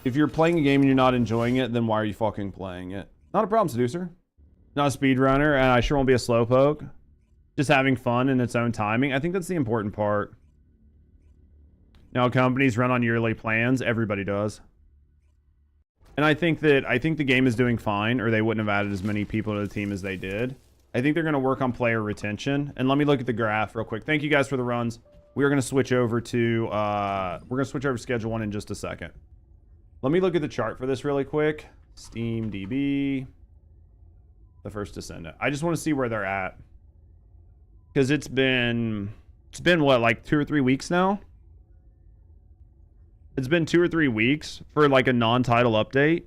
If you're playing a game and you're not enjoying it, then why are you fucking playing it? Not a problem, Seducer. Not a speedrunner, and I sure won't be a slowpoke. Just having fun in its own timing. I think that's the important part. Now, companies run on yearly plans. Everybody does. And I think the game is doing fine, or they wouldn't have added as many people to the team as they did. I think they're going to work on player retention. And let me look at the graph real quick. Thank you guys for the runs. We are going to switch over to schedule 1 in just a second. Let me look at the chart for this really quick. Steam DB. The first descendant. I just want to see where they're at. Because it's been what, like 2 or 3 weeks now? It's been 2 or 3 weeks for like a non-title update.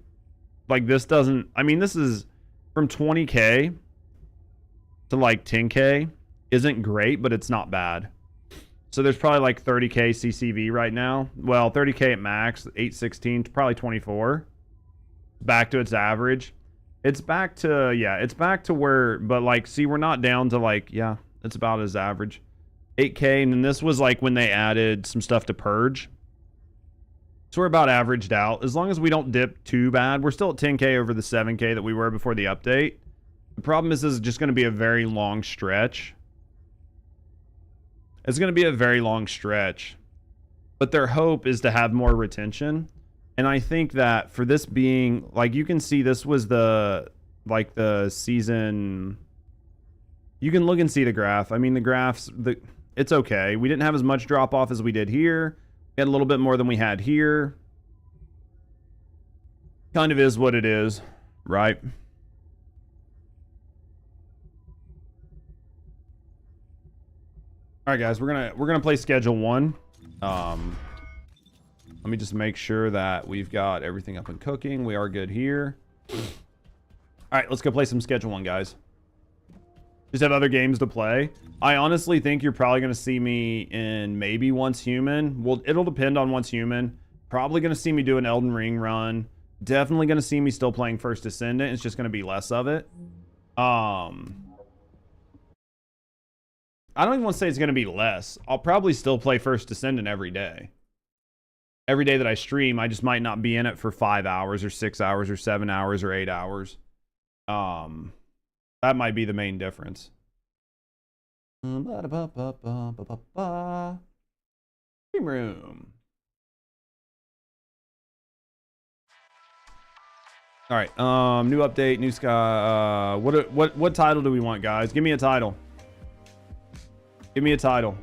Like, this doesn't, I mean, this is from 20K to like 10K. Isn't great, but it's not bad. So there's probably like 30K CCV right now. Well, 30K at max, 816, probably 24. Back to its average. It's back to, yeah, it's back to where, but like, see, we're not down to like, yeah, it's about as average. 8K, and then this was like when they added some stuff to Purge. So we're about averaged out. As long as we don't dip too bad, we're still at 10K over the 7K that we were before the update. The problem is this is just going to be a very long stretch. It's going to be a very long stretch. But their hope is to have more retention. And I think that for this being, like, you can see this was the, like, the season. You can look and see the graph. I mean, the graphs, it's okay. We didn't have as much drop off as we did here. We had a little bit more than we had here. Kind of is what it is, right? All right, guys, we're gonna play schedule 1. Let me just make sure that we've got everything up and cooking. We are good here. All right, let's go play some schedule 1, guys. Just have other games to play. I honestly think you're probably going to see me in maybe Once Human. Well, it'll depend on Once Human. Probably going to see me do an Elden Ring run. Definitely going to see me still playing First Descendant. It's just going to be less of it. I don't even want to say it's going to be less. I'll probably still play First Descendant every day. Every day that I stream, I just might not be in it for 5 hours or 6 hours or 7 hours or 8 hours. That might be the main difference. Stream room. All right. New update, new sky. What title do we want, guys? Give me a title. Give me a title.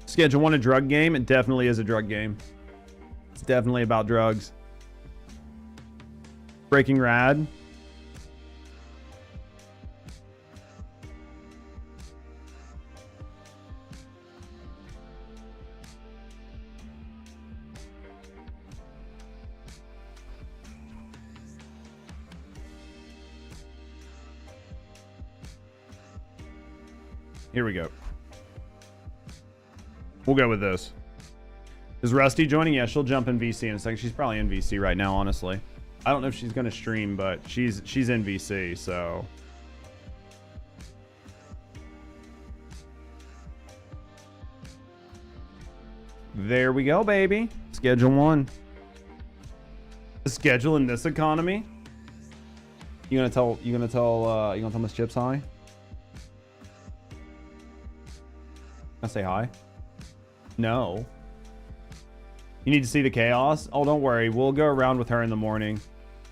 Schedule 1 a drug game. It definitely is a drug game. It's definitely about drugs. Breaking Rad. Here we go. We'll go with this. Is Rusty joining? Yeah, she'll jump in VC in a second. She's probably in VC right now, honestly. I don't know if she's going to stream, but she's in VC, so. There we go, baby. Schedule 1. The schedule in this economy. You gonna tell Miss Chips hi? I say hi? No. You need to see the chaos? Oh, don't worry. We'll go around with her in the morning.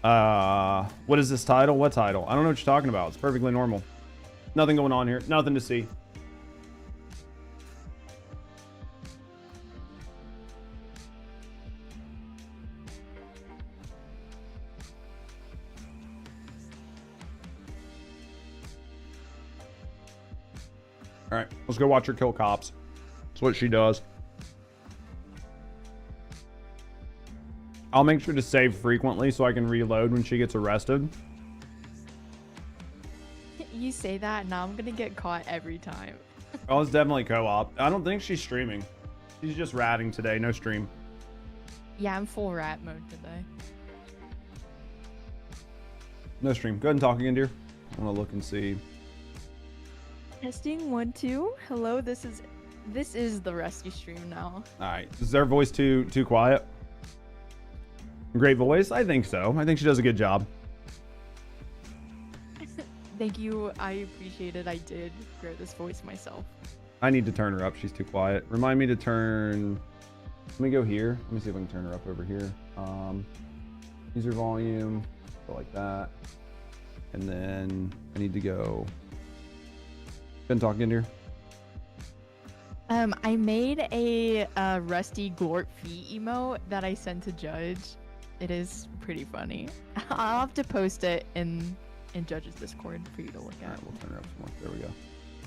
What is this title? What title? I don't know what you're talking about. It's perfectly normal. Nothing going on here. Nothing to see. All right, let's go watch her kill cops. That's what she does. I'll make sure to save frequently so I can reload when she gets arrested. You say that, now I'm gonna get caught every time. Oh, it's definitely co-op. I don't think she's streaming. She's just ratting today, no stream. Yeah, I'm full rat mode today. No stream. Go ahead and talk again, dear. I want to look and see. Testing 1 2. Hello, this is the Rusty stream now. All right. Is their voice too quiet? Great voice? I think so. I think she does a good job. Thank you. I appreciate it. I did grow this voice myself. I need to turn her up. She's too quiet. Remind me to turn. Let me go here. Let me see if I can turn her up over here. User volume. Go like that. And then I need to go. Been talking here. I made a Rusty Glorp feet emote that I sent to Judge. It is pretty funny. I'll have to post it in Judge's Discord for you to look All at. right, we'll turn her up some more. There we go.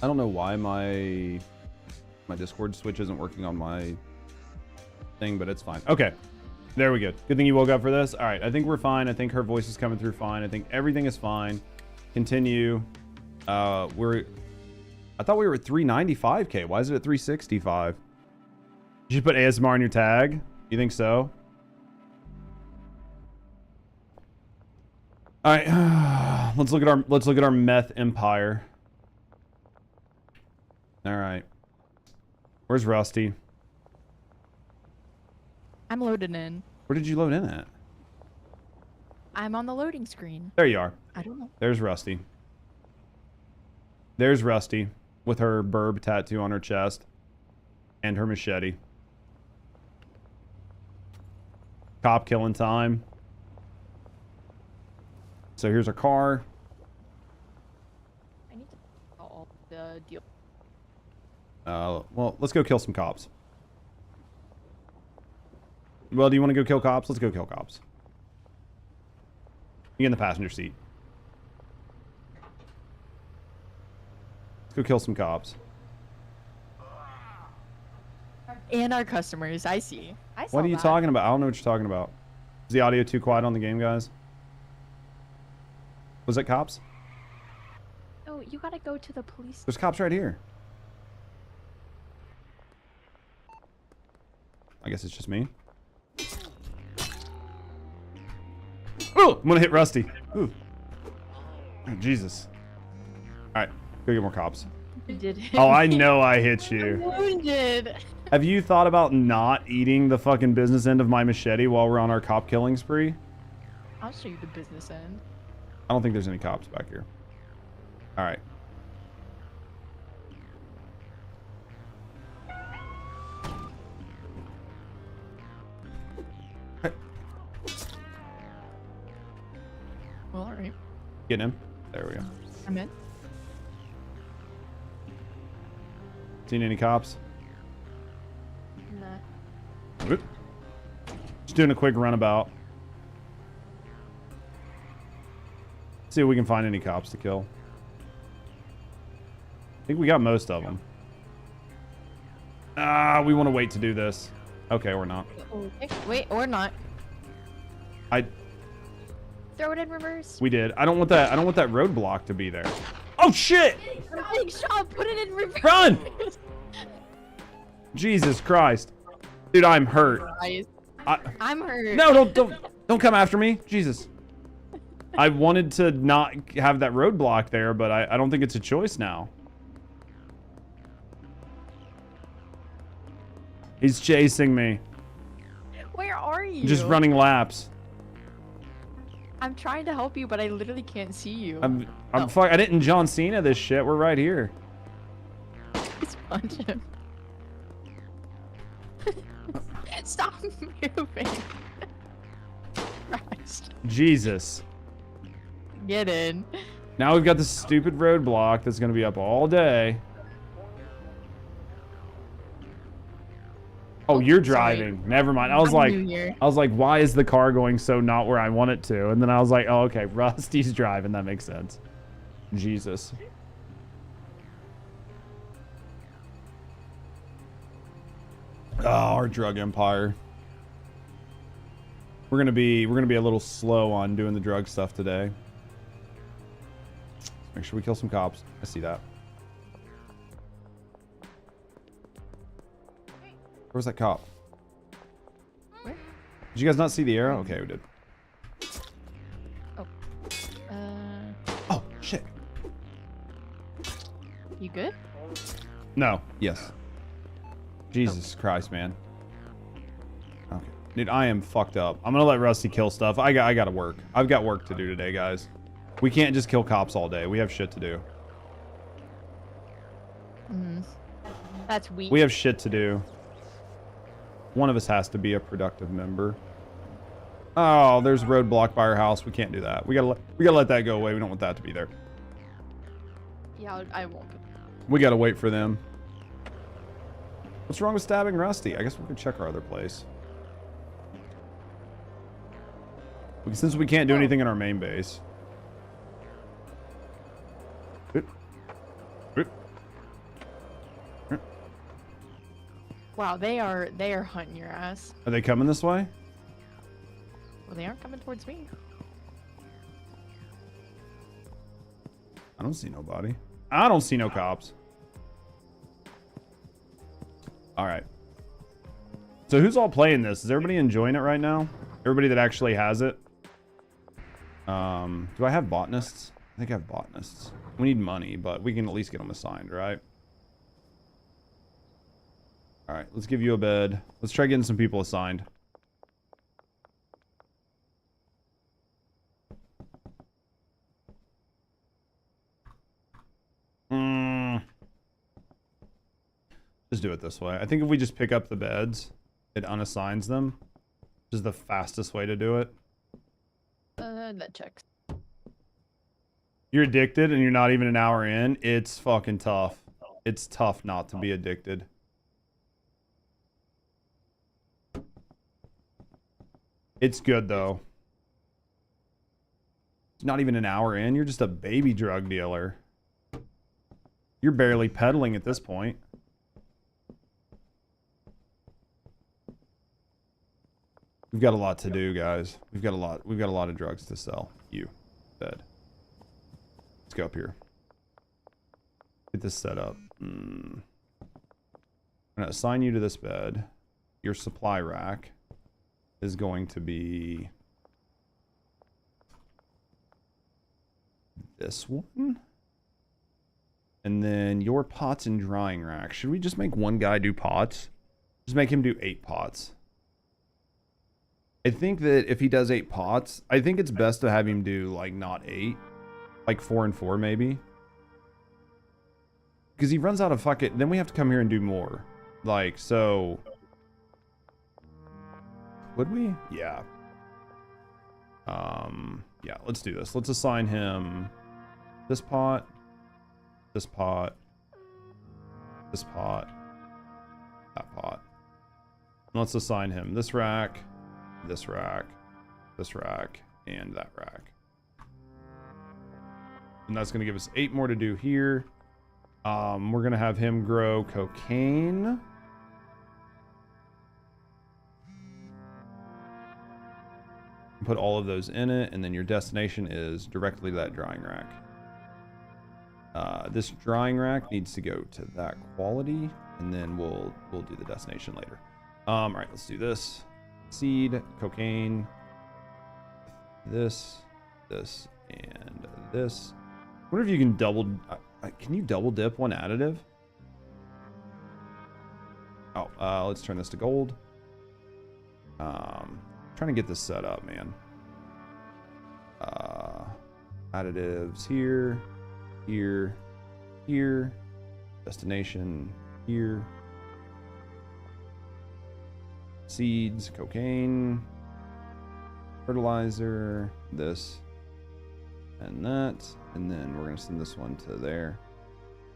I don't know why my Discord switch isn't working on my thing, but it's fine. Okay. There we go. Good thing you woke up for this. All right. I think we're fine. I think her voice is coming through fine. I think everything is fine. Continue. I thought we were at 395K. Why is it at 365? Did you put ASMR on your tag? You think so? All right. Let's look at our meth empire. All right. Where's Rusty? I'm loaded in. Where did you load in at? I'm on the loading screen. There you are. I don't know. There's Rusty. There's Rusty with her burb tattoo on her chest and her machete. Cop killing time. So here's our car. I need to all the deal. Well, let's go kill some cops. Well, do you want to go kill cops? Let's go kill cops. You in the passenger seat. Let's go kill some cops. And our customers, I see. I saw What are you that. talking about? I don't know what you're talking about. Is the audio too quiet on the game, guys? Was it cops? Oh, you gotta go to the police. There's cops right here. I guess it's just me. Oh, I'm gonna hit Rusty. Ooh. Oh, Jesus. All right, go get more cops. You did. Oh, I know I hit you. Wounded. Have you thought about not eating the fucking business end of my machete while we're on our cop killing spree? I'll show you the business end. I don't think there's any cops back here. All right. Getting him. There we go. I'm in. Seen any cops? Nah. Whoop. Just doing a quick runabout. See if we can find any cops to kill. I think we got most of them. We want to wait to do this. Okay, we're not. Okay. Wait, or not. Throw it in reverse. We did. I don't want that roadblock to be there. Oh shit! Big shot, put it in reverse. Run! Jesus Christ. Dude, I'm hurt. I'm hurt. No, don't come after me. Jesus. I wanted to not have that roadblock there, but I don't think it's a choice now. He's chasing me. Where are you? Just running laps. I'm trying to help you, but I literally can't see you. I didn't John Cena this shit. We're right here. Just punch him. Stop moving. Christ. Jesus. Get in. Now we've got this stupid roadblock that's gonna be up all day. Oh, you're driving. Sorry. Never mind. I was like, why is the car going so not where I want it to? And then I was like, oh, okay, Rusty's driving. That makes sense. Jesus. Oh, our drug empire. We're gonna be a little slow on doing the drug stuff today. Make sure we kill some cops. I see that. Where's that cop? Where? Did you guys not see the arrow? Okay, we did. Oh. Oh, shit. You good? No. Yes. Jesus Christ, man. Okay. Dude, I am fucked up. I'm gonna let Rusty kill stuff. I gotta work. I've got work to do today, guys. We can't just kill cops all day. We have shit to do. That's weak. We have shit to do. One of us has to be a productive member. Oh, there's a roadblock by our house. We can't do that. We gotta let that go away. We don't want that to be there. Yeah, I won't. We gotta wait for them. What's wrong with stabbing Rusty? I guess we can check our other place. Since we can't do anything in our main base. Wow, they are hunting your ass. Are they coming this way? Well, they aren't coming towards me. I don't see nobody. I don't see no cops. All right. So who's all playing this? Is everybody enjoying it right now? Everybody that actually has it? Do I have botanists? I think I have botanists. We need money, but we can at least get them assigned, right? All right, let's give you a bed. Let's try getting some people assigned. Just do it this way. I think if we just pick up the beds, it unassigns them. Which is the fastest way to do it. That checks. You're addicted and you're not even an hour in. It's fucking tough. It's tough not to be addicted. It's good though. It's not even an hour in. You're just a baby drug dealer. You're barely peddling at this point. We've got a lot to do, guys. We've got a lot of drugs to sell. You, bed. Let's go up here. Get this set up. I'm gonna assign you to this bed. Your supply rack is going to be this one. And then your pots and drying rack. Should we just make one guy do pots? Just make him do 8 pots. I think that if he does 8 pots, I think it's best to have him do like not 8, like 4 and 4 maybe. Because he runs out of fuck it. Then we have to come here and do more. Like, so. Would we? Yeah. Yeah, let's do this. Let's assign him this pot, this pot, this pot, that pot. And let's assign him this rack, this rack, this rack, and that rack. And that's going to give us 8 more to do here. We're going to have him grow cocaine. Put all of those in it, and then your destination is directly to that drying rack. This drying rack needs to go to that quality, and then we'll do the destination later. All right, let's do this. Seed, cocaine, this, and this. I wonder if you can can you double dip one additive? Oh, let's turn this to gold. Trying to get this set up, man. Additives here, here, here. Destination here. Seeds, cocaine, fertilizer, this, and that. And then we're going to send this one to there.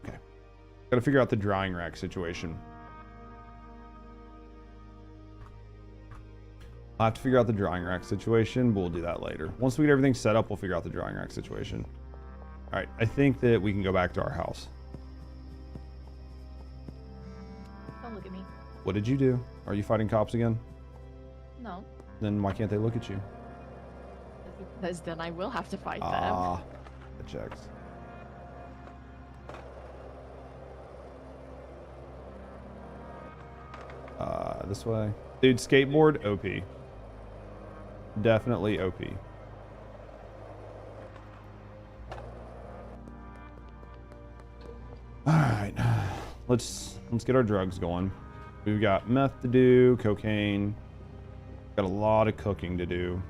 Okay. Got to figure out the drying rack situation. I'll have to figure out the drying rack situation, but we'll do that later. Once we get everything set up, we'll figure out the drying rack situation. All right, I think that we can go back to our house. Don't look at me. What did you do? Are you fighting cops again? No. Then why can't they look at you? Because then I will have to fight them. Ah, that checks. This way. Dude, skateboard, OP. Definitely OP. Alright. Let's get our drugs going. We've got meth to do, cocaine. Got a lot of cooking to do.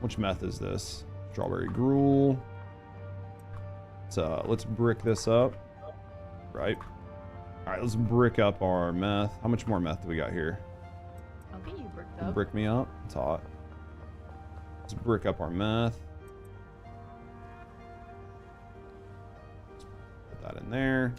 Which meth is this? Strawberry gruel. So let's brick this up. Right. Alright, let's brick up our meth. How much more meth do we got here? I'll get you bricked up. Brick me up. It's hot. Let's brick up our meth. Put that in there.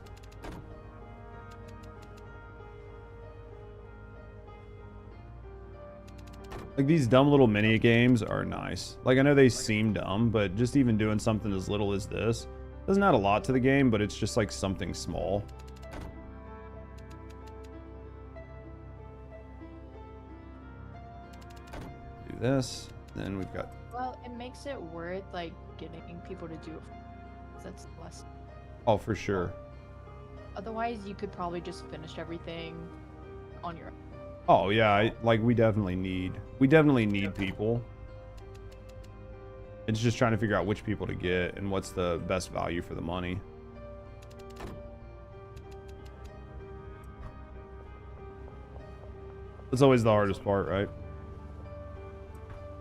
Like, these dumb little mini games are nice. Like, I know they seem dumb, but just even doing something as little as this doesn't add a lot to the game, but it's just like something small. Do this, then we've got... Well, it makes it worth, like, getting people to do it. That's less. Oh, for sure. Otherwise, you could probably just finish everything on your own. Oh yeah, we definitely need people. It's just trying to figure out which people to get and what's the best value for the money. That's always the hardest part, right?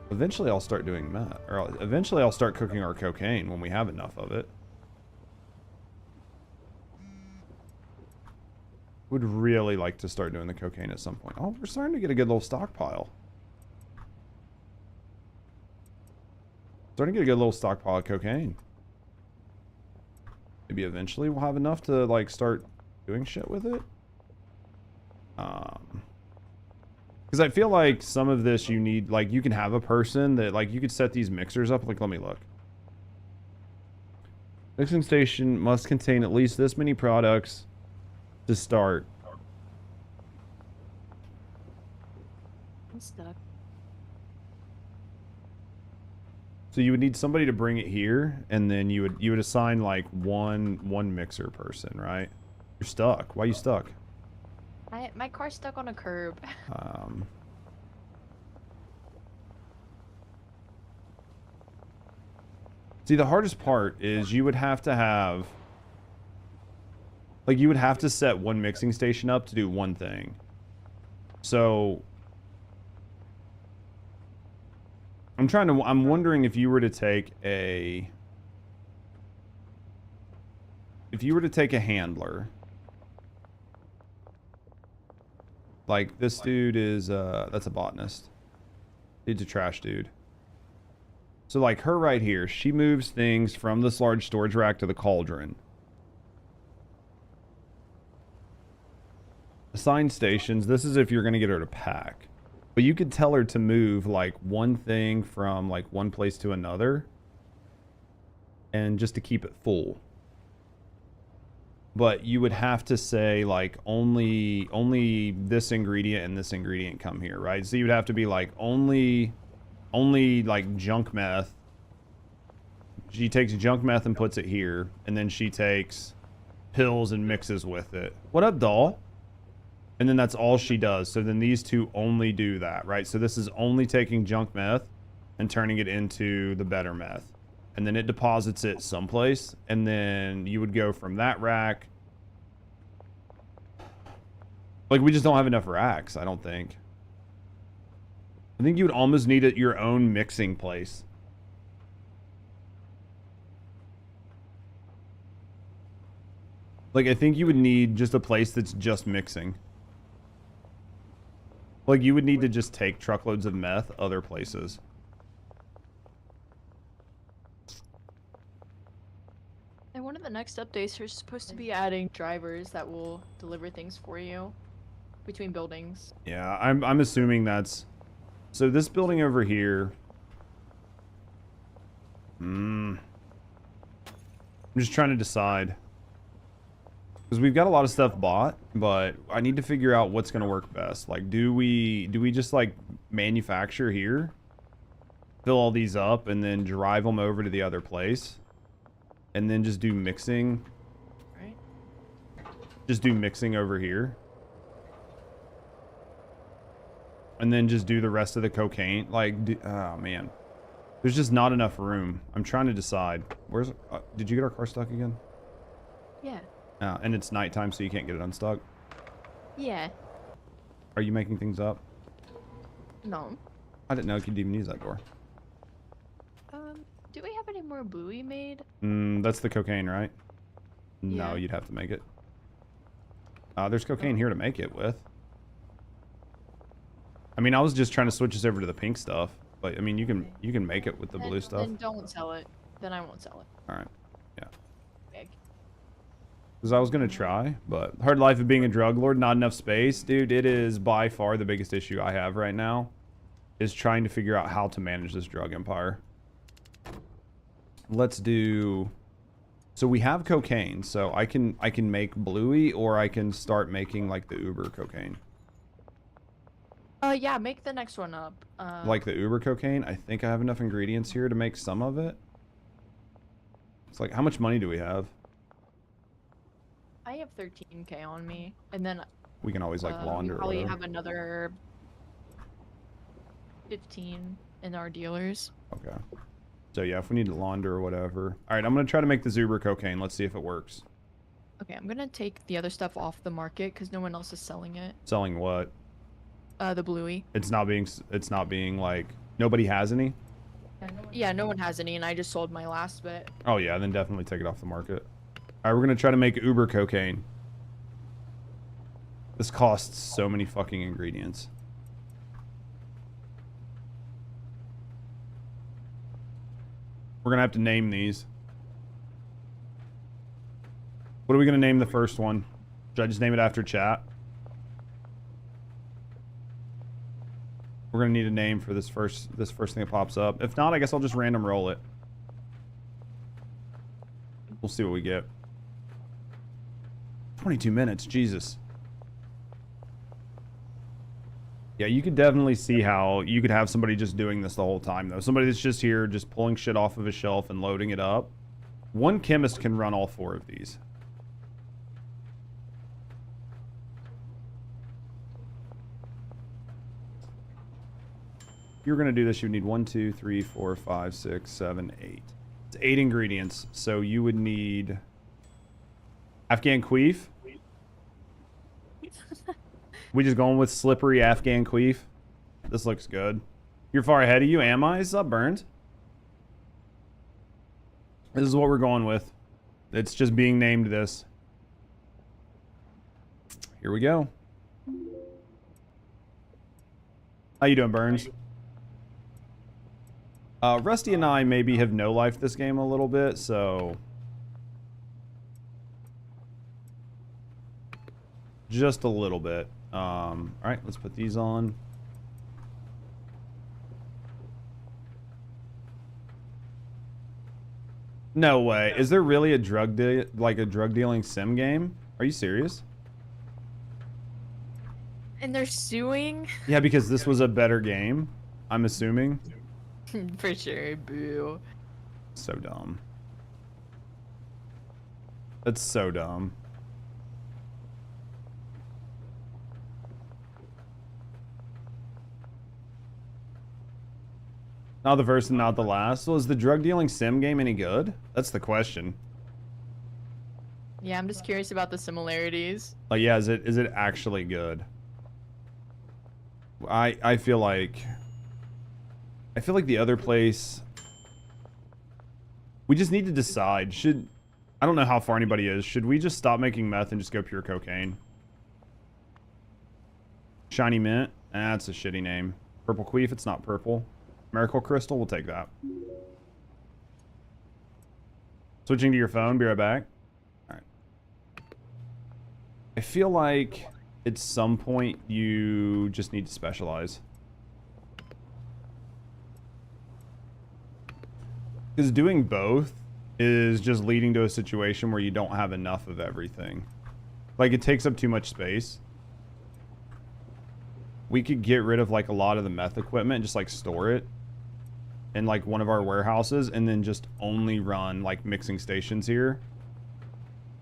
Eventually I'll start doing meth, or eventually I'll start cooking our cocaine when we have enough of it. Would really like to start doing the cocaine at some point. Oh, we're starting to get a good little stockpile. Starting to get a good little stockpile of cocaine. Maybe eventually we'll have enough to like start doing shit with it. Because I feel like some of this you need, like, you can have a person that, like, you could set these mixers up. Like, let me look. Mixing station must contain at least this many products to start. I'm stuck. So you would need somebody to bring it here, and then you would assign like one mixer person, right? You're stuck. Why are you stuck? My car's stuck on a curb. See, the hardest part is you would have to have, like, you would have to set one mixing station up to do one thing. So I'm wondering if you were to take a handler. Like, this dude is that's a botanist. Dude's a trash dude. So like her right here, she moves things from this large storage rack to the cauldron. Assign stations. This is if you're going to get her to pack. But you could tell her to move like one thing from like one place to another. And just to keep it full. But you would have to say like only this ingredient and this ingredient come here, right? So you would have to be like only like junk meth. She takes junk meth and puts it here, and then she takes pills and mixes with it. What up, doll? And then that's all she does. So then these two only do that, right? So this is only taking junk meth and turning it into the better meth. And then it deposits it someplace, and then you would go from that rack. Like, we just don't have enough racks, I don't think. I think you would almost need your own mixing place. Like, I think you would need just a place that's just mixing. Like, you would need to just take truckloads of meth other places. And one of the next updates are supposed to be adding drivers that will deliver things for you between buildings. Yeah, I'm assuming that's... So this building over here... I'm just trying to decide. Because we've got a lot of stuff bought, but I need to figure out what's going to work best. Like, do we just, like, manufacture here? Fill all these up and then drive them over to the other place? And then just do mixing? Right. Just do mixing over here? And then just do the rest of the cocaine? Like, oh, man. There's just not enough room. I'm trying to decide. Where's... did you get our car stuck again? Yeah. And it's nighttime, so you can't get it unstuck? Yeah. Are you making things up? No. I didn't know you could even use that door. Do we have any more buoy made? That's the cocaine, right? Yeah. No, you'd have to make it. There's cocaine here to make it with. I mean, I was just trying to switch us over to the pink stuff, but I mean, you can make it with the blue stuff. Then don't sell it. Then I won't sell it. All right. Yeah. Big. Because I was gonna try, but hard life of being a drug lord, not enough space, dude. It is by far the biggest issue I have right now, is trying to figure out how to manage this drug empire. Let's do. So we have cocaine, so I can make bluey, or I can start making like the Uber cocaine. Yeah, make the next one up. Like the Uber cocaine, I think I have enough ingredients here to make some of it. It's like, how much money do we have? I have 13k on me, and then We can always like launder. we or probably whatever. have another 15 in our dealers. Okay. So yeah, if we need to launder or whatever. All right, I'm gonna try to make the Uber cocaine. Let's see if it works. Okay, I'm gonna take the other stuff off the market because no one else is selling it. Selling what? The bluey. It's not being like nobody has any. Yeah, no one has any, and I just sold my last bit. Oh yeah, then definitely take it off the market. All right, we're gonna try to make Uber cocaine. This costs so many fucking ingredients. We're gonna have to name these. What are we gonna name the first one? Should I just name it after chat? We're gonna need a name for this first thing that pops up. If not, I guess I'll just random roll it. We'll see what we get. 22 minutes, Jesus. Yeah, you could definitely see how you could have somebody just doing this the whole time, though. Somebody that's just here, just pulling shit off of a shelf and loading it up. One chemist can run all 4 of these. If you were going to do this, you would need 1, 2, 3, 4, 5, 6, 7, 8. It's 8 ingredients, so you would need... Afghan queef? We just going with slippery Afghan queef? This looks good. You're far ahead of you, am I? What's up, Burns? This is what we're going with. It's just being named this. Here we go. How you doing, Burns? Rusty and I maybe have no-lifed this game a little bit, so... Just a little bit. Alright, let's put these on. No way. Is there really a drug dealing sim game? Are you serious? And they're suing? Yeah, because this was a better game, I'm assuming. For sure, boo. So dumb. That's so dumb. Not the first and not the last. So is the drug dealing sim game any good? That's the question. Yeah, I'm just curious about the similarities. Like, yeah, is it actually good? I feel like the other place, we just need to decide. I don't know how far anybody is. Should we just stop making meth and just go pure cocaine? Shiny Mint? That's a shitty name. Purple Queef, it's not purple. Miracle Crystal, we'll take that. Switching to your phone, be right back. Alright. I feel like at some point you just need to specialize. Because doing both is just leading to a situation where you don't have enough of everything. Like, it takes up too much space. We could get rid of, like, a lot of the meth equipment and just, like, store it in, like, one of our warehouses and then just only run, like, mixing stations here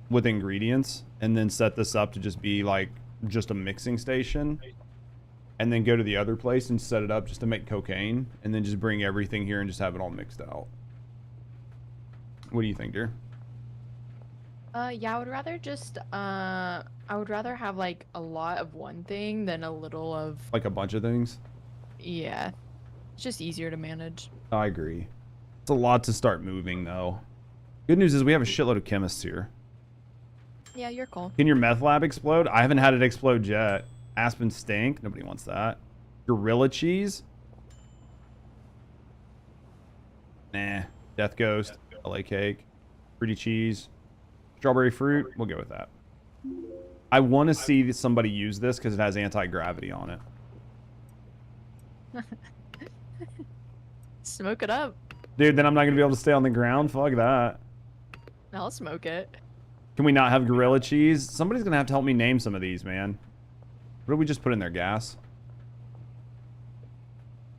with ingredients and then set this up to just be, like, just a mixing station and then go to the other place and set it up just to make cocaine and then just bring everything here and just have it all mixed out. What do you think, dear? Yeah, I would rather just, I would rather have, like, a lot of one thing than a little of... Like a bunch of things? Yeah. It's just easier to manage. I agree. It's a lot to start moving, though. Good news is we have a shitload of chemists here. Yeah, you're cool. Can your meth lab explode? I haven't had it explode yet. Aspen stink. Nobody wants that. Gorilla cheese? Nah. Death Ghost. LA cake. Fruity cheese. Strawberry fruit. We'll go with that. I want to see somebody use this because it has anti-gravity on it. Smoke it up. Dude, then I'm not going to be able to stay on the ground? Fuck that. I'll smoke it. Can we not have gorilla cheese? Somebody's going to have to help me name some of these, man. What did we just put in there? Gas?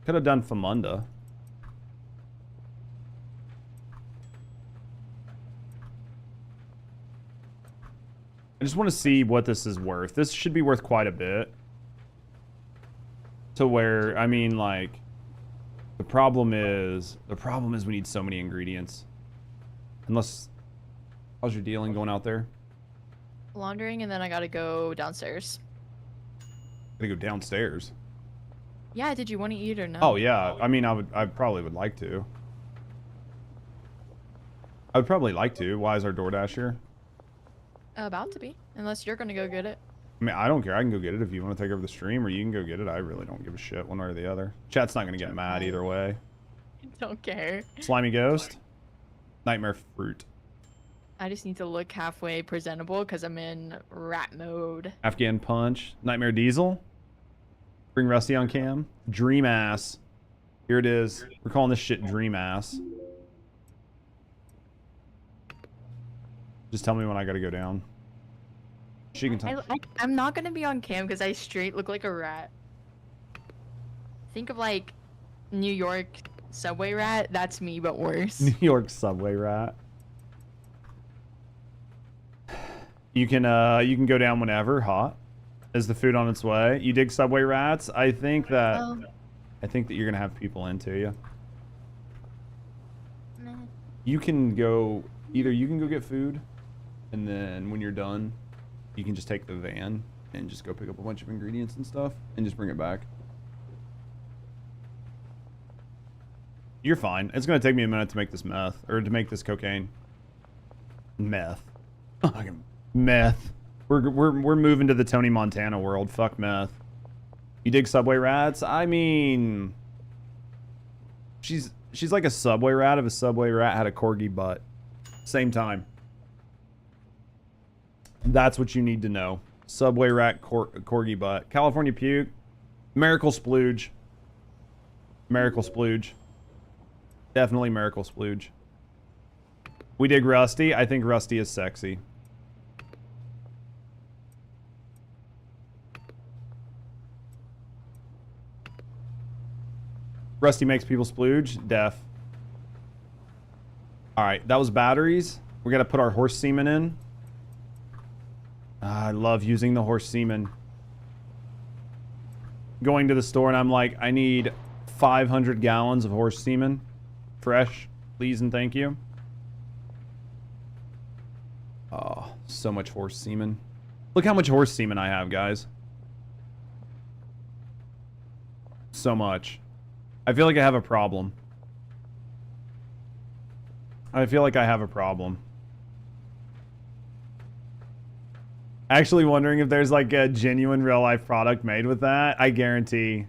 Could have done Famunda. I just want to see what this is worth. This should be worth quite a bit. To where, I mean, like, the problem is we need so many ingredients. Unless, how's your dealing going out there? Laundering, and then I gotta go downstairs. Gotta go downstairs. Yeah, did you want to eat or no? Oh yeah, I mean, I probably would like to. I would probably like to. Why is our DoorDash here? About to be, unless you're gonna go get it. I mean, I don't care. I can go get it if you want to take over the stream, or you can go get it. I really don't give a shit one way or the other. Chat's not gonna get mad either way. Don't care. Slimy Ghost. Nightmare Fruit. I just need to look halfway presentable because I'm in rat mode. Afghan Punch. Nightmare Diesel. Bring Rusty on cam. Dream Ass. Here it is. We're calling this shit Dream Ass. Just tell me when I gotta go down. She can tell. I'm not gonna be on cam because I straight look like a rat. Think of like New York subway rat. That's me, but worse. New York subway rat. You can go down whenever. Hot. Is the food on its way? You dig subway rats? I think that you're gonna have people into you. Meh. You can go either you can go get food, and then when you're done, you can just take the van and just go pick up a bunch of ingredients and stuff and just bring it back. You're fine. It's gonna take me a minute to make this meth, or to make this cocaine. Meth. Meth. We're moving to the Tony Montana world. Fuck meth. You dig subway rats? I mean, she's like a subway rat if a subway rat had a corgi butt. Same time. That's what you need to know. Subway rat, corgi butt. California puke. Miracle splooge. Miracle splooge. Definitely miracle splooge. We dig Rusty. I think Rusty is sexy. Rusty makes people splooge. Def. Alright, that was batteries. We gotta put our horse semen in. I love using the horse semen. Going to the store and I'm like, I need 500 gallons of horse semen. Fresh, please and thank you. Oh, so much horse semen. Look how much horse semen I have, guys. So much. I feel like I have a problem. I feel like I have a problem. Actually wondering if there's like a genuine real life product made with that. I guarantee.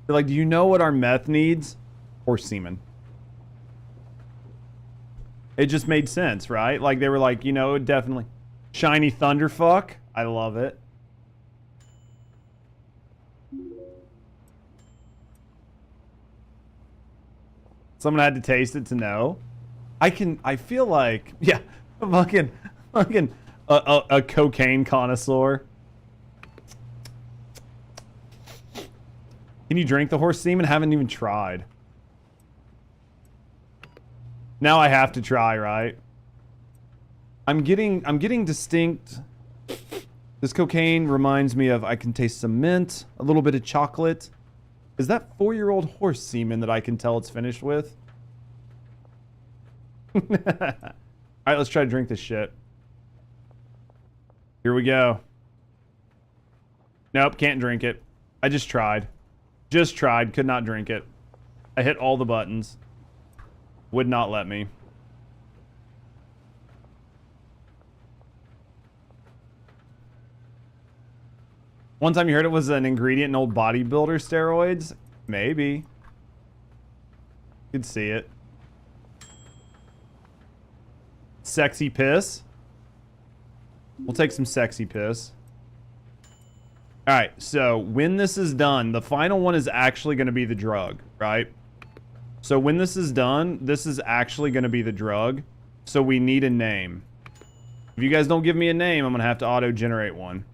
They're like, do you know what our meth needs? Horse semen. It just made sense, right? Like they were like, you know, definitely. Shiny Thunderfuck. I love it. Someone had to taste it to know. I feel like, yeah, fucking a cocaine connoisseur. Can you drink the horse semen? Haven't even tried. Now I have to try, right? I'm getting distinct. This cocaine reminds me of, I can taste some mint, a little bit of chocolate. Is that 4-year-old horse semen that I can tell it's finished with? Alright, let's try to drink this shit. Here we go. Nope, can't drink it. I just tried. Just tried, could not drink it. I hit all the buttons. Would not let me. One time you heard it was an ingredient in old bodybuilder steroids? Maybe. Could see it. Sexy piss. We'll take some sexy piss. Alright, so when this is done, the final one is actually going to be the drug, right? So when this is done, this is actually going to be the drug. So we need a name. If you guys don't give me a name, I'm going to have to auto-generate one.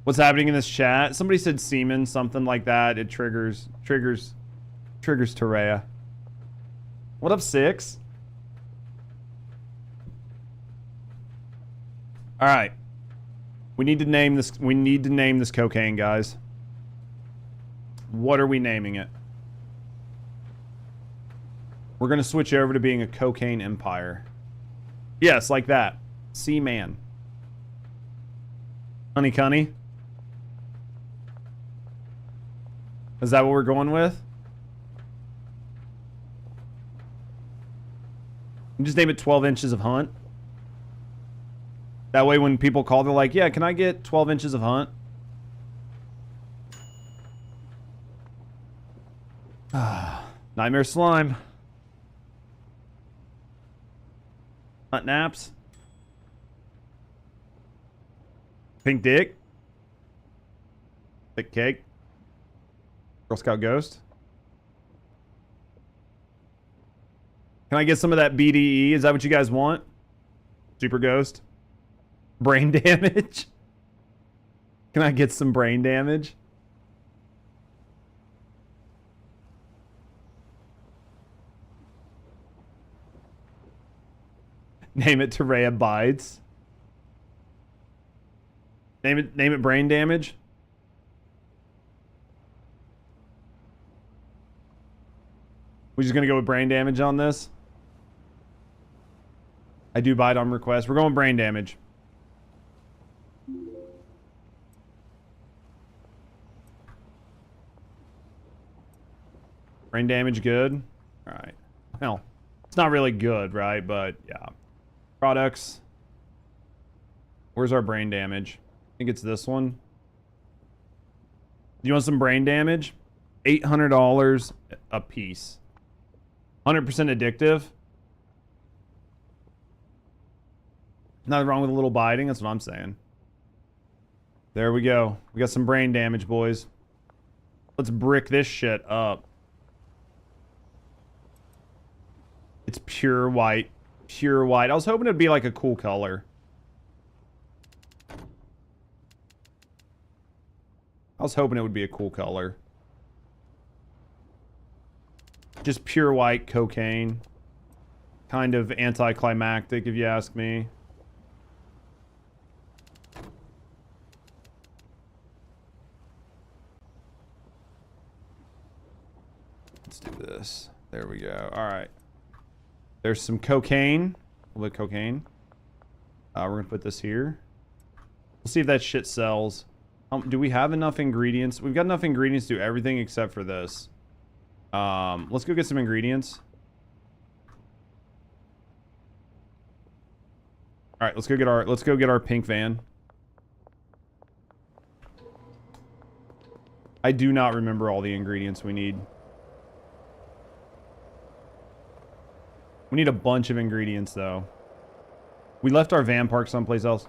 What's happening in this chat? Somebody said semen, something like that. It triggers Terea. What up, Six? All right. We need to name this cocaine, guys. What are we naming it? We're going to switch over to being a cocaine empire. Yes, like that. C-Man. Honey Cunny. Is that what we're going with? You just name it 12 inches of hunt. That way when people call, they're like, yeah, can I get 12 inches of hunt? Nightmare slime. Hunt naps. Pink dick. Thick cake. Girl Scout ghost. Can I get some of that BDE? Is that what you guys want? Super ghost. Brain damage. Can I get some brain damage? Name it Terea Bites. Name it brain damage. We're just gonna go with brain damage on this. I do bite on request. We're going brain damage. Brain damage good. All right. Well, it's not really good, right? But yeah. Products. Where's our brain damage? I think it's this one. Do you want some brain damage? $800 a piece. 100% addictive. Nothing wrong with a little biting. That's what I'm saying. There we go. We got some brain damage, boys. Let's brick this shit up. It's pure white. Pure white. I was hoping it'd be like a cool color. I was hoping it would be a cool color. Just pure white cocaine. Kind of anticlimactic, if you ask me. Let's do this. There we go. All right. There's some cocaine. A little bit of cocaine. We're going to put this here. We'll see if that shit sells. Do we have enough ingredients? We've got enough ingredients to do everything except for this. Let's go get some ingredients. All right, let's go get our pink van. I do not remember all the ingredients we need. We need a bunch of ingredients though. We left our van parked someplace else.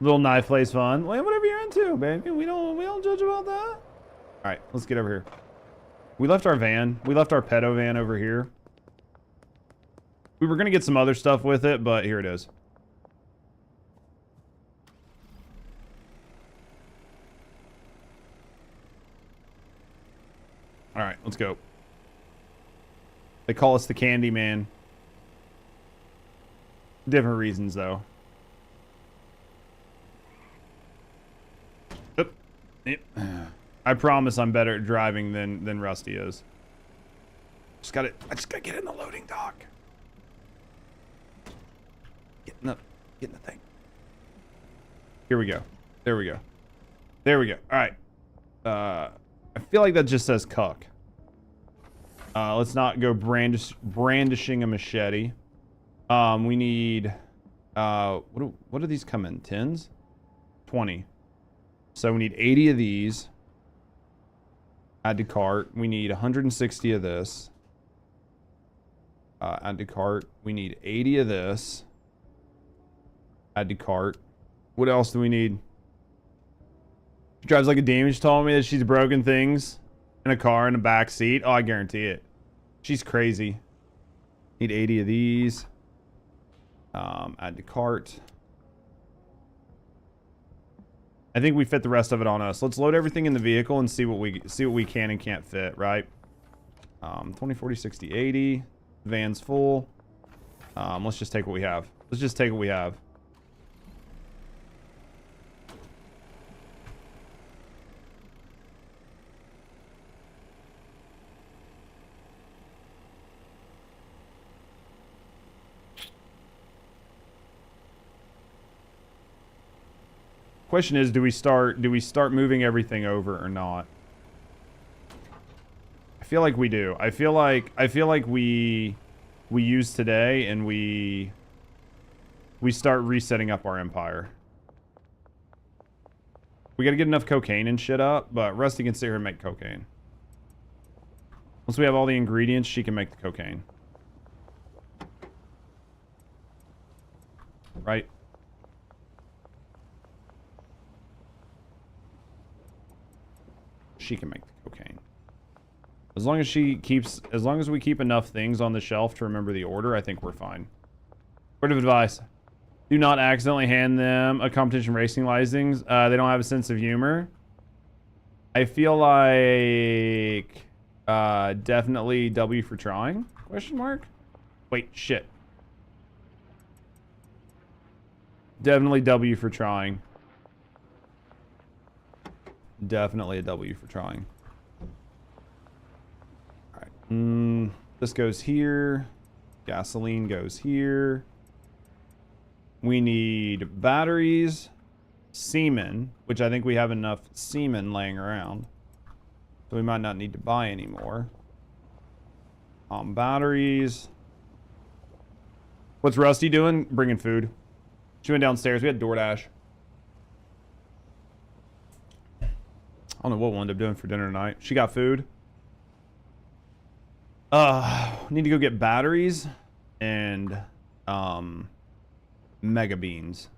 Little knife plays fun. Well, whatever you're into, baby. We don't judge about that. All right, let's get over here. We left our van. We left our pedo van over here. We were gonna get some other stuff with it, but here it is. All right, let's go. They call us the Candy Man. Different reasons, though. Oop. Yep. I promise I'm better at driving than Rusty is. I just gotta get in the loading dock. Get in the thing. Here we go. There we go. There we go. All right. I feel like that just says cuck. Let's not go brandishing a machete. We need, what do these come in? 10s? 20. So we need 80 of these. Add to cart. We need 160 of this. Add to cart. We need 80 of this. Add to cart. What else do we need? She drives like a demon. She told me that she's broken things in a car in the back seat. Oh, I guarantee it. She's crazy. Need 80 of these. Add to cart. I think we fit the rest of it on us. Let's load everything in the vehicle and see what we can and can't fit, right? 20, 40, 60, 80. Van's full. Let's just take what we have. Let's just take what we have. Question is, do we start moving everything over or not? I feel like we do. I feel like we use today and we start resetting up our empire. We gotta get enough cocaine and shit up, but Rusty can sit here and make cocaine. Once we have all the ingredients, she can make the cocaine. Right? She can make the cocaine. As long as we keep enough things on the shelf to remember the order, I think we're fine. Word of advice. Do not accidentally hand them a competition racing license. They don't have a sense of humor. I feel like definitely W for trying? Question mark? Wait, shit. Definitely W for trying. Definitely a W for trying. Alright. This goes here. Gasoline goes here. We need batteries. Semen, which I think we have enough semen laying around. So we might not need to buy any more. Batteries. What's Rusty doing? Bringing food. She went downstairs. We had DoorDash. I don't know what we'll end up doing for dinner tonight. She got food. Need to go get batteries and mega beans.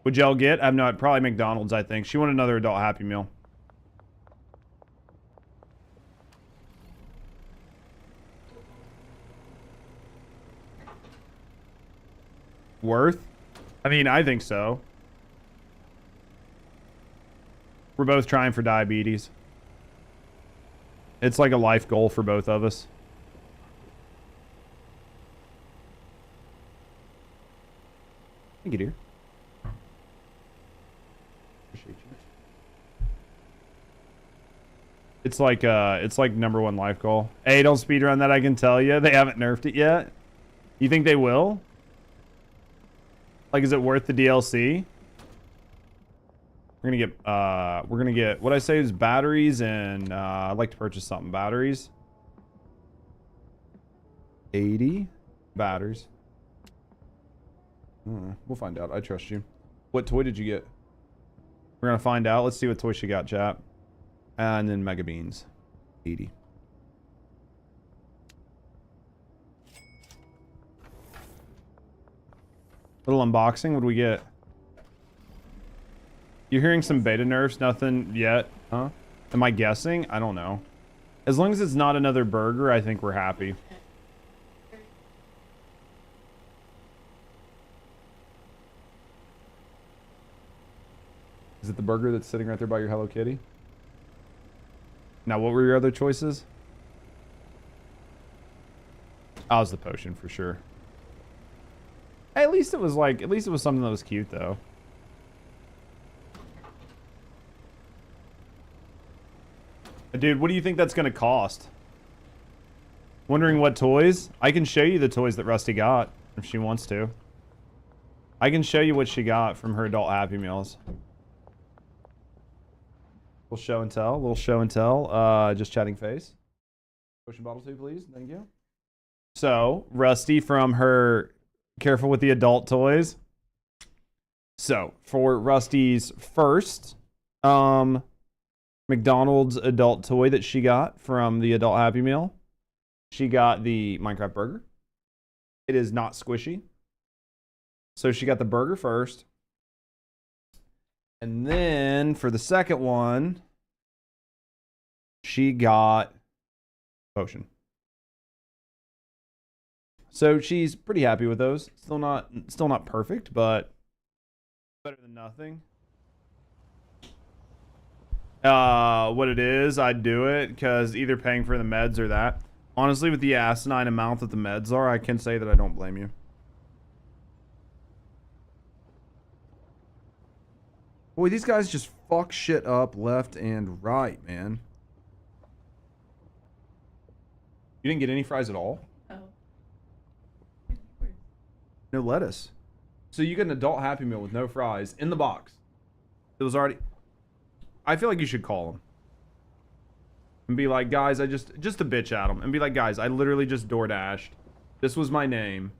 Would y'all get? I've not probably McDonald's, I think. She wanted another adult Happy Meal. Worth? I mean, I think so. We're both trying for diabetes. It's like a life goal for both of us. Thank you, dear. Appreciate you. It's like #1 life goal. Hey, don't speedrun that, I can tell you. They haven't nerfed it yet. You think they will? Like, is it worth the DLC? We're gonna get what I say is batteries, and I'd like to purchase something. Batteries. 80 batteries. We'll find out. I trust you. What toy did you get? We're gonna find out. Let's see what toy she got, chat. And then mega beans. 80. Little unboxing. What do we get? You're hearing some beta nerfs. Nothing yet, huh? Am I guessing? I don't know. As long as it's not another burger, I think we're happy. Is it the burger that's sitting right there by your Hello Kitty? Now, what were your other choices? Oh, it was the potion for sure. Hey, at least it was something that was cute though. Dude, what do you think that's gonna cost? Wondering what toys? I can show you the toys that Rusty got if she wants to. I can show you what she got from her adult Happy Meals. Little show and tell. Little show and tell. Just chatting face. Potion bottle 2, please. Thank you. So, Rusty from her Careful with the Adult Toys. So, for Rusty's first McDonald's adult toy that she got from the adult Happy Meal, she got the Minecraft burger. It is not squishy. So she got the burger first. And then for the second one, she got potion. So she's pretty happy with those. Still not perfect, but better than nothing. What it is, I'd do it because either paying for the meds or that. Honestly, with the asinine amount that the meds are, I can say that I don't blame you. Boy, these guys just fuck shit up left and right, man. You didn't get any fries at all? Oh. No lettuce. So you get an adult Happy Meal with no fries in the box. It was already... I feel like you should call them. And be like, guys, just to bitch at them. And be like, guys, I literally just DoorDashed. This was my name.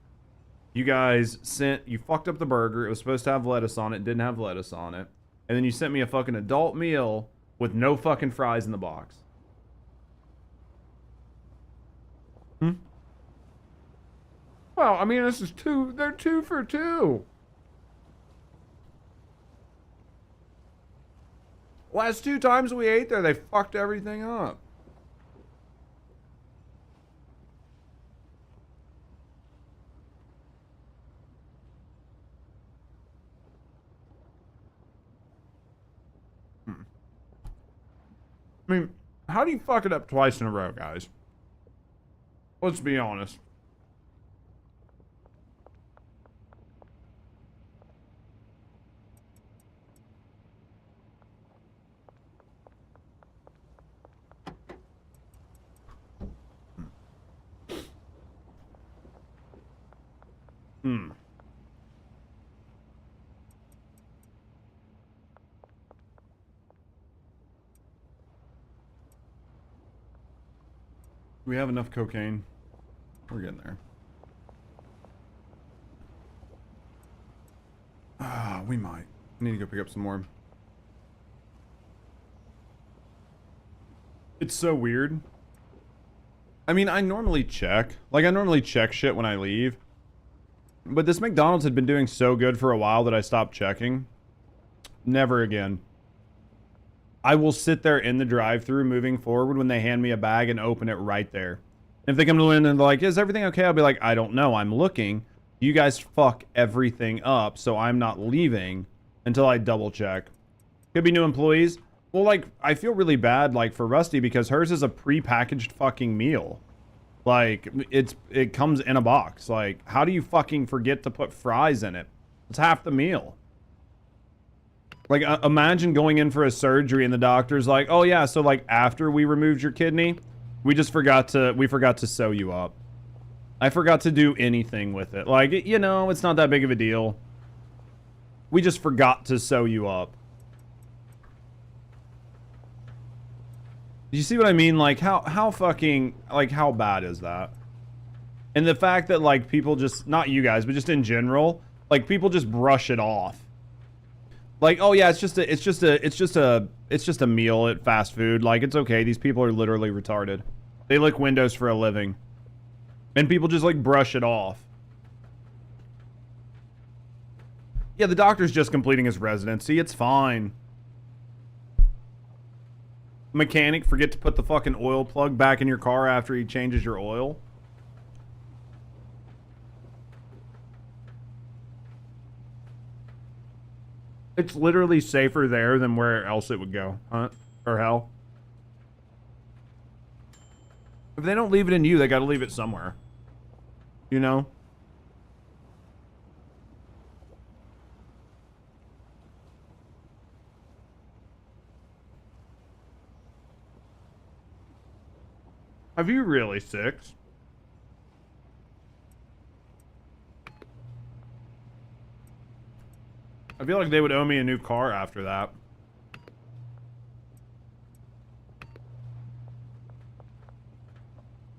You guys you fucked up the burger. It was supposed to have lettuce on it. Didn't have lettuce on it. And then you sent me a fucking adult meal with no fucking fries in the box. Well, I mean, this is they're 2 for 2. Last 2 times we ate there, they fucked everything up. I mean, how do you fuck it up twice in a row, guys? Let's be honest. We have enough cocaine. We're getting there. We might. I need to go pick up some more. It's so weird. I mean, I normally check. Like, I normally check shit when I leave. But this McDonald's had been doing so good for a while that I stopped checking. Never again. I will sit there in the drive-thru moving forward when they hand me a bag and open it right there. And if they come to in and they're like, is everything okay? I'll be like, I don't know. I'm looking. You guys fuck everything up, so I'm not leaving until I double check. Could be new employees. Well, like, I feel really bad, like, for Rusty because hers is a pre-packaged fucking meal. Like, it comes in a box. Like, how do you fucking forget to put fries in it? It's half the meal. Like, imagine going in for a surgery and the doctor's like, oh yeah, so like after we removed your kidney, we forgot to sew you up. I forgot to do anything with it. Like, you know, it's not that big of a deal. We just forgot to sew you up. Do you see what I mean? Like, how fucking, like, how bad is that? And the fact that, like, people just, not you guys, but just in general, like, people just brush it off. Like, oh yeah, it's just a meal at fast food. Like, it's okay. These people are literally retarded. They lick windows for a living. And people just, like, brush it off. Yeah, the doctor's just completing his residency. It's fine. Mechanic, forget to put the fucking oil plug back in your car after he changes your oil. It's literally safer there than where else it would go, huh? Or hell. If they don't leave it in you, they gotta leave it somewhere. You know? Have you really 6? I feel like they would owe me a new car after that.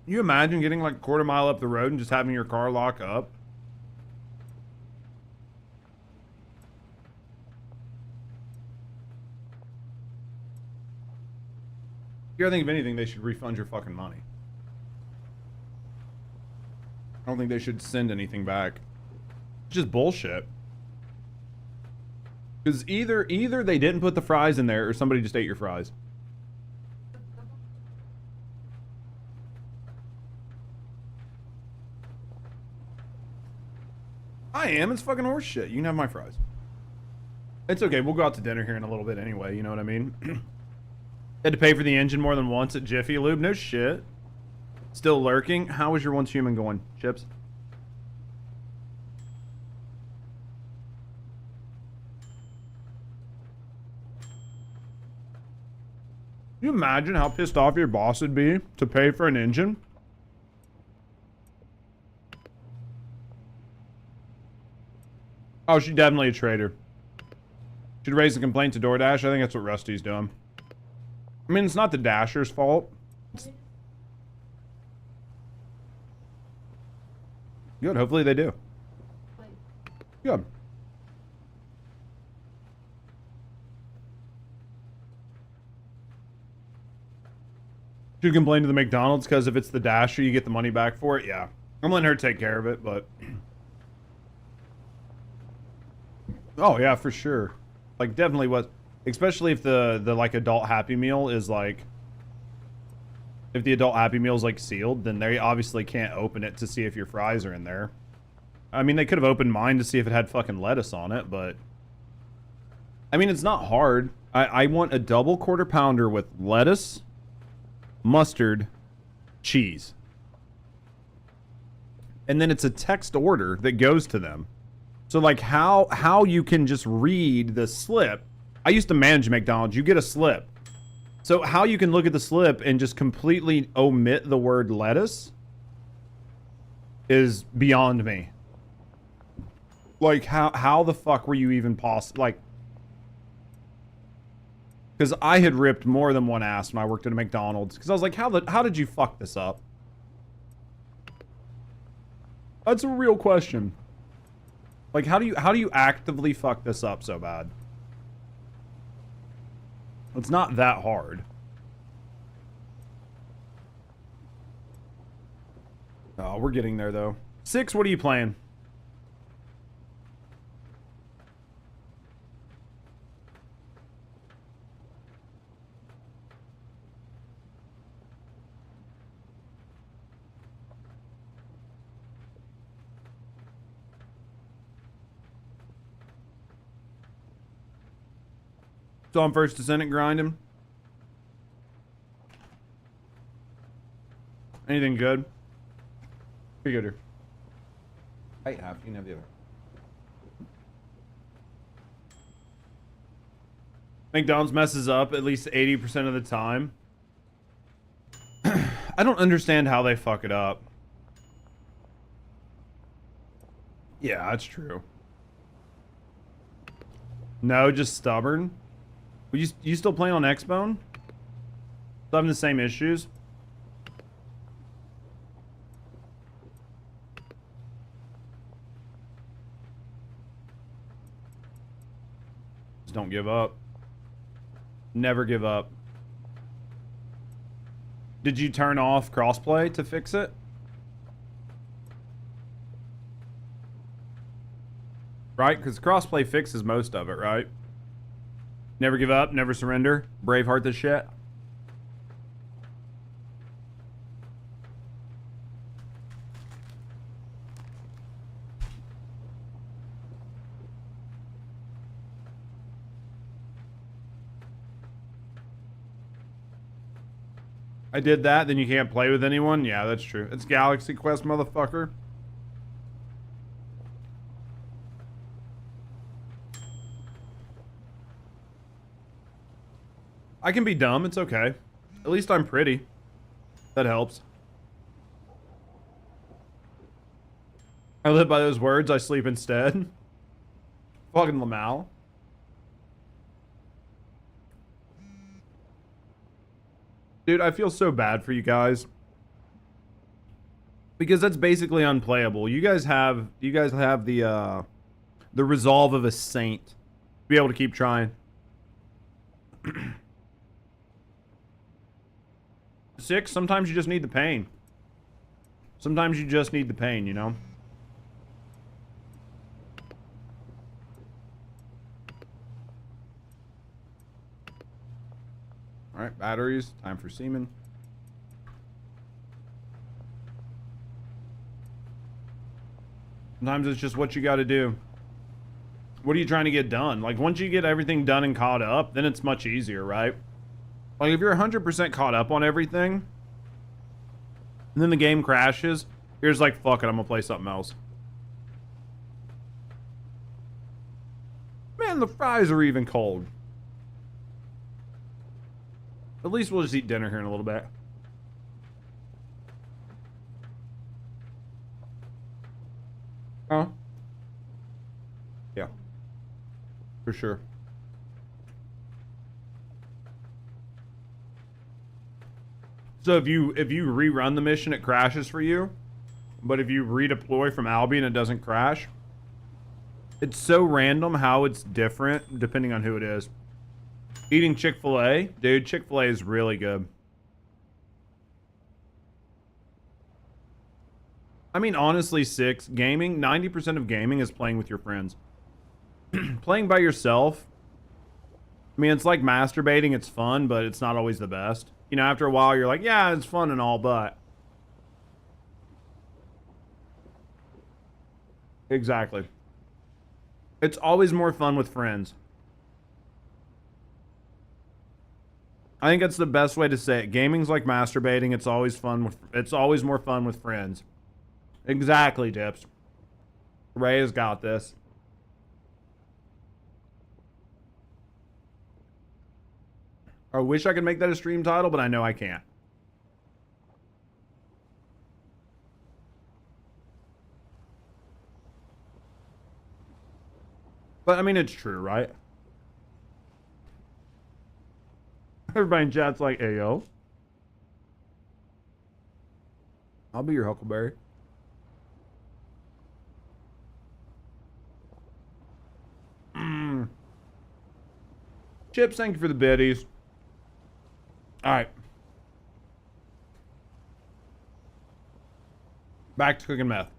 Can you imagine getting like a quarter mile up the road and just having your car lock up? Here, I think if anything, they should refund your fucking money. I don't think they should send anything back. It's just bullshit. Because either they didn't put the fries in there or somebody just ate your fries. I am. It's fucking horse shit. You can have my fries. It's okay. We'll go out to dinner here in a little bit anyway. You know what I mean? Had to pay for the engine more than once at Jiffy Lube. No shit. Still lurking. How is your once human going, Chips? Can you imagine how pissed off your boss would be to pay for an engine? Oh, she's definitely a traitor. Should raise a complaint to DoorDash. I think that's what Rusty's doing. I mean, it's not the Dasher's fault. Good. Hopefully they do. Good. Should complain to the McDonald's because if it's the Dasher, you get the money back for it. Yeah. I'm letting her take care of it, but... Oh, yeah, for sure. Like, definitely was... Especially if the like, adult Happy Meal is, like... If the adult Happy Meal is, like, sealed, then they obviously can't open it to see if your fries are in there. I mean, they could have opened mine to see if it had fucking lettuce on it, but... I mean, it's not hard. I want a double quarter pounder with lettuce, mustard, cheese. And then it's a text order that goes to them. So, like, how you can just read the slip... I used to manage McDonald's. You get a slip. So how you can look at the slip and just completely omit the word lettuce is beyond me. Like, how the fuck were you even possible? Like, because I had ripped more than one ass when I worked at a McDonald's. Because I was like, how did you fuck this up? That's a real question. Like, how do you actively fuck this up so bad? It's not that hard. Oh, we're getting there though. 6, what are you playing? So on First Descendant grinding. Anything good? Pretty good. I have. You can have the other. McDonald's messes up at least 80% of the time. I don't understand how they fuck it up. Yeah, that's true. No, just stubborn. You still playing on Xbone? Still having the same issues? Just don't give up. Never give up. Did you turn off crossplay to fix it? Right? Because crossplay fixes most of it, right? Never give up, never surrender. Braveheart this shit. I did that, then you can't play with anyone? Yeah, that's true. It's Galaxy Quest, motherfucker. I can be dumb, it's okay. At least I'm pretty. That helps. I live by those words, I sleep instead. Fucking Lamal. Dude, I feel so bad for you guys. Because that's basically unplayable. You guys have the resolve of a saint to be able to keep trying. 6, sometimes you just need the pain. Sometimes you just need the pain, you know? Alright, batteries. Time for semen. Sometimes it's just what you gotta do. What are you trying to get done? Like, once you get everything done and caught up, then it's much easier, right? Like, if you're 100% caught up on everything, and then the game crashes, you're just like, fuck it, I'm gonna play something else. Man, the fries are even cold. At least we'll just eat dinner here in a little bit. Huh? Yeah. For sure. So if you rerun the mission, it crashes for you. But if you redeploy from Albion, it doesn't crash. It's so random how it's different depending on who it is. Eating Chick-fil-A? Dude, Chick-fil-A is really good. I mean, honestly, 6, gaming, 90% of gaming is playing with your friends. Playing by yourself, I mean, it's like masturbating, it's fun, but it's not always the best. You know, after a while, you're like, yeah, it's fun and all, but... Exactly. It's always more fun with friends. I think that's the best way to say it. Gaming's like masturbating. It's always fun with, it's always more fun with friends. Exactly, Dips. Ray has got this. I wish I could make that a stream title, but I know I can't. But I mean, it's true, right? Everybody in chat's like, hey, yo. I'll be your Huckleberry. Chips, thank you for the biddies. All right. Back to cooking meth.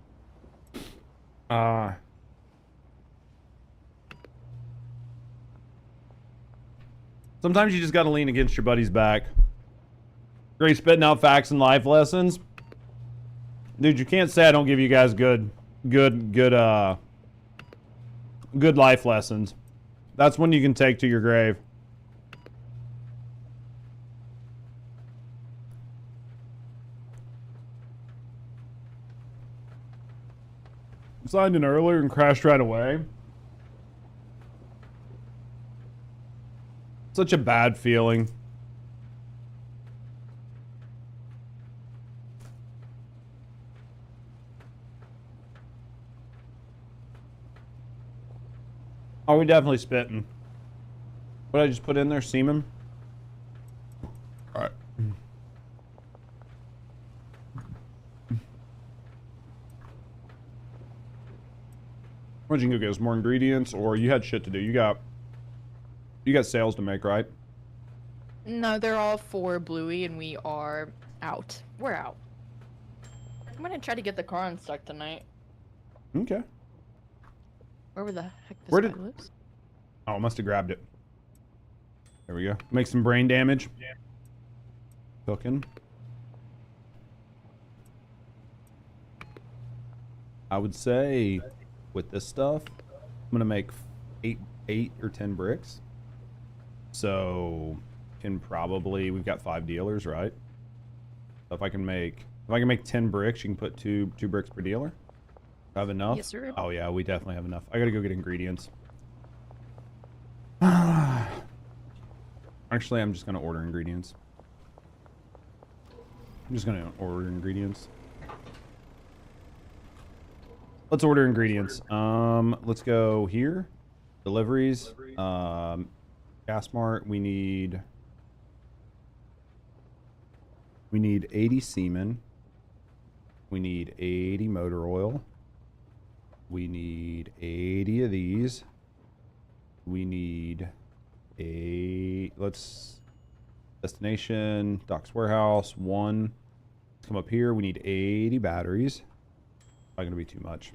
Sometimes you just gotta lean against your buddy's back. Great spitting out facts and life lessons. Dude, you can't say I don't give you guys good life lessons. That's one you can take to your grave. Signed in earlier and crashed right away. Such a bad feeling. Oh, we definitely spitting. What did I just put in there? Semen? Alright. Where'd you go get us? More ingredients, or you had shit to do? You got sales to make, right? No, they're all for Bluey, and we are out. We're out. I'm gonna try to get the car unstuck tonight. Okay. Wherever the heck this Where guy did- lives. Oh, I must have grabbed it. There we go. Make some brain damage. Yeah. Cooking. I would say with this stuff, I'm gonna make eight or 10 bricks. So can probably, we've got 5 dealers, right? So if I can make 10 bricks, you can put two bricks per dealer. Have enough? Yes, sir. Oh yeah, we definitely have enough. I gotta go get ingredients. Actually, I'm just gonna order ingredients. Let's order ingredients. Let's go here. Deliveries. Gas mart. We need 80 semen. We need 80 motor oil. We need 80 of these. We need destination, docks warehouse, 1. Let's come up here. We need 80 batteries. Probably gonna be too much.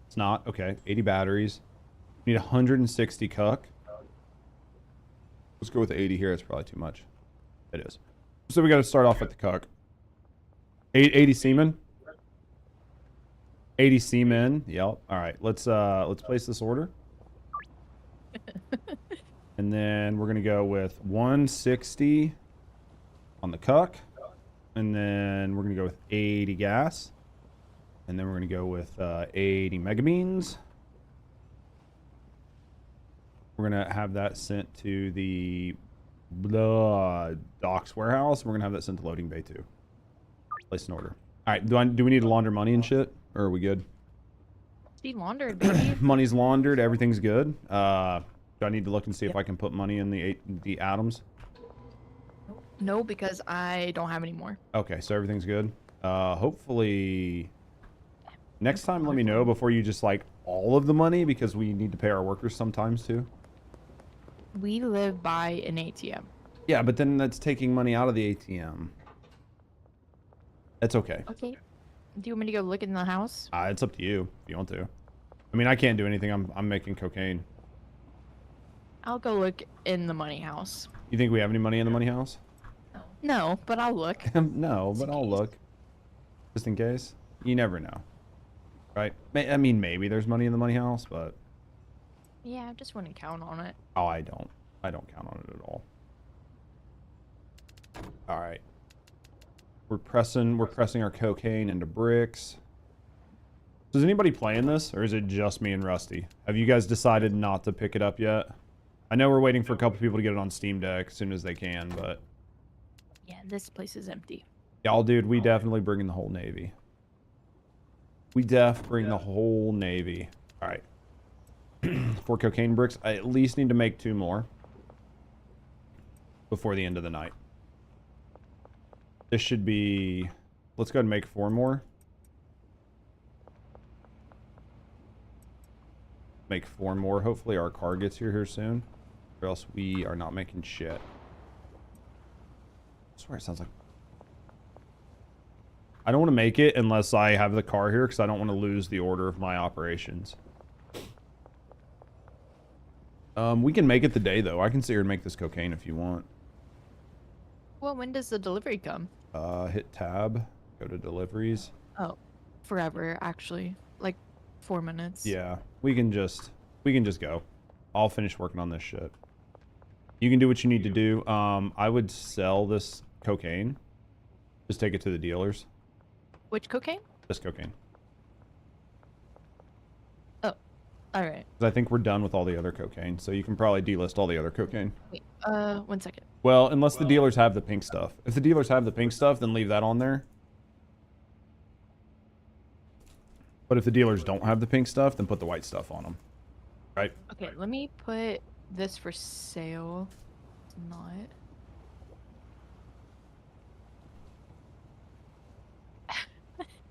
It's not. Okay, 80 batteries. We need 160 cuck. Let's go with 80 here. It's probably too much. It is. So we got to start off with the cuck. 80 semen. 80 semen. Yep. All right. Let's place this order. And then we're gonna go with 160 on the cuck, and then we're gonna go with 80 gas, and then we're gonna go with 80 megabeans. We're gonna have that sent to the docks warehouse. We're gonna have that sent to loading bay too. Place an order. All right. Do we need to launder money and shit, or are we good? Be laundered, baby. Money's laundered. Everything's good. Do I need to look and see if I can put money in the atoms? No, because I don't have any more. Okay, so everything's good. Hopefully next time let me know before you just like all of the money, because we need to pay our workers sometimes too. We live by an ATM. Yeah, but then that's taking money out of the ATM. That's okay. Okay. Do you want me to go look in the house? It's up to you if you want to. I mean, I can't do anything. I'm making cocaine. I'll go look in the money house. You think we have any money in the money house? No, but I'll look. No, but I'll look. Just in case. You never know. Right? I mean, maybe there's money in the money house, but... Yeah, I just wouldn't count on it. Oh, I don't. I don't count on it at all. All right. We're pressing our cocaine into bricks. Is anybody playing this, or is it just me and Rusty? Have you guys decided not to pick it up yet? I know we're waiting for a couple people to get it on Steam Deck as soon as they can, but... Yeah, this place is empty. Y'all, dude, we definitely bring in the whole Navy. We bring the whole Navy. All right. 4 cocaine bricks. I at least need to make 2 more before the end of the night. This should be... Let's go ahead and make 4 more. Make 4 more. Hopefully our car gets here soon, or else we are not making shit. I swear it sounds like... I don't want to make it unless I have the car here because I don't want to lose the order of my operations. We can make it the day though. I can sit here and make this cocaine if you want. Well, when does the delivery come? Hit tab, go to deliveries. Oh, forever actually, like 4 minutes. Yeah, we can just go. I'll finish working on this shit. You can do what you need to do. I would sell this cocaine. Just take it to the dealers. Which cocaine? This cocaine. Oh, all right. 'Cause I think we're done with all the other cocaine, so you can probably delist all the other cocaine. Wait, 1 second. Well, unless the dealers have the pink stuff. If the dealers have the pink stuff, then leave that on there. But if the dealers don't have the pink stuff, then put the white stuff on them. Right? Okay, let me put this for sale. It's not.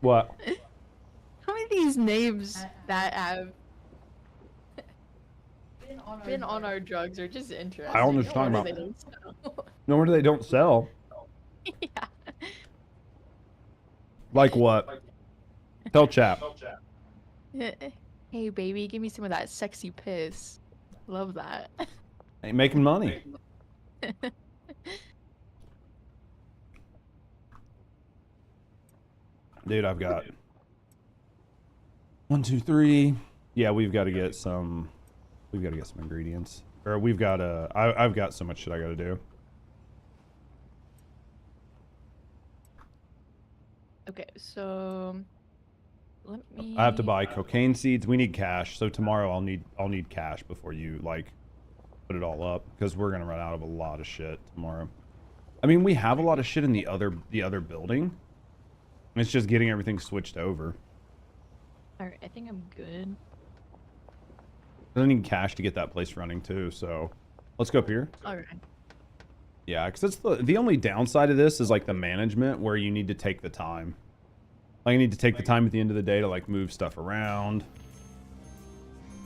What? How many of these names that have been on our drugs are just interesting? I don't know what you're talking No about. wonder they don't sell. No wonder they don't sell. Yeah. Like what? Tell chat. Hey, baby, give me some of that sexy piss. Love that. Ain't making money. Dude, I've got 1, 2, 3. Yeah, we've got to get some. We've got to get some ingredients. Or we've got to. I've got so much shit I got to do. Okay, so let me. I have to buy cocaine seeds. We need cash. So tomorrow I'll need cash before you like put it all up because we're gonna run out of a lot of shit tomorrow. I mean, we have a lot of shit in the other building. It's just getting everything switched over. All right, I think I'm good. I need cash to get that place running too. So let's go up here. All right. Yeah, because it's the only downside of this is like the management where you need to take the time. Like you need to take the time at the end of the day to like move stuff around.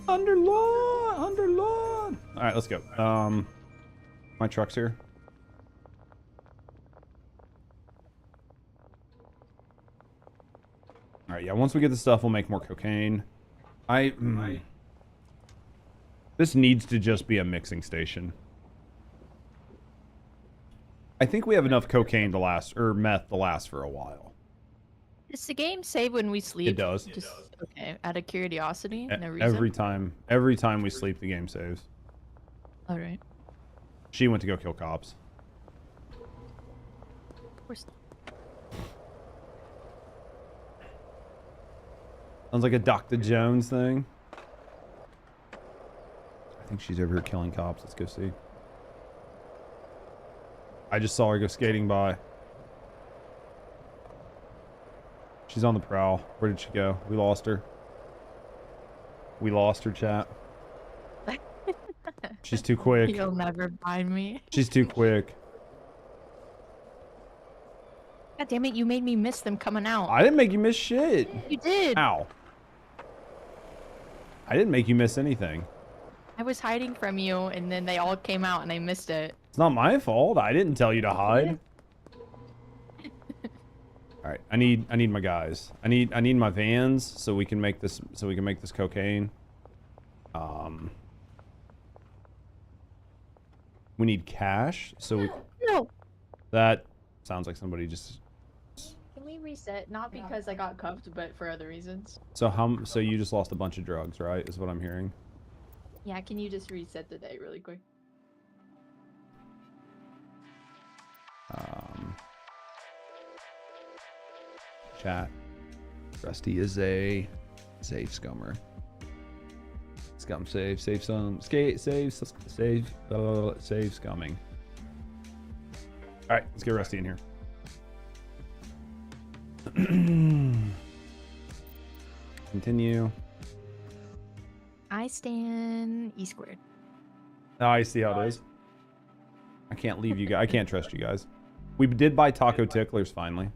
Underlawn. All right, let's go. My truck's here. All right, yeah. Once we get the stuff, we'll make more cocaine. This needs to just be a mixing station. I think we have enough cocaine to last, or meth to last for a while. Does the game save when we sleep? It does. Just, okay, out of curiosity, no reason. Every time we sleep, the game saves. All right. She went to go kill cops. Of course. Sounds like a Dr. Jones thing. I think she's over here killing cops. Let's go see. I just saw her go skating by. She's on the prowl. Where did she go? We lost her. We lost her, chat. She's too quick. You'll never find me. She's too quick. God damn it, you made me miss them coming out. I didn't make you miss shit. You did. Ow. I didn't make you miss anything. I was hiding from you, and then they all came out, and I missed it. It's not my fault. I didn't tell you to hide. All right, I need my guys. I need my vans so we can make this cocaine. We need cash so we. No. That sounds like somebody just. Can we reset? Not because I got cuffed, but for other reasons. So you just lost a bunch of drugs, right? Is what I'm hearing. Yeah, can you just reset the day really quick? Chat. Rusty is a save scummer. Scum save some skate save scumming. All right, let's get Rusty in here. Continue. I stand E squared. Oh, I see how it is. I can't leave you guys. I can't trust you guys. We did buy taco ticklers finally.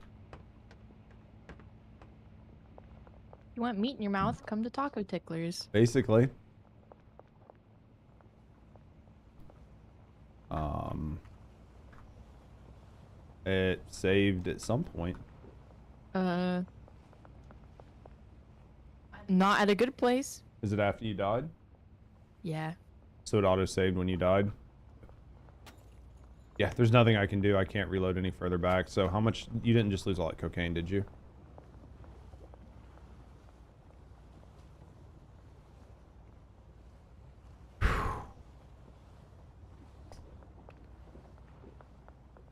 You want meat in your mouth? Come to Taco Ticklers. Basically. It saved at some point. Not at a good place. Is it after you died? Yeah. So it auto-saved when you died? Yeah, there's nothing I can do. I can't reload any further back. So how much... You didn't just lose all that cocaine, did you?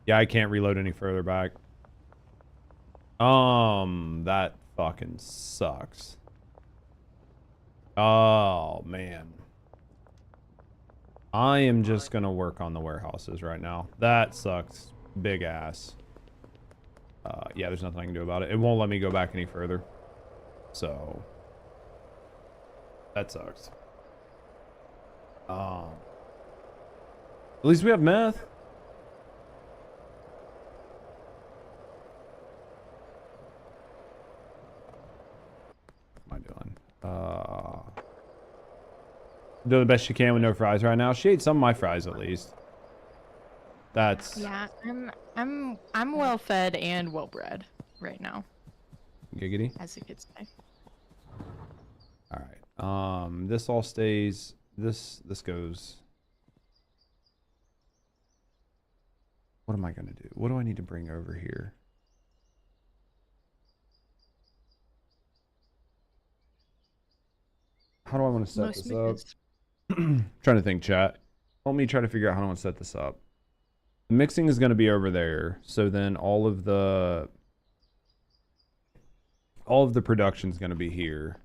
Yeah, I can't reload any further back. That fucking sucks. Oh, man. I am just gonna work on the warehouses right now. That sucks. Big ass. Yeah, there's nothing I can do about it. It won't let me go back any further. So... that sucks. At least we have meth. What am I doing? Doing the best she can with no fries right now. She ate some of my fries at least. That's... Yeah, I'm well fed and well bred right now, giggity. as the kids say. All right. This all stays. This goes. What am I gonna do? What do I need to bring over here? How do I want to set this up? Trying to think, chat. Help me try to figure out how I want to set this up. The mixing is going to be over there, so then all of the production is going to be here.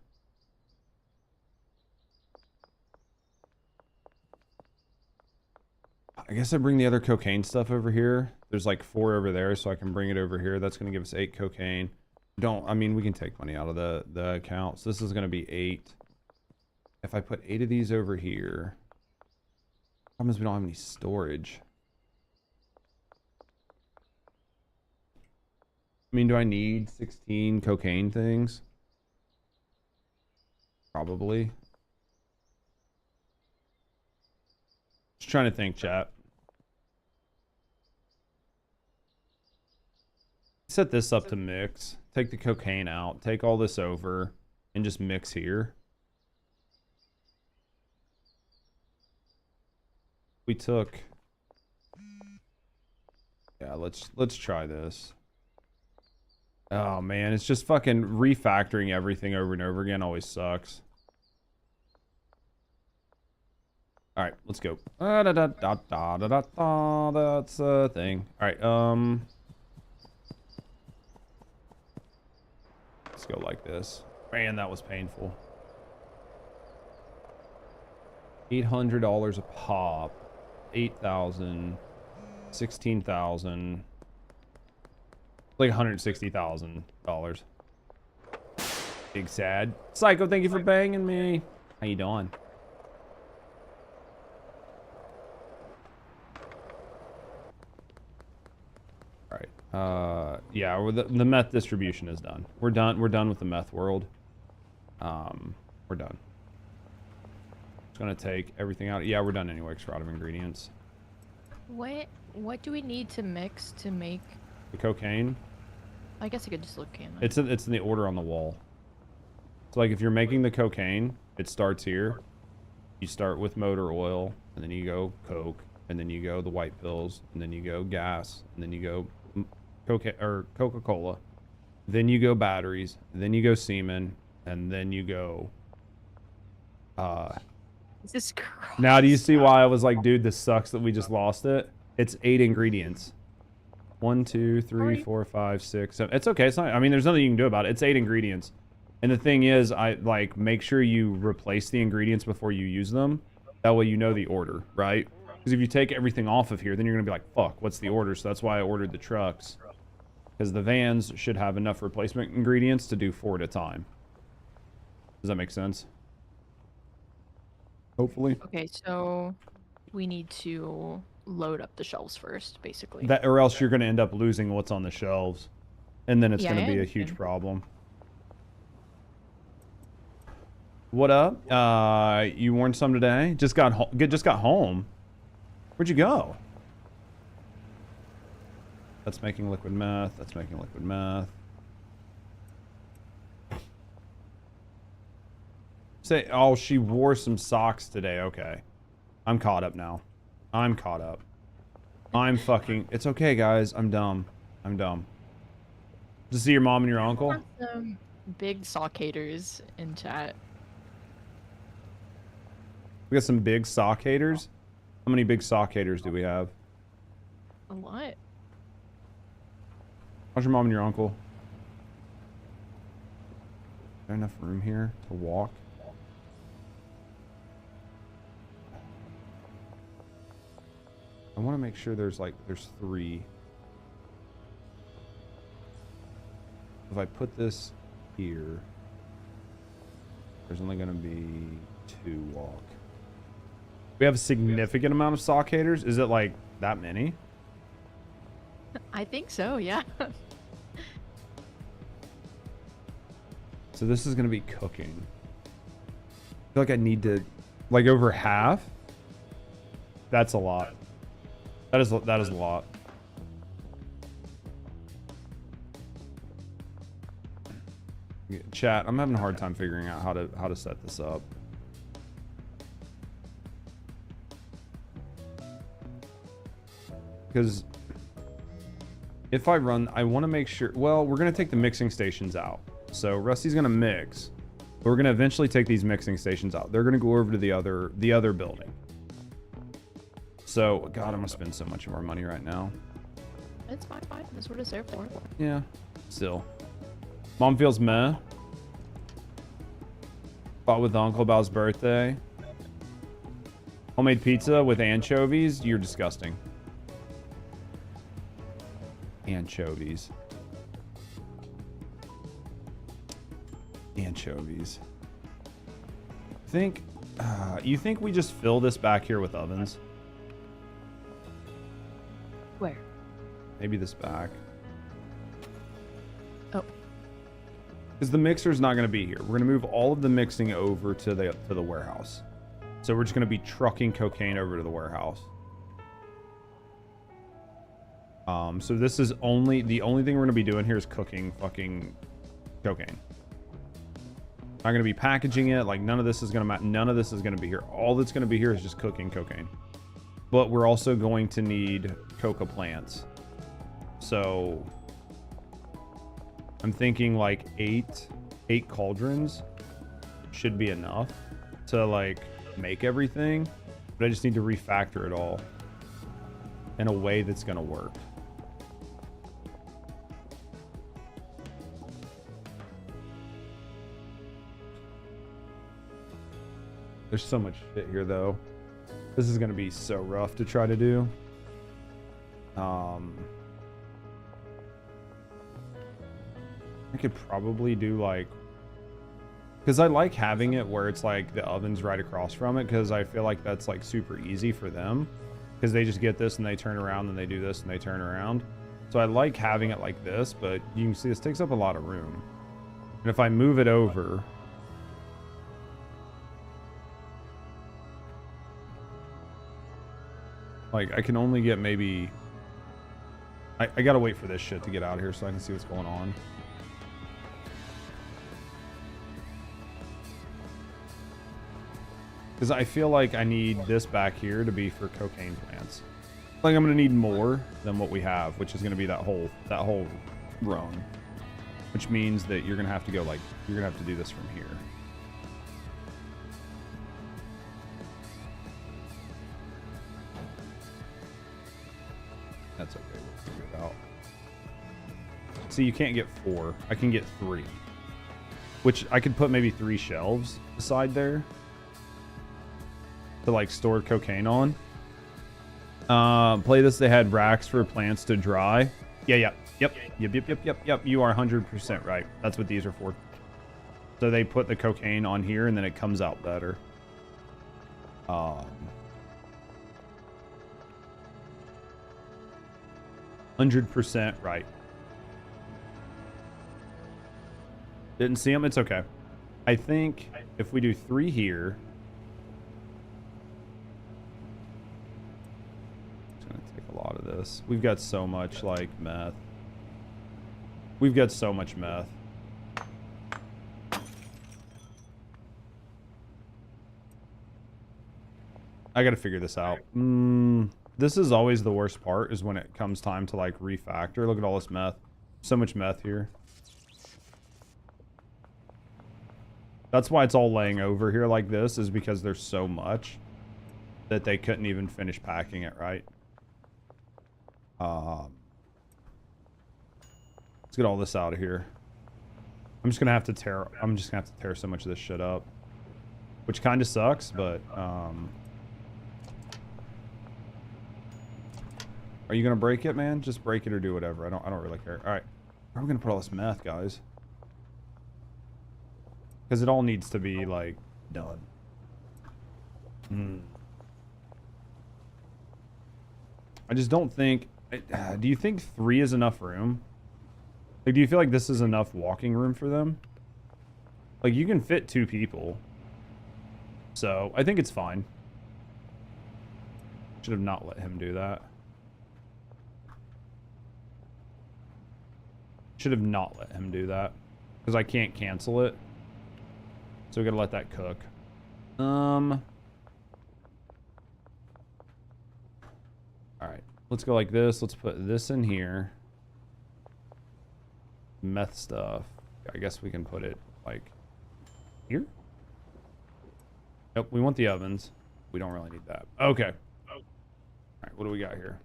I guess I bring the other cocaine stuff over here. There's like 4 over there, so I can bring it over here. That's going to give us 8 cocaine. I mean, we can take money out of the account. So this is going to be 8. If I put 8 of these over here, problem is we don't have any storage. I mean, do I need 16 cocaine things? Probably. Just trying to think, chat. Set this up to mix. Take the cocaine out. Take all this over and just mix here. We took... Yeah, let's try this. Oh man, it's just fucking refactoring everything over and over again always sucks. All right, let's go. That's a thing. All right, let's go like this. Man, that was painful. $800 a pop. 8,000. 16,000. Like $160,000. Big sad. Psycho, thank you for banging me. How you doing? All right. Yeah, the meth distribution is done. We're done with the meth world. We're done. It's gonna take everything out. Yeah, we're done anyway, because we're out of ingredients. What do we need to mix to make the cocaine? I guess I could just look in. It's in the order on the wall. So like if you're making the cocaine, it starts here. You start with motor oil, and then you go coke, and then you go the white pills, and then you go gas, and then you go Coca-Cola. Then you go batteries, then you go semen, and then you go This gross. Now do you see why I was like, dude, this sucks that we just lost it? It's 8 ingredients. 1, 2, 3, 4, 5, 6, 7. It's okay. It's not. I mean, there's nothing you can do about it. It's 8 ingredients. And the thing is, I like make sure you replace the ingredients before you use them. That way you know the order, right? Because if you take everything off of here, then you're gonna be like, fuck, what's the order? So that's why I ordered the trucks. Because the vans should have enough replacement ingredients to do 4 at a time. Does that make sense? Hopefully. Okay, so we need to load up the shelves first, basically. That, or else you're going to end up losing what's on the shelves, and then it's Yeah, going to I be a huge understand. problem. What up? You won some today? Just got home. Where'd you go? That's making liquid meth. That's making liquid meth. Say, oh, she wore some socks today. Okay. I'm caught up now. I'm caught up. I'm fucking... It's okay, guys. I'm dumb. I'm dumb. To see your mom and your uncle? Some big sock haters in chat. We got some big sock haters? How many big sock haters do we have? A lot. How's your mom and your uncle? Is there enough room here to walk? I want to make sure there's 3. If I put this here, there's only going to be 2 walk. We have a significant amount of sock haters. Is it like that many? I think so, yeah. So this is going to be cooking. I feel like I need to, like, over half. That's a lot. That is a lot. Chat, I'm having a hard time figuring out how to set this up. Because if I run, I want to make sure, well, we're going to take the mixing stations out. So Rusty's going to mix. But we're going to eventually take these mixing stations out. They're going to go over to the other building. So, God, I'm going to spend so much more money right now. It's fine. That's what it's there for. Yeah, still. Mom feels meh. Fought with uncle about his birthday. Homemade pizza with anchovies? You're disgusting. Anchovies. Anchovies. You think we just fill this back here with ovens? Where? Maybe this back. Oh. Because the mixer's not going to be here. We're going to move all of the mixing over to the warehouse. So we're just going to be trucking cocaine over to the warehouse. So this is the only thing we're going to be doing here is cooking fucking cocaine. Not going to be packaging it. Like, none of this is going to be here. All that's going to be here is just cooking cocaine. But we're also going to need coca plants. So I'm thinking like 8 cauldrons should be enough to like make everything. But I just need to refactor it all in a way that's going to work. There's so much shit here though. This is going to be so rough to try to do. I could probably do like, because I like having it where it's like the oven's right across from it, because I feel like that's like super easy for them, because they just get this and they turn around and they do this and they turn around. So I like having it like this, but you can see this takes up a lot of room. And if I move it over, like I can only get maybe, I gotta wait for this shit to get out of here so I can see what's going on. Because I feel like I need this back here to be for cocaine plants. Like I'm gonna need more than what we have, which is gonna be that whole run. Which means that you're gonna have to go like, you're gonna have to do this from here. That's okay, we'll figure it out. See, you can't get 4. I can get 3. Which I could put maybe 3 shelves beside there to like store cocaine on. Play this, they had racks for plants to dry. Yep. You are 100% right. That's what these are for. So they put the cocaine on here and then it comes out better. 100% right. Didn't see them? It's okay. I think if we do 3 here, it's gonna take a lot of this. We've got so much like meth. We've got so much meth. I gotta figure this out. This is always the worst part, is when it comes time to like refactor. Look at all this meth. So much meth here. That's why it's all laying over here like this, is because there's so much that they couldn't even finish packing it right. Let's get all this out of here. I'm just gonna have to tear so much of this shit up, which kind of sucks, but are you gonna break it, man? Just break it or do whatever. I don't really care. All right, where are we gonna put all this meth, guys? Because it all needs to be like done. I just don't think. Do you think 3 is enough room? Like, do you feel like this is enough walking room for them? Like, you can fit 2 people. So, I think it's fine. Should have not let him do that. Should have not let him do that. Because I can't cancel it. So we gotta let that cook. Alright. Let's go like this. Let's put this in here. Meth stuff. I guess we can put it like here. Nope, we want the ovens. We don't really need that. Okay. Alright, what do we got here?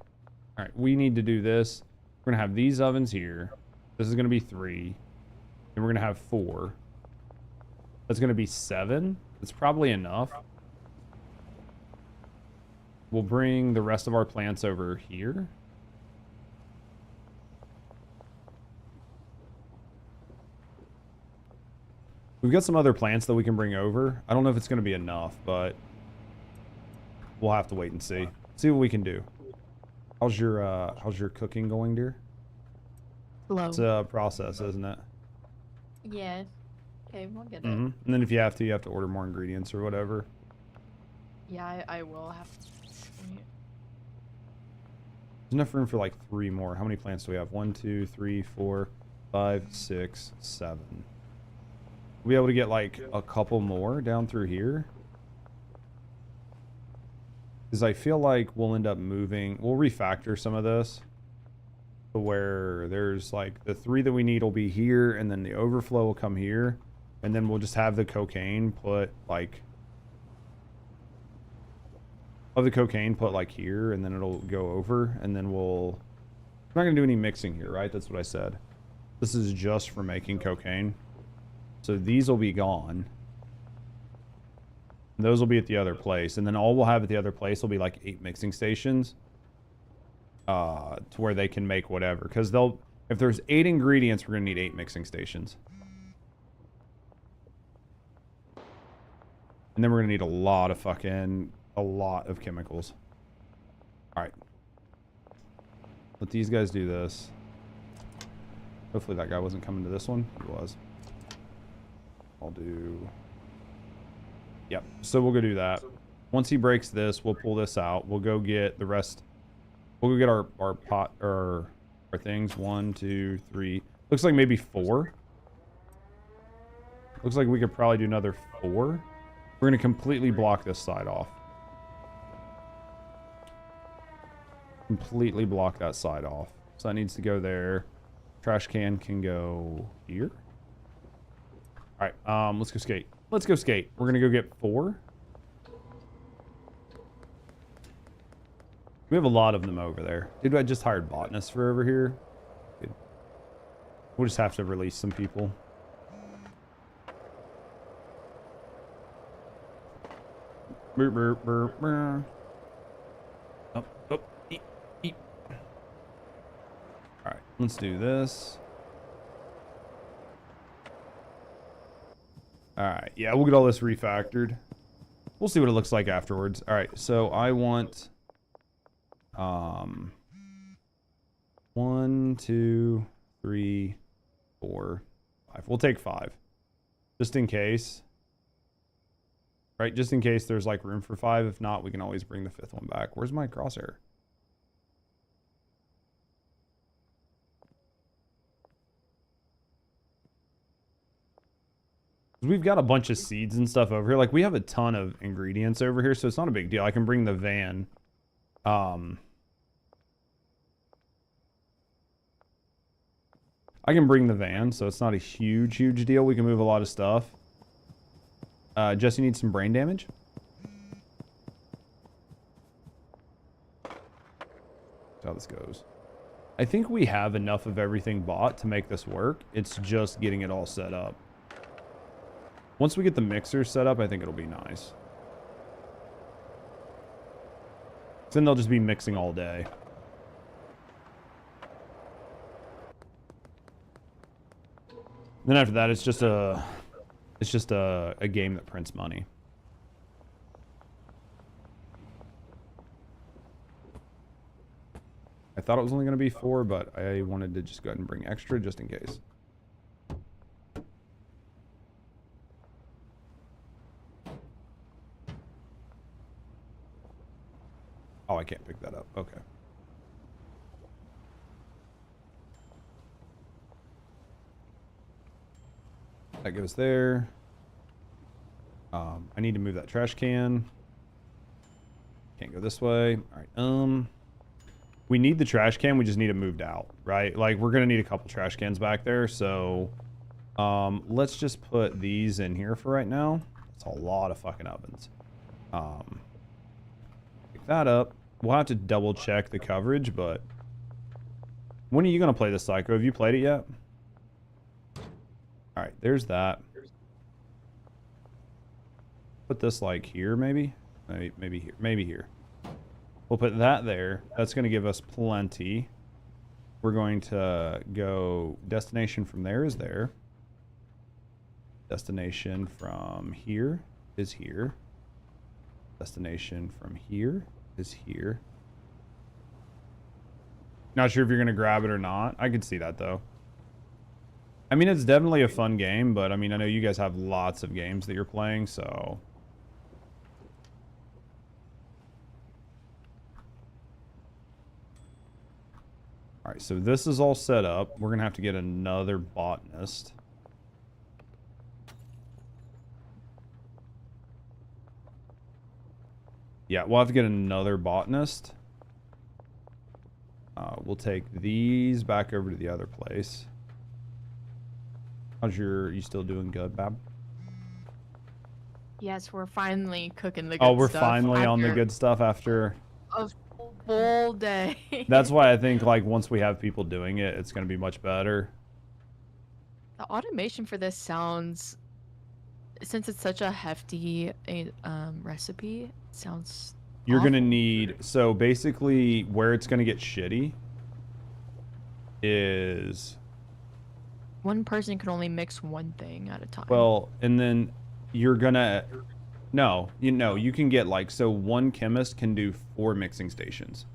Alright, we need to do this. We're gonna have these ovens here. This is gonna be 3. And we're gonna have 4. That's gonna be 7. It's probably enough. We'll bring the rest of our plants over here. We've got some other plants that we can bring over. I don't know if it's going to be enough, but we'll have to wait and see. See what we can do. How's your cooking going, dear? Slow. It's a process, isn't it? Yeah. Okay, we'll get it. And then if you have to order more ingredients or whatever. Yeah, I will have to. There's enough room for like 3 more. How many plants do we have? 1, 2, 3, 4, 5, 6, 7. We'll be able to get like a couple more down through here. Because I feel like we'll end up moving. We'll refactor some of this to where there's like the 3 that we need will be here, and then the overflow will come here, and then we'll just have the cocaine put like here, and then it'll go over, and then we're not gonna do any mixing here, right? That's what I said. This is just for making cocaine. So these will be gone. And those will be at the other place, and then all we'll have at the other place will be like 8 mixing stations, to where they can make whatever. Because if there's 8 ingredients, we're gonna need 8 mixing stations, and then we're gonna need a lot of chemicals. All right, let these guys do this. Hopefully that guy wasn't coming to this one. He was. I'll do. Yep. So we'll go do that. Once he breaks this, we'll pull this out. We'll go get the rest. We'll go get our pot or our things. 1, 2, 3. Looks like maybe 4. Looks like we could probably do another 4. We're gonna completely block this side off. Completely block that side off. So that needs to go there. Trash can go here. All right, let's go skate. Let's go skate. We're gonna go get 4. We have a lot of them over there. Dude, I just hired botanists for over here. Dude. We'll just have to release some people. Burr, burr, burr, burr. Oh, oh, eat, eat. All right, let's do this. All right, yeah, we'll get all this refactored. We'll see what it looks like afterwards. All right, so I want 1, 2, 3, 4, 5. We'll take 5, just in case. Right, just in case there's like room for 5. If not, we can always bring the 5th one back. Where's my crosshair? We've got a bunch of seeds and stuff over here. Like, we have a ton of ingredients over here, so it's not a big deal. I can bring the van. I can bring the van, so it's not a huge deal. We can move a lot of stuff. Jesse needs some brain damage. That's how this goes. I think we have enough of everything bought to make this work. It's just getting it all set up. Once we get the mixer set up, I think it'll be nice. Then they'll just be mixing all day. Then after that, it's just a game that prints money. I thought it was only going to be 4, but I wanted to just go ahead and bring extra just in case. Oh, I can't pick that up. Okay. That goes there. I need to move that trash can. Can't go this way. All right. We need the trash can. We just need it moved out, right? Like, we're gonna need a couple trash cans back there. So, let's just put these in here for right now. It's a lot of fucking ovens. Pick that up. We'll have to double check the coverage, but when are you gonna play this, Psycho? Have you played it yet? All right, there's that. Put this like here, maybe here. We'll put that there. That's going to give us plenty. We're going to go destination from there is there. Destination from here is here. Destination from here is here. Not sure if you're going to grab it or not. I could see that though. I mean, it's definitely a fun game, but I mean, I know you guys have lots of games that you're playing, so. All right, so this is all set up. We're gonna have to get another botanist. Yeah, we'll have to get another botanist. We'll take these back over to the other place. You still doing good, Bab? Yes, we're finally cooking the good Oh, we're stuff finally on the good stuff after a full day. That's why I think, like, once we have people doing it, it's going to be much better. The automation for this sounds, since it's such a hefty recipe, it sounds You're awful. going to need, so basically where it's going to get shitty is... One person can only mix one thing at a time. Well, and then you're going to... No, you can get, like, so one chemist can do 4 mixing stations.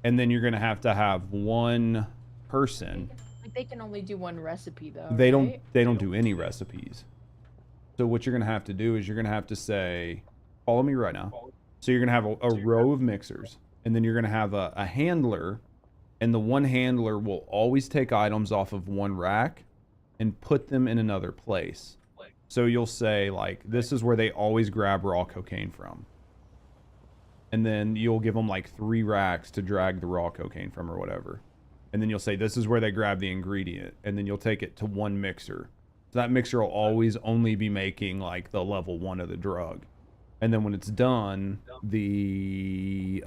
And then you're going to have one person. Like, they can only do one recipe, though, They right? don't do any recipes. So what you're going to have to do is you're going to have to say, follow me right now. So you're going to have a row of mixers. And then you're going to have a handler. And the one handler will always take items off of one rack and put them in another place. So you'll say, like, this is where they always grab raw cocaine from. And then you'll give them, like, 3 racks to drag the raw cocaine from or whatever. And then you'll say, this is where they grab the ingredient. And then you'll take it to one mixer. So that mixer will always only be making, like, the level 1 of the drug. And then when it's done, the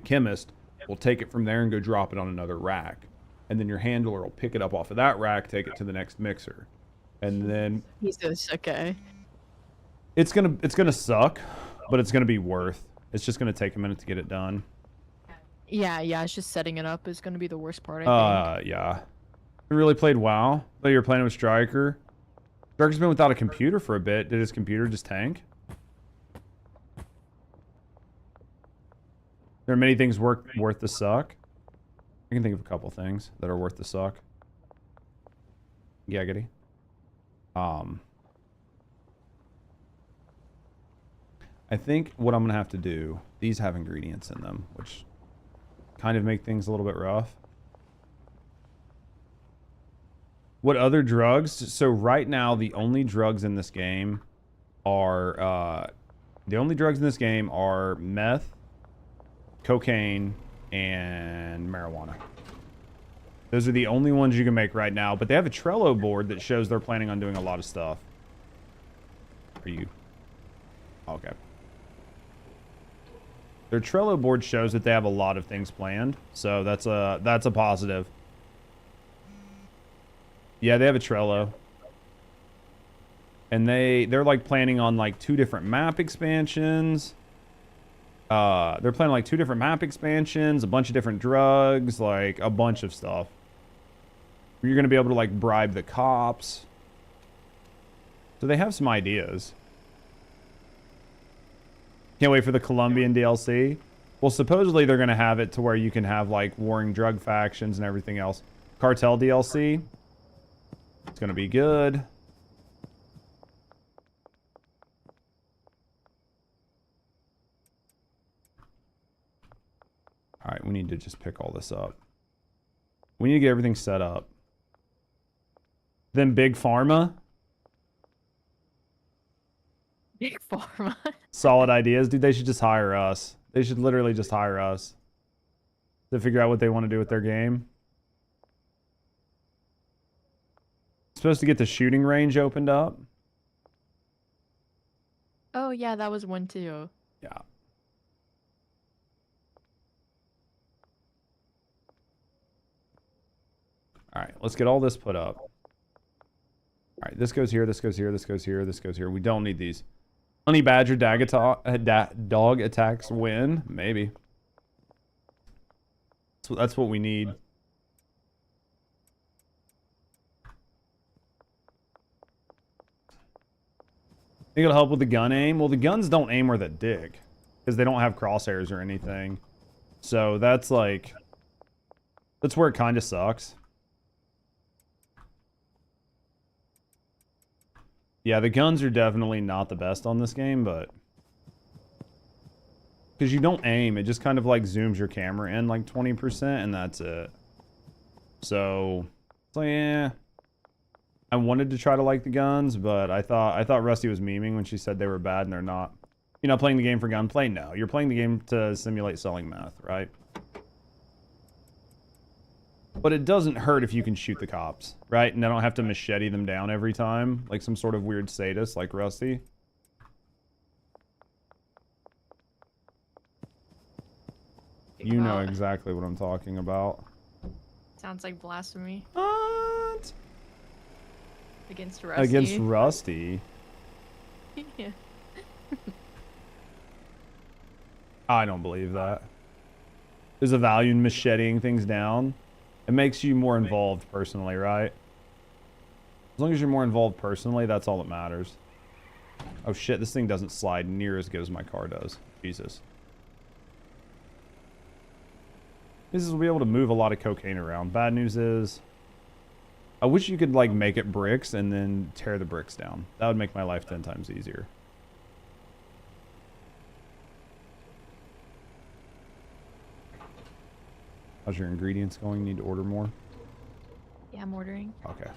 chemist will take it from there and go drop it on another rack. And then your handler will pick it up off of that rack, take it to the next mixer. And then He's just okay. it's gonna suck, but it's gonna be worth. It's just gonna take a minute to get it done. Yeah, it's just setting it up is going to be the worst part, I think. Yeah. You really played WoW? But you're playing with Striker? Striker's been without a computer for a bit. Did his computer just tank? There are many things worth the suck. I can think of a couple things that are worth the suck. Giggity. I think what I'm gonna have to do, these have ingredients in them, which kind of make things a little bit rough. What other drugs? So right now, the only drugs in this game are meth, cocaine, and marijuana. Those are the only ones you can make right now. But they have a Trello board that shows they're planning on doing a lot of stuff. Are you? Okay. Their Trello board shows that they have a lot of things planned. So that's a positive. Yeah, they have a Trello. And they're like planning on like 2 different map expansions. They're planning like 2 different map expansions, a bunch of different drugs, like a bunch of stuff. You're going to be able to like bribe the cops. So they have some ideas. Can't wait for the Colombian DLC. Well, supposedly they're going to have it to where you can have like warring drug factions and everything else. Cartel DLC. It's going to be good. All right, we need to just pick all this up. We need to get everything set up. Then Big Pharma. Big Pharma. Solid ideas. Dude, they should just hire us. They should literally just hire us to figure out what they want to do with their game. Supposed to get the shooting range opened up. Oh yeah, that was one too. Yeah. All right, let's get all this put up. All right, this goes here, this goes here, this goes here, this goes here. We don't need these. Honey Badger dog attacks win. Maybe. So that's what we need. Think it'll help with the gun aim? Well, the guns don't aim where they dig. Because they don't have crosshairs or anything. So that's like... That's where it kind of sucks. Yeah, the guns are definitely not the best on this game, but... Because you don't aim, it just kind of like zooms your camera in like 20% and that's it. So yeah. I wanted to try to like the guns, but I thought Rusty was memeing when she said they were bad and they're not. You're not playing the game for gunplay? No. You're playing the game to simulate selling meth, right? But it doesn't hurt if you can shoot the cops, right? And I don't have to machete them down every time, like some sort of weird sadist like Rusty. You know exactly what I'm talking about. Sounds like blasphemy. What? Against Rusty. Against Rusty? Yeah. I don't believe that. There's a value in macheting things down. It makes you more involved personally, right? As long as you're more involved personally, that's all that matters. Oh shit, this thing doesn't slide near as good as my car does. Jesus. This will be able to move a lot of cocaine around. Bad news is... I wish you could, like, make it bricks and then tear the bricks down. That would make my life 10 times easier. How's your ingredients going? Need to order more? Yeah, I'm ordering. Okay.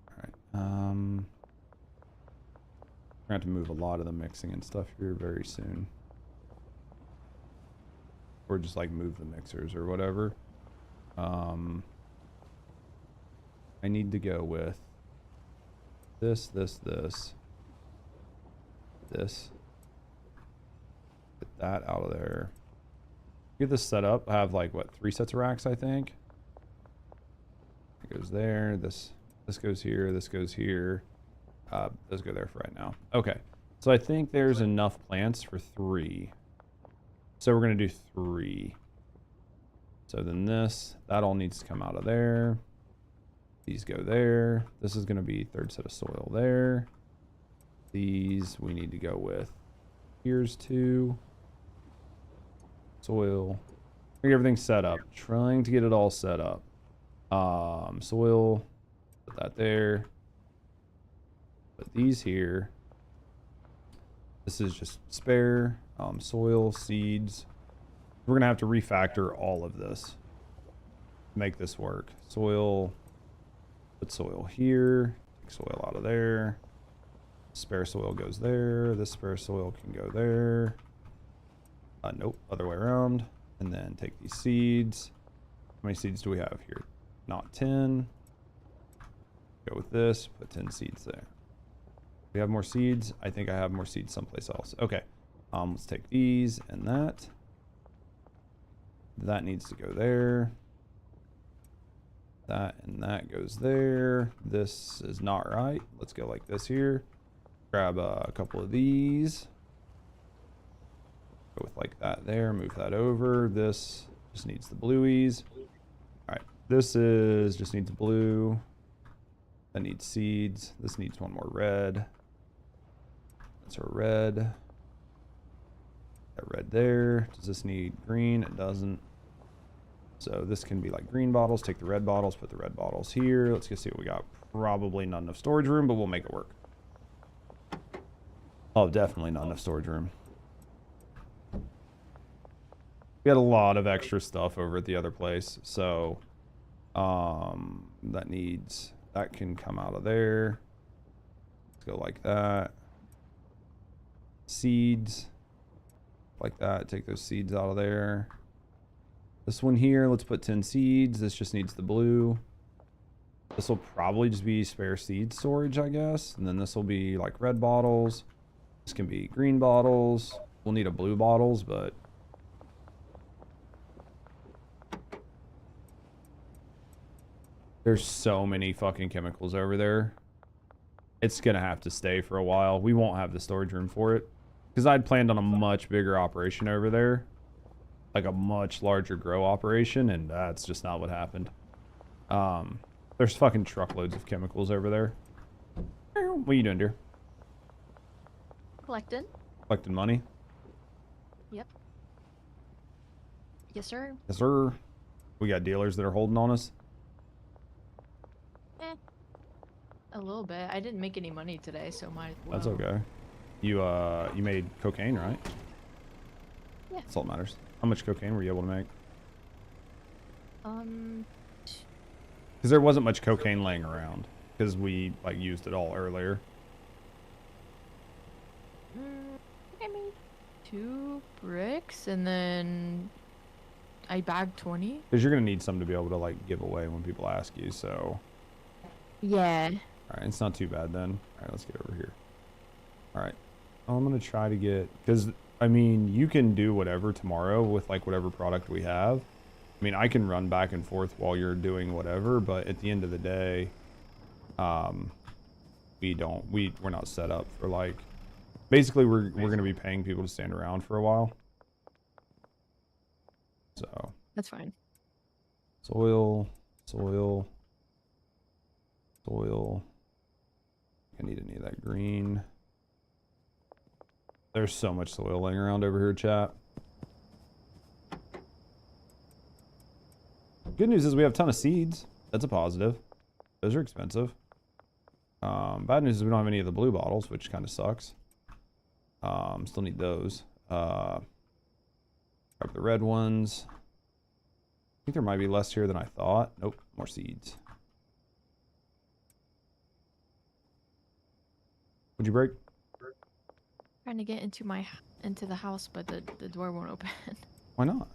Alright, we're gonna have to move a lot of the mixing and stuff here very soon. Or just like move the mixers or whatever. I need to go with this. Get that out of there. Get this set up. I have like what, 3 sets of racks, I think. It goes there. This goes here. This goes here. Those go there for right now. Okay. So I think there's enough plants for 3. So we're going to do 3. So then that all needs to come out of there. These go there. This is going to be 3rd set of soil there. These we need to go with. Here's 2. Soil. Get everything set up. Trying to get it all set up. Soil. Put that there. Put these here. This is just spare. Soil, seeds. We're gonna have to refactor all of this to make this work. Soil, put soil here, take soil out of there. Spare soil goes there. This spare soil can go there. Nope, other way around. And then take these seeds. How many seeds do we have here? Not 10. Go with this, put 10 seeds there. We have more seeds. I think I have more seeds someplace else. Okay. Let's take these and that. That needs to go there. That and that goes there. This is not right. Let's go like this here. Grab a couple of these. Go with like that there. Move that over. This just needs the blueies. All right. This is just needs blue. That needs seeds. This needs one more red. That's a red. That red there. Does this need green? It doesn't. So this can be like green bottles. Take the red bottles, put the red bottles here. Let's go see what we got. Probably not enough storage room, but we'll make it work. Oh, definitely not enough storage room. We had a lot of extra stuff over at the other place. So that can come out of there. Let's go like that. Seeds. Like that. Take those seeds out of there. This one here, let's put 10 seeds. This just needs the blue. This will probably just be spare seed storage, I guess. And then this will be like red bottles. This can be green bottles. We'll need a blue bottles, but there's so many fucking chemicals over there. It's gonna have to stay for a while. We won't have the storage room for it because I'd planned on a much bigger operation over there, like a much larger grow operation, and that's just not what happened. There's fucking truckloads of chemicals over there. What are you doing, dear? Collecting. Collecting money? Yep. Yes, sir. Yes, sir. We got dealers that are holding on us. A little bit. I didn't make any money today, so might as well. That's okay. You made cocaine, right? Yeah. That's all that matters. How much cocaine were you able to make? Because there wasn't much cocaine laying around because we like used it all earlier. I made 2 bricks and then I bagged 20. Because you're gonna need some to be able to like give away when people ask you. So. Yeah. All right, it's not too bad then. All right, let's get over here. All right, I'm gonna try to get, because I mean you can do whatever tomorrow with like whatever product we have. I mean I can run back and forth while you're doing whatever, but at the end of the day, we're not set up for like. Basically, we're gonna be paying people to stand around for a while. So. That's fine. Soil. I need any of that green. There's so much soil laying around over here, chat. Good news is we have a ton of seeds. That's a positive. Those are expensive. Bad news is we don't have any of the blue bottles, which kind of sucks. Still need those. Grab the red ones. I think there might be less here than I thought. Nope, more seeds. What'd you break? Trying to get into the house, but the door won't open. Why not?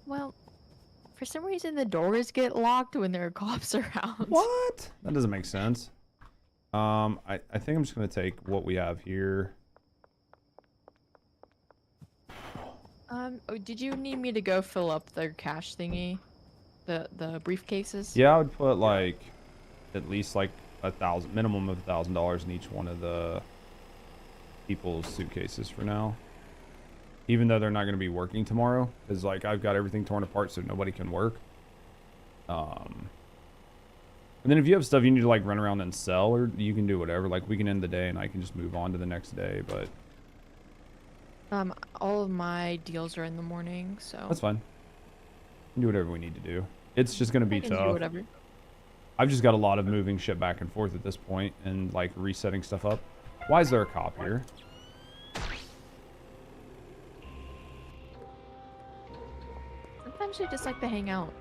Well, for some reason the doors get locked when there are cops around. What? That doesn't make sense. I think I'm just gonna take what we have here. Oh, did you need me to go fill up their cash thingy? The briefcases? Yeah, I would put like at least like minimum of $1,000 in each one of the people's suitcases for now. Even though they're not going to be working tomorrow, because like I've got everything torn apart so nobody can work. And then if you have stuff you need to like run around and sell, or you can do whatever. Like we can end the day and I can just move on to the next day. But all of my deals are in the morning, so that's fine. We can do whatever we need to do. It's just going to be I can do tough. whatever. I've just got a lot of moving shit back and forth at this point and like resetting stuff up. Why is there a cop here? essentially just like to hang out.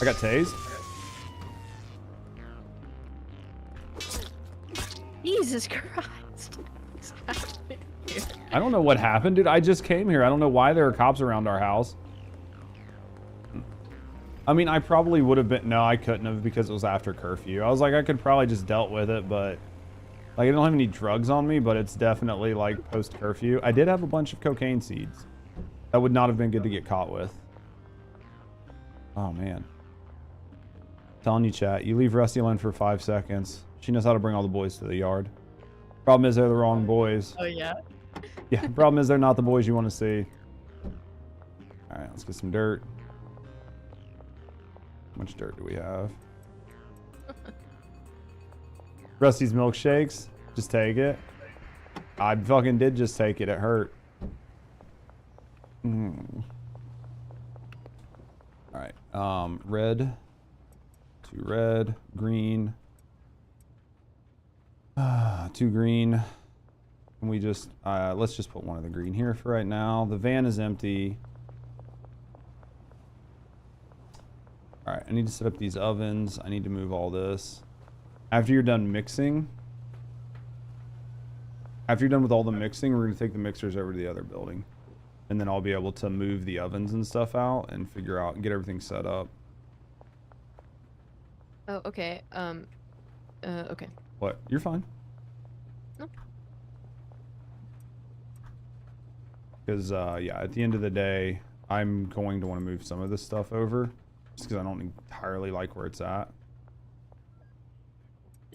I got tased. Jesus Christ. What's happening here? I don't know what happened, dude. I just came here. I don't know why there are cops around our house. I mean, I probably would have been... No, I couldn't have because it was after curfew. I was like, I could probably just dealt with it, but... Like, I don't have any drugs on me, but it's definitely, like, post-curfew. I did have a bunch of cocaine seeds. That would not have been good to get caught with. Oh, man. Telling you, chat. You leave Rusty alone for 5 seconds. She knows how to bring all the boys to the yard. Problem is, they're the wrong boys. Oh, yeah. Yeah, problem is, they're not the boys you want to see. Alright, let's get some dirt. How much dirt do we have? Rusty's milkshakes. Just take it. I fucking did just take it. It hurt. Alright. Red. 2 red. Green. 2 green. And we just... let's just put one of the green here for right now. The van is empty. Alright, I need to set up these ovens. I need to move all this. After you're done mixing... After you're done with all the mixing, we're going to take the mixers over to the other building. And then I'll be able to move the ovens and stuff out and figure out and get everything set up. Oh, okay. Okay. What? You're fine. No. Because, yeah, at the end of the day, I'm going to want to move some of this stuff over. Just because I don't entirely like where it's at.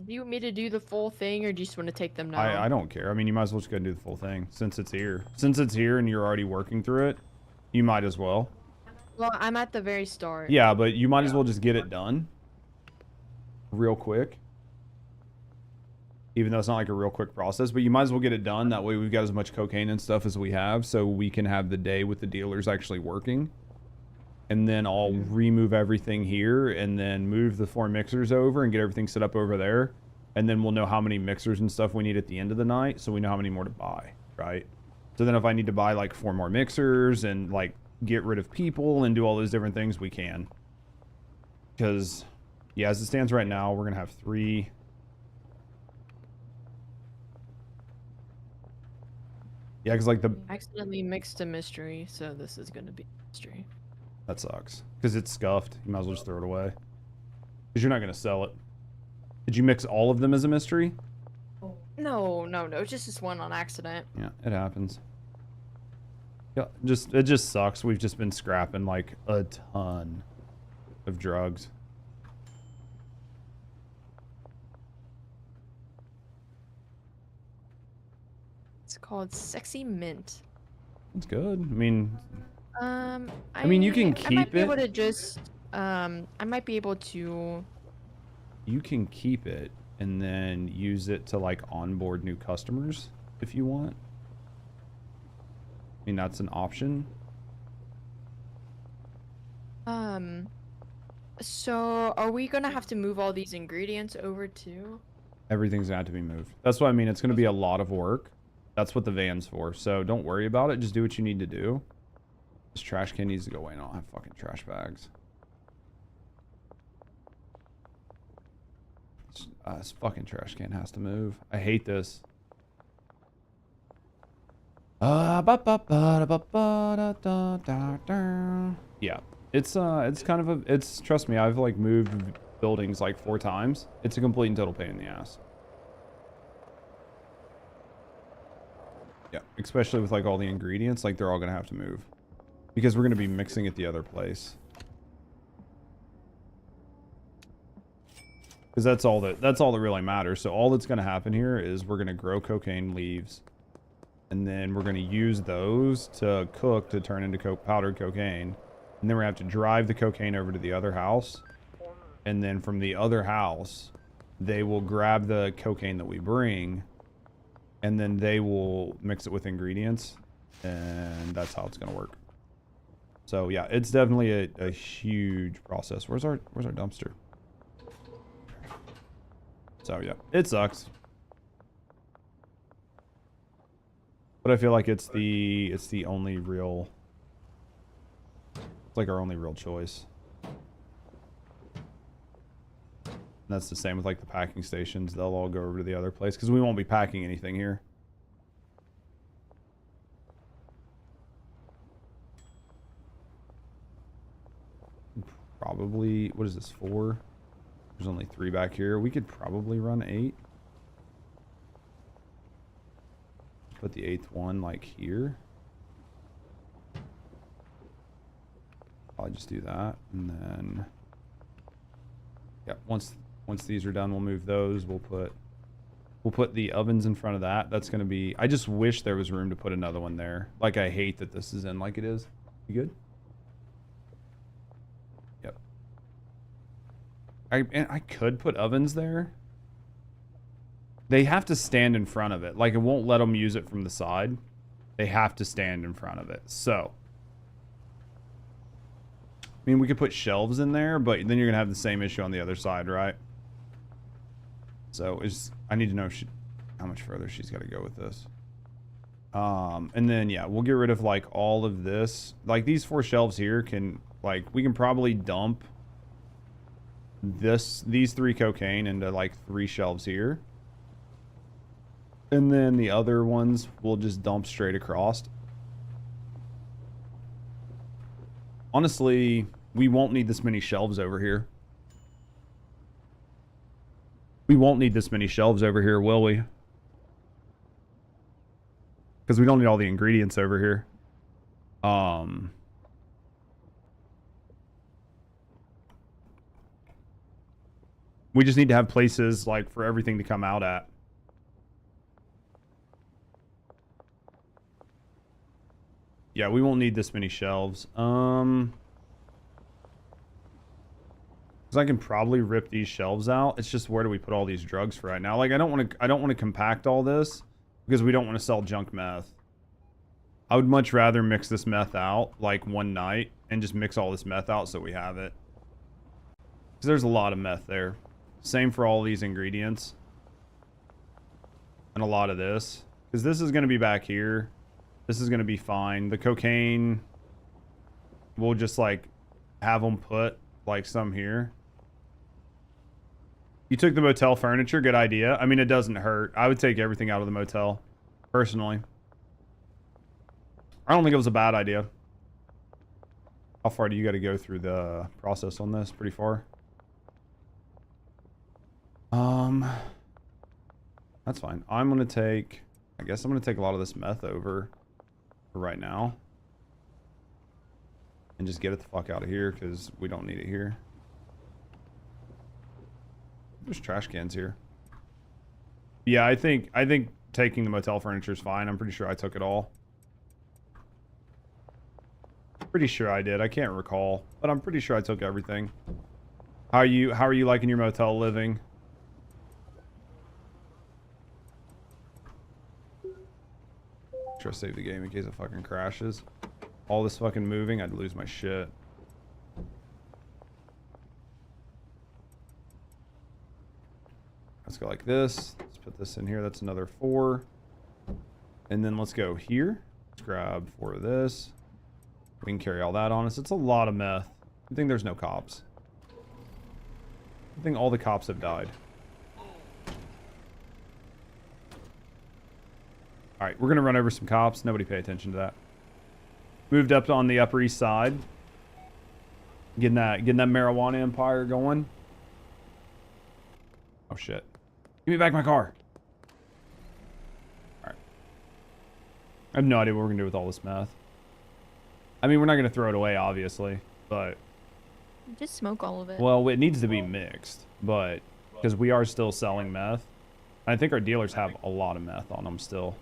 Do you want me to do the full thing, or do you just want to take them now? I don't care. I mean, you might as well just go and do the full thing since it's here. Since it's here and you're already working through it, you might as well. Well, I'm at the very start. Yeah, but you might as well just get it done real quick. Even though it's not like a real quick process, but you might as well get it done. That way we've got as much cocaine and stuff as we have, so we can have the day with the dealers actually working. And then I'll remove everything here and then move the 4 mixers over and get everything set up over there. And then we'll know how many mixers and stuff we need at the end of the night, so we know how many more to buy, right? So then if I need to buy like 4 more mixers and like get rid of people and do all those different things, we can. Because, yeah, as it stands right now, we're going to have 3... Yeah, because like the... I accidentally mixed a mystery, so this is going to be a mystery. That sucks. Because it's scuffed. You might as well just throw it away. Because you're not going to sell it. Did you mix all of them as a mystery? No, it's just this one on accident. Yeah, it happens. Yeah, it just sucks. We've just been scrapping like a ton of drugs. It's called Sexy Mint. It's good. I mean, I mean, you can I might keep be it. able to just, I might be able to... You can keep it and then use it to like onboard new customers if you want. I mean, that's an option. So are we gonna have to move all these ingredients over too? Everything's gonna have to be moved. That's what I mean. It's gonna be a lot of work. That's what the van's for. So don't worry about it. Just do what you need to do. This trash can needs to go away. I don't have fucking trash bags. This fucking trash can has to move. I hate this. Yeah, it's kind of a, trust me, I've like moved buildings like 4 times. It's a complete and total pain in the ass. Yeah, especially with like all the ingredients, like they're all gonna have to move because we're gonna be mixing at the other place. Because that's all that really matters. So all that's gonna happen here is we're gonna grow cocaine leaves, and then we're gonna use those to cook to turn into powdered cocaine, and then we have to drive the cocaine over to the other house, and then from the other house, they will grab the cocaine that we bring, and then they will mix it with ingredients, and that's how it's gonna work. So yeah, it's definitely a huge process. Where's our dumpster? So yeah, it sucks. But I feel like it's the only real, it's like our only real choice. And that's the same with like the packing stations. They'll all go over to the other place because we won't be packing anything here. Probably, what is this, 4? There's only 3 back here. We could probably run 8. Put the 8th one like here. I'll just do that, and then yeah, once these are done, we'll move those. We'll put the ovens in front of that. That's gonna be. I just wish there was room to put another one there. Like, I hate that this is in like it is. You good? Yep. I could put ovens there. They have to stand in front of it. Like, it won't let them use it from the side. They have to stand in front of it. So, I mean, we could put shelves in there, but then you're gonna have the same issue on the other side, right? So I need to know how much further she's got to go with this. And then yeah, we'll get rid of like all of this. Like, these 4 shelves here can, like, we can probably dump these 3 cocaine into like 3 shelves here. And then the other ones we'll just dump straight across. Honestly, we won't need this many shelves over here. We won't need this many shelves over here, will we? Because we don't need all the ingredients over here. We just need to have places like for everything to come out at. Yeah, we won't need this many shelves. Because I can probably rip these shelves out. It's just, where do we put all these drugs for right now? Like, I don't want to compact all this because we don't want to sell junk meth. I would much rather mix this meth out like one night and just mix all this meth out so we have it. Because there's a lot of meth there. Same for all these ingredients. And a lot of this. Because this is going to be back here. This is going to be fine. The cocaine, we'll just like have them put like some here. You took the motel furniture. Good idea. I mean, it doesn't hurt. I would take everything out of the motel, personally. I don't think it was a bad idea. How far do you got to go through the process on this? Pretty far. That's fine. I'm going to take, I guess I'm going to take a lot of this meth over for right now. And just get it the fuck out of here because we don't need it here. There's trash cans here. Yeah, I think taking the motel furniture is fine. I'm pretty sure I took it all. Pretty sure I did. I can't recall, but I'm pretty sure I took everything. How are you liking your motel living? Try to save the game in case it fucking crashes. All this fucking moving, I'd lose my shit. Let's go like this. Let's put this in here. That's another 4. And then let's go here. Let's grab 4 of this. We can carry all that on us. It's a lot of meth. I think there's no cops. I think all the cops have died. Alright, we're going to run over some cops. Nobody pay attention to that. Moved up on the Upper East Side. Getting that marijuana empire going. Oh shit. Give me back my car. Alright. I have no idea what we're going to do with all this meth. I mean, we're not going to throw it away, obviously, but... Just smoke all of it. Well, it needs to be mixed, but... Because we are still selling meth. I think our dealers have a lot of meth on them still.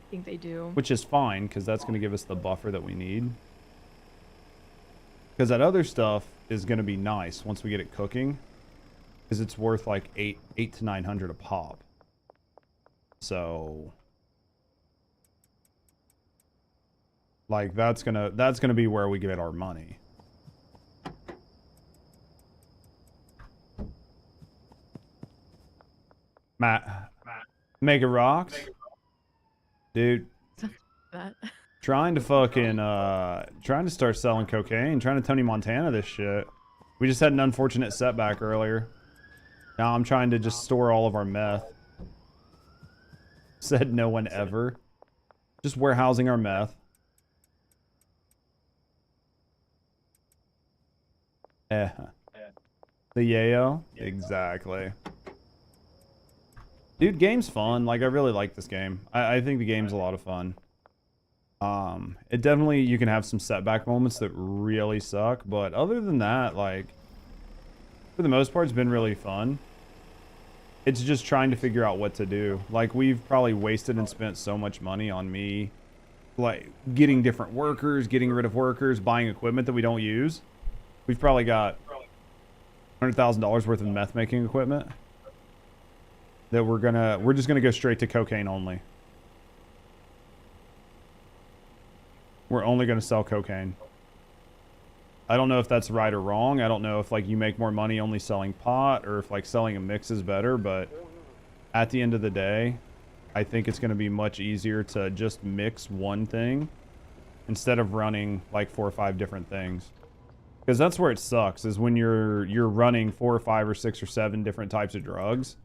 I think they do. Which is fine, because that's going to give us the buffer that we need. Because that other stuff is going to be nice once we get it cooking. Because it's worth like 800 to 900 a pop. So... Like, that's gonna be where we get our money. Matt, make it rocks. Dude, that. Trying to fucking, trying to start selling cocaine, trying to Tony Montana this shit. We just had an unfortunate setback earlier. Now I'm trying to just store all of our meth. Said no one ever. Just warehousing our meth. The yayo? Exactly. Dude, game's fun. Like, I really like this game. I think the game's a lot of fun. It definitely, you can have some setback moments that really suck, but other than that, like, for the most part, it's been really fun. It's just trying to figure out what to do. Like, we've probably wasted and spent so much money on me, like, getting different workers, getting rid of workers, buying equipment that we don't use. We've probably got $100,000 worth of meth making equipment that we're just gonna go straight to cocaine only. We're only gonna sell cocaine. I don't know if that's right or wrong. I don't know if like you make more money only selling pot or if like selling a mix is better, but at the end of the day, I think it's gonna be much easier to just mix one thing instead of running like 4 or 5 different things. Because that's where it sucks, is when you're running 4 or 5 or 6 or 7 different types of drugs.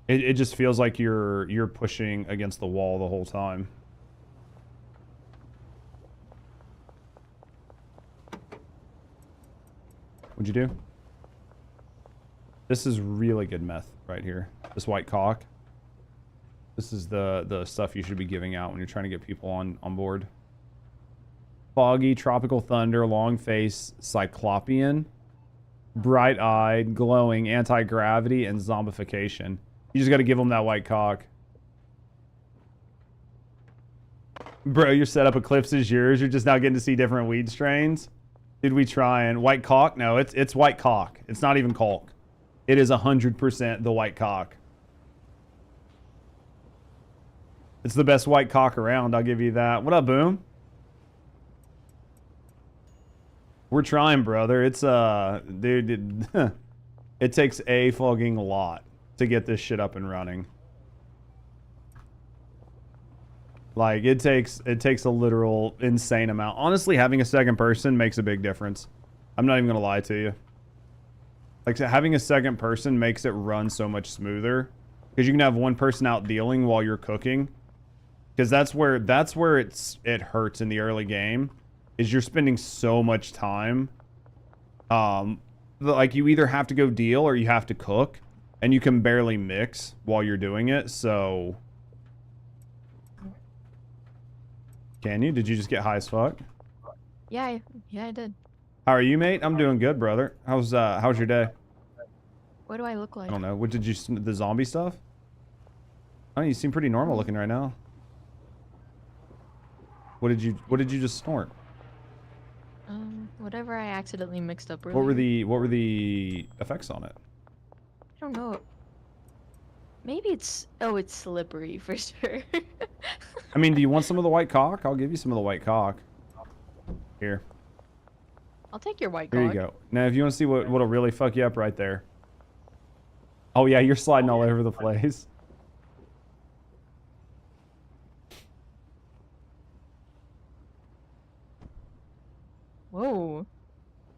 It just feels like you're pushing against the wall the whole time. What'd you do? This is really good meth right here. This white cock. This is the stuff you should be giving out when you're trying to get people on board. Foggy, tropical thunder, long face, cyclopean, bright-eyed, glowing, anti-gravity, and zombification. You just got to give them that white cock. Bro, your setup eclipses yours. You're just now getting to see different weed strains. Dude, we trying. White cock? No, it's white cock. It's not even caulk. It is 100% the white cock. It's the best white cock around, I'll give you that. What up, Boom? We're trying, brother. It's, dude, it takes a fucking lot to get this shit up and running. Like, it takes a literal insane amount. Honestly, having a second person makes a big difference. I'm not even gonna lie to you. Like, having a second person makes it run so much smoother. Because you can have one person out dealing while you're cooking. Because that's where it hurts in the early game. Is you're spending so much time. Like, you either have to go deal or you have to cook. And you can barely mix while you're doing it, so... Can you? Did you just get high as fuck? Yeah, I did. How are you, mate? I'm doing good, brother. How's your day? What do I look like? I don't know. What did you... The zombie stuff? Oh, you seem pretty normal looking right now. What did you just snort? Whatever I accidentally mixed up earlier. What were the effects on it? I don't know. Maybe it's... Oh, it's slippery for sure. I mean, do you want some of the white cock? I'll give you some of the white cock. Here. I'll take your white Here cock. you go. Now, if you want to see what'll really fuck you up right there. Oh, yeah, you're sliding all over the place. Whoa.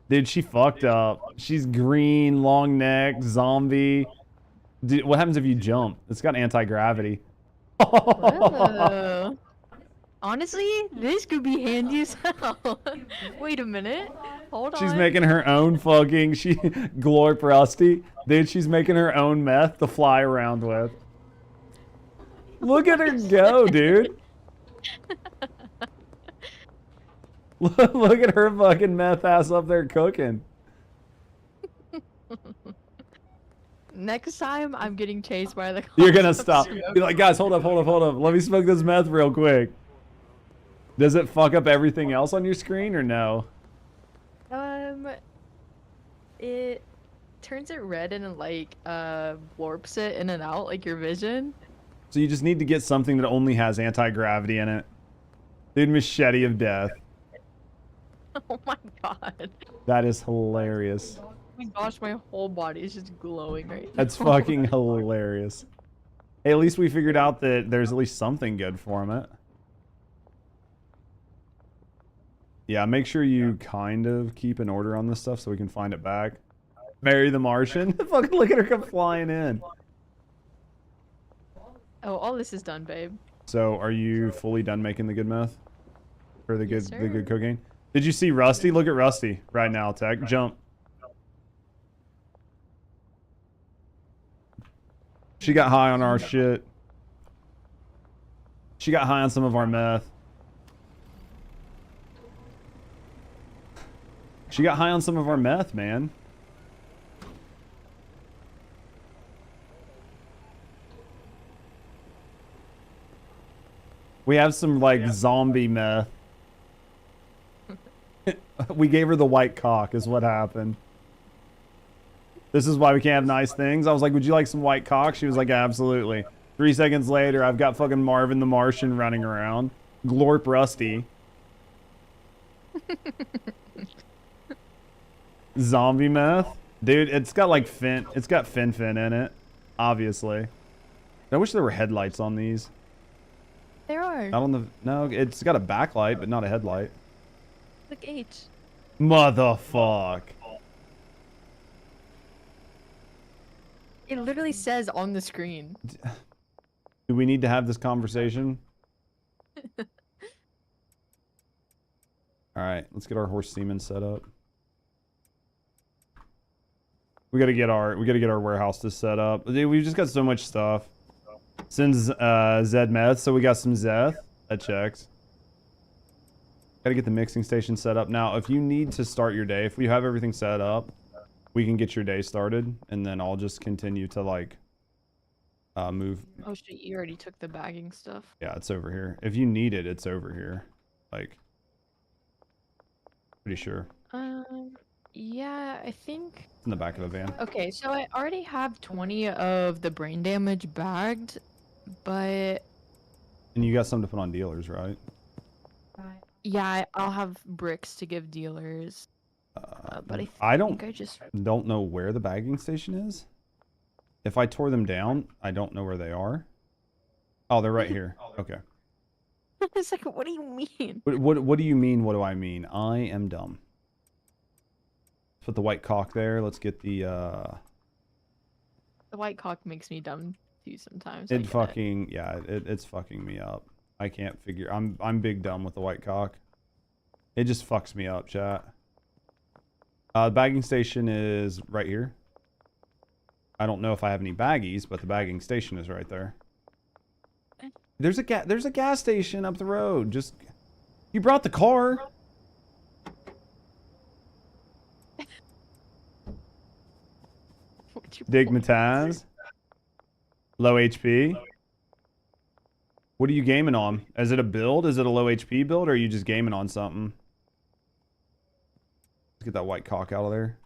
Dude, she fucked up. She's green, long neck, zombie. Dude, what happens if you jump? It's got anti-gravity. Whoa. Honestly, this could be handy as hell. Wait a minute. Hold on. She's making her own fucking... Glorp Rusty. Dude, she's making her own meth to fly around with. Look at her go, dude. Look at her fucking meth ass up there cooking. Next time, I'm getting chased by the cops. You're gonna stop. Be like, guys, hold up. Let me smoke this meth real quick. Does it fuck up everything else on your screen or no? It turns it red and it like warps it in and out, like your vision. So you just need to get something that only has anti-gravity in it. Dude, machete of death. Oh my god. That is hilarious. Oh my gosh, my whole body is just glowing right now. That's fucking hilarious. Hey, at least we figured out that there's at least something good for him. Yeah, make sure you kind of keep an order on this stuff so we can find it back. Marry the Martian. Fucking look at her come flying in. Oh, all this is done, babe. So, are you fully done making the good meth? Or the Yes, good sir. cocaine? Did you see Rusty? Look at Rusty right now, Tech. Jump. She got high on our shit. She got high on some of our meth. She got high on some of our meth, man. We have some, like, zombie meth. We gave her the white cock, is what happened. This is why we can't have nice things. I was like, would you like some white cock? She was like, absolutely. 3 seconds later, I've got fucking Marvin the Martian running around. Glorp Rusty. Zombie meth? Dude, it's got like it's got fin in it. Obviously. I wish there were headlights on these. There are. Not on the... No, it's got a backlight, but not a headlight. Look, H. Motherfuck. It literally says on the screen. Do we need to have this conversation? Alright, let's get our horse semen set up. We gotta get our warehouse to set up. Dude, we've just got so much stuff. Since Zed meth, so we got some Zeth. That checks. Gotta get the mixing station set up. Now, if you need to start your day, if we have everything set up, we can get your day started, and then I'll just continue to, like, move. Oh shit, you already took the bagging stuff. Yeah, it's over here. If you need it, it's over here. Like, pretty sure. Yeah, I think... It's in the back of the van. Okay, so I already have 20 of the brain damage bagged, but... And you got some to put on dealers, right? Yeah, I'll have bricks to give dealers. But I think I just... don't know where the bagging station is. If I tore them down, I don't know where they are. Oh, they're right here. Okay. It's like, what do you mean? What do you mean? What do I mean? I am dumb. Let's put the white cock there. Let's get the The white cock makes me dumb too sometimes. it's fucking me up. I can't figure. I'm big dumb with the white cock. It just fucks me up, chat. The bagging station is right here. I don't know if I have any baggies, but the bagging station is right there. There's a gas station up the road. Just you brought the car. Digmataz. Low HP. What are you gaming on? Is it a build? Is it a low HP build, or are you just gaming on something? Let's get that white cock out of there.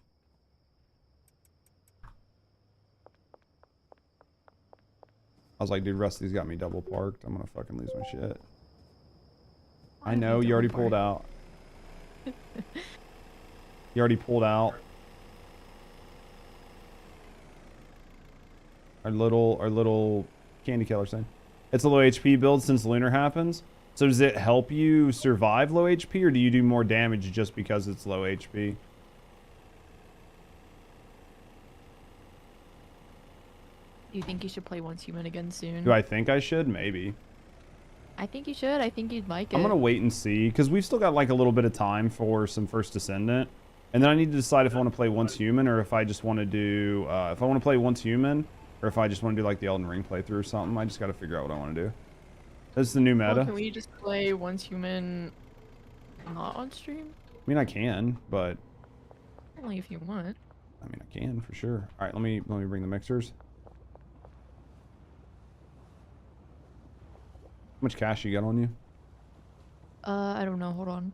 I was like, dude, Rusty's got me double parked. I'm gonna fucking lose my shit. I know, you already pulled out. You already pulled out. Our little candy killer thing. It's a low HP build since Lunar happens. So does it help you survive low HP, or do you do more damage just because it's low HP? Do you think you should play Once Human again soon? Do I think I should? Maybe. I think you should. I think you'd like it. I'm gonna wait and see, because we've still got like a little bit of time for some First Descendant. And then I need to decide if I want to play Once Human, or if I just want to do, if I want to play Once Human, or if I just want to do like the Elden Ring playthrough or something. I just got to figure out what I want to do. This is the new meta. Well, can we just play Once Human not on stream? I mean, I can, but... Only if you want. I mean, I can, for sure. Alright, let me bring the mixers. How much cash you got on you? I don't know. Hold on.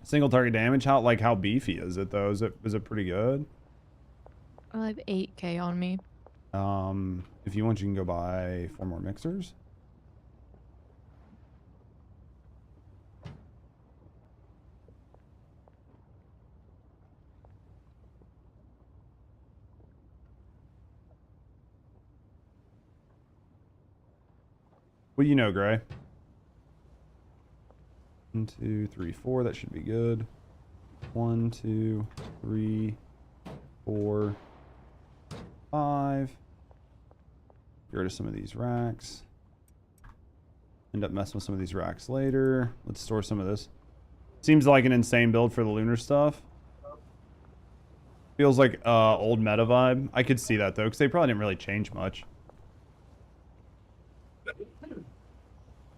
Single target damage? How beefy is it though? Is it pretty good? I have 8k on me. If you want, you can go buy 4 more mixers. What do you know, Gray? 1, 2, 3, 4. That should be good. 1, 2, 3, 4, 5. Get rid of some of these racks. End up messing with some of these racks later. Let's store some of this. Seems like an insane build for the lunar stuff. Feels like old meta vibe. I could see that though, because they probably didn't really change much.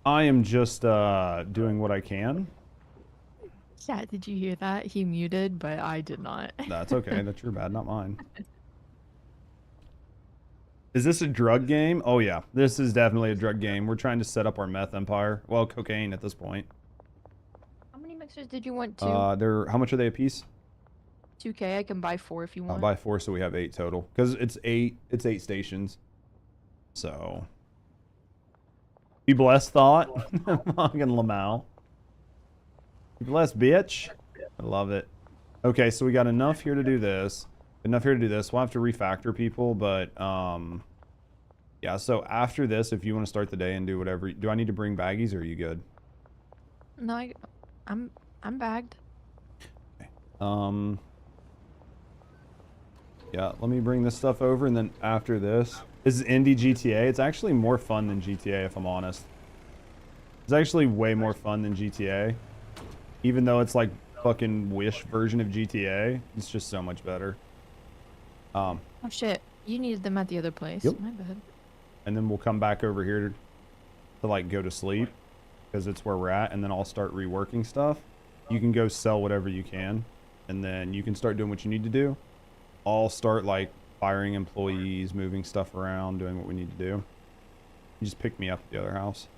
I am just doing what I can. Yeah, did you hear that? He muted, but I did not. That's okay. That's your bad, not mine. Is this a drug game? Oh yeah, this is definitely a drug game. We're trying to set up our meth empire. Well, cocaine at this point. How many mixers did you want? 2? How much are they a piece? 2K. I can buy 4 if you I'll want. buy 4, so we have 8 total. Because it's 8 stations. So be blessed, thought. Fucking Lamau. Be blessed, bitch. I love it. Okay, so we got enough here to do this. Enough here to do this. We'll have to refactor people, but yeah, so after this, if you want to start the day and do whatever, do I need to bring baggies or are you good? No, I'm bagged. Okay. Yeah, let me bring this stuff over, and then after this is indie GTA. It's actually more fun than GTA, if I'm honest. It's actually way more fun than GTA. Even though it's like fucking Wish version of GTA, it's just so much better. Oh shit, you needed them at the other place. Yep. My bad. And then we'll come back over here to like go to sleep, because it's where we're at, and then I'll start reworking stuff. You can go sell whatever you can, and then you can start doing what you need to do. I'll start like firing employees, moving stuff around, doing what we need to do. You just pick me up at the other house.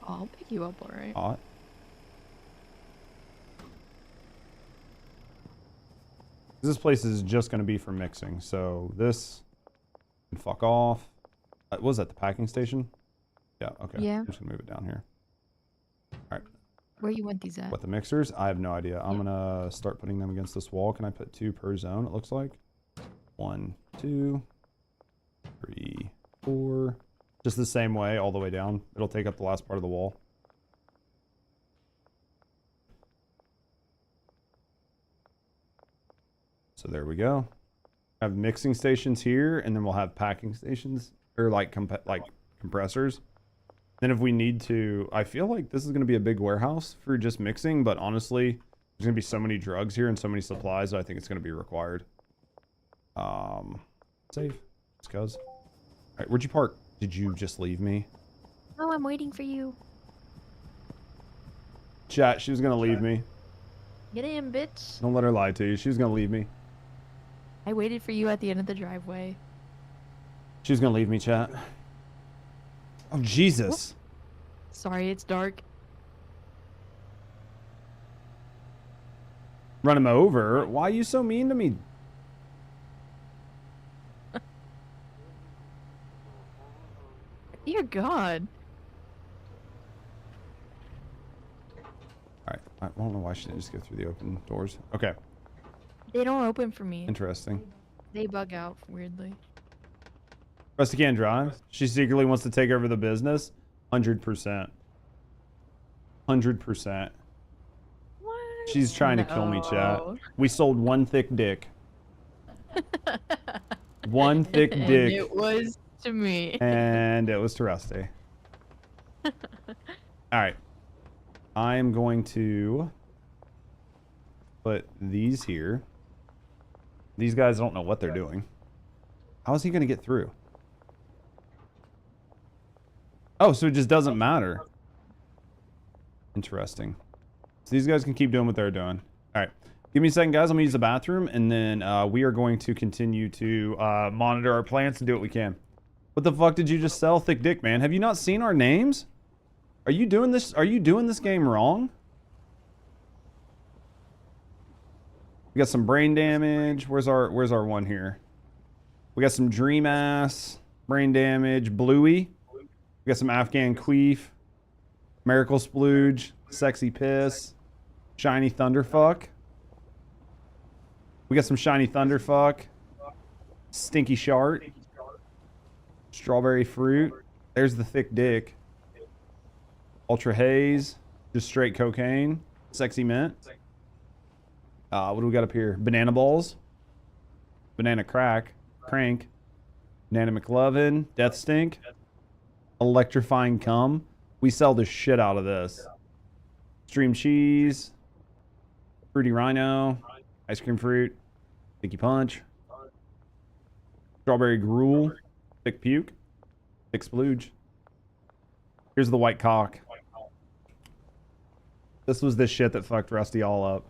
I'll pick you up, alright. Hot. This place is just going to be for mixing, so this can fuck off. What was that, the packing station? Yeah, okay. Yeah. I'm just going to move it down here. All right. Where you want these at? What, the mixers? I have no idea. I'm going to start putting them against this wall. Can I put 2 per zone, it looks like? 1, 2, 3, 4. Just the same way, all the way down. It'll take up the last part of the wall. So there we go. Have mixing stations here, and then we'll have packing stations, or like compressors. Then if we need to, I feel like this is going to be a big warehouse for just mixing, but honestly, there's going to be so many drugs here and so many supplies that I think it's going to be required. Save. Just cuz. All right, where'd you park? Did you just leave me? No, I'm waiting for you. Chat, she was going to leave me. Get in, bitch. Don't let her lie to you. She was going to leave me. I waited for you at the end of the driveway. She was going to leave me, chat. Oh, Jesus. Sorry, it's dark. Run him over? Why are you so mean to me? Dear God. Alright, I don't know why she didn't just go through the open doors. Okay, They don't open for me. interesting. They bug out weirdly. Rusty can't drive. She secretly wants to take over the business. 100%. 100%. What? She's trying to kill me, chat. We sold 1 thick dick. 1 thick And dick. it was to me. And it was to Rusty. Alright. I am going to put these here. These guys don't know what they're doing. How is he going to get through? Oh, so it just doesn't matter. Interesting. So these guys can keep doing what they're doing. All right. Give me a second, guys. I'm going to use the bathroom, and then we are going to continue to monitor our plants and do what we can. What the fuck did you just sell? Thick dick, man. Have you not seen our names? Are you doing this? Are you doing this game wrong? We got some brain damage. Where's our one here? We got some dream ass, brain damage, bluey. We got some Afghan queef, miracle splooge, sexy piss, shiny thunderfuck. We got some shiny thunderfuck, stinky shart, strawberry fruit, There's the thick dick. Ultra haze, just straight cocaine. Sexy mint. What do we got up here? Banana balls. Banana crank. Banana McLovin. Death stink. Electrifying cum. We sell the shit out of this. Stream cheese. Fruity rhino. Ice cream fruit. Sticky punch. Strawberry gruel. Thick puke. Thick splooge. Here's the white cock. This was the shit that fucked Rusty all up.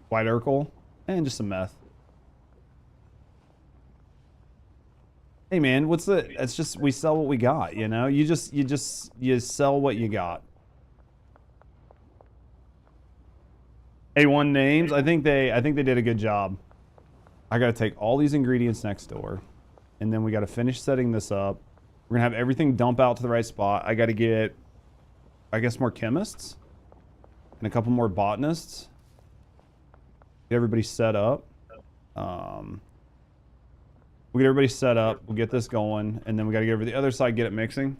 White Urkel. And just some meth. Hey man, what's the... It's just, we sell what we got, you know? You sell what you got. A1 names, I think they did a good job. I gotta take all these ingredients next door. And then we gotta finish setting this up. We're gonna have everything dump out to the right spot. I gotta get, I guess, more chemists. And a couple more botanists. Get everybody set up. We'll get everybody set up. We'll get this going. And then we got to get over the other side, get it mixing.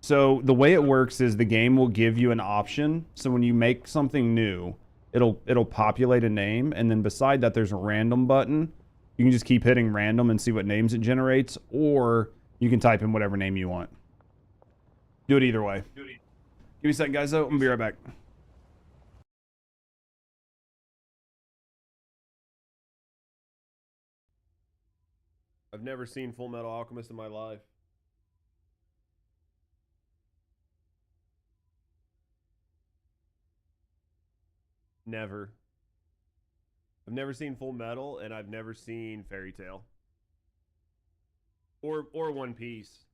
So the way it works is the game will give you an option. So when you make something new, it'll populate a name. And then beside that, there's a random button. You can just keep hitting random and see what names it generates. Or you can type in whatever name you want. Do it either way. Give me a second, guys, though. I'm going to be right back. I've never seen Full Metal Alchemist in my life. Never. I've never seen Full Metal, and I've never seen Fairy Tail. Or One Piece.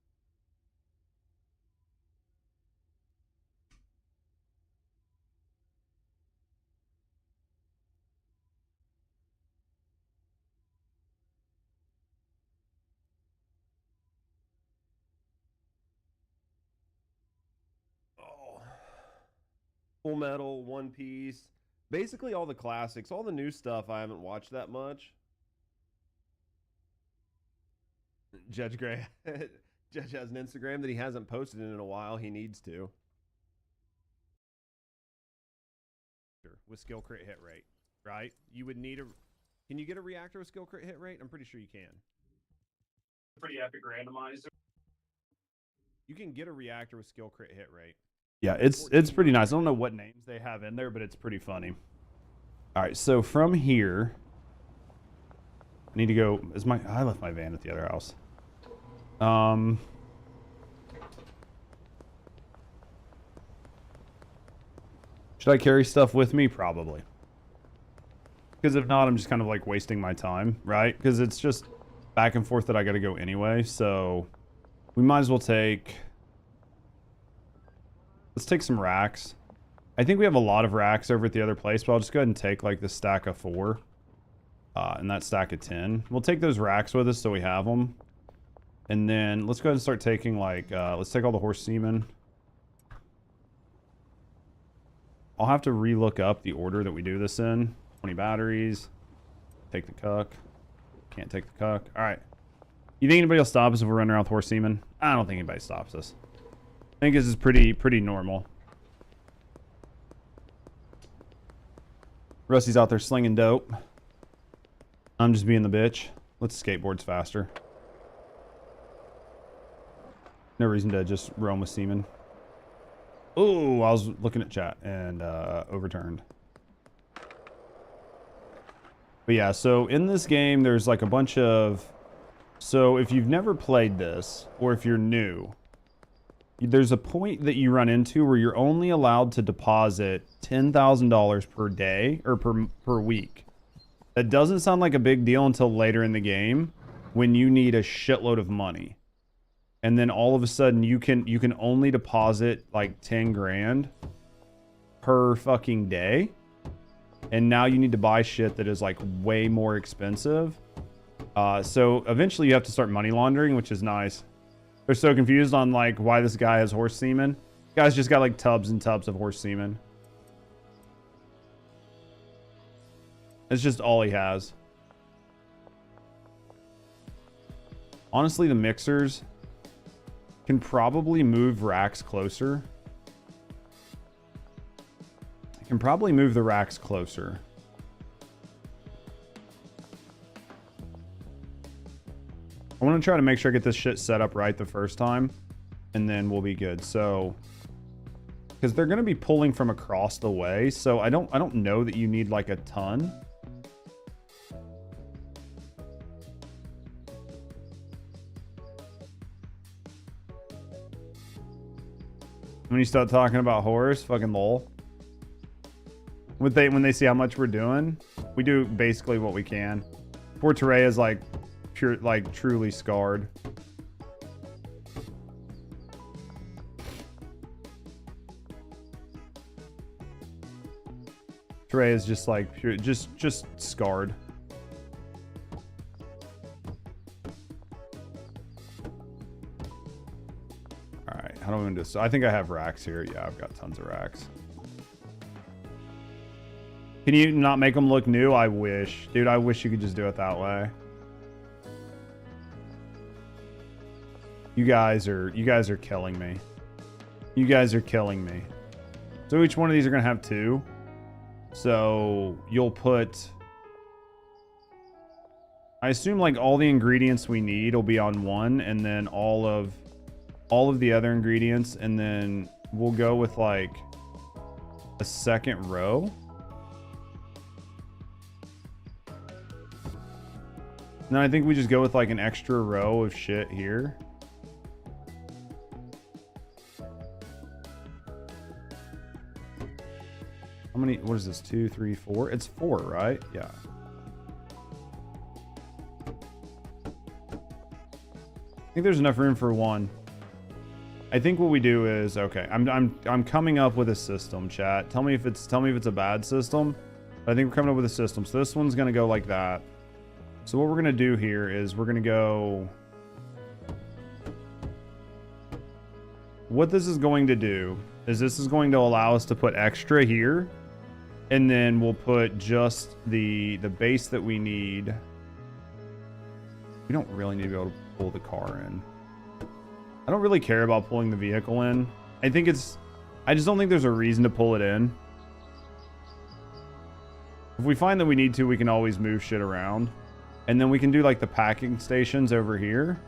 Full Metal, One Piece, basically all the classics. All the new stuff I haven't watched that much. Judge Gray, Judge has an Instagram that he hasn't posted in a while. He needs to. With skill crit hit rate, right? You would need a... Can you get a reactor with skill crit hit rate? I'm pretty sure you can. Pretty epic randomizer. You can get a reactor with skill crit hit rate. Yeah, it's pretty nice. I don't know what names they have in there, but it's pretty funny. All right, so from here, I need to go. I left my van at the other house. Should I carry stuff with me? Probably. Because if not, I'm just kind of like wasting my time, right? Because it's just back and forth that I got to go anyway. So we might as well take... Let's take some racks. I think we have a lot of racks over at the other place, but I'll just go ahead and take like the stack of 4 and that stack of 10. We'll take those racks with us so we have them. And then let's go ahead and start taking like, let's take all the horse semen. I'll have to relook up the order that we do this in. 20 batteries. Take the cuck. Can't take the cuck. All right. You think anybody will stop us if we're running around with horse semen? I don't think anybody stops us. I think this is pretty normal. Rusty's out there slinging dope. I'm just being the bitch. Let's skateboards faster. No reason to just roam with semen. Oh, I was looking at chat and overturned. But yeah, so in this game, there's like a bunch of... So if you've never played this, or if you're new... There's a point that you run into where you're only allowed to deposit $10,000 per day or per week. That doesn't sound like a big deal until later in the game when you need a shitload of money. And then all of a sudden you can only deposit like 10 grand per fucking day. And now you need to buy shit that is like way more expensive. So eventually you have to start money laundering, which is nice. They're so confused on like why this guy has horse semen. This guy's just got like tubs and tubs of horse semen. It's just all he has. Honestly, the mixers Can probably move racks closer. I can probably move the racks closer. I want to try to make sure I get this shit set up right the first time, and then we'll be good. So, because they're going to be pulling from across the way, so I don't know that you need like a ton. When you start talking about horrors, fucking lol. When they see how much we're doing, we do basically what we can. Poor Terea is like pure, like truly scarred. Terea is just like pure, just scarred. How do I do this? I think I have racks here. Yeah, I've got tons of racks. Can you not make them look new? I wish. Dude, I wish you could just do it that way. You guys are killing me. You guys are killing me. So each one of these are going to have 2. So you'll put... I assume like all the ingredients we need will be on one, and then all of the other ingredients, and then we'll go with like a second row. And then I think we just go with like an extra row of shit here. How many, what is this? 2, 3, 4? It's 4, right? Yeah. I think there's enough room for 1. I think what we do is, okay, I'm coming up with a system, chat. Tell me if it's a bad system. I think we're coming up with a system. So this one's gonna go like that. So what we're gonna do here is we're gonna go. What this is going to do is this is going to allow us to put extra here, and then we'll put just the base that we need. We don't really need to be able to pull the car in. I don't really care about pulling the vehicle in. I just don't think there's a reason to pull it in. If we find that we need to, we can always move shit around. And then we can do like the packing stations over here.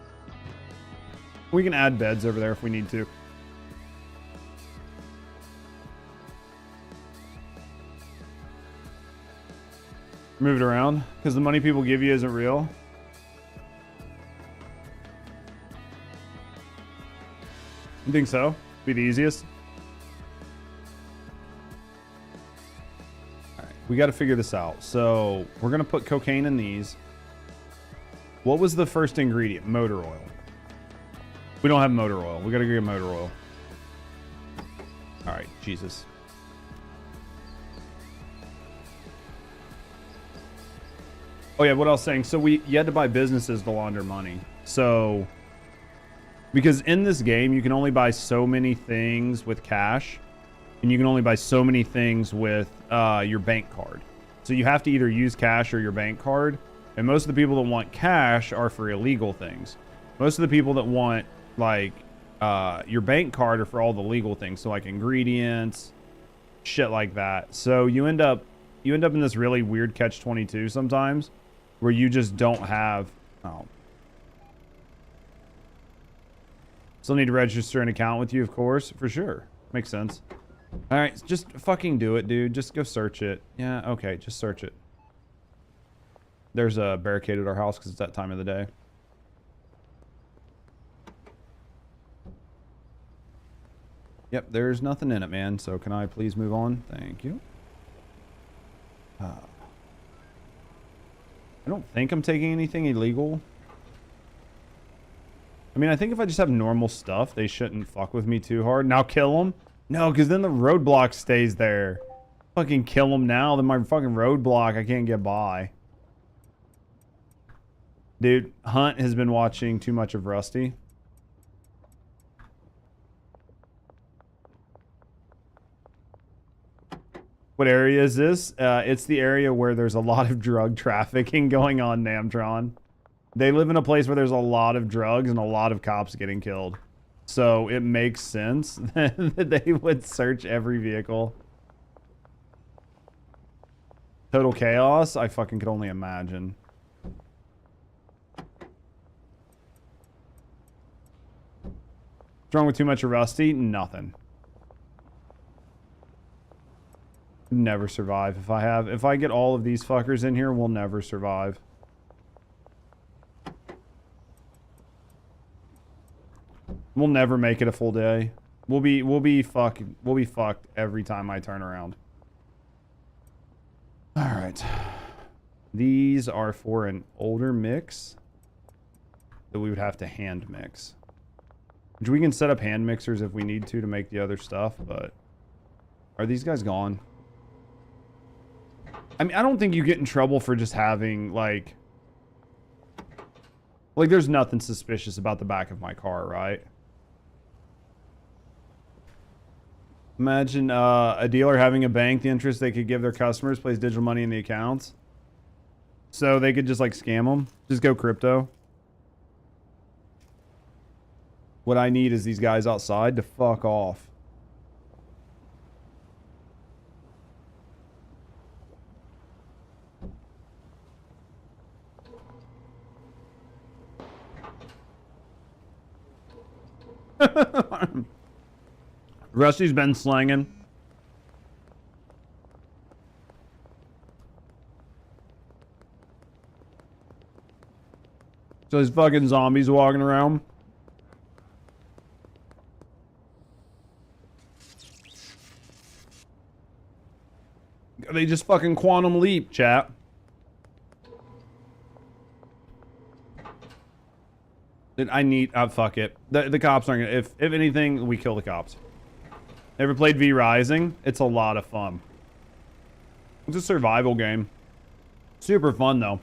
We can add beds over there if we need to. Move it around because the money people give you isn't real. You think so? Be the easiest? Alright, we got to figure this out. So, we're going to put cocaine in these. What was the first ingredient? Motor oil. We don't have motor oil. We got to get motor oil. Alright, Jesus. Oh yeah, what I was saying. So, you had to buy businesses to launder money. So... because in this game, you can only buy so many things with cash, and you can only buy so many things with your bank card. So you have to either use cash or your bank card. And most of the people that want cash are for illegal things. Most of the people that want like your bank card are for all the legal things. So like ingredients, shit like that. So you end up in this really weird catch-22 sometimes, where you just don't have. Oh. Still need to register an account with you, of course, for sure. Makes sense. All right, just fucking do it, dude. Just go search it. Yeah, okay, just search it. There's a barricade at our house because it's that time of the day. Yep, there's nothing in it, man. So can I please move on? Thank you. I don't think I'm taking anything illegal. I mean, I think if I just have normal stuff, they shouldn't fuck with me too hard. Now kill them? No, because then the roadblock stays there. Fucking kill them now, then my fucking roadblock, I can't get by. Dude, Hunt has been watching too much of Rusty. What area is this? It's the area where there's a lot of drug trafficking going on, Namtron. They live in a place where there's a lot of drugs and a lot of cops getting killed. So it makes sense that they would search every vehicle. Total chaos? I fucking could only imagine. What's wrong with too much of Rusty? Nothing. Never survive if I get all of these fuckers in here, we'll never survive. We'll never make it a full day. We'll be fucked every time I turn around. All right. These are for an older mix that we would have to hand mix. Which we can set up hand mixers if we need to make the other stuff, but are these guys gone? I mean, I don't think you get in trouble for just having, like there's nothing suspicious about the back of my car, right? Imagine a dealer having a bank, the interest they could give their customers, place digital money in the accounts. So they could just, like, scam them. Just go crypto. What I need is these guys outside to fuck off. Rusty's been slanging. So there's fucking zombies walking around. They just fucking quantum leap, chat. I need... fuck it. The cops aren't gonna... If anything, we kill the cops. Never played V Rising? It's a lot of fun. It's a survival game. Super fun, though.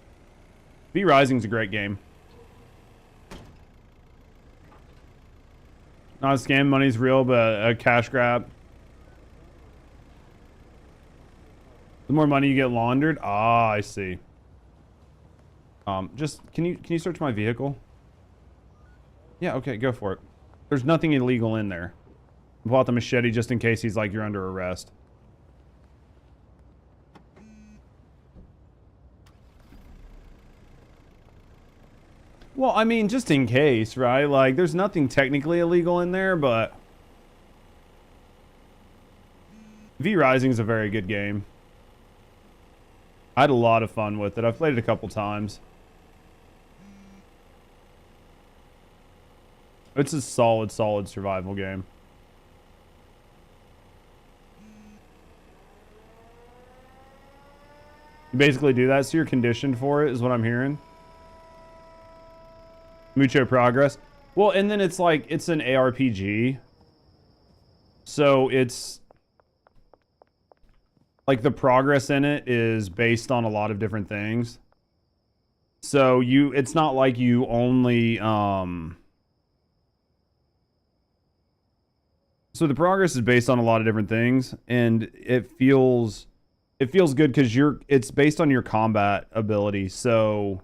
V Rising's a great game. Not a scam, money's real, but a cash grab. The more money you get laundered? Ah, I see. Just... Can you search my vehicle? Yeah, okay, go for it. There's nothing illegal in there. I bought the machete just in case he's like, you're under arrest. Well, I mean, just in case, right? Like, there's nothing technically illegal in there, but... V Rising is a very good game. I had a lot of fun with it. I've played it a couple times. It's a solid survival game. You basically do that, so you're conditioned for it, is what I'm hearing. Mucho progress. Well, and then it's like, it's an ARPG. So it's... like, the progress in it is based on a lot of different things. So it's not like you only, So the progress is based on a lot of different things, and it feels good because it's based on your combat ability. So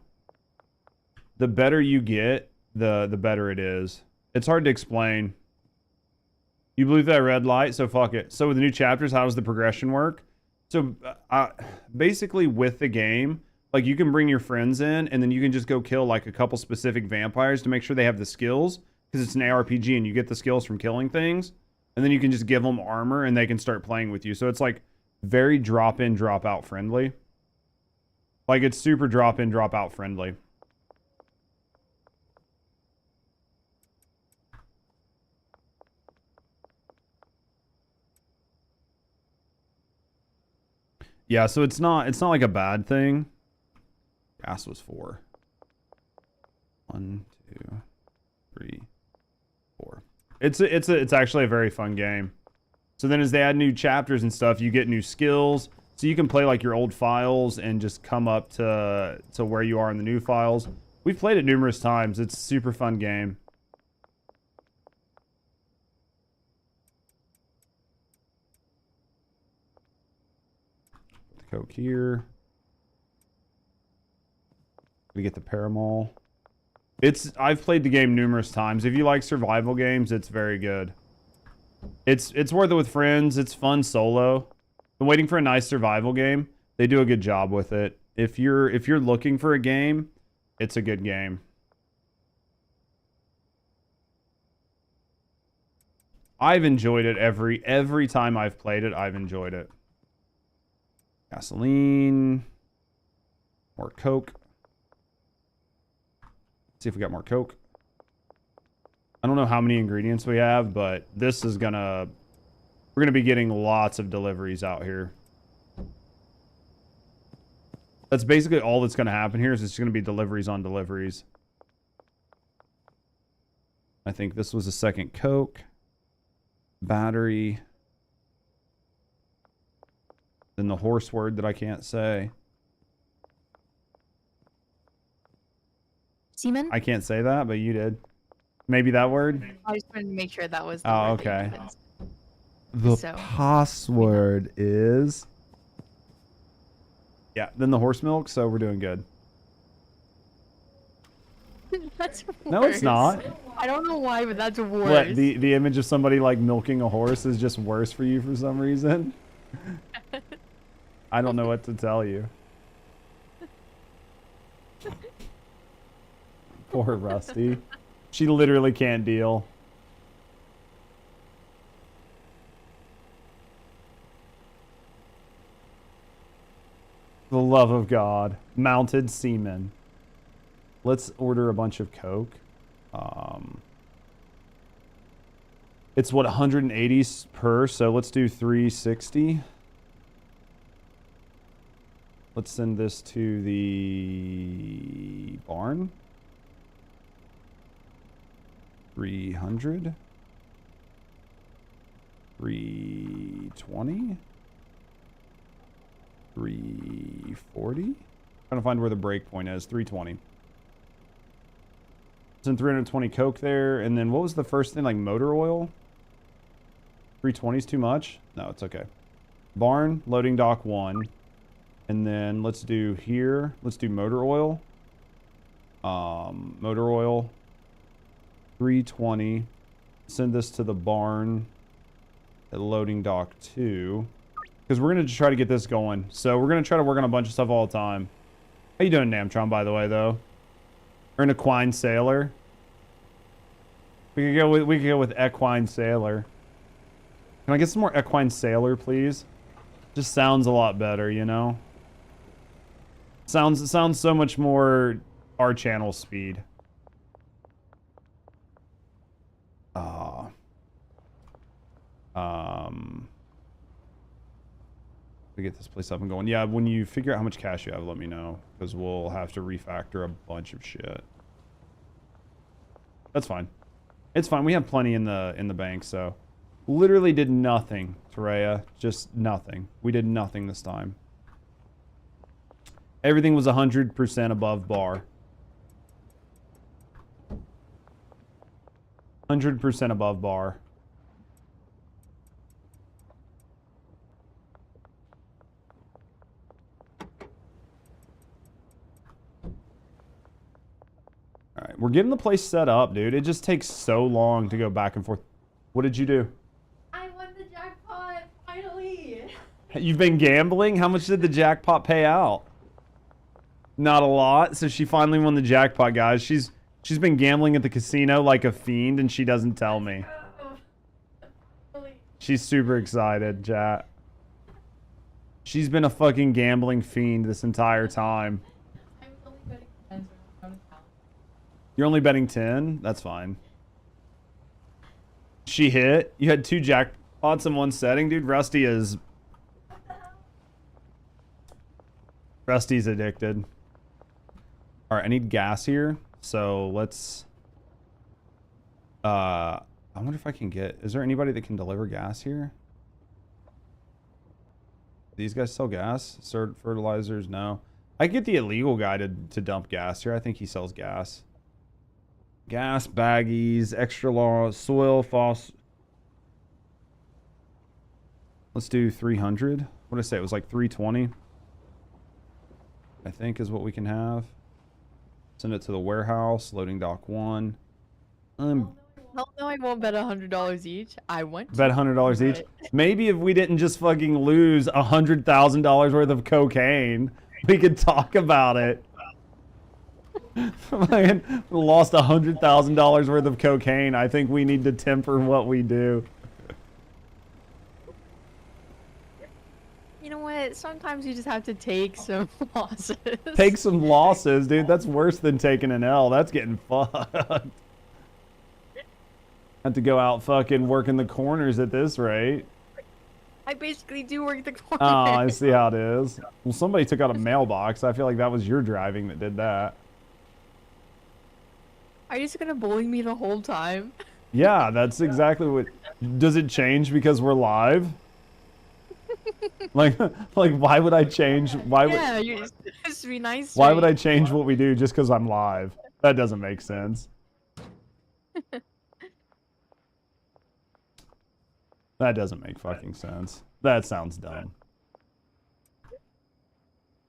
the better you get, the better it is. It's hard to explain. You blew that red light, so fuck it. So with the new chapters, how does the progression work? So basically with the game, like, you can bring your friends in, and then you can just go kill like a couple specific vampires to make sure they have the skills, because it's an ARPG and you get the skills from killing things. And then you can just give them armor and they can start playing with you. So it's like very drop in, drop out friendly. Like, it's super drop in, drop out friendly. Yeah, so it's not like a bad thing. Gas was 4. 1, 2, 3, 4. It's actually a very fun game. So then as they add new chapters and stuff, you get new skills. So you can play like your old files and just come up to where you are in the new files. We've played it numerous times. It's a super fun game. Put the Coke here. We get the Paramol. I've played the game numerous times. If you like survival games, it's very good. It's worth it with friends. It's fun solo. I'm waiting for a nice survival game. They do a good job with it. If you're looking for a game, it's a good game. I've enjoyed it every time I've played it. I've enjoyed it. Gasoline, more Coke. See if we got more Coke. I don't know how many ingredients we have, but this is we're gonna be getting lots of deliveries out here. That's basically all that's gonna happen here, is it's gonna be deliveries on deliveries. I think this was a second Coke. Battery. Then the horse word that I can't say. Semen? I can't say that, but you did. Maybe that word? I just wanted to make sure that was the Oh, word that okay. you couldn't say. The So- password is... Yeah, then the horse milk, so we're doing good. That's worse. No, it's not. I don't know why, but that's worse. What, the image of somebody like milking a horse is just worse for you for some reason? I don't know what to tell you. Poor Rusty. She literally can't deal. The love of God. Mounted seaman. Let's order a bunch of Coke. It's what, 180 per, so let's do 360. Let's send this to the barn. 300. 320. 340. Trying to find where the break point is. 320. Send 320 Coke there, and then what was the first thing? Like motor oil? 320 is too much? No, it's okay. Barn, loading dock 1. And then let's do here. Let's do motor oil. Motor oil. 320. Send this to the barn at loading dock 2. Because we're going to try to get this going. So we're going to try to work on a bunch of stuff all the time. How you doing, Namtron, by the way, though? Or an equine sailor. We could go with equine sailor. Can I get some more equine sailor, please? Just sounds a lot better, you know? Sounds so much more our channel speed. To get this place up and going. Yeah, when you figure out how much cash you have, let me know. Because we'll have to refactor a bunch of shit. That's fine. It's fine. We have plenty in the bank, so. Literally did nothing, Terea. Just nothing. We did nothing this time. Everything was 100% above bar. 100% above bar. Alright, we're getting the place set up, dude. It just takes so long to go back and forth. What did you do? I won the jackpot, finally! You've been gambling? How much did the jackpot pay out? Not a lot. So she finally won the jackpot, guys. She's been gambling at the casino like a fiend, and she doesn't tell me. She's super excited, chat. She's been a fucking gambling fiend this entire time. I was only betting 10, so I'm not You're only betting 10? That's fine. She hit? You had 2 jackpots in one setting? Dude, Rusty is... Rusty's addicted. Alright, I need gas here. So, let's... I wonder if I can get... Is there anybody that can deliver gas here? These guys sell gas? Fertilizers? No. I get the illegal guy to dump gas here. I think he sells gas. Gas, baggies, extra large, soil, phos... Let's do 300. What did I say? It was like 320. I think is what we can have. Send it to the warehouse. Loading dock 1. Hell no, I won't bet $100 each. I want to. Bet $100 each. but- Maybe if we didn't just fucking lose $100,000 worth of cocaine, we could talk about it. Fucking lost $100,000 worth of cocaine. I think we need to temper what we do. You know what? Sometimes you just have to take some losses. Take some losses, dude. That's worse than taking an L. That's getting fucked. Have to go out fucking working the corners at this rate. I basically do work the corner. Oh, I see how it is. Well, somebody took out a mailbox. I feel like that was your driving that did that. Are you just gonna bully me the whole time? Yeah, that's exactly what. Does it change because we're live? like why would I change? Why would? Yeah, you just be nice. Why would I change what we do just because I'm live? That doesn't make sense. That doesn't make fucking sense. That sounds dumb.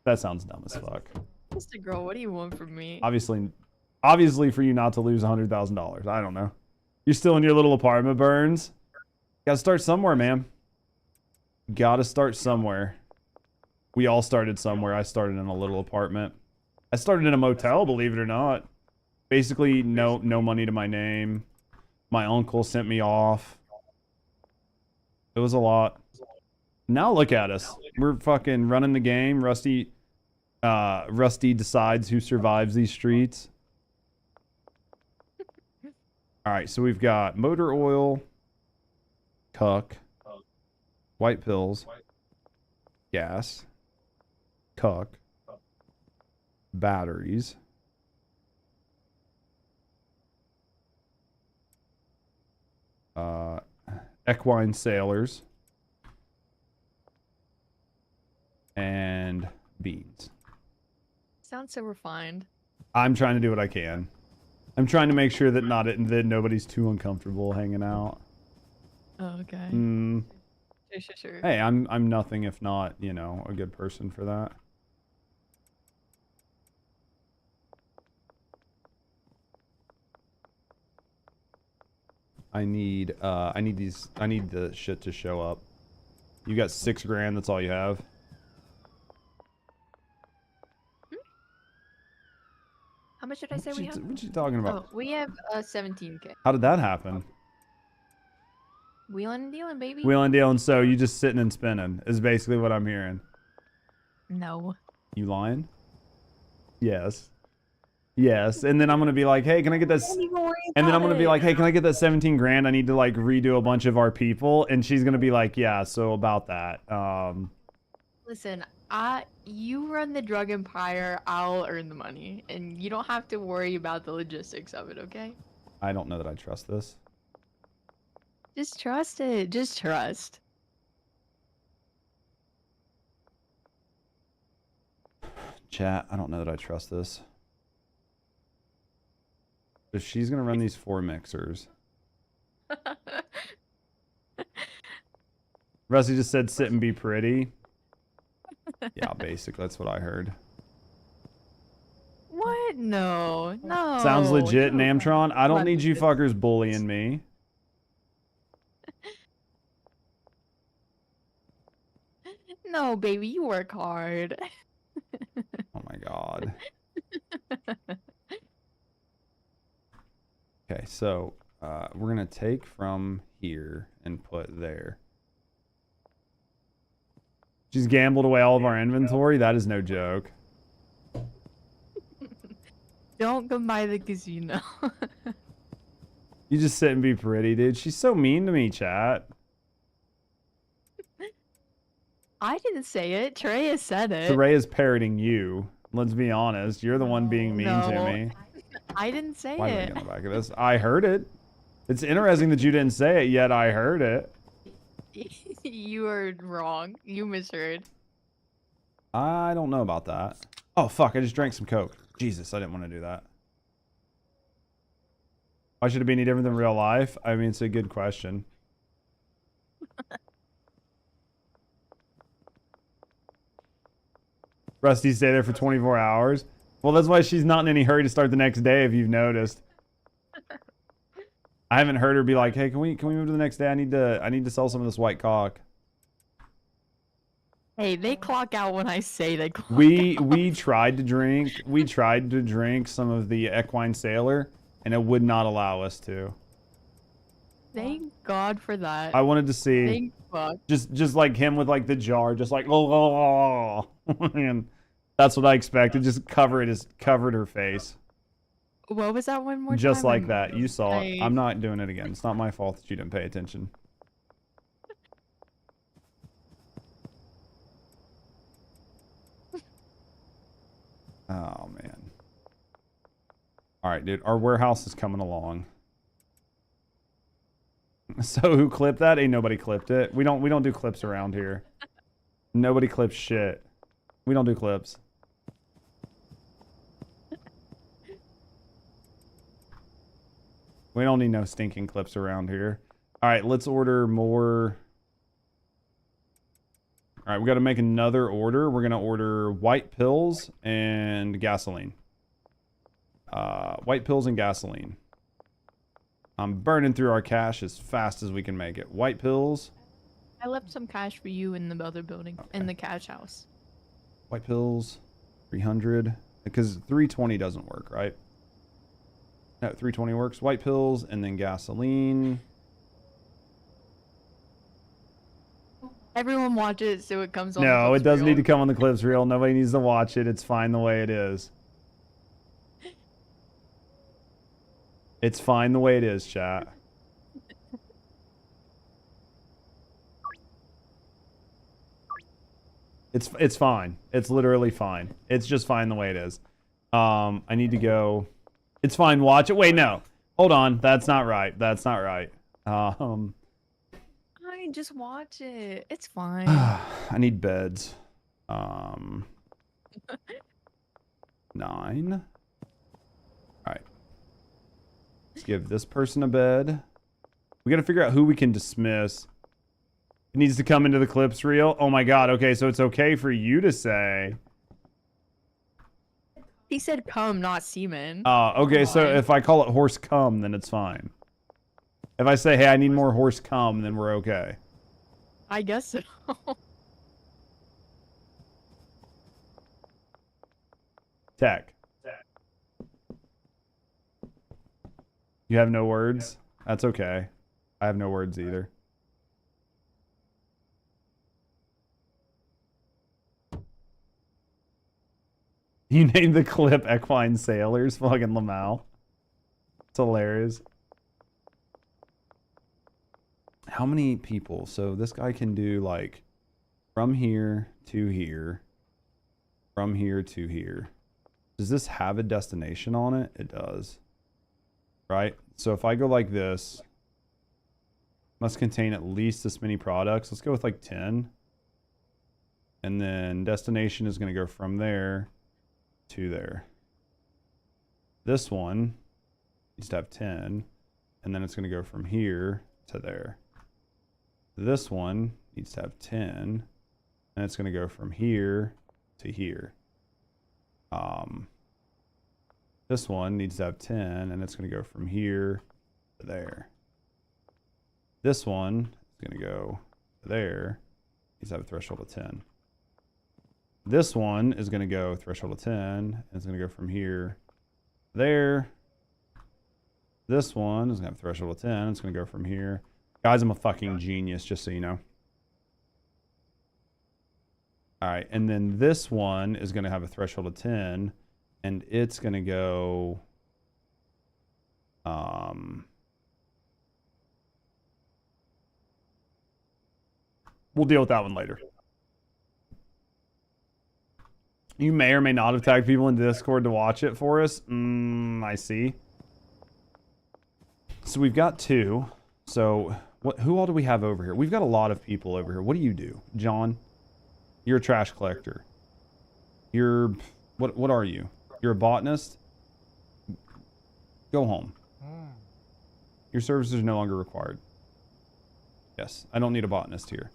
That sounds dumb as fuck. Mr. Girl, what do you want from me? Obviously for you not to lose $100,000. I don't know. You're still in your little apartment, Burns. Gotta start somewhere, man. Gotta start somewhere. We all started somewhere. I started in a little apartment. I started in a motel, believe it or not. Basically, no money to my name. My uncle sent me off. It was a lot. Now look at us. We're fucking running the game. Rusty decides who survives these streets. Alright, so we've got motor oil, cuck, white pills, gas, cuck, batteries, equine sailors, and beans. Sounds so refined. I'm trying to do what I can. I'm trying to make sure that that nobody's too uncomfortable hanging out. Oh, okay. Sure. Hey, I'm nothing if not, you know, a good person for that. I need the shit to show up. You got $6 grand, that's all you have. How much did I say we have? What you talking about? Oh, we have 17K. How did that happen? Wheeling and dealing, baby. Wheeling, dealing, so you just sitting and spinning is basically what I'm hearing. No. You lying? Yes. Yes, and then I'm gonna be like, hey, can I get this? And then I'm gonna be like, hey, can I get that 17 grand? I need to like redo a bunch of our people, and she's gonna be like, yeah. So about that. Listen, you run the drug empire. I'll earn the money, and you don't have to worry about the logistics of it. Okay? I don't know that I trust this. Just trust it. Just trust. Chat, I don't know that I trust this. If she's gonna run these 4 mixers. Rusty just said sit and be pretty. Yeah, basically that's what I heard. What? No. No. Sounds legit, No. Namtron. I don't need you fuckers bullying me. No, baby, you work hard. Oh my god. Okay, so we're gonna take from here and put there. She's gambled away all of our inventory. That is no joke. Don't come by the casino. You just sit and be pretty, dude. She's so mean to me, chat. I didn't say it. Treya said it. Saray is parroting you. Let's be honest. You're the one being mean to No. me. I didn't say Why am I it. on the back of this? I heard it. It's interesting that you didn't say it, yet I heard it. You are wrong. You misheard. I don't know about that. Oh, fuck. I just drank some Coke. Jesus, I didn't want to do that. Why should it be any different than real life? I mean, it's a good question. Rusty, stay there for 24 hours. Well, that's why she's not in any hurry to start the next day, if you've noticed. I haven't heard her be like, "Hey, can we move to the next day? I need to sell some of this white cock." Hey, they clock out when I say they clock We tried to drink some of the equine sailor, and it would not allow us to. Thank God for that. I wanted to see Thank fuck. just like him with like the jar, just like oh, and that's what I expected. Just covered her face. What was that one more time? Just like that. You saw it. I- I'm not doing it again. It's not my fault that you didn't pay attention. Oh man. All right, dude. Our warehouse is coming along. So who clipped that? Ain't nobody clipped it. We don't do clips around here. Nobody clips shit. We don't do clips. We don't need no stinking clips around here. All right, let's order more. All right, we got to make another order. We're going to order white pills and gasoline. White pills and gasoline. I'm burning through our cash as fast as we can make it. White pills. I left some cash for you in the other building, in the cash house. White pills, 300. Because 320 doesn't work, right? No, 320 works. White pills and then gasoline. Everyone watch it so it comes on. No, the it doesn't need to clips come on the clips reel. Nobody needs to watch it. It's fine the way it is. It's fine the way it is, chat. It's fine. It's literally fine. It's just fine the way it is. I need to go. It's fine. Watch it. Wait, no. Hold on. That's not right. That's not right. Fine, just watch it. It's fine. I need beds. 9. Alright. Let's give this person a bed. We gotta figure out who we can dismiss. It needs to come into the clips reel. Oh my god, okay, so it's okay for you to say. He said come, not semen. Okay, so if I call it horse cum, then it's fine. If I say, hey, I need more horse cum, then we're okay. I guess so. Tech. You have no words? That's okay. I have no words either. You named the clip Equine Sailors, fucking Lamau. It's hilarious. How many people? So this guy can do like from here to here, from here to here. Does this have a destination on it? It does. Right? So if I go like this, must contain at least this many products. Let's go with like 10. And then destination is going to go from there to there. This one needs to have 10. And then it's going to go from here to there. This one needs to have 10. And it's going to go from here to here. This one needs to have 10, and it's going to go from here to there. This one is going to go to there. Needs to have a threshold of 10. This one is going to go threshold of 10, and it's going to go from here to there. This one is going to have a threshold of 10. It's going to go from here. Guys, I'm a fucking genius, just so you know. All right, and then this one is going to have a threshold of 10, and it's going to go... We'll deal with that one later. You may or may not have tagged people in Discord to watch it for us. I see. So we've got 2. So who all do we have over here? We've got a lot of people over here. What do you do? John? You're a trash collector. You're... What are you? You're a botanist? Go home. Your services are no longer required. Yes, I don't need a botanist here.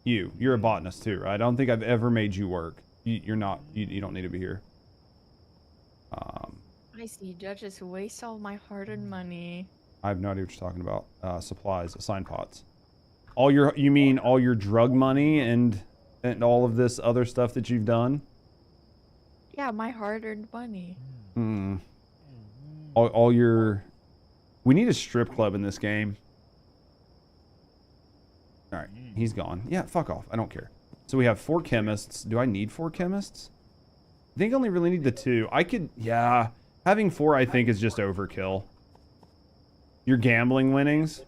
You're a botanist too, right? I don't think I've ever made you work. You're not, you don't need to be here. I see judges who waste all my hard-earned money. I have no idea what you're talking about. Supplies, assign pots. All your, you mean all your drug money and all of this other stuff that you've done? Yeah, my hard-earned money. Hmm. All your... We need a strip club in this game. Alright, he's gone. Yeah, fuck off. I don't care. So we have 4 chemists. Do I need 4 chemists? I think I only really need the 2. I could... Yeah. Having 4, I think, is just overkill. Your gambling winnings?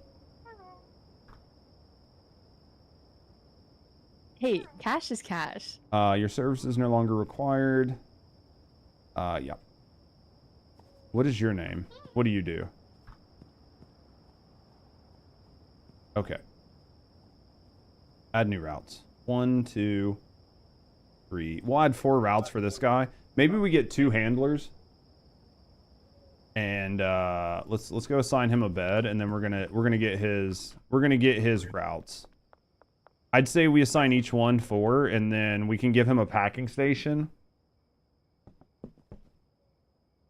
Hey, cash is cash. Your service is no longer required. Yeah. What is your name? What do you do? Okay. Add new routes. 1, 2, 3. We'll add 4 routes for this guy. Maybe we get 2 handlers. And let's go assign him a bed, and then we're gonna get his routes. I'd say we assign each one 4, and then we can give him a packing station.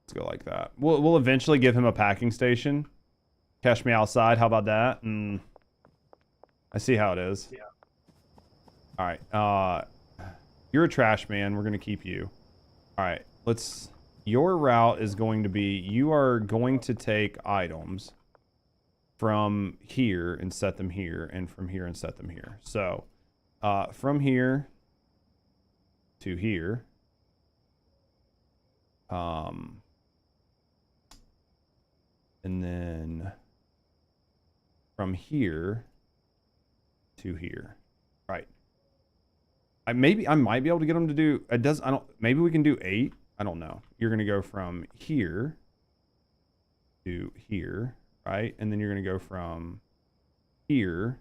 Let's go like that. We'll eventually give him a packing station. Cash me outside. How about that? And I see how it is. Yeah. All right. You're a trash man. We're gonna keep you. All right. Your route is going to be, you are going to take items from here and set them here, and from here and set them here. So, from here to here, and then from here to here. Right. I might be able to get them to do, maybe we can do 8. I don't know. You're going to go from here to here, right? And then you're going to go from here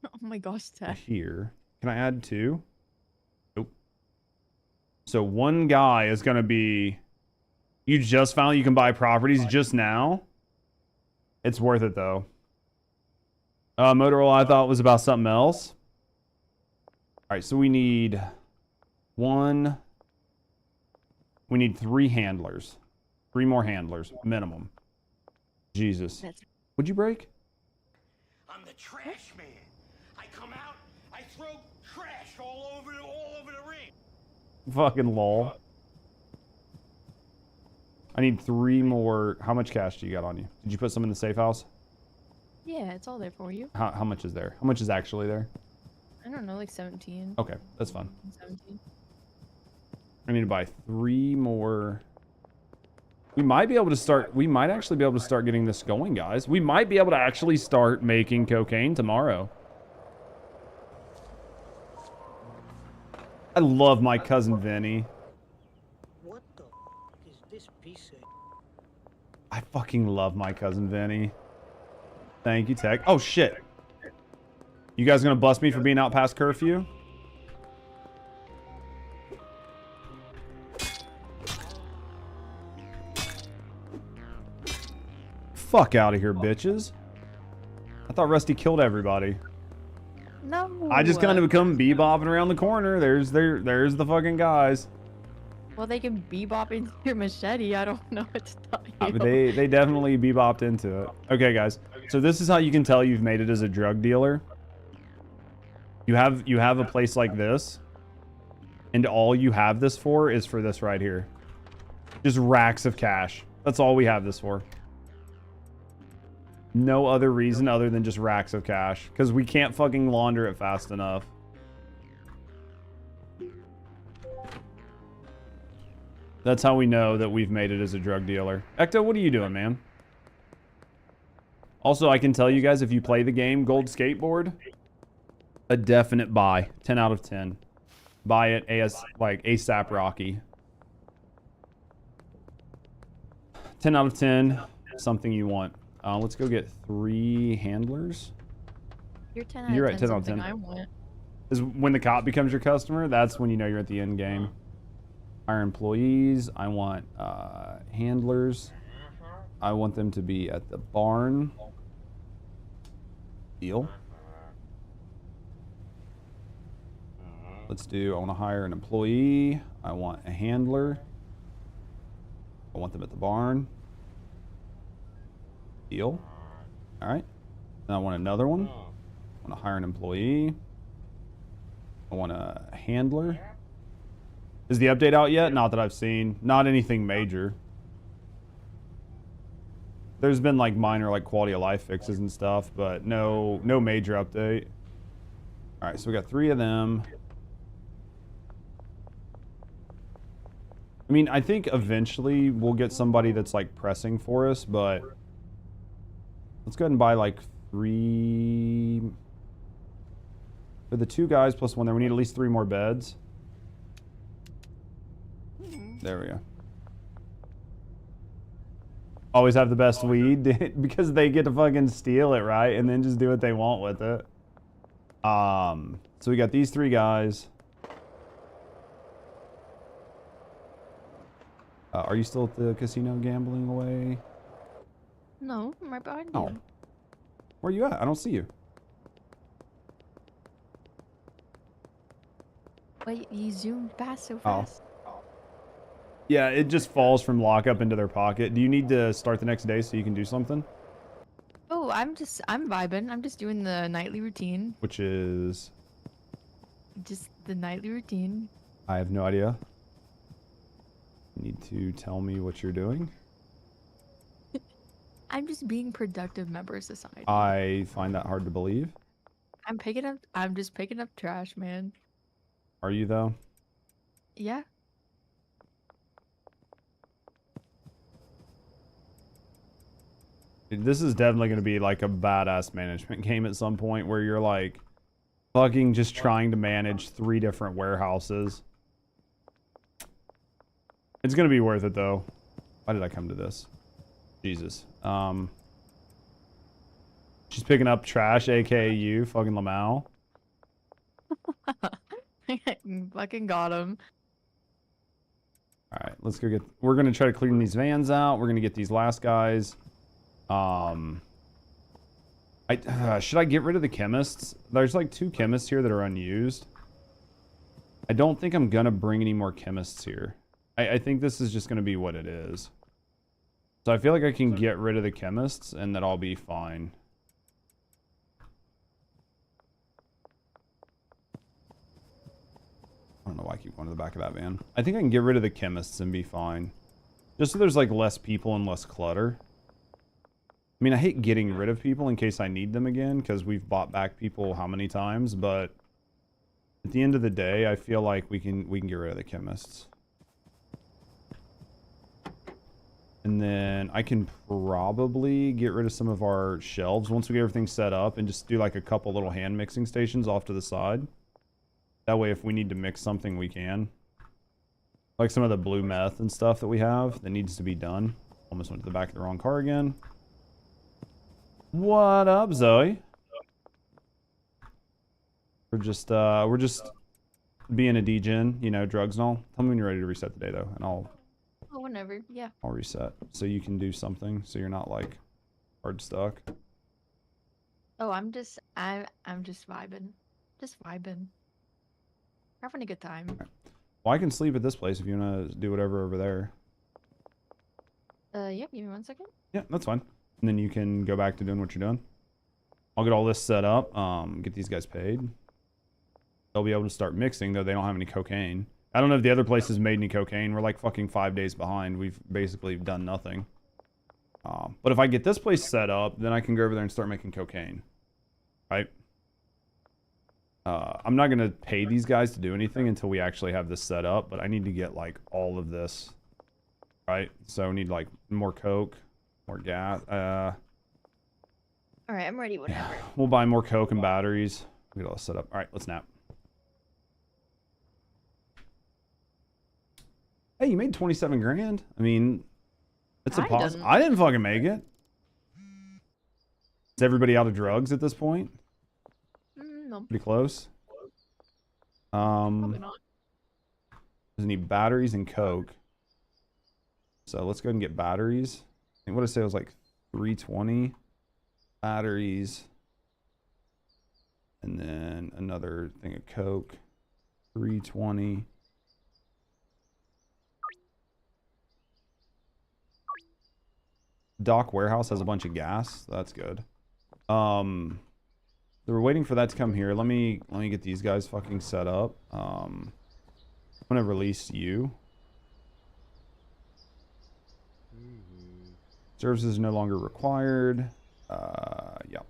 Oh my gosh, to Tech. here. Can I add 2? Nope. So one guy is going to be... You just found you can buy properties just now? It's worth it, though. Motorola, I thought was about something else. All right, so we need 1... We need 3 handlers. 3 more handlers, minimum. Jesus. Would you break? I'm the trash man. I come out, I throw trash all over the ring. Fucking lol. I need 3 more. How much cash do you got on you? Did you put some in the safe house? Yeah, it's all there for you. How much is there? How much is actually there? I don't know, like 17. Okay, that's fine. 17. I need to buy 3 more. We might be able to start. We might actually be able to start getting this going, guys. We might be able to actually start making cocaine tomorrow. I love my cousin Vinny. What the is this piece of... I fucking love my cousin Vinny. Thank you, Tech. Oh, shit. You guys gonna bust me for being out past curfew? Fuck out of here, bitches. I thought Rusty killed everybody. No. I just kind of become bebopping around the corner. There's the fucking guys. Well, they can bebop into your machete. I don't know what to tell you. They definitely bebopped into it. Okay, guys. So this is how you can tell you've made it as a drug dealer. You have a place like this, and all you have this for is for this right here. Just racks of cash. That's all we have this for. No other reason other than just racks of cash, because we can't fucking launder it fast enough. That's how we know that we've made it as a drug dealer. Ecto, what are you doing, man? Also, I can tell you guys, if you play the game Gold Skateboard, a definite buy. 10 out of 10. Buy it like ASAP Rocky. 10 out of 10. Something you want. Let's go get 3 handlers. You're 10 out of 10. You're right, 10 out of 10. I want. Is when the cop becomes your customer, that's when you know you're at the end game. Our employees, I want handlers. I want them to be at the barn. Deal. I want to hire an employee. I want a handler. I want them at the barn. Deal. All right. Then I want another one. I want to hire an employee. I want a handler. Is the update out yet? Not that I've seen. Not anything major. There's been like minor like quality of life fixes and stuff, but no major update. All right, so we got 3 of them. I mean, I think eventually we'll get somebody that's like pressing for us, but let's go ahead and buy like 3 for the 2 guys plus 1 there. We need at least 3 more beds. There we go. Always have the best weed because they get to fucking steal it, right? And then just do what they want with it. So we got these 3 guys. Are you still at the casino gambling away? No, I'm right behind Oh. you. Where are you at? I don't see you. Wait, you zoomed past so Oh. fast. Yeah, it just falls from lockup into their pocket. Do you need to start the next day so you can do something? Oh, I'm vibing. I'm just doing the nightly routine. Which is... Just the nightly routine. I have no idea. You need to tell me what you're doing. I'm just being productive member of society. I find that hard to believe. I'm just picking up trash, man. Are you, though? Yeah. This is definitely going to be like a badass management game at some point where you're like fucking just trying to manage 3 different warehouses. It's going to be worth it though. Why did I come to this? Jesus. She's picking up trash, aka you, fucking Lamau. Fucking got him. All right, let's go get... We're going to try to clean these vans out. We're going to get these last guys. Should I get rid of the chemists? There's like 2 chemists here that are unused. I don't think I'm gonna bring any more chemists here. I think this is just gonna be what it is. So I feel like I can get rid of the chemists and that I'll be fine. I don't know why I keep going to the back of that van. I think I can get rid of the chemists and be fine. Just so there's like less people and less clutter. I mean, I hate getting rid of people in case I need them again, because we've bought back people how many times, but at the end of the day, I feel like we can get rid of the chemists. And then I can probably get rid of some of our shelves once we get everything set up and just do like a couple little hand mixing stations off to the side. That way, if we need to mix something, we can. Like some of the blue meth and stuff that we have that needs to be done. Almost went to the back of the wrong car again. What up, Zoe? We're just being a degen, you know, drugs and all. Tell me when you're ready to reset the day, though, and I'll whenever, yeah. I'll reset so you can do something, so you're not like hard stuck. Oh, I'm just vibing, having a good time. Right. Well, I can sleep at this place if you want to do whatever over there. Yep. Give me 1 second. Yeah, that's fine. And then you can go back to doing what you're doing. I'll get all this set up. Get these guys paid. They'll be able to start mixing, though they don't have any cocaine. I don't know if the other places made any cocaine. We're like fucking 5 days behind. We've basically done nothing. But if I get this place set up, then I can go over there and start making cocaine. Right? I'm not going to pay these guys to do anything until we actually have this set up, but I need to get like all of this. Right? So I need like more coke, more gas. All right, I'm ready. Whatever. Yeah, we'll buy more coke and batteries. We'll get all this set up. All right, let's nap. Hey, you made 27 grand. I mean, it's a pos. I didn't fucking make it. Is everybody out of drugs at this point? No. Pretty close. Probably not. Doesn't need batteries and coke. So let's go ahead and get batteries. I think what I say was like 320 batteries. And then another thing of coke. 320. Dock warehouse has a bunch of gas. That's good. So we're waiting for that to come here. Let me get these guys fucking set up. I'm gonna release you. Services no longer required. Yeah.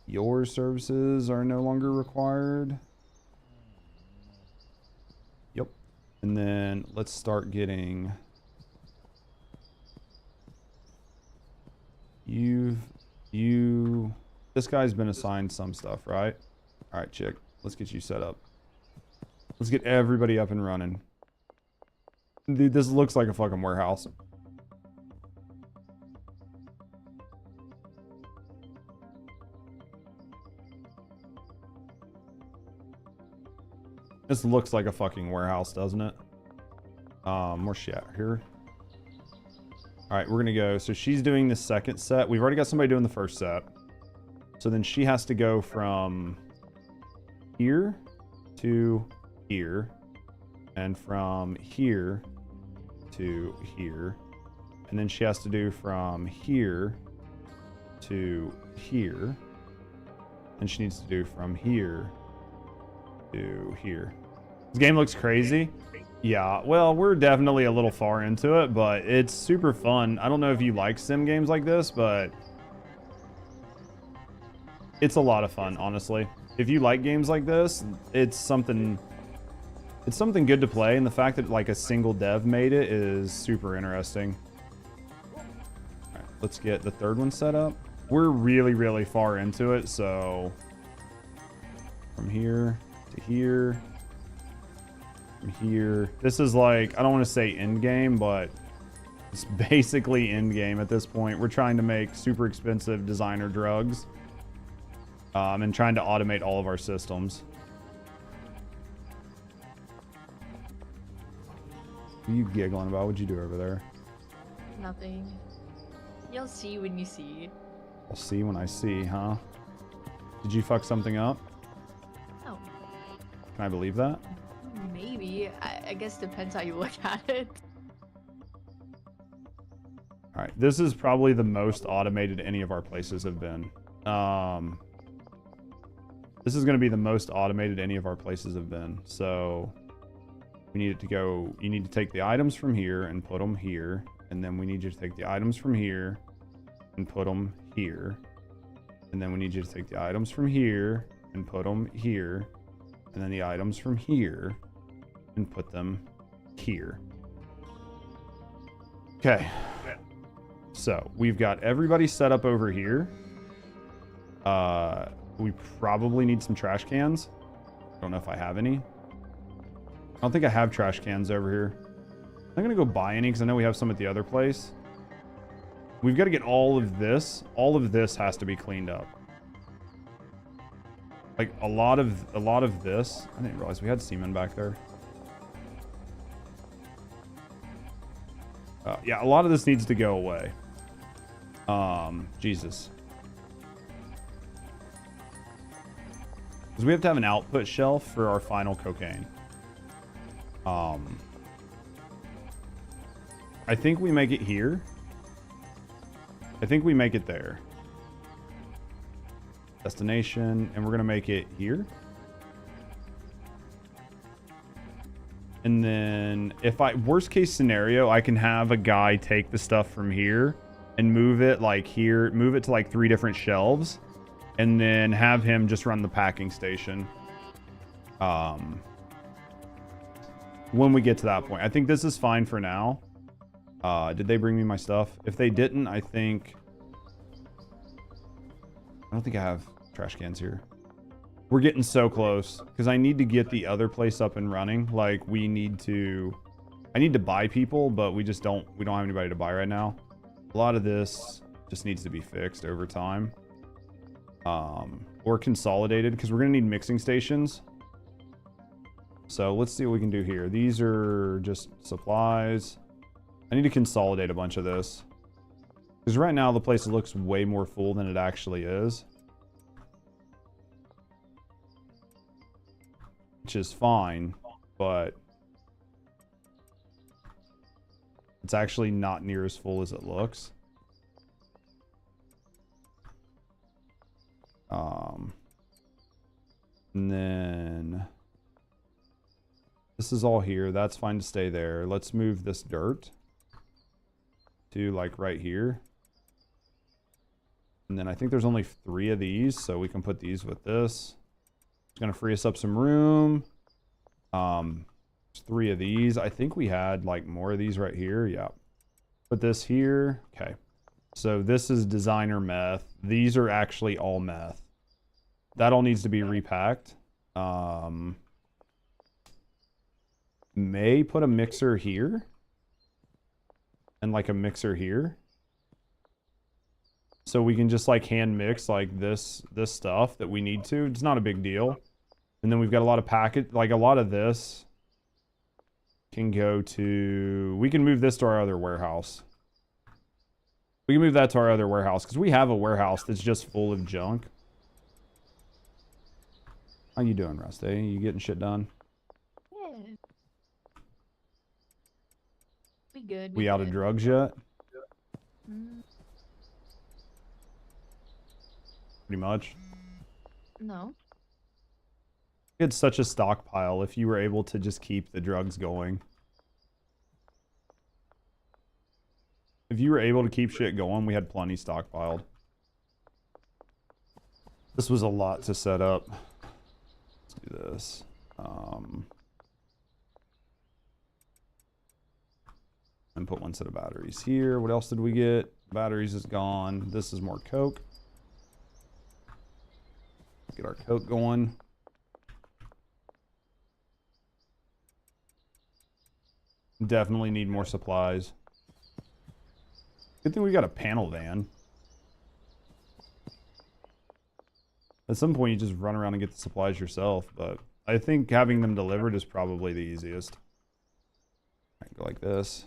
Your services are no longer required. Yep. And then let's start getting this guy's been assigned some stuff, right? All right, chick. Let's get you set up. Let's get everybody up and running. Dude, this looks like a fucking warehouse. This looks like a fucking warehouse, doesn't it? Where's she at? Here. All right, we're gonna go. So she's doing the second set. We've already got somebody doing the first set. So then she has to go from here to here, and from here to here, and then she has to do from here to here, and she needs to do from here to here. This game looks crazy. Yeah, well, we're definitely a little far into it, but it's super fun. I don't know if you like sim games like this, but it's a lot of fun, honestly. If you like games like this, it's something good to play, and the fact that like a single dev made it is super interesting. All right, let's get the third one set up. We're really far into it, so from here to here, from here. This is like, I don't want to say end game, but it's basically end game at this point. We're trying to make super expensive designer drugs. And trying to automate all of our systems. What are you giggling about? What'd you do over there? Nothing. You'll see when you see. I'll see when I see, huh? Did you fuck something up? Oh. Can I believe that? Maybe. I guess depends how you look at it. Alright, this is probably the most automated any of our places have been. This is going to be the most automated any of our places have been. So we need it to go, you need to take the items from here and put them here. And then we need you to take the items from here and put them here. And then we need you to take the items from here and put them here. And then the items from here and put them here. Okay. So we've got everybody set up over here. We probably need some trash cans. I don't know if I have any. I don't think I have trash cans over here. I'm gonna go buy any because I know we have some at the other place. We've got to get all of this. All of this has to be cleaned up. Like a lot of this. I didn't realize we had semen back there. Yeah, a lot of this needs to go away. Jesus. Because we have to have an output shelf for our final cocaine. I think we make it here. I think we make it there. Destination, and we're gonna make it here. And then if worst case scenario, I can have a guy take the stuff from here and move it like here, move it to like 3 different shelves, and then have him just run the packing station. When we get to that point. I think this is fine for now. Did they bring me my stuff? If they didn't, I don't think I have trash cans here. We're getting so close because I need to get the other place up and running. Like I need to buy people, but we don't have anybody to buy right now. A lot of this just needs to be fixed over time. Or consolidated because we're gonna need mixing stations. So let's see what we can do here. These are just supplies. I need to consolidate a bunch of this because right now the place looks way more full than it actually is, which is fine, but it's actually not near as full as it looks. And then this is all here. That's fine to stay there. Let's move this dirt to like right here. And then I think there's only 3 of these, so we can put these with this. It's gonna free us up some room. There's 3 of these. I think we had like more of these right here. Yeah. Put this here. Okay. So this is designer meth. These are actually all meth. That all needs to be repacked. May put a mixer here. And like a mixer here. So we can just like hand mix like this stuff that we need to. It's not a big deal. And then we've got a lot of like a lot of this can go to, we can move this to our other warehouse. We can move that to our other warehouse because we have a warehouse that's just full of junk. How you doing, Rusty? You getting shit done? Yeah. We good. We out of drugs yet? Pretty much. No. It's such a stockpile if you were able to just keep the drugs going. If you were able to keep shit going, we had plenty stockpiled. This was a lot to set up. Let's do this. And put one set of batteries here. What else did we get? Batteries is gone. This is more coke. Get our coke going. Definitely need more supplies. Good thing we got a panel van. At some point you just run around and get the supplies yourself, but I think having them delivered is probably the easiest. Go like this.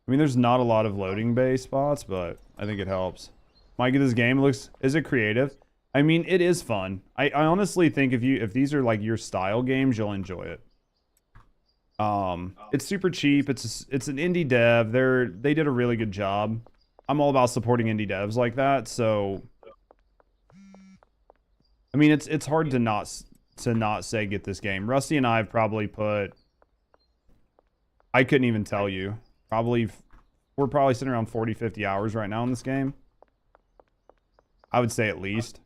I mean, there's not a lot of loading bay spots, but I think it helps. Mike, this game is it creative? I mean, it is fun. I honestly think if these are like your style games, you'll enjoy it. It's super cheap. It's an indie dev. They did a really good job. I'm all about supporting indie devs like that. So, I mean, it's hard to not say get this game. Rusty and I have probably put. I couldn't even tell you. We're probably sitting around 40, 50 hours right now in this game. I would say at least.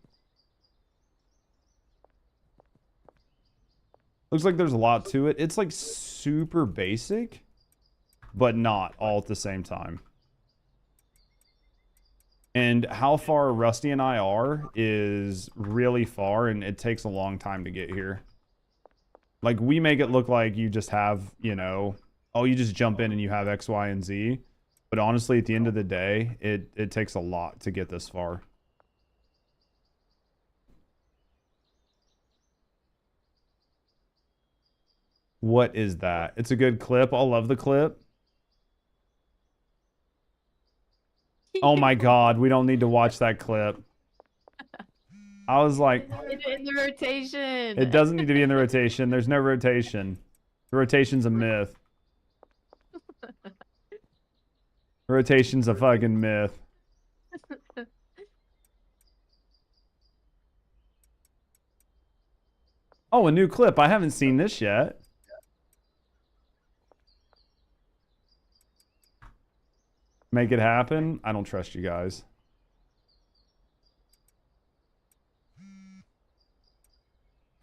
Looks like there's a lot to it. It's like super basic, but not all at the same time. And how far Rusty and I are is really far, and it takes a long time to get here. Like, we make it look like you just have, you know, oh, you just jump in and you have X, Y, and Z. But honestly, at the end of the day, it takes a lot to get this far. What is that? It's a good clip. I love the clip. Oh my god, we don't need to watch that clip. I was like... It's in the rotation. It doesn't need to be in the rotation. There's no rotation. The rotation's a myth. Rotation's a fucking myth. Oh, a new clip. I haven't seen this yet. Make it happen? I don't trust you guys.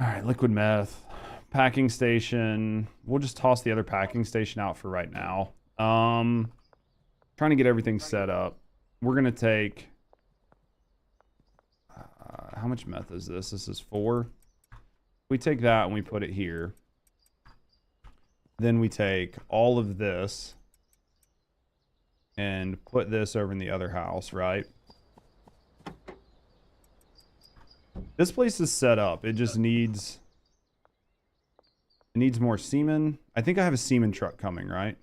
Alright, liquid meth. Packing station. We'll just toss the other packing station out for right now. Trying to get everything set up. We're going to take... how much meth is this? This is 4. We take that and we put it here. Then we take all of this and put this over in the other house, right? This place is set up. It just needs... It needs more semen. I think I have a semen truck coming, right?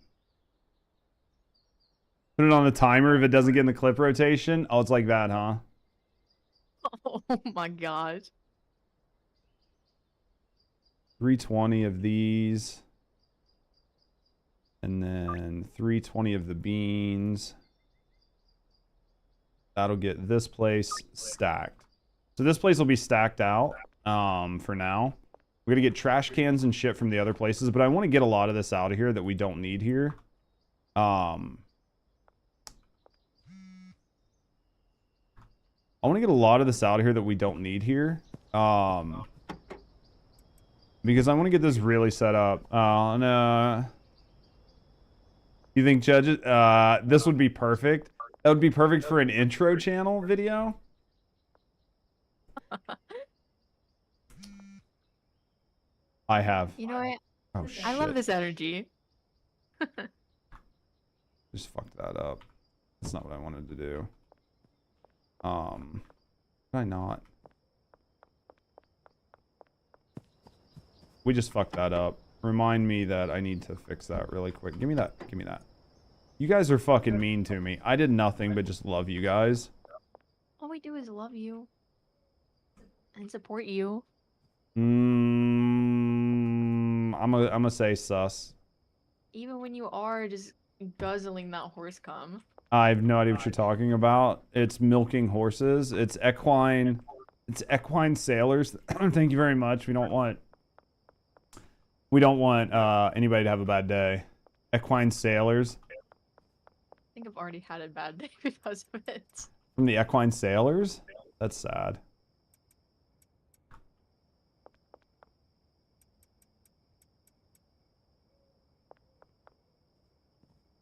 Put it on a timer if it doesn't get in the clip rotation. Oh, it's like that, huh? Oh my gosh. 320 of these. And then 320 of the beans. That'll get this place stacked. So this place will be stacked out for now. We're going to get trash cans and shit from the other places, but I want to get a lot of this out of here that we don't need here. I want to get a lot of this out of here that we don't need here. Because I want to get this really set up. No. You think judges? This would be perfect. That would be perfect for an intro channel video. I have. You know what? Oh shit. I love this energy. Just fucked that up. That's not what I wanted to do. Did I not? We just fucked that up. Remind me that I need to fix that really quick. Give me that. Give me that. You guys are fucking mean to me. I did nothing but just love you guys. All we do is love you and support you. I'm gonna say sus. Even when you are just guzzling that horse cum. I have no idea what you're talking about. It's milking horses. It's equine. It's equine sailors. Thank you very much. We don't want anybody to have a bad day. Equine sailors. I think I've already had a bad day because of it. From the equine sailors? That's sad.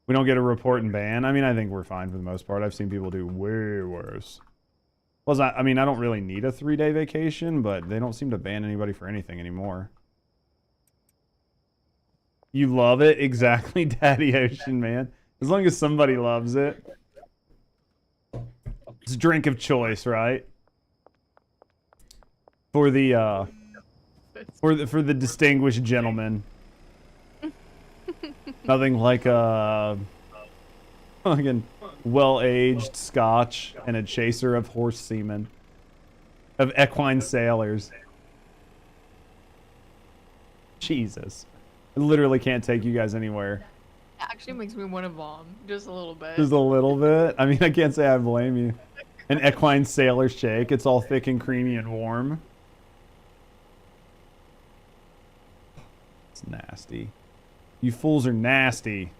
We don't get a report and ban. I mean, I think we're fine for the most part. I've seen people do way worse. Well, I mean, I don't really need a 3-day vacation, but they don't seem to ban anybody for anything anymore. You love it? Exactly, Daddy Ocean, man. As long as somebody loves it. It's a drink of choice, right? For the for the distinguished gentleman. Nothing like a fucking well-aged scotch and a chaser of horse semen. Of equine sailors. Jesus. I literally can't take you guys anywhere. It actually makes me want to vom. Just a little bit. Just a little bit? I mean, I can't say I blame you. An equine sailor shake. It's all thick and creamy and warm. It's nasty. You fools are nasty.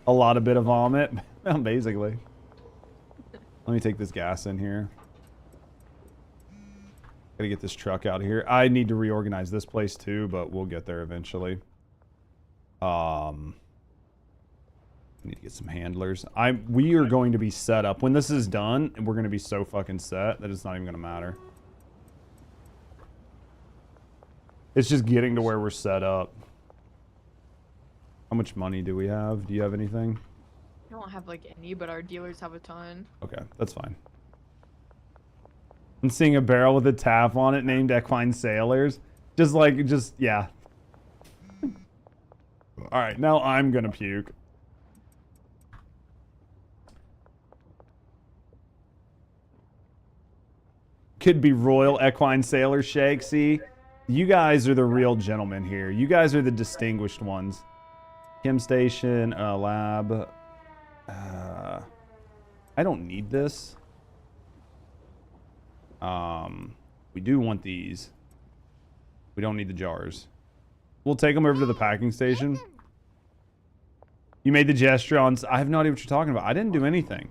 A lot of bit of vomit. Basically. Let me take this gas in here. Gotta get this truck out of here. I need to reorganize this place too, but we'll get there eventually. I need to get some handlers. We are going to be set up. When this is done, we're going to be so fucking set that it's not even going to matter. It's just getting to where we're set up. How much money do we have? Do you have anything? I don't have like any, but our dealers have a ton. Okay, that's fine. I'm seeing a barrel with a tap on it named Equine Sailors. Yeah. Alright, now I'm gonna puke. Could be Royal Equine Sailor Shake. See? You guys are the real gentlemen here. You guys are the distinguished ones. Chem station, lab. I don't need this. We do want these. We don't need the jars. We'll take them over to the packing station. You made the gesture on... I have no idea what you're talking about. I didn't do anything.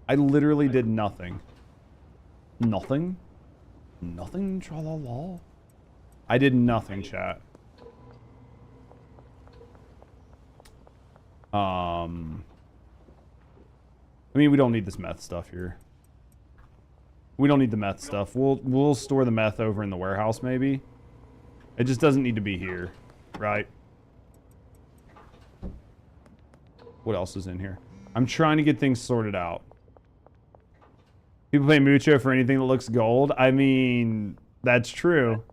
I literally did nothing. Nothing? Nothing? Tra-la-la? I did nothing, chat. I mean, we don't need this meth stuff here. We don't need the meth stuff. We'll store the meth over in the warehouse, maybe. It just doesn't need to be here, right? What else is in here? I'm trying to get things sorted out. People pay mucho for anything that looks gold. I mean, that's true.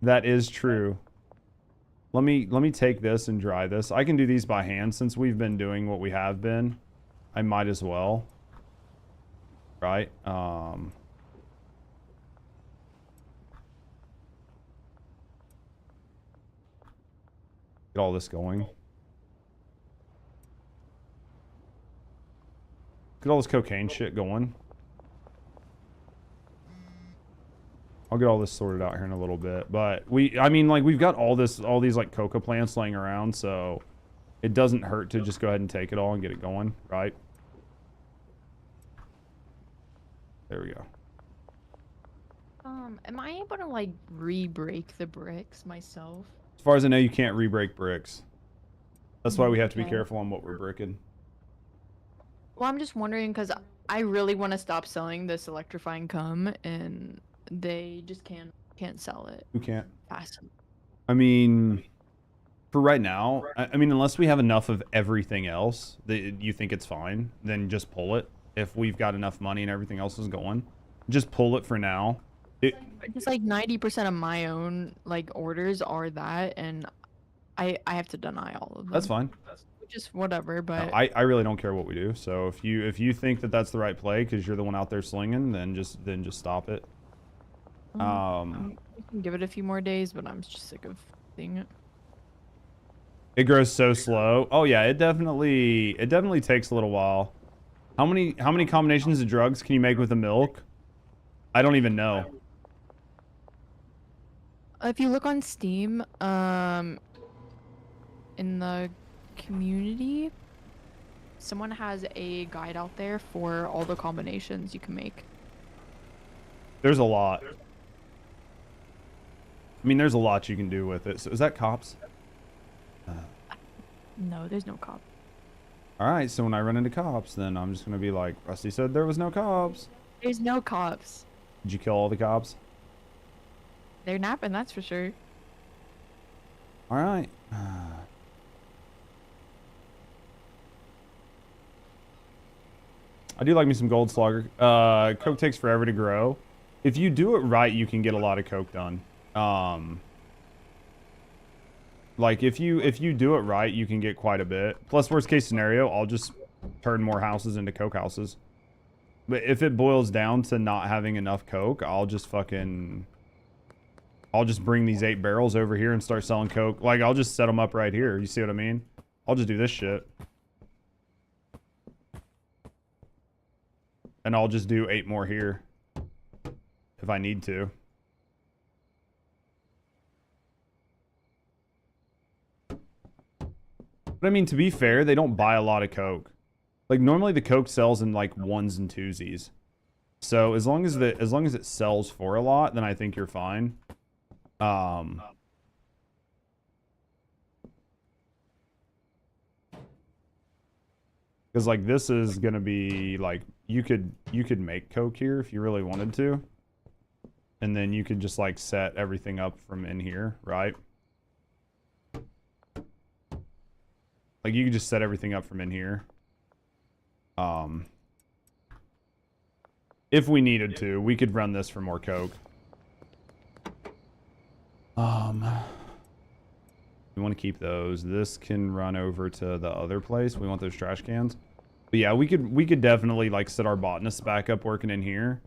That is true. Let me take this and dry this. I can do these by hand since we've been doing what we have been. I might as well. Right? Get all this going. Get all this cocaine shit going. I'll get all this sorted out here in a little bit, but I mean, like, we've got all these like coca plants laying around, so it doesn't hurt to just go ahead and take it all and get it going, right? There we go. Am I able to like re-break the bricks myself? As far as I know, you can't re-break bricks. That's why we have to be Okay. careful on what we're bricking. Well, I'm just wondering because I really want to stop selling this electrifying cum, and they just can't sell it Who can't? fast enough. I mean, for right now, I mean, unless we have enough of everything else that you think it's fine, then just pull it. If we've got enough money and everything else is going, just pull it for now. Just like 90% of my own like orders are that, and I have to deny all of them. That's fine. Just whatever, but No, I really don't care what we do. So if you think that that's the right play because you're the one out there slinging, then just stop it. we can give it a few more days, but I'm just sick of seeing it. It grows so slow. Oh yeah, it definitely takes a little while. How many combinations of drugs can you make with the milk? I don't even know. If you look on Steam, in the community, someone has a guide out there for all the combinations you can make. There's a lot. I mean, there's a lot you can do with it. So is that cops? No, there's no cop. All right, so when I run into cops, then I'm just gonna be like, Rusty said there was no cops. There's no cops. Did you kill all the cops? They're napping, that's for sure. All right. I do like me some gold slugger. Coke takes forever to grow. If you do it right, you can get a lot of coke done. Like if you do it right, you can get quite a bit. Plus, worst case scenario, I'll just turn more houses into coke houses. But if it boils down to not having enough coke, I'll just bring these 8 barrels over here and start selling coke. Like, I'll just set them up right here. You see what I mean? I'll just do this shit. And I'll just do 8 more here if I need to. But I mean, to be fair, they don't buy a lot of coke. Like, normally the coke sells in like 1s and 2s. So as long as it sells for a lot, then I think you're fine. Because like this is gonna be like you could make coke here if you really wanted to, and then you could just like set everything up from in here, right? Like you could just set everything up from in here. If we needed to, we could run this for more coke. We want to keep those. This can run over to the other place. We want those trash cans. But yeah, we could definitely like set our botanists back up working in here.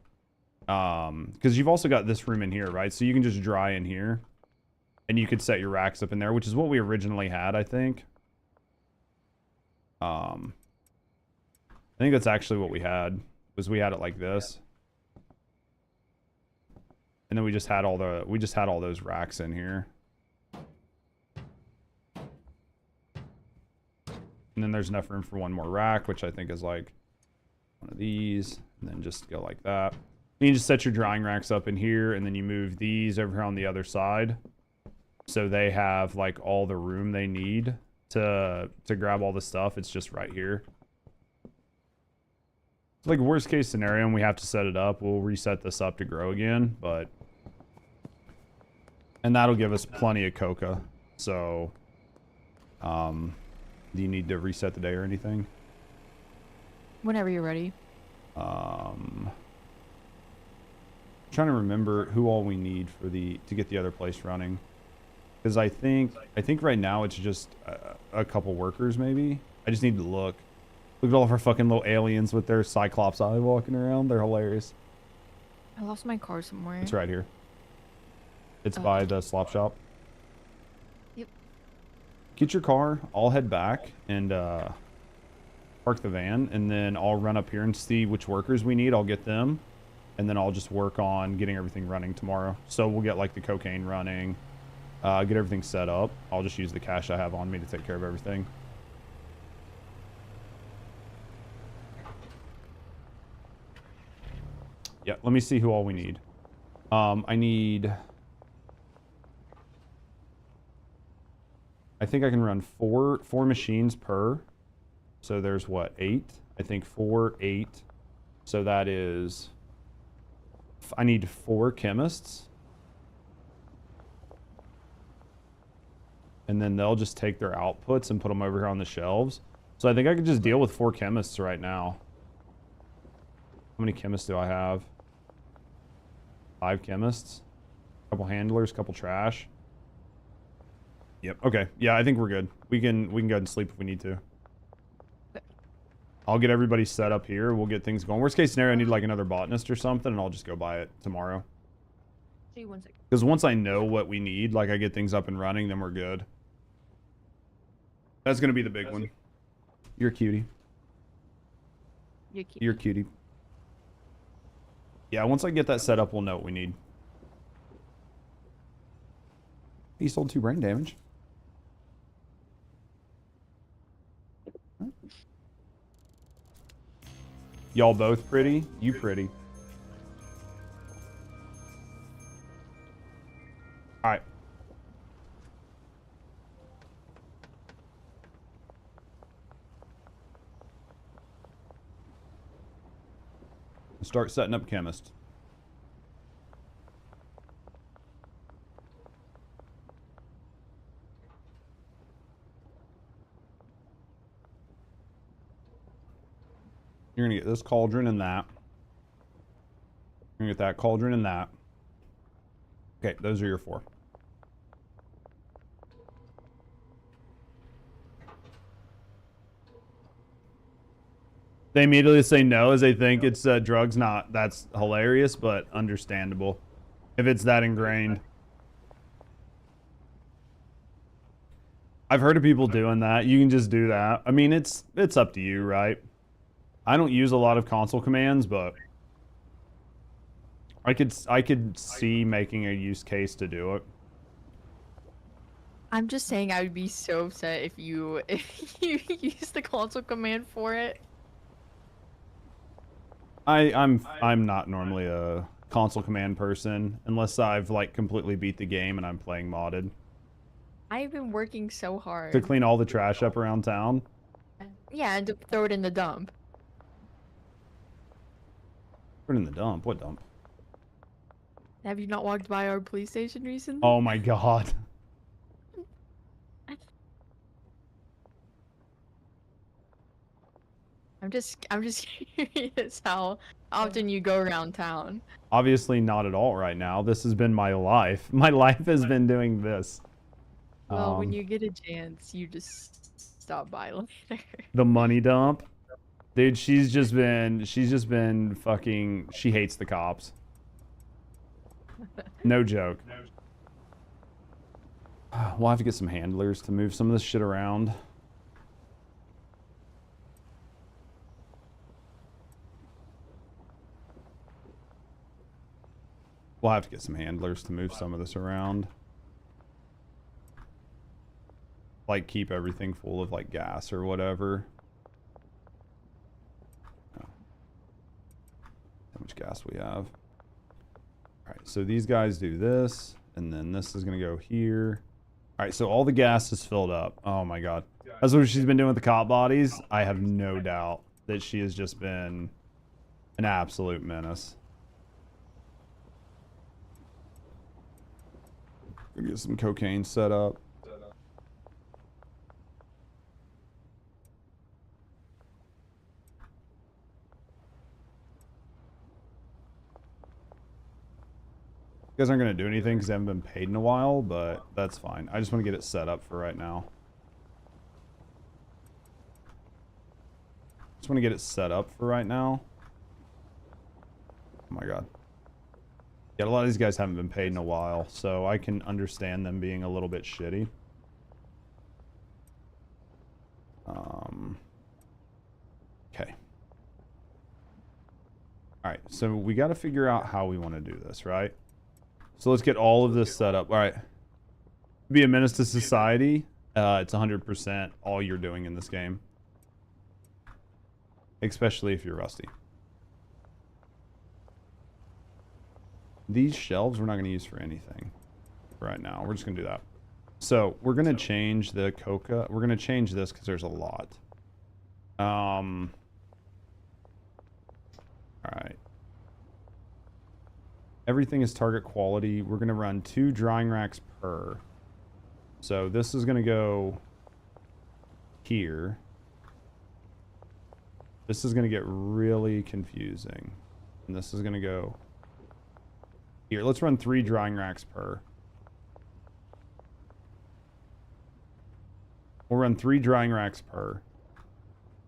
Because you've also got this room in here, right? So you can just dry in here. And you could set your racks up in there, which is what we originally had, I think. I think that's actually what we had. Was we had it like this. And then we just had all those racks in here. And then there's enough room for one more rack, which I think is like one of these, and then just go like that. And you just set your drying racks up in here, and then you move these over here on the other side. So they have like all the room they need to grab all the stuff. It's just right here. It's like worst case scenario, and we have to set it up. We'll reset this up to grow again, and that'll give us plenty of coca. So, do you need to reset the day or anything? Whenever you're ready. Trying to remember who all we need for to get the other place running. Because I think right now it's just a couple workers maybe. I just need to look. Look at all of our fucking little aliens with their Cyclops eye walking around. They're hilarious. I lost my car somewhere. It's right here. It's by the slop shop. Yep. Get your car. I'll head back and park the van, and then I'll run up here and see which workers we need. I'll get them, and then I'll just work on getting everything running tomorrow. So we'll get like the cocaine running, get everything set up. I'll just use the cash I have on me to take care of everything. Yeah, let me see who all we need. I think I can run four machines per. So there's what, 8? I think 4, 8. So that is, I need 4 chemists. And then they'll just take their outputs and put them over here on the shelves. So I think I could just deal with 4 chemists right now. How many chemists do I have? 5 chemists. A couple handlers, couple trash. Yep. Okay. Yeah, I think we're good. We can go ahead and sleep if we need to. I'll get everybody set up here. We'll get things going. Worst case scenario, I need like another botanist or something, and I'll just go buy it tomorrow. See, 1 second. Because once I know what we need, like I get things up and running, then we're good. That's gonna be the big one. You're a cutie. You're cute. You're a cutie. Yeah, once I get that set up, we'll know what we need. He sold 2 brain damage. Y'all both pretty? You pretty. Alright. Start setting up chemist. You're gonna get this cauldron and that. You're gonna get that cauldron and that. Okay, those are your 4. They immediately say no as they think it's drugs. Not, that's hilarious, but understandable if it's that ingrained. I've heard of people doing that. You can just do that. I mean, it's up to you, right? I don't use a lot of console commands, but I could see making a use case to do it. I'm just saying I would be so upset if you use the console command for it. I'm not normally a console command person unless I've like completely beat the game and I'm playing modded. I've been working so hard. To clean all the trash up around town? Yeah, and to throw it in the dump. Put it in the dump? What dump? Have you not walked by our police station recently? Oh my god. I'm just curious how often you go around town. Obviously not at all right now. This has been my life. My life has been doing this. Well, when you get a chance, you just stop by later. The money dump? Dude, she's just been fucking, she hates the cops. No joke. We'll have to get some handlers to move some of this shit around. We'll have to get some handlers to move some of this around. Like, keep everything full of, like, gas or whatever. Oh. How much gas we have. Alright, so these guys do this, and then this is going to go here. Alright, so all the gas is filled up. Oh my god. That's what she's been doing with the cop bodies. I have no doubt that she has just been an absolute menace. Gonna get some cocaine set up. You guys aren't going to do anything because they haven't been paid in a while, but that's fine. I just want to get it set up for right now. Just want to get it set up for right now. Oh my god. Yeah, a lot of these guys haven't been paid in a while, so I can understand them being a little bit shitty. All right, so we got to figure out how we want to do this, right? So let's get all of this set up. All right. Be a menace to society. It's 100% all you're doing in this game. Especially if you're rusty. These shelves we're not going to use for anything right now. We're just going to do that. So we're going to change the coca. We're going to change this because there's a lot. All right. Everything is target quality. We're going to run 2 drying racks per. So this is going to go here. This is going to get really confusing. And this is going to go here. Let's run 3 drying racks per. We'll run 3 drying racks per.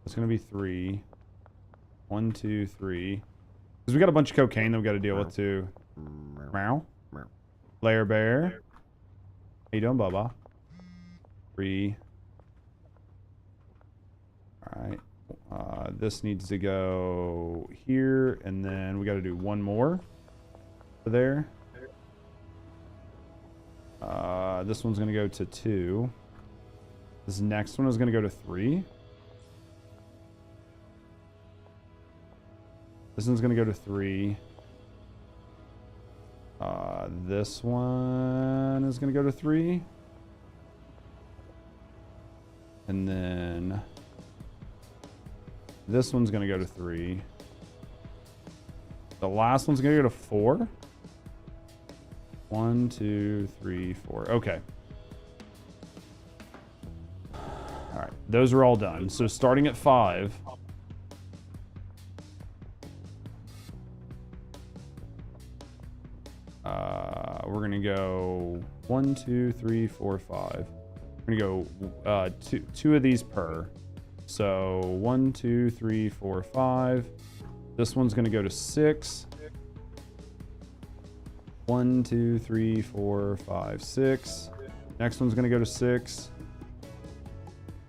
It's going to be 3. 1, 2, 3. Because we got a bunch of cocaine that we got to deal with too. Meow. Layer bear. How you doing, Bubba? 3. Alright. This needs to go here, and then we got to do 1 more for there. This one's going to go to 2. This next one is going to go to 3. This one's going to go to 3. This one is going to go to 3. And then this one's going to go to 3. The last one's going to go to 4. 1, 2, 3, 4. Okay. All right. Those are all done. So starting at 5. We're going to go 1, 2, 3, 4, 5. We're going to go two of these per. So 1, 2, 3, 4, 5. This one's going to go to 6. 1, 2, 3, 4, 5, 6. Next one's going to go to 6.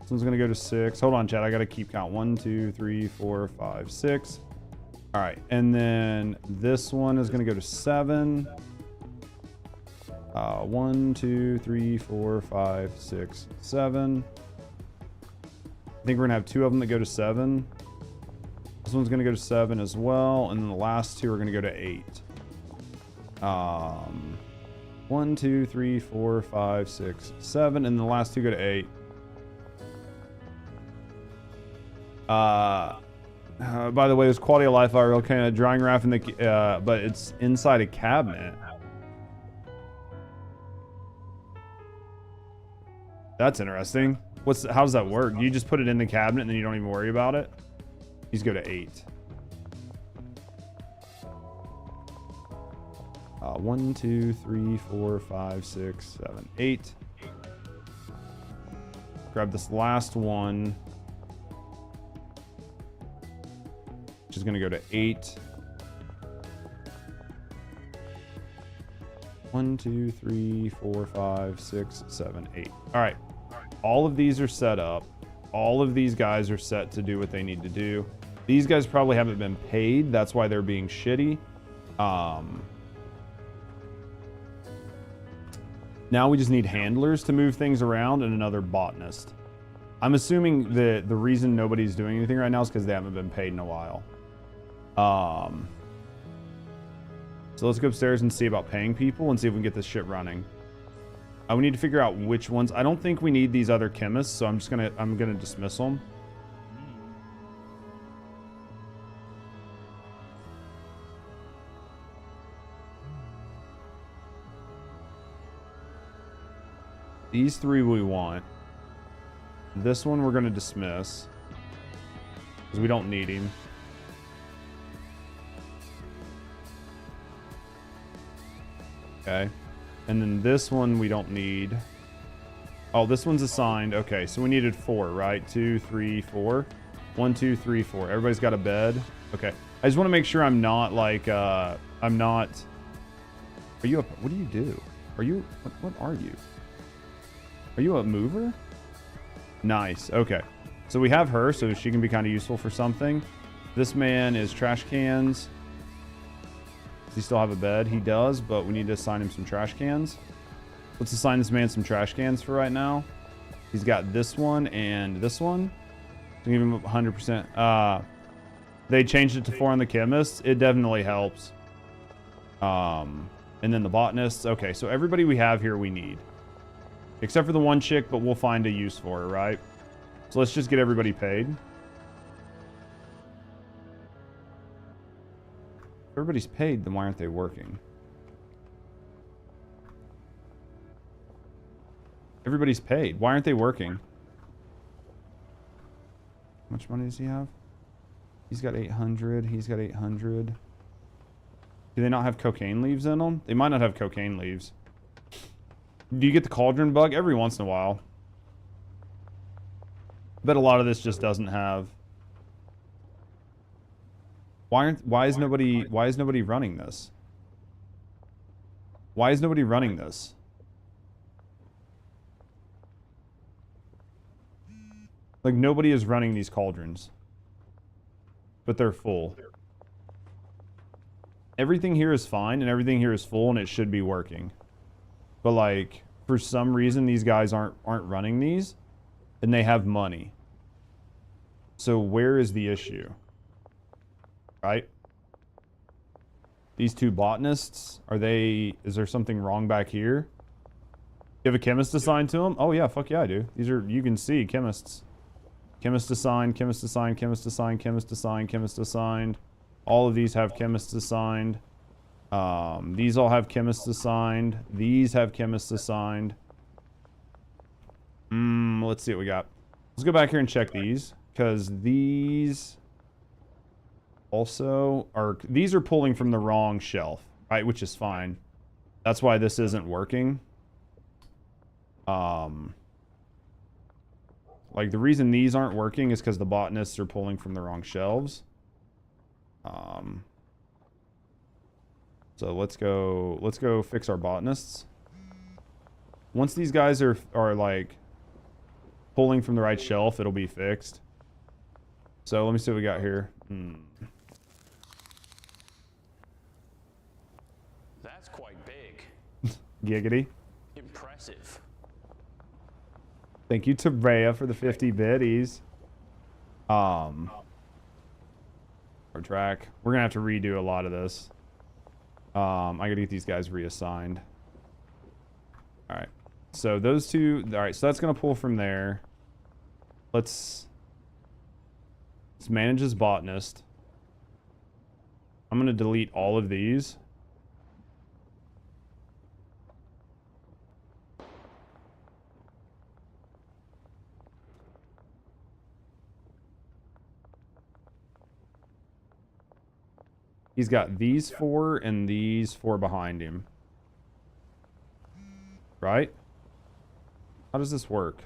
This one's going to go to 6. Hold on, chat. I got to keep count. 1, 2, 3, 4, 5, 6. All right. And then this one is going to go to 7. 1, 2, 3, 4, 5, 6, 7. I think we're gonna have 2 of them that go to 7. This one's gonna go to 7 as well, and then the last 2 are gonna go to 8. 1, 2, 3, 4, 5, 6, 7, and the last 2 go to 8. By the way, there's quality of life IRL kind of drying rack in the, but it's inside a cabinet. That's interesting. How does that work? You just put it in the cabinet and then you don't even worry about it? These go to 8. 1, 2, 3, 4, 5, 6, 7, 8. Grab this last one, which is going to go to 8. 1, 2, 3, 4, 5, 6, 7, 8. All right. All of these are set up. All of these guys are set to do what they need to do. These guys probably haven't been paid. That's why they're being shitty. Now we just need handlers to move things around and another botanist. I'm assuming that the reason nobody's doing anything right now is because they haven't been paid in a while. So let's go upstairs and see about paying people and see if we can get this shit running. We need to figure out which ones. I don't think we need these other chemists, so I'm gonna dismiss them. These 3 we want. This one we're gonna dismiss because we don't need him. Okay. And then this one we don't need. Oh, this one's assigned. Okay, so we needed 4, right? 2, 3, 4. 1, 2, 3, 4. Everybody's got a bed. Okay. I just want to make sure I'm not like, I'm not. Are you a, what do you do? Are you, what are you? Are you a mover? Nice. Okay. So we have her, so she can be kind of useful for something. This man is trash cans. Does he still have a bed? He does, but we need to assign him some trash cans. Let's assign this man some trash cans for right now. He's got this one and this one. Give him 100%. They changed it to 4 on the chemists. It definitely helps. And then the botanists. Okay, so everybody we have here we need. Except for the one chick, but we'll find a use for her, right? So let's just get everybody paid. If everybody's paid, then why aren't they working? Everybody's paid. Why aren't they working? How much money does he have? He's got 800. He's got 800. Do they not have cocaine leaves in them? They might not have cocaine leaves. Do you get the cauldron bug? Every once in a while. I bet a lot of this just doesn't have. Why is nobody running this? Why is nobody running this? Like, nobody is running these cauldrons. But they're full. Everything here is fine, and everything here is full, and it should be working. But, like, for some reason, these guys aren't running these, and they have money. So where is the issue? Right? These two botanists, is there something wrong back here? You have a chemist assigned to them? Oh, yeah, fuck yeah, I do. These are, you can see, chemists. Chemist assigned, chemist assigned, chemist assigned, chemist assigned, chemist assigned. All of these have chemists assigned. These all have chemists assigned. These have chemists assigned. Let's see what we got. Let's go back here and check these. Because these also are... These are pulling from the wrong shelf, right? Which is fine. That's why this isn't working. Like, the reason these aren't working is because the botanists are pulling from the wrong shelves. So let's go fix our botanists. Once these guys are like pulling from the right shelf, it'll be fixed. So let me see what we got here. That's quite big. Giggity. Impressive. Thank you to Rhea for the 50 biddies. Our track. We're gonna have to redo a lot of this. I gotta get these guys reassigned. Alright. So those two, alright, so that's gonna pull from there. Let's manage as botanist. I'm gonna delete all of these. He's got these 4 and these 4 behind him. Right? How does this work?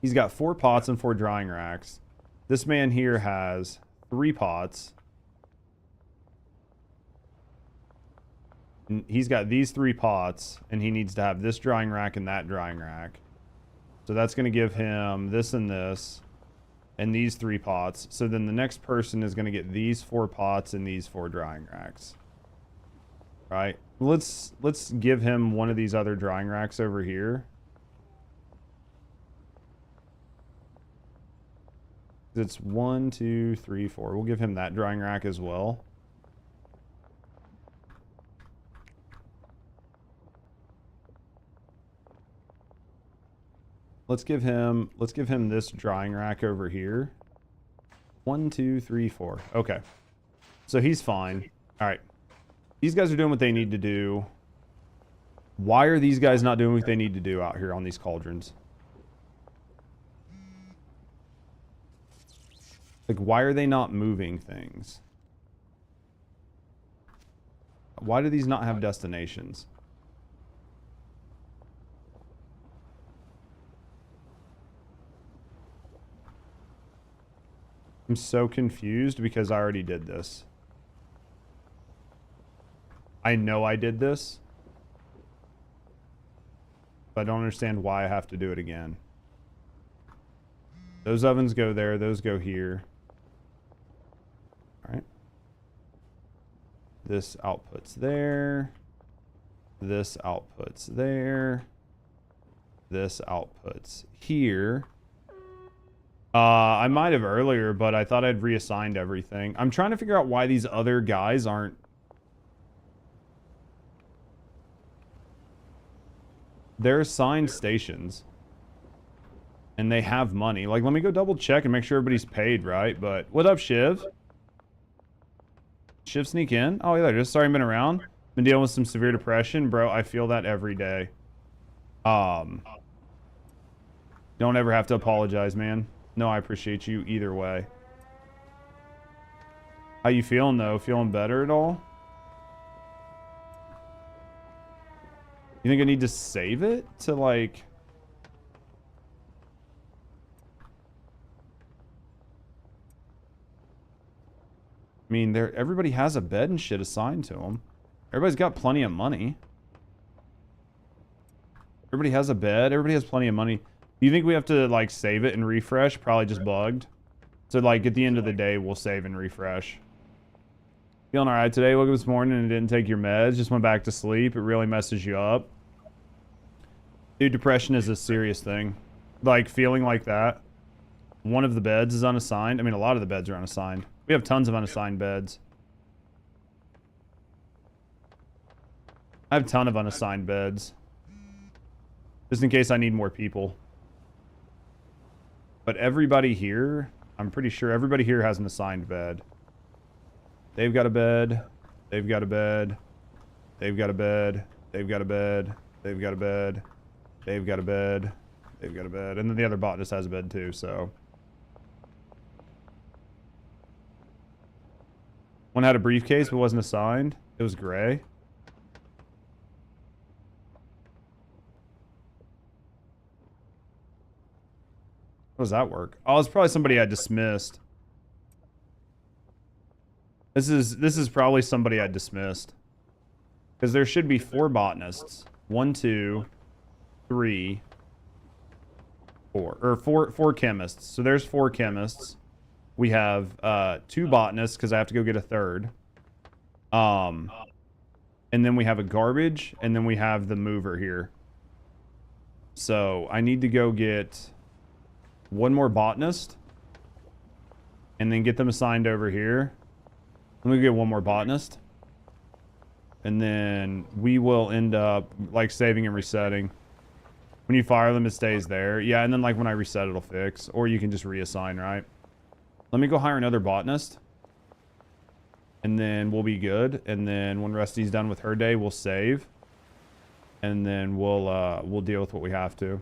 He's got 4 pots and 4 drying racks. This man here has 3 pots. And he's got these 3 pots, and he needs to have this drying rack and that drying rack. So that's going to give him this and this. And these 3 pots. So then the next person is going to get these 4 pots and these 4 drying racks. Right? Let's give him one of these other drying racks over here. It's 1, 2, 3, 4. We'll give him that drying rack as well. Let's give him this drying rack over here. 1, 2, 3, 4. Okay. So he's fine. All right. These guys are doing what they need to do. Why are these guys not doing what they need to do out here on these cauldrons? Like, why are they not moving things? Why do these not have destinations? I'm so confused because I already did this. I know I did this, but I don't understand why I have to do it again. Those ovens go there, those go here. All right. This outputs there. This outputs there. This outputs here. I might have earlier, but I thought I'd reassigned everything. I'm trying to figure out why these other guys aren't... They're assigned stations. And they have money. Like, let me go double check and make sure everybody's paid, right? But, what up, Shiv? Shiv sneak in? Oh, yeah, just sorry I've been around. Been dealing with some severe depression. Bro, I feel that every day. Don't ever have to apologize, man. No, I appreciate you either way. How you feeling, though? Feeling better at all? You think I need to save it to, like... I mean, everybody has a bed and shit assigned to them. Everybody's got plenty of money. Everybody has a bed. Everybody has plenty of money. Do you think we have to, like, save it and refresh? Probably just bugged. So, like, at the end of the day, we'll save and refresh. Feeling alright today? Woke up this morning and didn't take your meds. Just went back to sleep. It really messes you up. Dude, depression is a serious thing. Like, feeling like that. One of the beds is unassigned. I mean, a lot of the beds are unassigned. We have tons of unassigned beds. I have a ton of unassigned beds. Just in case I need more people. But everybody here, I'm pretty sure everybody here has an assigned bed. They've got a bed. They've got a bed. They've got a bed. They've got a bed. They've got a bed. They've got a bed. They've got a bed. And then the other bot just has a bed too, so. One had a briefcase but wasn't assigned. It was gray. How does that work? Oh, it's probably somebody I dismissed. This is probably somebody I dismissed. Because there should be 4 botanists. 1, 2, 3, 4. Or 4 chemists. So there's 4 chemists. We have 2 botanists because I have to go get a 3rd. And then we have a garbage, and then we have the mover here. So I need to go get 1 more botanist, and then get them assigned over here. Let me get 1 more botanist, and then we will end up like saving and resetting. When you fire them, it stays there. Yeah, and then like when I reset, it'll fix, or you can just reassign, right? Let me go hire another botanist. And then we'll be good. And then when Rusty's done with her day, we'll save. And then we'll deal with what we have to.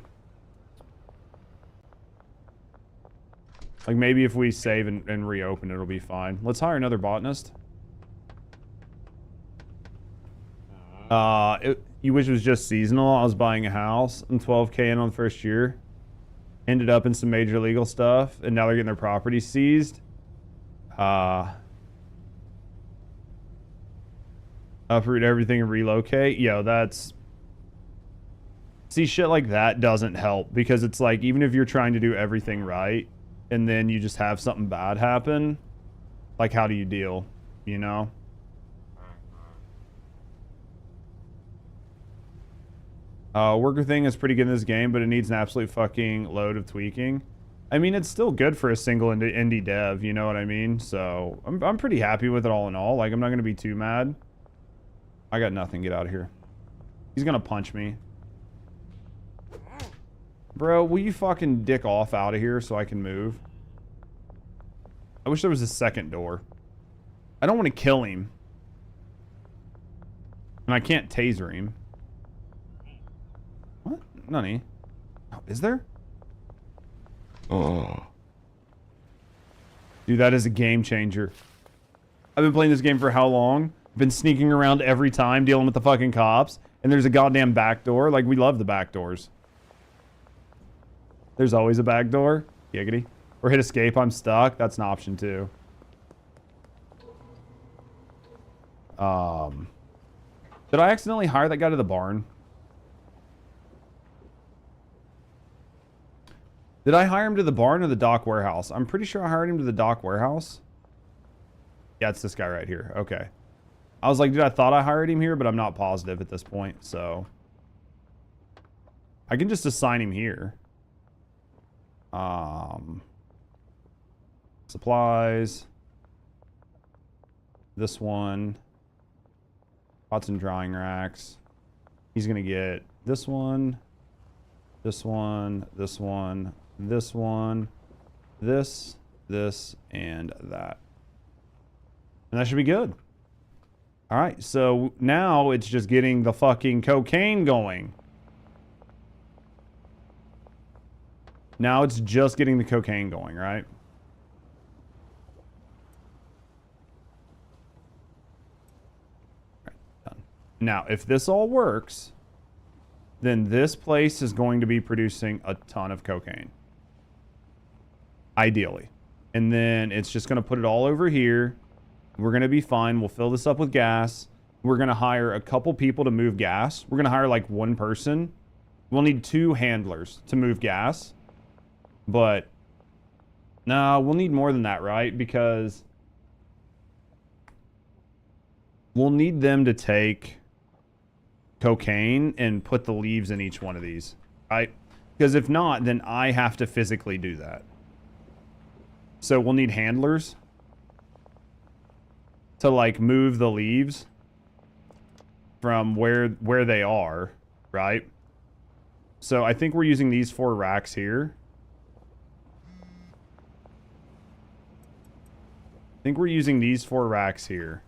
Like maybe if we save and reopen, it'll be fine. Let's hire another botanist. You wish it was just seasonal. I was buying a house and 12K in on the first year. Ended up in some major legal stuff, and now they're getting their property seized. Uproot everything and relocate. Yo, that's... See, shit like that doesn't help, because it's like, even if you're trying to do everything right, and then you just have something bad happen, like, how do you deal? You know? Worker thing is pretty good in this game, but it needs an absolute fucking load of tweaking. I mean, it's still good for a single indie dev, you know what I mean? So, I'm pretty happy with it all in all. Like, I'm not going to be too mad. I got nothing. Get out of here. He's going to punch me. Bro, will you fucking dick off out of here so I can move? I wish there was a second door. I don't want to kill him. And I can't taser him. What? None. Oh, is there? Oh. Dude, that is a game changer. I've been playing this game for how long? Been sneaking around every time, dealing with the fucking cops. And there's a goddamn back door. Like, we love the back doors. There's always a back door. Giggity. Or hit escape, I'm stuck. That's an option too. Did I accidentally hire that guy to the barn? Did I hire him to the barn or the dock warehouse? I'm pretty sure I hired him to the dock warehouse. Yeah, it's this guy right here. Okay. I was like, dude, I thought I hired him here, but I'm not positive at this point, so. I can just assign him here. Supplies. This one. Pots and drying racks. He's gonna get this one, this one, this one, this one, this, and that. And that should be good. All right, so now it's just getting the fucking cocaine going. Now it's just getting the cocaine going, right? All right, done. Now, if this all works, then this place is going to be producing a ton of cocaine. Ideally. And then it's just going to put it all over here. We're going to be fine. We'll fill this up with gas. We're going to hire a couple people to move gas. We're going to hire like one person. We'll need 2 handlers to move gas. But no, we'll need more than that, right? Because we'll need them to take cocaine and put the leaves in each one of these, right? Because if not, then I have to physically do that. So we'll need handlers to like move the leaves from where they are, right? So I think we're using these 4 racks here. I think we're using these 4 racks here.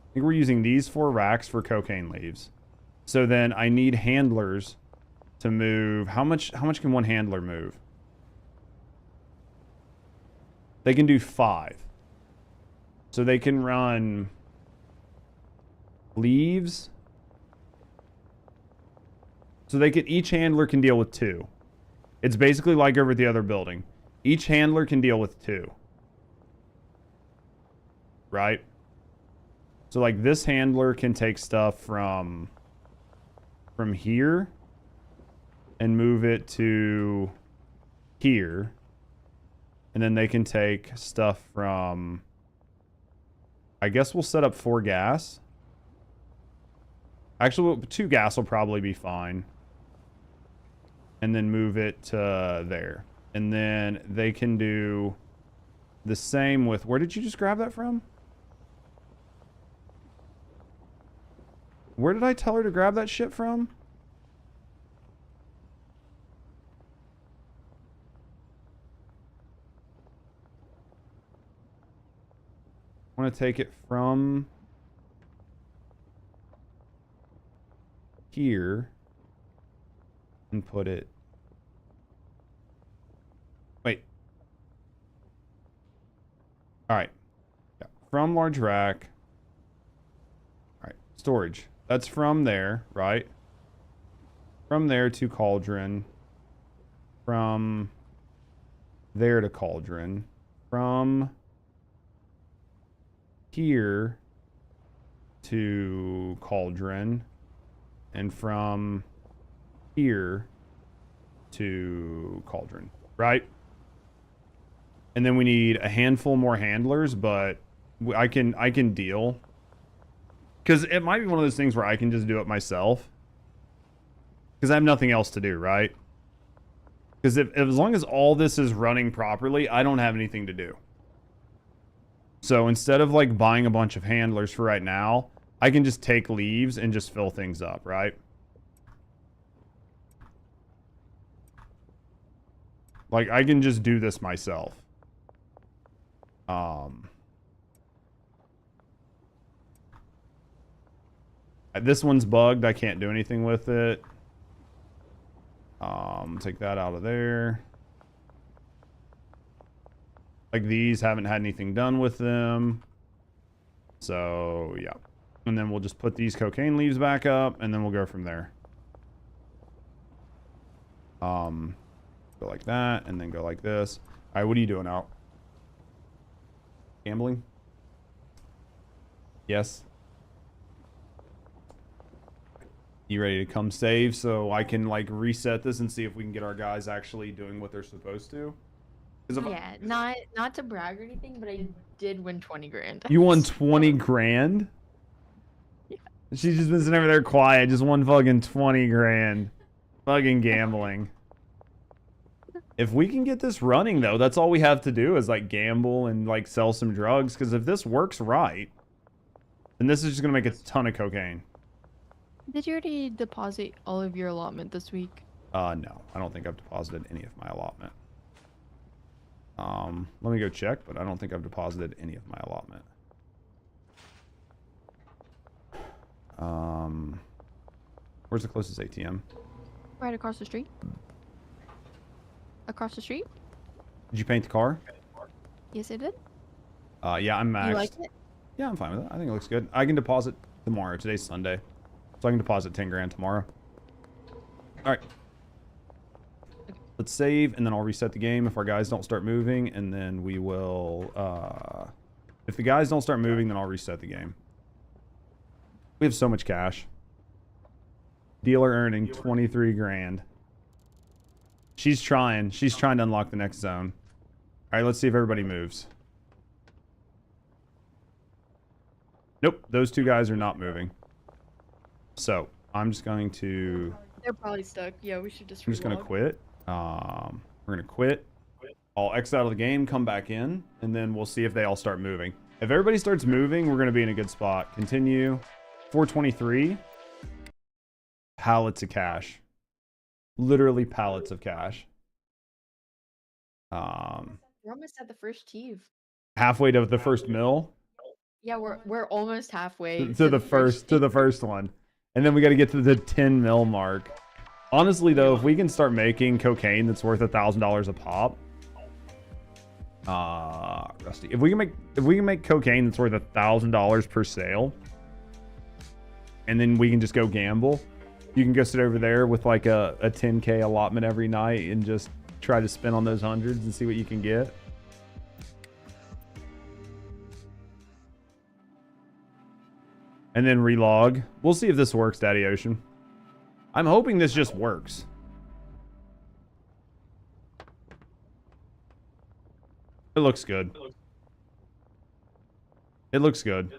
I think we're using these 4 racks for cocaine leaves. So then I need handlers to move. How much can one handler move? They can do 5. So they can run leaves. So they can, each handler can deal with 2. It's basically like over at the other building. Each handler can deal with 2. Right? So like this handler can take stuff from here and move it to here. And then they can take stuff from, I guess we'll set up 4 gas. Actually, 2 gas will probably be fine. And then move it to there. And then they can do the same with, where did you just grab that from? Where did I tell her to grab that shit from? I want to take it from here and put it. Wait. All right. Yeah. From large rack. All right. Storage. That's from there, right? From there to cauldron. From there to cauldron. From here to cauldron. And from here to cauldron, right? And then we need a handful more handlers, but I can deal. Because it might be one of those things where I can just do it myself. Because I have nothing else to do, right? Because if as long as all this is running properly, I don't have anything to do. So instead of like buying a bunch of handlers for right now, I can just take leaves and just fill things up, right? Like, I can just do this myself. This one's bugged. I can't do anything with it. Take that out of there. Like, these haven't had anything done with them. So, yeah. And then we'll just put these cocaine leaves back up, and then we'll go from there. Go like that, and then go like this. All right, what are you doing out? Gambling? Yes. You ready to come save so I can, like, reset this and see if we can get our guys actually doing what they're supposed to? Yeah, not to brag or anything, but I did win 20 grand. You won 20 grand? Yeah. She's just been sitting over there quiet, just won fucking 20 grand. Fucking gambling. If we can get this running, though, that's all we have to do is, like, gamble and, like, sell some drugs. Because if this works right, then this is just going to make a ton of cocaine. Did you already deposit all of your allotment this week? No. I don't think I've deposited any of my allotment. Let me go check, but I don't think I've deposited any of my allotment. Where's the closest ATM? Right across the street. Across the street? Did you paint the car? Yes, I did. Yeah, I'm maxed. You like it? Yeah, I'm fine with it. I think it looks good. I can deposit tomorrow. Today's Sunday. So I can deposit 10 grand tomorrow. All right. Let's save, and then I'll reset the game if our guys don't start moving, and then we will... if the guys don't start moving, then I'll reset the game. We have so much cash. Dealer earning 23 grand. She's trying to unlock the next zone. All right, let's see if everybody moves. Nope, those two guys are not moving. So, I'm just going to... They're probably stuck. Yeah, we should just I'm just going to quit. We're going to quit. I'll exit out of the game, come back in, and then we'll see if they all start moving. If everybody starts moving, we're going to be in a good spot. Continue. 423. Pallets of cash. Literally pallets of cash. We're almost at the first Teve. Halfway to the first mill. Yeah, we're almost halfway to the first one. And then we got to get to the 10 mil mark. Honestly, though, if we can start making cocaine that's worth $1,000 a pop, Rusty, if we can make cocaine that's worth $1,000 per sale, and then we can just go gamble. You can go sit over there with like a 10K allotment every night and just try to spin on those hundreds and see what you can get. And then relog. We'll see if this works, Daddy Ocean. I'm hoping this just works. It looks good. It looks good.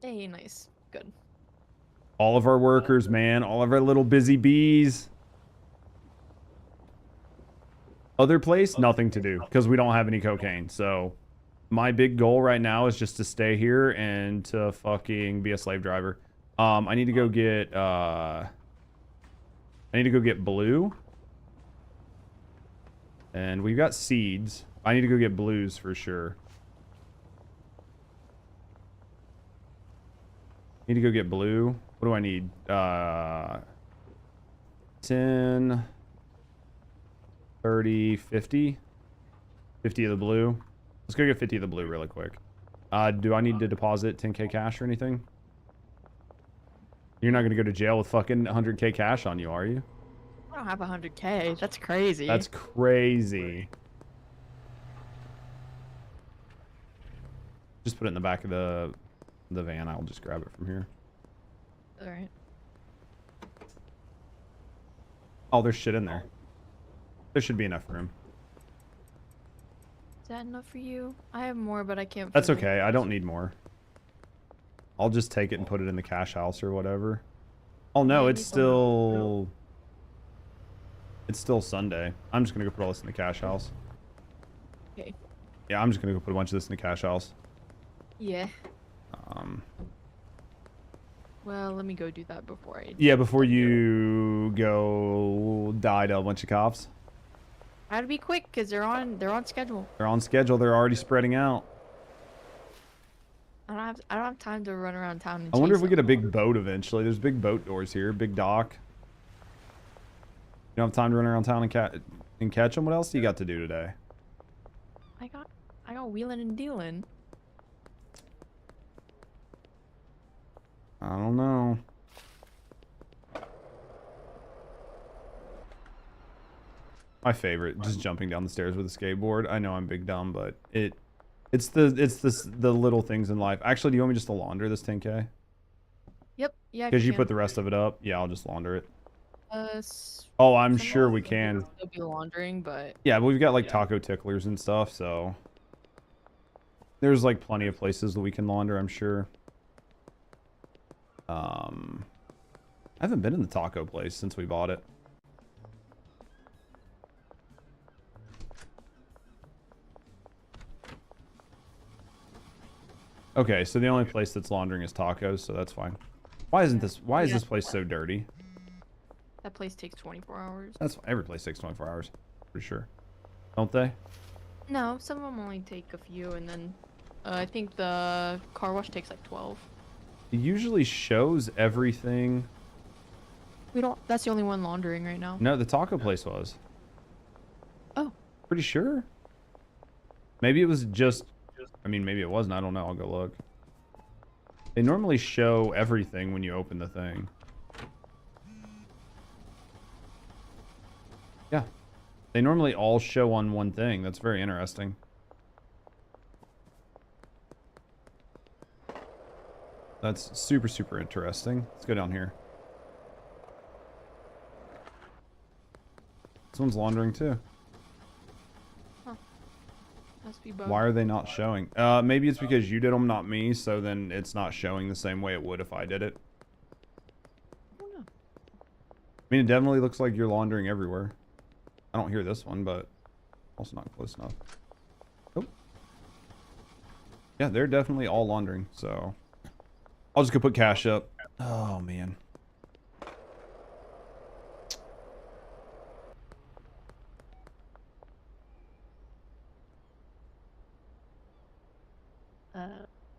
Hey, nice. Good. All of our workers, man. All of our little busy bees. Other place, nothing to do because we don't have any cocaine. So my big goal right now is just to stay here and to fucking be a slave driver. I need to go get blue. And we've got seeds. I need to go get blues for sure. Need to go get blue. What do I need? 10, 30, 50. 50 of the blue. Let's go get 50 of the blue really quick. Do I need to deposit 10K cash or anything? You're not going to go to jail with fucking 100K cash on you, are you? I don't have 100K. That's crazy. That's crazy. Just put it in the back of the van. I'll just grab it from here. All right. Oh, there's shit in there. There should be enough room. Is that enough for you? I have more, but I can't. That's fit it. okay. I don't need more. I'll just take it and put it in the cash house or whatever. Oh no, it's still Sunday. I'm just gonna go put all this in the cash house. Okay. Yeah, I'm just gonna go put a bunch of this in the cash house. Yeah. Well, let me go do that before I. Yeah, before you go die to a bunch of cops. I had to be quick because they're on schedule. They're on schedule. They're already spreading out. I don't have time to run around town and I wonder if chase we get a them. big boat eventually. There's big boat doors here, big dock. You don't have time to run around town and catch them. What else do you got to do today? I got wheeling and dealing. I don't know. My favorite, just jumping down the stairs with a skateboard. I know I'm big dumb, but it's the little things in life. Actually, do you want me just to launder this 10K? Yep. Yeah. Because you can. put the rest of it up. Yeah, I'll just launder it. Oh, I'm some sure of we them can. will still be laundering, but Yeah, but we've got like taco ticklers and stuff, so there's like plenty of places that we can launder, I'm sure. I haven't been in the taco place since we bought it. Okay, so the only place that's laundering is tacos, so that's fine. Why is this place so dirty? that place takes 24 hours. That's every place takes 24 hours, for sure. Don't they? No, some of them only take a few, and then I think the car wash takes like 12. It usually shows everything. We don't. That's the only one laundering right now. No, the taco place was. Oh. Pretty sure. Maybe it was just. I mean, maybe it wasn't. I don't know. I'll go look. They normally show everything when you open the thing. Yeah. They normally all show on one thing. That's very interesting. That's super, super interesting. Let's go down here. This one's laundering too. Must be bugged. Why are they not showing? Maybe it's because you did them, not me, so then it's not showing the same way it would if I did it. I don't know. I mean, it definitely looks like you're laundering everywhere. I don't hear this one, but also not close enough. Oh. Yeah, they're definitely all laundering, so I'll just go put cash up. Oh, man.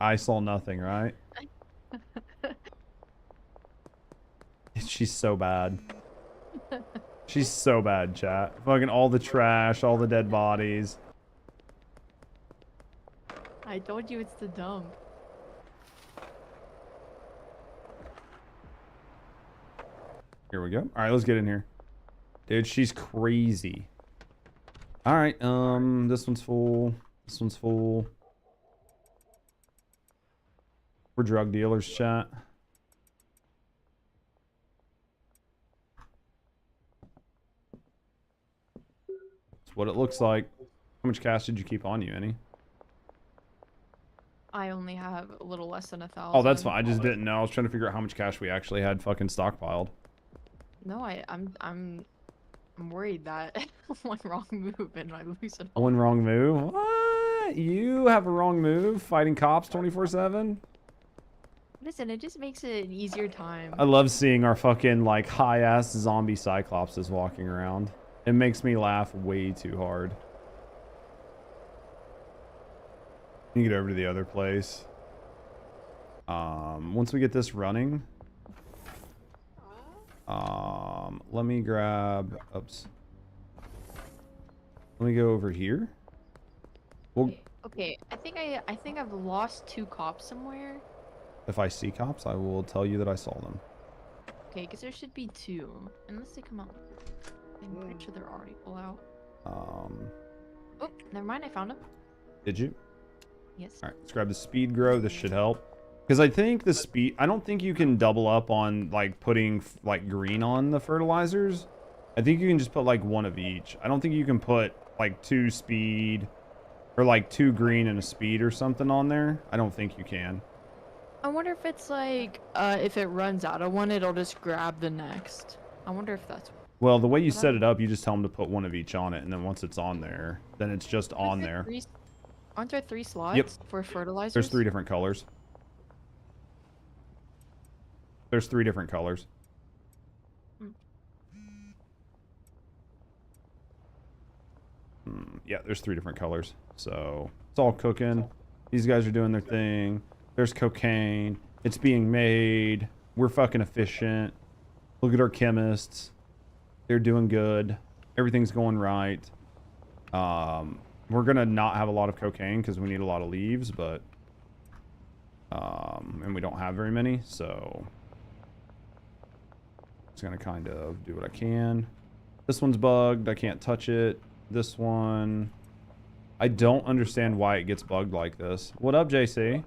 I saw nothing, right? She's so bad. She's so bad, chat. Fucking all the trash, all the dead bodies. I told you it's the dump. Here we go. All right, let's get in here. Dude, she's crazy. All right, this one's full. This one's full. We're drug dealers, chat. That's what it looks like. How much cash did you keep on you, Annie? I only have a little less than 1,000. Oh, that's fine. I just didn't know. I was trying to figure out how much cash we actually had fucking stockpiled. No, I'm worried that one wrong move and I lose it all. One wrong move? What? You have a wrong move fighting cops 24/7? Listen, it just makes it an easier time. I love seeing our fucking like high-ass zombie cyclopses walking around. It makes me laugh way too hard. You get over to the other place. Once we get this running, let me grab. Oops. Let me go over here. Well, Okay, I think I've lost 2 cops somewhere. if I see cops, I will tell you that I saw them. Okay, because there should be 2, unless they come out. I'm pretty sure they're already full out. Oh, never mind. I found them. Did you? Yes. All right, let's grab the speed grow. This should help. Because I think the speed, I don't think you can double up on like putting like green on the fertilizers. I think you can just put like one of each. I don't think you can put like 2 speed or like 2 green and a speed or something on there. I don't think you can. I wonder if it's like, if it runs out of one, it'll just grab the next. I wonder if that's... Well, the way you set it up, you just tell them to put one of each on it. And then once it's on there, then it's just on there. Aren't there 3 slots Yep. for fertilizers? There's 3 different colors. There's 3 different colors. Yeah, there's 3 different colors. So it's all cooking. These guys are doing their thing. There's cocaine. It's being made. We're fucking efficient. Look at our chemists. They're doing good. Everything's going right. We're gonna not have a lot of cocaine because we need a lot of leaves, but and we don't have very many, so just gonna kind of do what I can. This one's bugged. I can't touch it. This one, I don't understand why it gets bugged like this. What up, JC?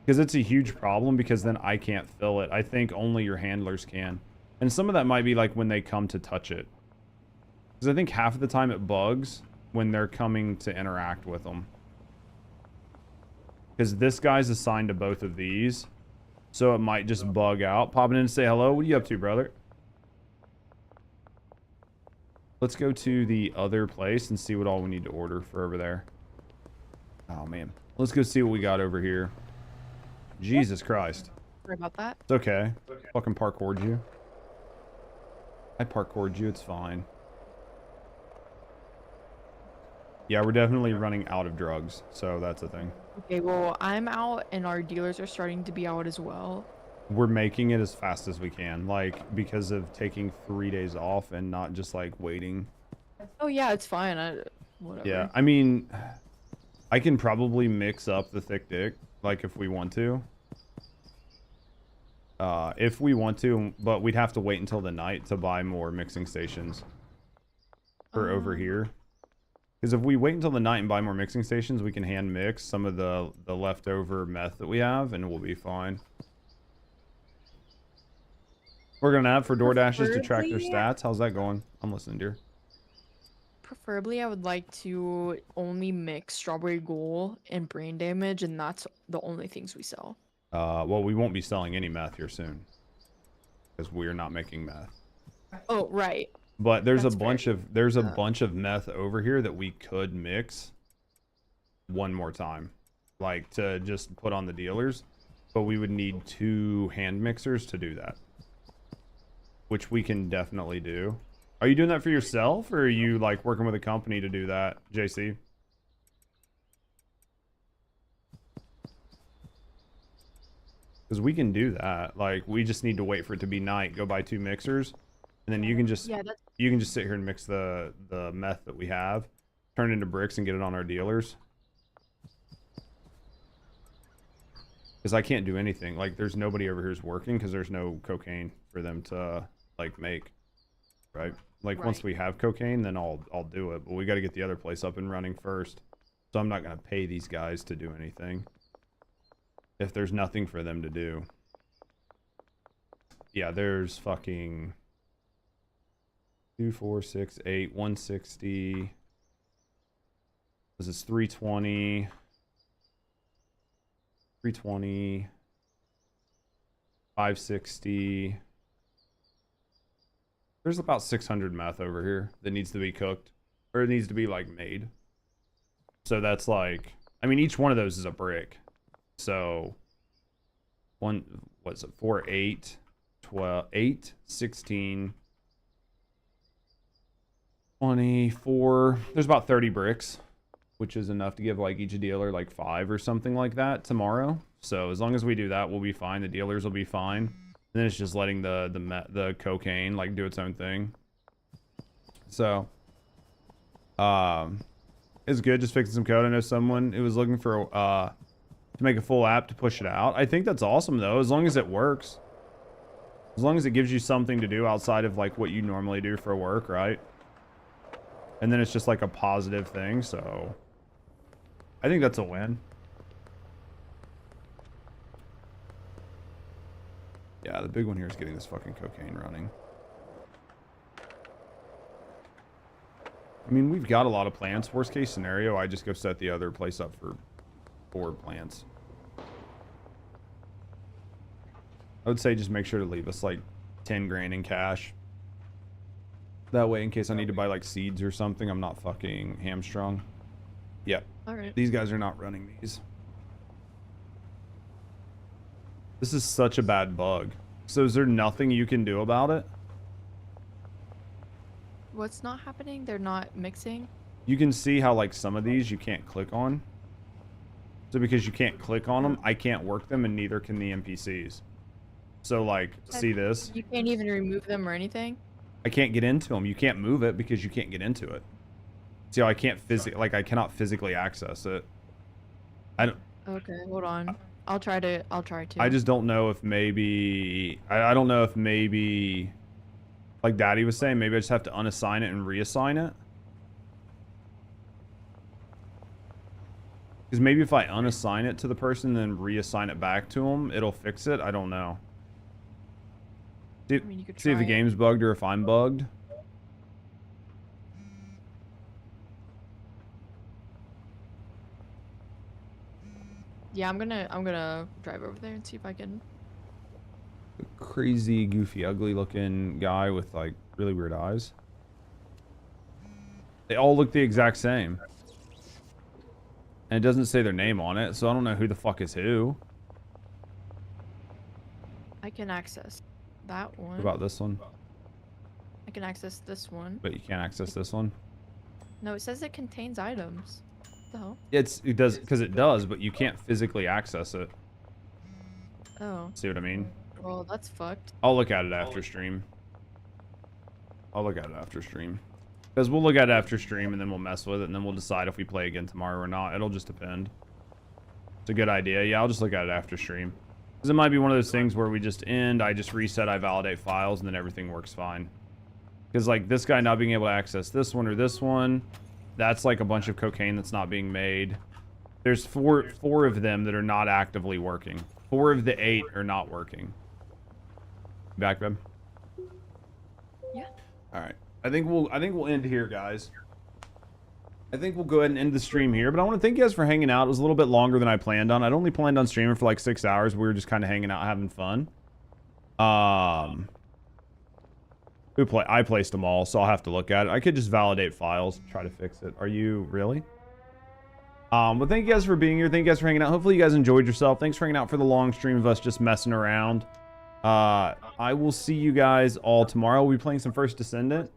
Because it's a huge problem, because then I can't fill it. I think only your handlers can. And some of that might be like when they come to touch it. Because I think half of the time it bugs when they're coming to interact with them. Because this guy's assigned to both of these. So it might just bug out. Popping in to say hello. What are you up to, brother? Let's go to the other place and see what all we need to order for over there. Oh, man. Let's go see what we got over here. Jesus Christ. Sorry about that. It's okay. Fucking parkoured you. I parkoured you. It's fine. Yeah, we're definitely running out of drugs. So that's a thing. Okay, well, I'm out and our dealers are starting to be out as well. We're making it as fast as we can. Like, because of taking 3 days off and not just, like, waiting. Oh, yeah, it's fine. Whatever. Yeah, I mean, I can probably mix up the thick dick, like, if we want to. If we want to, but we'd have to wait until the night to buy more mixing stations for over here. Because if we wait until the night and buy more mixing stations, we can hand mix some of the leftover meth that we have, and we'll be fine. We're going to have for DoorDashes to track their stats. How's that going? I'm listening, dear. Preferably, I would like to only mix Strawberry Ghoul and Brain Damage, and that's the only things we sell. Well, we won't be selling any meth here soon. Because we're not making meth. Oh, right. But there's That's a bunch of bunch of meth over here that we could mix one more time, like to just put on the dealers, but we would need 2 hand mixers to do that, which we can definitely do. Are you doing that for yourself, or are you like working with a company to do that, JC? Because we can do that. Like, we just need to wait for it to be night, go buy 2 mixers, and then you can just sit here and mix the meth that we have, turn it into bricks, and get it on our dealers. Because I can't do anything. Like, there's nobody over here who's working because there's no cocaine for them to like make, right? Like, once we have cocaine, then I'll do it. But we got to get the other place up and running first. So I'm not gonna pay these guys to do anything if there's nothing for them to do. Yeah, there's fucking 2, 4, 6, 8, 160. This is 320. 320. 560. There's about 600 meth over here that needs to be cooked. Or it needs to be, like, made. So that's like... I mean, each one of those is a brick. So... what's it? 4, 8, 12, 8, 16... 24. There's about 30 bricks, which is enough to give like each dealer like 5 or something like that tomorrow. So as long as we do that, we'll be fine. The dealers will be fine. And then it's just letting the cocaine like do its own thing. So it's good. Just fixing some code. I know someone who was looking for to make a full app to push it out. I think that's awesome though, as long as it works. As long as it gives you something to do outside of like what you normally do for work, right? And then it's just like a positive thing, so I think that's a win. Yeah, the big one here is getting this fucking cocaine running. I mean, we've got a lot of plants. Worst case scenario, I just go set the other place up for 4 plants. I would say just make sure to leave us like 10 grand in cash. That way, in case I need to buy like seeds or something, I'm not fucking hamstrung. Yep. Alright. These guys are not running these. This is such a bad bug. So is there nothing you can do about it? What's not happening? They're not mixing? You can see how like some of these you can't click on. So because you can't click on them, I can't work them, and neither can the NPCs. So like, see this? You can't even remove them or anything? I can't get into them. You can't move it because you can't get into it. See how I can't I cannot physically access it. I don't. Okay, hold on. I'll try to. I just don't know if maybe I don't know if maybe like Daddy was saying, maybe I just have to unassign it and reassign it. Because maybe if I unassign it to the person and then reassign it back to them, it'll fix it. I don't know. See, mean, you could see if the try it. game's bugged or if I'm bugged. Yeah, I'm gonna drive over there and see if I can. Crazy, goofy, ugly looking guy with like really weird eyes. They all look the exact same. And it doesn't say their name on it, so I don't know who the fuck is who. I can access that one. What about this one? I can access this one. But you can't access this one. No, it says it contains items. What the hell? It does, because it does, but you can't physically access it. Oh. See what I mean? Well, that's fucked. I'll look at it after stream. I'll look at it after stream. Because we'll look at it after stream and then we'll mess with it and then we'll decide if we play again tomorrow or not. It'll just depend. It's a good idea. Yeah, I'll just look at it after stream. Because it might be one of those things where we just end, I just reset, I validate files, and then everything works fine. Because like this guy not being able to access this one or this one, that's like a bunch of cocaine that's not being made. There's four of them that are not actively working. 4 of the 8 are not working. Back, babe? Yeah. All right. I think we'll end here, guys. I think we'll go ahead and end the stream here, but I want to thank you guys for hanging out. It was a little bit longer than I planned on. I'd only planned on streaming for like 6 hours. We were just kind of hanging out, having fun. I placed them all, so I'll have to look at it. I could just validate files, try to fix it. Are you really? But thank you guys for being here. Thank you guys for hanging out. Hopefully you guys enjoyed yourself. Thanks for hanging out for the long stream of us just messing around. I will see you guys all tomorrow. We'll be playing some First Descendant.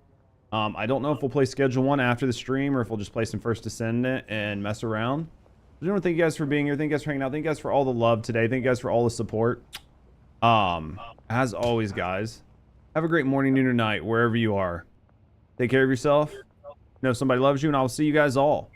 I don't know if we'll play Schedule 1 after the stream or if we'll just play some First Descendant and mess around. I just want to thank you guys for being here. Thank you guys for hanging out. Thank you guys for all the love today. Thank you guys for all the support. As always, guys, have a great morning, noon, or night, wherever you are. Take care of yourself. Know somebody loves you, and I'll see you guys all